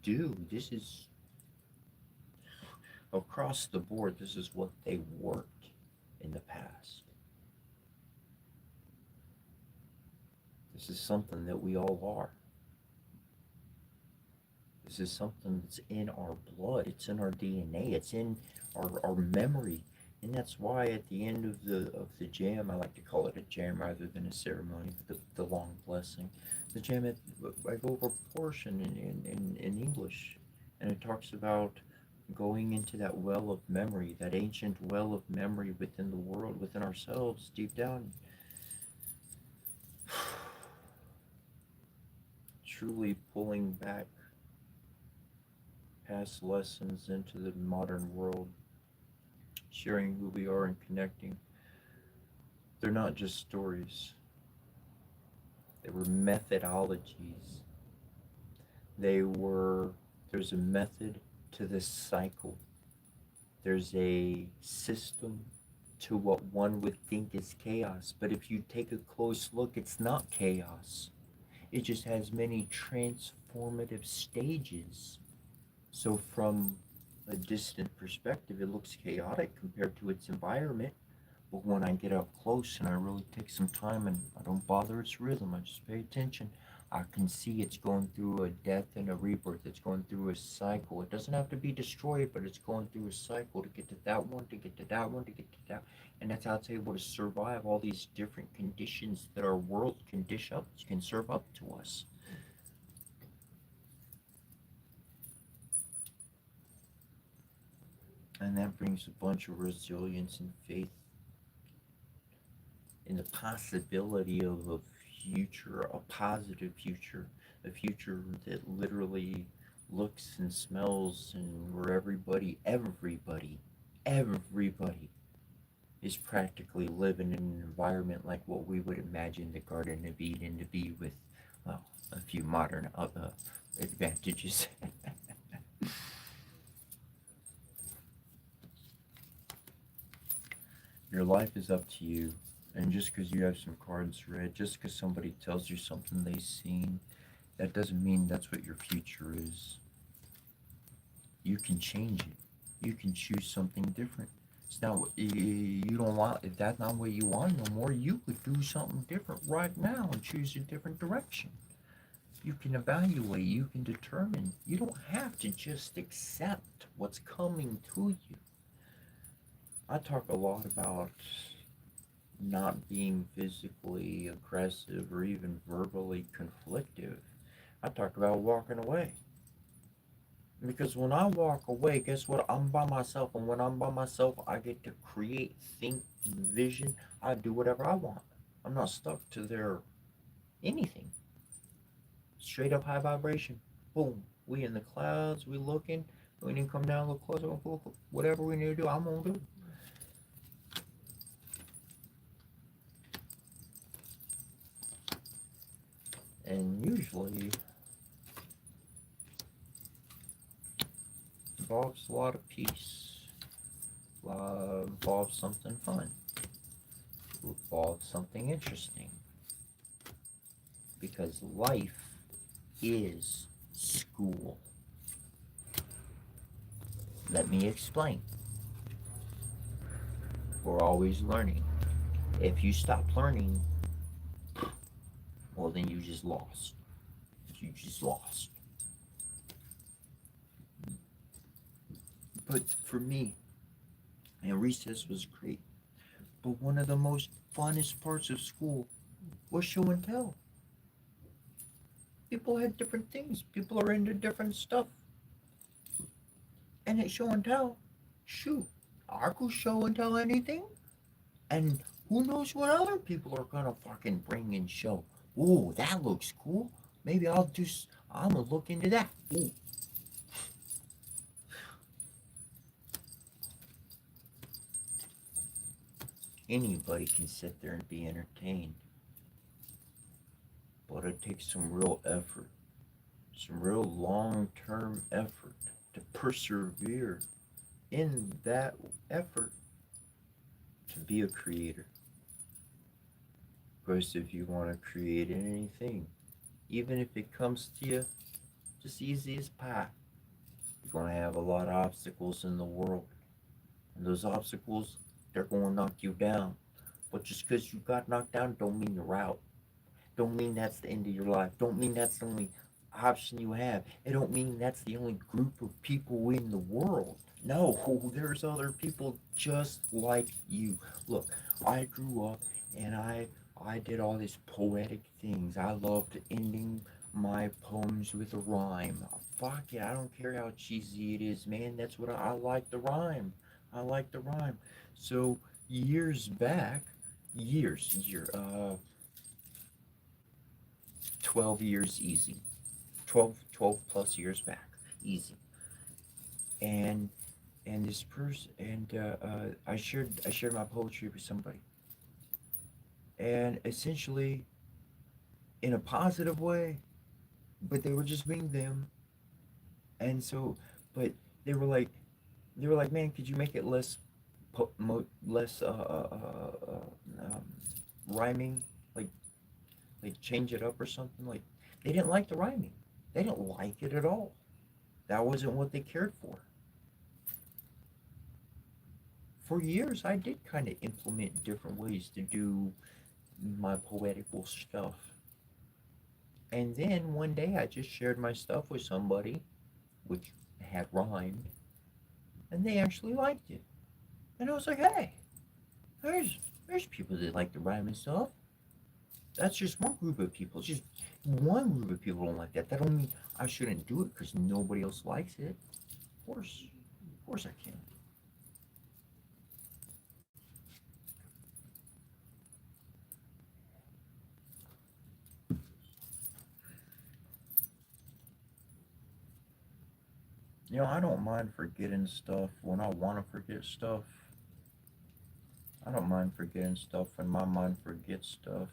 do. This is across the board. This is what they worked in the past. This is something that we all are. This is something that's in our blood. It's in our DNA. It's in our memory. And that's why at the end of the jam, I like to call it a jam rather than a ceremony, but the long blessing. The jam, I go over a portion in English, and it talks about going into that well of memory, that ancient well of memory within the world, within ourselves, deep down, truly pulling back past lessons into the modern world, sharing who we are and connecting. They're not just stories, they were methodologies. There's a method to this cycle. There's a system to what one would think is chaos. But if you take a close look, it's not chaos. It just has many transformative stages. So, from a distant perspective, it looks chaotic compared to its environment. But when I get up close and I really take some time and I don't bother its rhythm, I just pay attention, I can see it's going through a death and a rebirth. It's going through a cycle. It doesn't have to be destroyed, but it's going through a cycle to get to that one, to get to that one, to get to that. And that's how it's able to survive all these different conditions that our world can serve up to us. And that brings a bunch of resilience and faith in the possibility of a future, a positive future, a future that literally looks and smells and where everybody is practically living in an environment like what we would imagine the Garden of Eden to be with, well, a few modern advantages. Your life is up to you. And just because you have some cards read, just because somebody tells you something they've seen, that doesn't mean that's what your future is. You can change it. You can choose something different. It's not what you don't want. If that's not what you want no more, you could do something different right now and choose a different direction. You can evaluate. You can determine. You don't have to just accept what's coming to you. I talk a lot about not being physically aggressive or even verbally conflictive. I talk about walking away. Because when I walk away, guess what? I'm by myself. And when I'm by myself, I get to create, think, envision. I do whatever I want. I'm not stuck to their anything. Straight up high vibration. Boom. We in the clouds. We looking. We need to come down, look closer. Whatever we need to do, I'm going to do. And usually involves a lot of peace, involves something fun, involves something interesting. Because life is school. Let me explain. We're always learning. If you stop learning, well, then you just lost. You just lost. But for me, and recess was great. But one of the most funnest parts of school was show and tell. People had different things. People are into different stuff. And at show and tell, shoot, I could show and tell anything. And who knows what other people are gonna fucking bring and show. Ooh, that looks cool. Maybe I'm gonna look into that. Ooh. Anybody can sit there and be entertained. But it takes some real effort, some real long term effort to persevere in that effort to be a creator. Because if you want to create anything, even if it comes to you just easy as pie, you're going to have a lot of obstacles in the world. And those obstacles, they're going to knock you down. But just because you got knocked down don't mean you're out. Don't mean that's the end of your life. Don't mean that's the only option you have. It don't mean that's the only group of people in the world. No, there's other people just like you. Look, I grew up and I did all these poetic things. I loved ending my poems with a rhyme. Fuck it, I don't care how cheesy it is, man. That's what I like the rhyme. I like the rhyme. So years back, years, year, 12 years easy. 12 plus years back, easy. And this person I shared my poetry with somebody, and essentially in a positive way, but they were just being them. And so, but they were like, man, could you make it less, less um, rhyming, like change it up or something. Like they didn't like the rhyming. They didn't like it at all. That wasn't what they cared for. For years, I did kind of implement different ways to do my poetical stuff. And then one day I just shared my stuff with somebody, which had rhymed, and they actually liked it. And I was like, hey, there's people that like the rhyme and stuff. That's just one group of people. It's just one group of people don't like that. That don't mean I shouldn't do it because nobody else likes it. Of course I can. I don't mind forgetting stuff when I want to forget stuff. I don't mind forgetting stuff when my mind forgets stuff.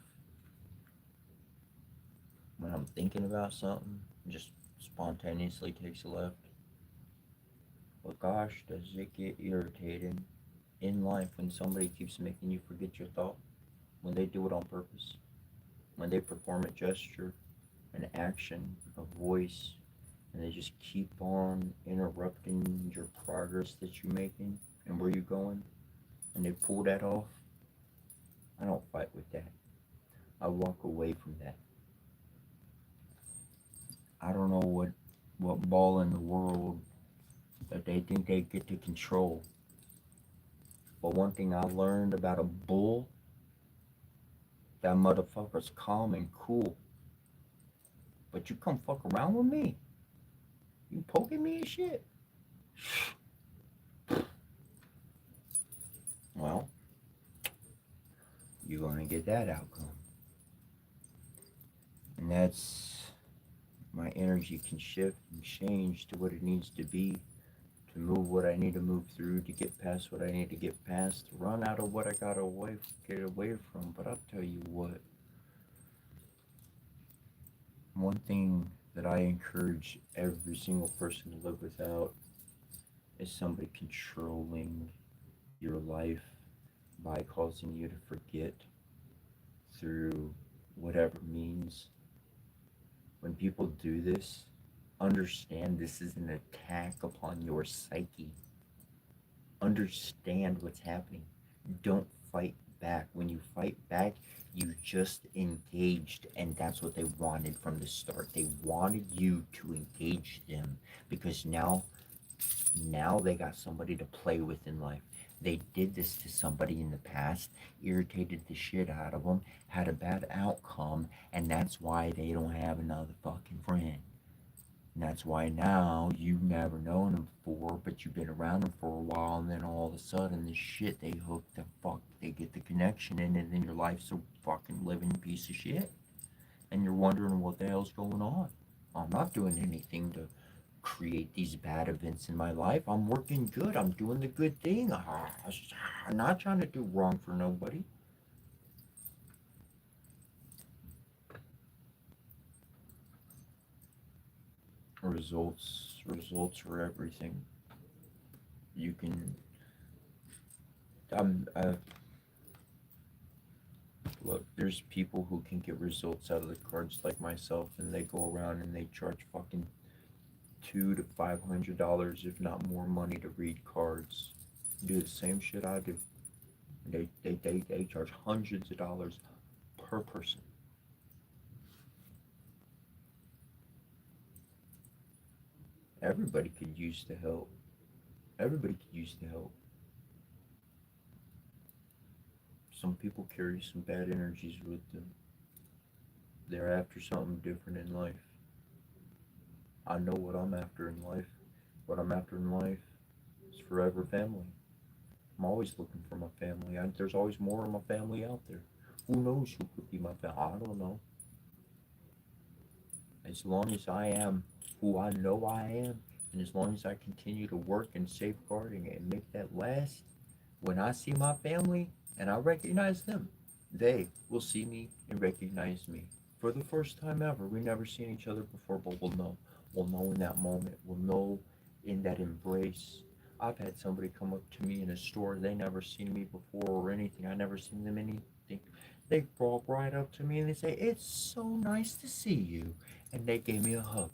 When I'm thinking about something, it just spontaneously takes a left. But gosh, does it get irritating in life when somebody keeps making you forget your thought? When they do it on purpose? When they perform a gesture, an action, a voice, and they just keep on interrupting your progress that you're making and where you're going, and they pull that off? I don't fight with that. I walk away from that. I don't know what ball in the world that they think they get to control. But one thing I learned about a bull, that motherfucker's calm and cool. But you come fuck around with me, you poking me and shit. Well, you're gonna get that outcome. And that's my energy can shift and change to what it needs to be, to move what I need to move through, to get past what I need to get past, to run out of what I gotta get away from. But I'll tell you what, one thing that I encourage every single person to live without is somebody controlling your life by causing you to forget through whatever means. When people do this, understand this is an attack upon your psyche. Understand what's happening. Don't fight back. When you fight back, you just engaged, and that's what they wanted from the start. They wanted you to engage them because now they got somebody to play with in life. They did this to somebody in the past, irritated the shit out of them, had a bad outcome, and that's why they don't have another fucking friend. And that's why now you've never known them before, but you've been around them for a while, and then all of a sudden, the shit they hook the fuck, they get the connection in, and then your life's a fucking living piece of shit. And you're wondering what the hell's going on. I'm not doing anything to create these bad events in my life. I'm working good. I'm doing the good thing. I'm not trying to do wrong for nobody. Results are everything. You can. I'm. Look, there's people who can get results out of the cards like myself, and they go around and they charge fucking $200 to $500, if not more, money to read cards. Do the same shit I do. They charge hundreds of dollars per person. Everybody could use the help. Everybody could use the help. Some people carry some bad energies with them. They're after something different in life. I know what I'm after in life. What I'm after in life is forever family. I'm always looking for my family. There's always more of my family out there. Who knows who could be my family? I don't know. As long as I am who I know I am, and as long as I continue to work and safeguarding and make that last, when I see my family and I recognize them, they will see me and recognize me. For the first time ever, we never seen each other before, but we'll know. We'll know in that moment. We'll know in that embrace. I've had somebody come up to me in a store, they never seen me before or anything. I never seen them anything. They walk right up to me and they say, "It's so nice to see you." And they gave me a hug.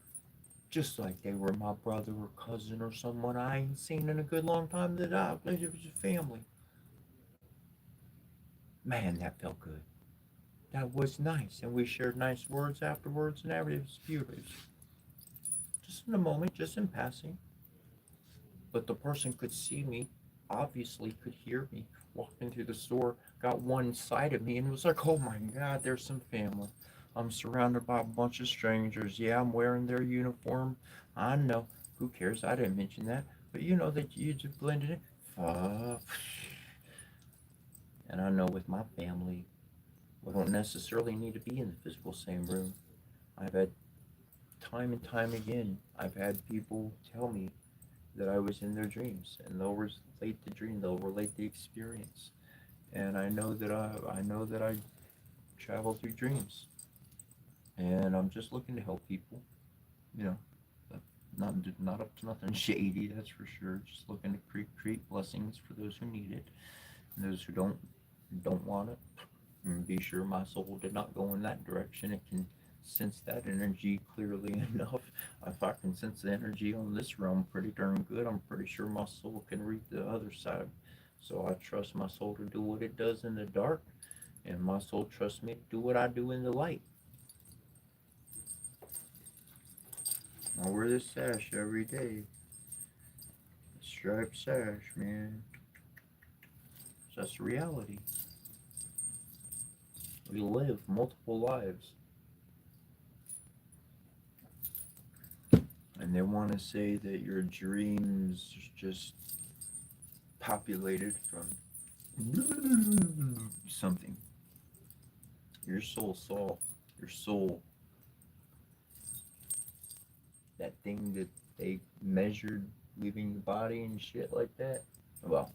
Just like they were my brother or cousin or someone I ain't seen in a good long time that it was a family. Man, that felt good. That was nice. And we shared nice words afterwards and everything. It was beautiful. Just in a moment, just in passing. But the person could see me, obviously could hear me walking through the store, got one side of me and was like, "Oh my God, there's some family. I'm surrounded by a bunch of strangers. Yeah, I'm wearing their uniform. I know. Who cares? I didn't mention that. But you know that you just blended in. Uh, and I know with my family, we don't necessarily need to be in the physical same room. I've had time and time again, I've had people tell me that I was in their dreams, and they'll relate the dream, they'll relate the experience, and I know that I travel through dreams, and I'm just looking to help people, you know, not not up to nothing shady, that's for sure. Just looking to create blessings for those who need it, and those who don't want it. And be sure my soul did not go in that direction. It can sense that energy clearly enough. If I can sense the energy on this realm pretty darn good, I'm pretty sure my soul can read the other side. So I trust my soul to do what it does in the dark, and my soul trusts me to do what I do in the light. I wear this sash every day. Striped sash, man. That's reality. We live multiple lives. And they want to say that your dreams just populated from something. Your soul saw, your soul, that thing that they measured leaving your body and shit like that. Well,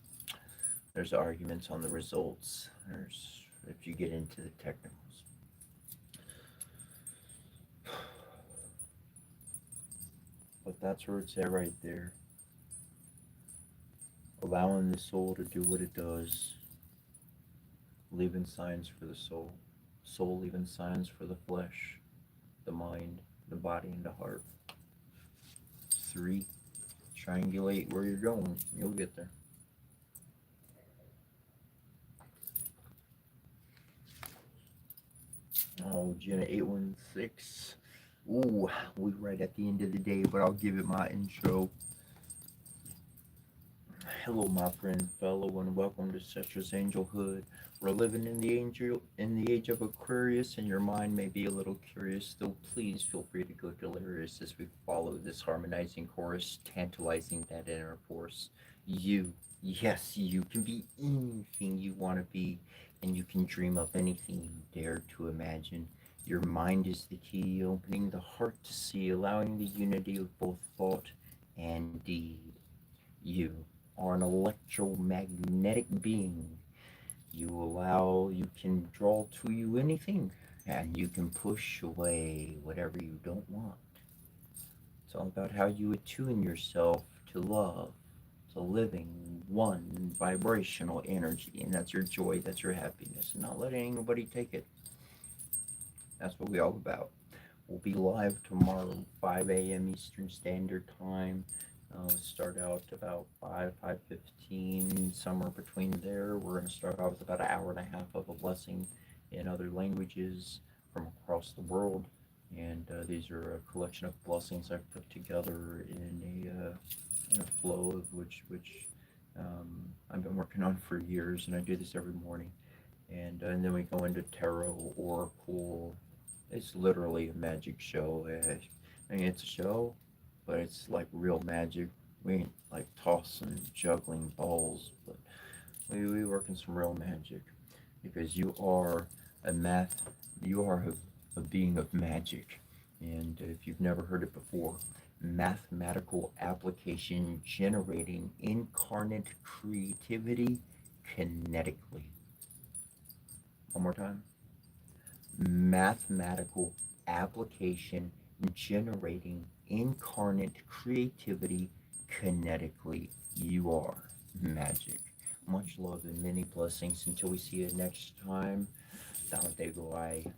there's arguments on the results. There's, if you get into the technicals. But that's where it's at right there. Allowing the soul to do what it does, leaving signs for the soul. Soul leaving signs for the flesh, the mind, the body, and the heart. 3. Triangulate where you're going. You'll get there. Oh, Jenna 816. Ooh, we right at the end of the day, but I'll give it my intro. Hello, my friend, fellow, and welcome to Cetra's Angelhood. We're living in the age of Aquarius, and your mind may be a little curious. Still, please feel free to go delirious as we follow this harmonizing chorus, tantalizing that inner force. You, yes, you can be anything you want to be, and you can dream of anything you dare to imagine. Your mind is the key, opening the heart to see, allowing the unity of both thought and deed. You are an electromagnetic being. You can draw to you anything, and you can push away whatever you don't want. It's all about how you attune yourself to love, to living one vibrational energy, and that's your joy, that's your happiness, and not letting anybody take it. That's what we all about. We'll be live tomorrow, 5 a.m. Eastern Standard Time. Start out about 5:15, somewhere between there. We're going to start out with about an hour and a half of a blessing in other languages from across the world. And these are a collection of blessings I've put together in a flow of I've been working on for years, and I do this every morning. And then we go into tarot, oracle. It's literally a magic show. I mean, it's a show, but it's like real magic. We ain't like tossing, juggling balls, but we work in some real magic because you are a math, you are a being of magic. And if you've never heard it before, mathematical application generating incarnate creativity kinetically. One more time. Mathematical application generating incarnate creativity kinetically. You are magic. Much love and many blessings until we see you next time. Dante Goai.